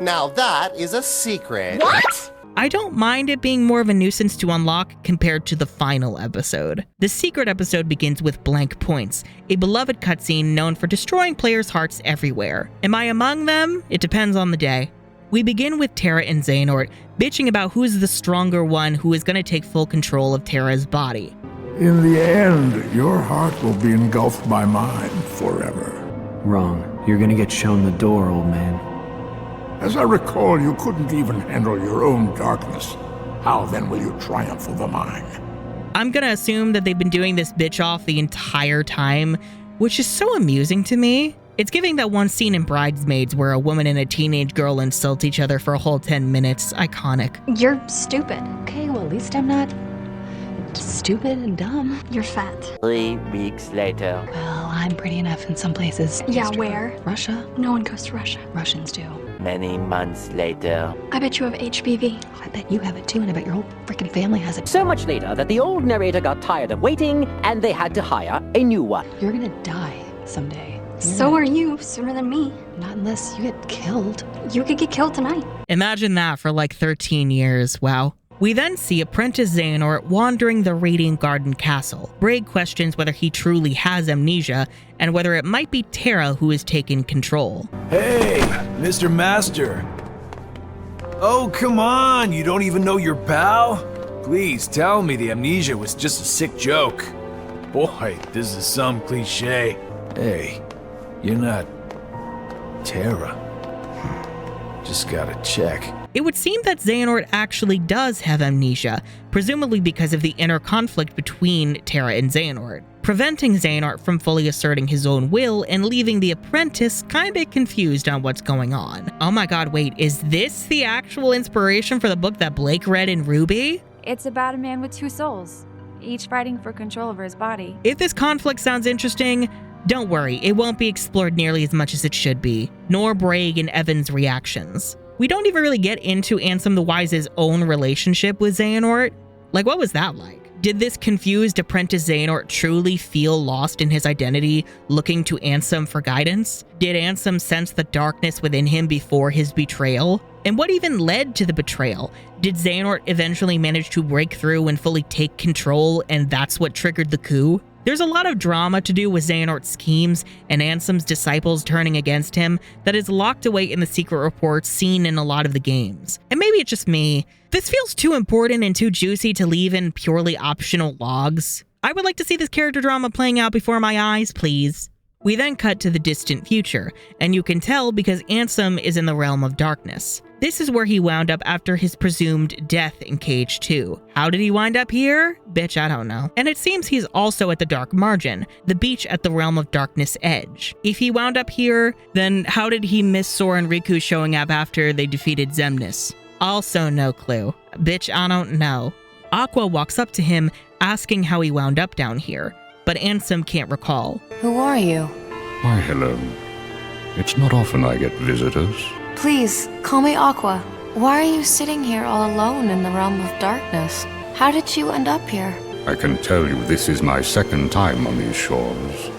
Now that is a secret. What? I don't mind it being more of a nuisance to unlock compared to the final episode. The secret episode begins with Blank Points, a beloved cutscene known for destroying players' hearts everywhere. Am I among them? It depends on the day. We begin with Terra and Xehanort bitching about who's the stronger one who is going to take full control of Terra's body. In the end, your heart will be engulfed by mine forever. Wrong. You're gonna get shown the door, old man. As I recall, you couldn't even handle your own darkness. How then will you triumph over mine? I'm gonna assume that they've been doing this bitch off the entire time, which is so amusing to me. It's giving that one scene in Bridesmaids where a woman and a teenage girl insult each other for a whole 10 minutes. Iconic. You're stupid. Okay, well, at least I'm not stupid and dumb. You're fat. 3 weeks later. Well, I'm pretty enough in some places. Yeah, where? Russia? No one goes to Russia. Russians do. Many months later. I bet you have HPV. I bet you have it too, and I bet your whole freaking family has it. So much later that the old narrator got tired of waiting, and they had to hire a new one. You're gonna die someday. So are you, sooner than me. Not unless you get killed. You could get killed tonight. Imagine that for like 13 years, wow. We then see Apprentice Xehanort wandering the Radiant Garden Castle. Braid questions whether he truly has amnesia, and whether it might be Terra who has taken control. Hey, Mr. Master. Oh, come on, you don't even know your pal? Please tell me the amnesia was just a sick joke. Boy, this is some cliche. Hey, you're not Terra. Just gotta check. It would seem that Xehanort actually does have amnesia, presumably because of the inner conflict between Terra and Xehanort, preventing Xehanort from fully asserting his own will and leaving the apprentice kinda confused on what's going on. Oh my god, wait, is this the actual inspiration for the book that Blake read in Ruby? It's about a man with 2 souls, each fighting for control over his body. If this conflict sounds interesting, don't worry, it won't be explored nearly as much as it should be, nor Braig and Evan's reactions. We don't even really get into Ansem the Wise's own relationship with Xehanort. Like, what was that like? Did this confused apprentice Xehanort truly feel lost in his identity, looking to Ansem for guidance? Did Ansem sense the darkness within him before his betrayal? And what even led to the betrayal? Did Xehanort eventually manage to break through and fully take control, and that's what triggered the coup? There's a lot of drama to do with Xehanort's schemes and Ansem's disciples turning against him that is locked away in the secret reports seen in a lot of the games. And maybe it's just me. This feels too important and too juicy to leave in purely optional logs. I would like to see this character drama playing out before my eyes, please. We then cut to the distant future, and you can tell because Ansem is in the realm of darkness. This is where he wound up after his presumed death in Cage 2. How did he wind up here? Bitch, I don't know. And it seems he's also at the Dark Margin, the beach at the Realm of Darkness edge. If he wound up here, then how did he miss Sora and Riku showing up after they defeated Xemnas? Also no clue. Bitch, I don't know. Aqua walks up to him, asking how he wound up down here, but Ansem can't recall. Who are you? Why, hello. It's not often I get visitors. Please, call me Aqua. Why are you sitting here all alone in the realm of darkness? How did you end up here? I can tell you this is my second time on these shores.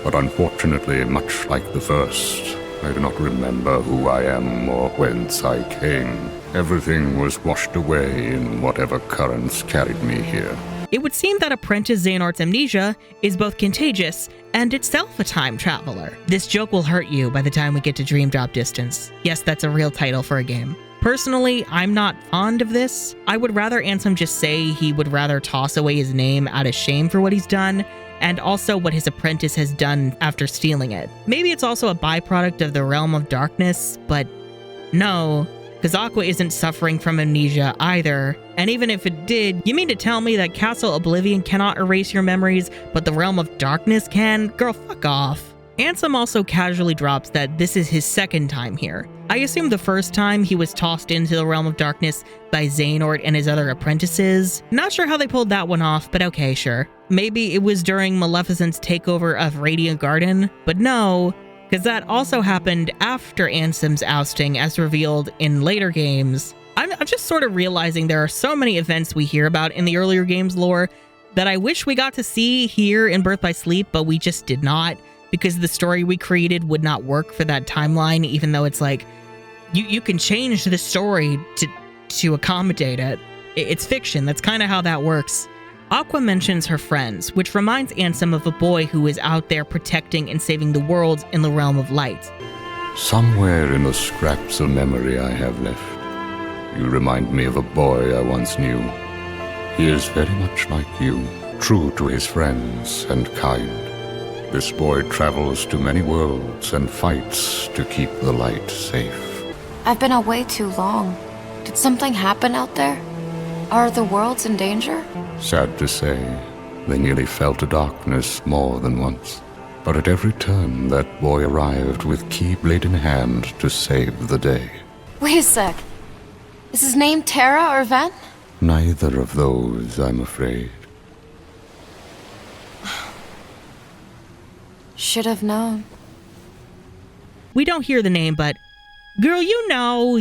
But unfortunately, much like the first, I do not remember who I am or whence I came. Everything was washed away in whatever currents carried me here. It would seem that Apprentice Xehanort's amnesia is both contagious and itself a time traveler. This joke will hurt you by the time we get to Dream Drop Distance. Yes, that's a real title for a game. Personally, I'm not fond of this. I would rather Ansem just say he would rather toss away his name out of shame for what he's done, and also what his apprentice has done after stealing it. Maybe it's also a byproduct of the Realm of Darkness, but no. Because Aqua isn't suffering from amnesia either. And even if it did, you mean to tell me that Castle Oblivion cannot erase your memories, but the Realm of Darkness can? Girl, fuck off. Ansem also casually drops that this is his second time here. I assume the first time he was tossed into the Realm of Darkness by Xehanort and his other apprentices. Not sure how they pulled that one off, but okay, sure. Maybe it was during Maleficent's takeover of Radiant Garden, but no, because that also happened after Ansem's ousting as revealed in later games. I'm just sort of realizing there are so many events we hear about in the earlier games lore that I wish we got to see here in Birth by Sleep, but we just did not, because the story we created would not work for that timeline, even though it's like, you can change the story to accommodate it. It's fiction. That's kind of how that works. Aqua mentions her friends, which reminds Ansem of a boy who is out there protecting and saving the world in the realm of light. Somewhere in the scraps of memory I have left, you remind me of a boy I once knew. He is very much like you, true to his friends and kind. This boy travels to many worlds and fights to keep the light safe. I've been away too long. Did something happen out there? Are the worlds in danger? Sad to say, they nearly fell to darkness more than once. But at every turn, that boy arrived with Keyblade in hand to save the day. Wait a sec. Is his name Terra or Ven? Neither of those, I'm afraid. Should have known. We don't hear the name, but girl, you know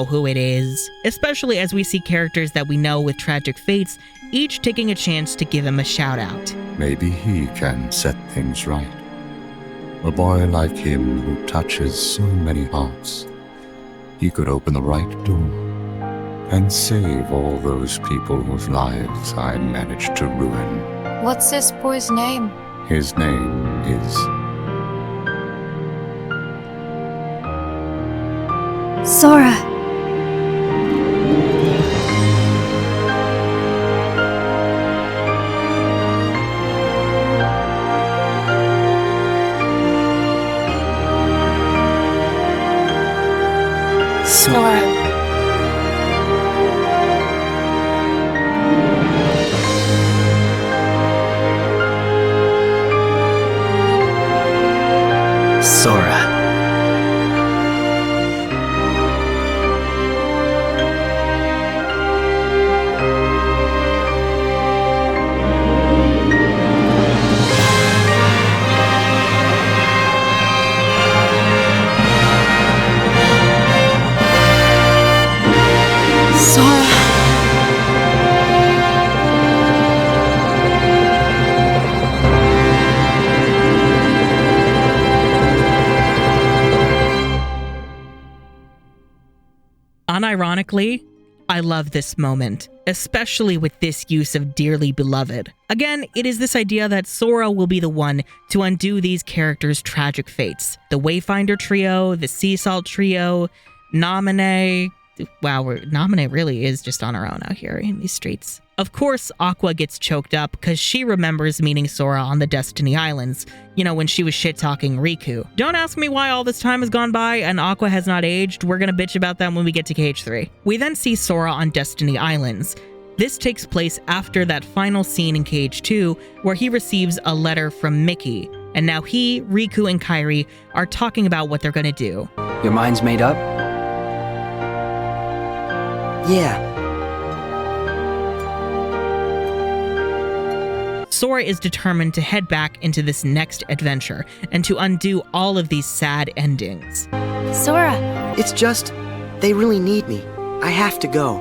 who it is. Especially as we see characters that we know with tragic fates, each taking a chance to give him a shout out. Maybe he can set things right. A boy like him who touches so many hearts. He could open the right door and save all those people whose lives I managed to ruin. What's this boy's name? His name is Sora. Sora. Sora. Unironically, I love this moment, especially with this use of Dearly Beloved. Again, it is this idea that Sora will be the one to undo these characters' tragic fates. The Wayfinder trio, the Sea Salt trio, Naminé. Wow, Naminé really is just on her own out here in these streets. Of course, Aqua gets choked up because she remembers meeting Sora on the Destiny Islands, you know, when she was shit-talking Riku. Don't ask me why all this time has gone by and Aqua has not aged. We're gonna bitch about that when we get to KH3. We then see Sora on Destiny Islands. This takes place after that final scene in KH2 where he receives a letter from Mickey, and now he, Riku, and Kairi are talking about what they're gonna do. Your mind's made up? Yeah. Sora is determined to head back into this next adventure and to undo all of these sad endings. Sora! It's just, they really need me. I have to go.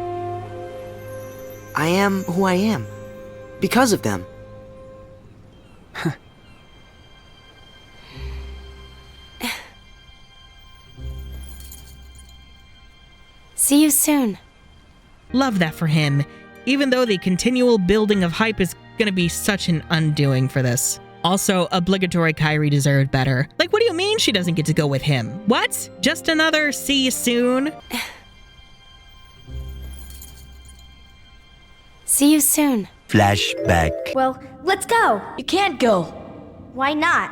I am who I am. Because of them. See you soon. Love that for him, even though the continual building of hype is gonna be such an undoing for this. Also, obligatory Kairi deserved better. Like, what do you mean she doesn't get to go with him? What? Just another see you soon? See you soon. Flashback. Well, let's go. You can't go. Why not?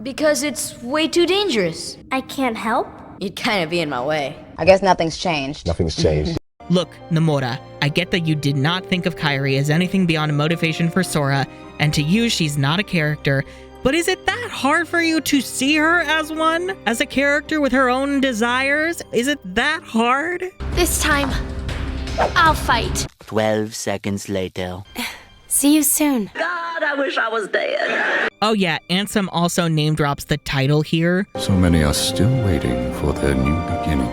Because it's way too dangerous. I can't help? You'd kind of be in my way. I guess nothing's changed. Nothing's changed. Look, Nomura, I get that you did not think of Kairi as anything beyond a motivation for Sora, and to you she's not a character, but is it that hard for you to see her as one? As a character with her own desires? Is it that hard? This time, I'll fight. 12 seconds later. See you soon. God, I wish I was dead. Oh yeah, Ansem also name drops the title here. So many are still waiting for their new beginning.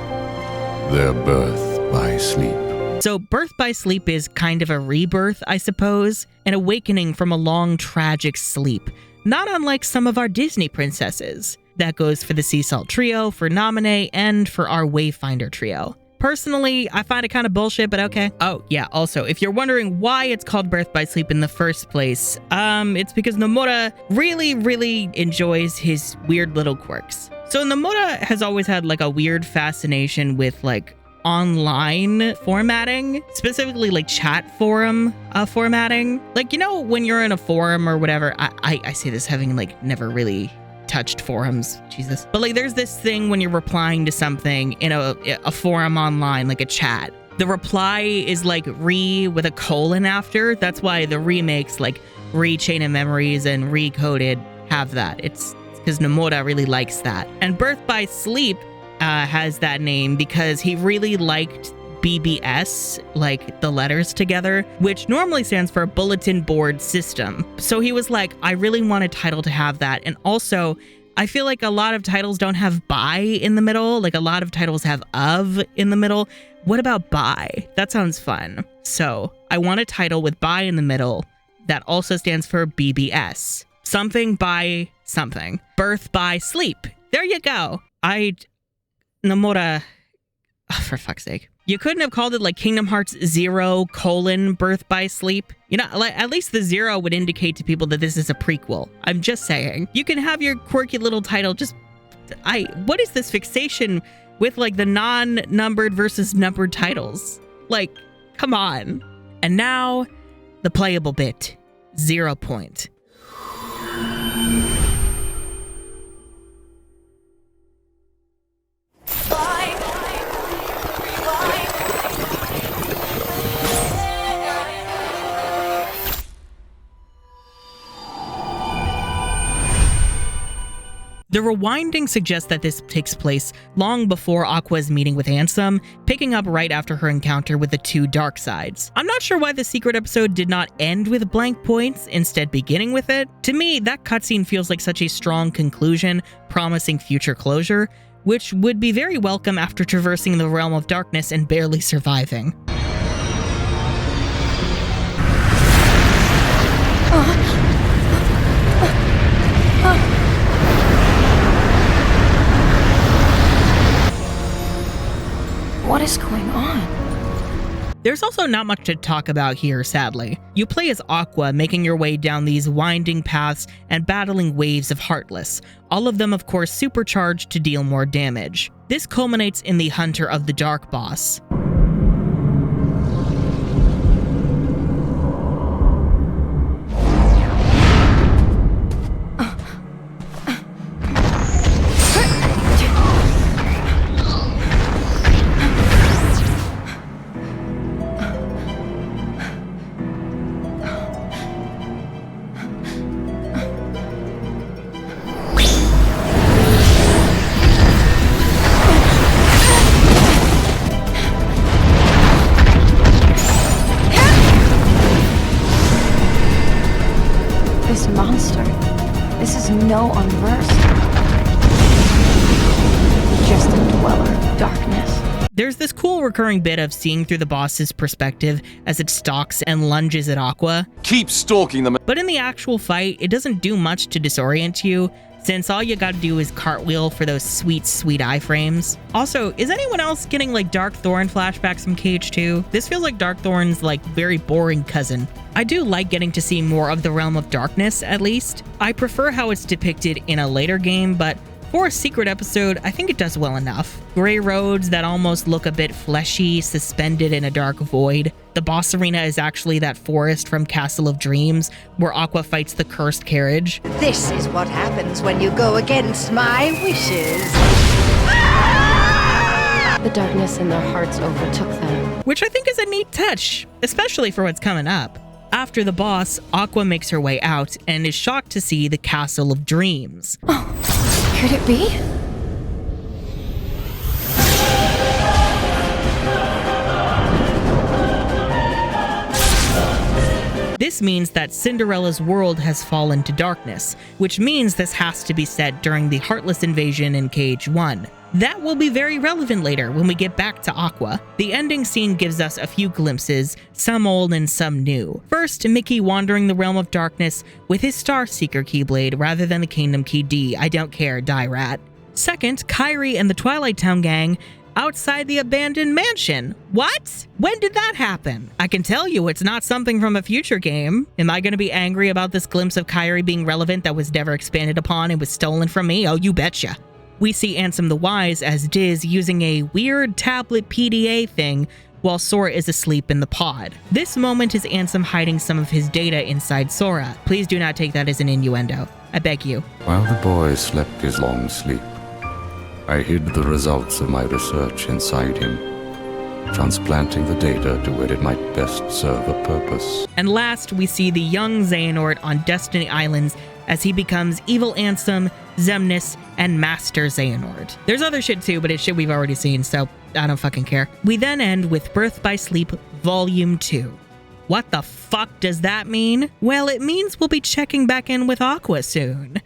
Their birth by sleep. So birth by sleep is kind of a rebirth, I suppose, an awakening from a long tragic sleep, not unlike some of our Disney princesses. That goes for the Sea Salt trio, for Naminé, and for our Wayfinder trio. Personally, I find it kind of bullshit, but okay. Oh, yeah, also, if you're wondering why it's called Birth by Sleep in the first place, it's because Nomura really enjoys his weird little quirks. So Nomura has always had like a weird fascination with like online formatting, specifically like chat forum formatting. Like, you know, when you're in a forum or whatever, I say this having like never really touched forums, Jesus. But like there's this thing when you're replying to something in a forum online, like a chat. The reply is like re with a colon after. That's why the remakes like Chain of Memories and Recoded have that. It's because Nomura really likes that. And Birth by Sleep has that name because he really liked BBS, like the letters together, which normally stands for Bulletin Board System. So he was like, I really want a title to have that. And also, I feel like a lot of titles don't have by in the middle. Like a lot of titles have of in the middle. What about by? That sounds fun. So I want a title with by in the middle that also stands for BBS. Something by something. Birth by Sleep. There you go. Nomura, oh, for fuck's sake. You couldn't have called it like Kingdom Hearts 0: Birth by Sleep. You know, like, at least the 0 would indicate to people that this is a prequel. I'm just saying. You can have your quirky little title what is this fixation with like the non-numbered versus numbered titles? Like, come on. And now, the playable bit. 0 point. The rewinding suggests that this takes place long before Aqua's meeting with Ansem, picking up right after her encounter with the two dark sides. I'm not sure why the secret episode did not end with blank points, instead beginning with it. To me, that cutscene feels like such a strong conclusion, promising future closure, which would be very welcome after traversing the realm of darkness and barely surviving. What is going on? There's also not much to talk about here, sadly. You play as Aqua, making your way down these winding paths and battling waves of Heartless, all of them of course supercharged to deal more damage. This culminates in the Hunter of the Dark boss. No unversed. Just a dweller of darkness. There's this cool recurring bit of seeing through the boss's perspective as it stalks and lunges at Aqua. Keep stalking them. But in the actual fight, it doesn't do much to disorient you, since all you gotta do is cartwheel for those sweet iframes. Also, is anyone else getting like Darkthorn flashbacks from KH2? This feels like Darkthorn's like very boring cousin. I do like getting to see more of the Realm of Darkness, at least. I prefer how it's depicted in a later game, but for a secret episode, I think it does well enough. Gray roads that almost look a bit fleshy, suspended in a dark void. The boss arena is actually that forest from Castle of Dreams, where Aqua fights the cursed carriage. This is what happens when you go against my wishes. The darkness in their hearts overtook them. Which I think is a neat touch, especially for what's coming up. After the boss, Aqua makes her way out and is shocked to see the Castle of Dreams. Oh, could it be? This means that Cinderella's world has fallen to darkness, which means this has to be set during the Heartless invasion in KH1. That will be very relevant later when we get back to Aqua. The ending scene gives us a few glimpses, some old and some new. First, Mickey wandering the realm of darkness with his Starseeker Keyblade rather than the Kingdom Key D. I don't care, die rat. Second, Kairi and the Twilight Town gang outside the abandoned mansion. What? When did that happen? I can tell you it's not something from a future game. Am I going to be angry about this glimpse of Kairi being relevant that was never expanded upon and was stolen from me? Oh, you betcha. We see Ansem the Wise as Diz using a weird tablet PDA thing while Sora is asleep in the pod. This moment is Ansem hiding some of his data inside Sora. Please do not take that as an innuendo. I beg you. While the boy slept his long sleep, I hid the results of my research inside him, transplanting the data to where it might best serve a purpose. And last, we see the young Xehanort on Destiny Islands as he becomes Evil Ansem, Xemnas, and Master Xehanort. There's other shit too, but it's shit we've already seen, so I don't fucking care. We then end with Birth by Sleep Volume 2. What the fuck does that mean? Well, it means we'll be checking back in with Aqua soon.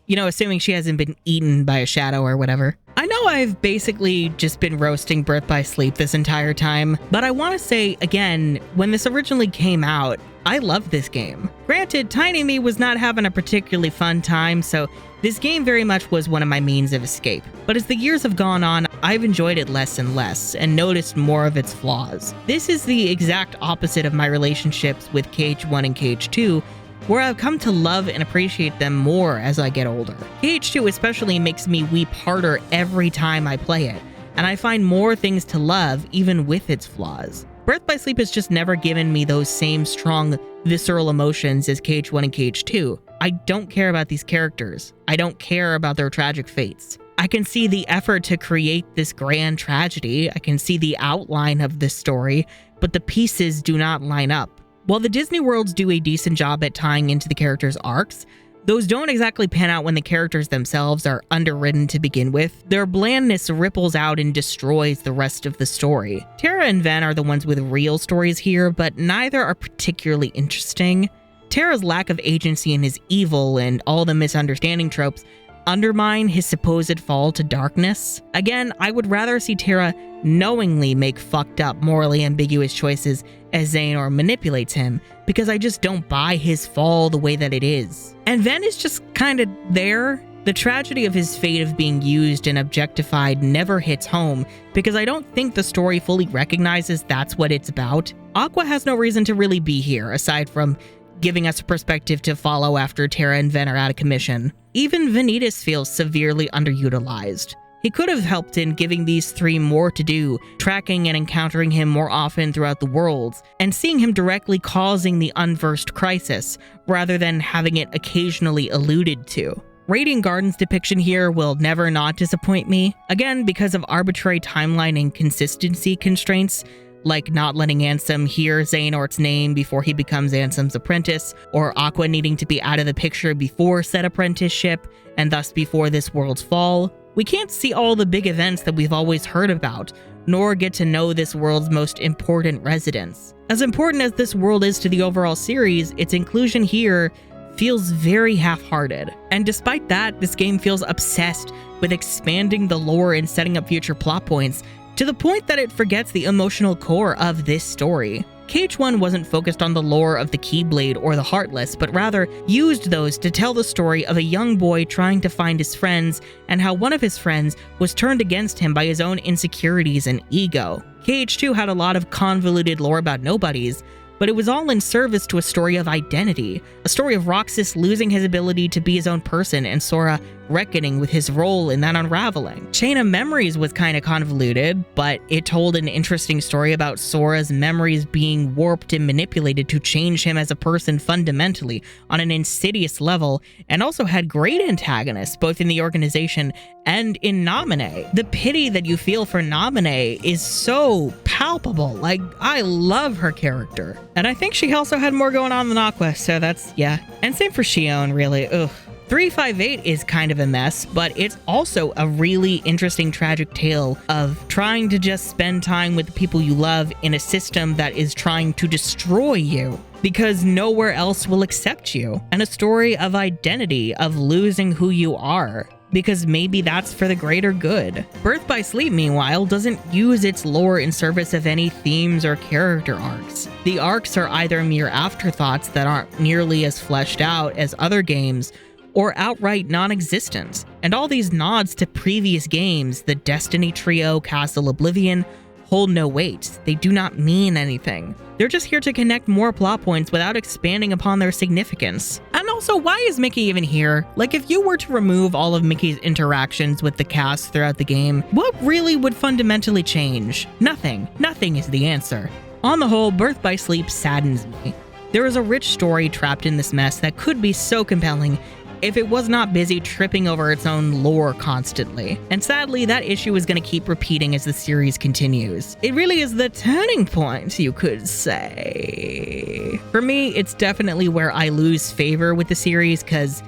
You know, assuming she hasn't been eaten by a shadow or whatever. I know I've basically just been roasting Birth by Sleep this entire time, but I want to say again, when this originally came out, I loved this game. Granted, Tiny Me was not having a particularly fun time, so this game very much was one of my means of escape. But as the years have gone on, I've enjoyed it less and less, and noticed more of its flaws. This is the exact opposite of my relationships with KH1 and KH2, where I've come to love and appreciate them more as I get older. KH2 especially makes me weep harder every time I play it, and I find more things to love even with its flaws. Birth by Sleep has just never given me those same strong, visceral emotions as KH1 and KH2. I don't care about these characters. I don't care about their tragic fates. I can see the effort to create this grand tragedy. I can see the outline of this story, but the pieces do not line up. While the Disney worlds do a decent job at tying into the characters' arcs, those don't exactly pan out when the characters themselves are underwritten to begin with. Their blandness ripples out and destroys the rest of the story. Terra and Ven are the ones with real stories here, but neither are particularly interesting. Terra's lack of agency and his evil and all the misunderstanding tropes undermine his supposed fall to darkness. Again, I would rather see Terra knowingly make fucked up, morally ambiguous choices as Xehanort manipulates him, because I just don't buy his fall the way that it is. And Ven is just kind of there. The tragedy of his fate of being used and objectified never hits home, because I don't think the story fully recognizes that's what it's about. Aqua has no reason to really be here, aside from giving us a perspective to follow after Terra and Ven are out of commission. Even Vanitas feels severely underutilized. He could have helped in giving these three more to do, tracking and encountering him more often throughout the worlds, and seeing him directly causing the unversed crisis, rather than having it occasionally alluded to. Radiant Garden's depiction here will never not disappoint me, again because of arbitrary timeline and consistency constraints, like not letting Ansem hear Xehanort's name before he becomes Ansem's apprentice, or Aqua needing to be out of the picture before said apprenticeship, and thus before this world's fall. We can't see all the big events that we've always heard about, nor get to know this world's most important residents. As important as this world is to the overall series, its inclusion here feels very half-hearted. And despite that, this game feels obsessed with expanding the lore and setting up future plot points, to the point that it forgets the emotional core of this story. KH1 wasn't focused on the lore of the Keyblade or the Heartless, but rather used those to tell the story of a young boy trying to find his friends, and how one of his friends was turned against him by his own insecurities and ego. KH2 had a lot of convoluted lore about nobodies, but it was all in service to a story of identity, a story of Roxas losing his ability to be his own person and Sora reckoning with his role in that unraveling. Chain of Memories was kind of convoluted, but it told an interesting story about Sora's memories being warped and manipulated to change him as a person fundamentally on an insidious level, and also had great antagonists both in the organization and in Naminé. The pity that you feel for Naminé is so palpable. Like, I love her character. And I think she also had more going on than Aqua, so that's, yeah. And same for Xion, really. Ugh. 358 is kind of a mess, but it's also a really interesting tragic tale of trying to just spend time with the people you love in a system that is trying to destroy you because nowhere else will accept you, and a story of identity, of losing who you are, because maybe that's for the greater good. Birth by Sleep, meanwhile, doesn't use its lore in service of any themes or character arcs. The arcs are either mere afterthoughts that aren't nearly as fleshed out as other games, or outright non-existent. And all these nods to previous games, the Destiny Trio, Castle Oblivion, hold no weight. They do not mean anything. They're just here to connect more plot points without expanding upon their significance. And also, why is Mickey even here? Like, if you were to remove all of Mickey's interactions with the cast throughout the game, what really would fundamentally change? Nothing. Nothing is the answer. On the whole, Birth by Sleep saddens me. There is a rich story trapped in this mess that could be so compelling if it was not busy tripping over its own lore constantly. And sadly, that issue is going to keep repeating as the series continues. It really is the turning point, you could say. For me, it's definitely where I lose favor with the series, because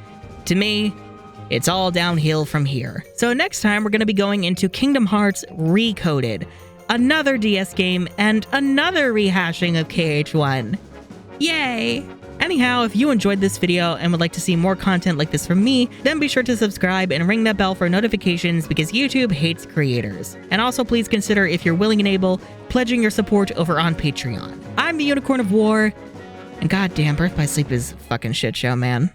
to me, it's all downhill from here. So next time, we're going to be going into Kingdom Hearts Recoded, another DS game, and another rehashing of KH1. Yay! Anyhow, if you enjoyed this video and would like to see more content like this from me, then be sure to subscribe and ring that bell for notifications because YouTube hates creators. And also please consider, if you're willing and able, pledging your support over on Patreon. I'm the Unicorn of War, and goddamn, Birth by Sleep is a fucking shit show, man.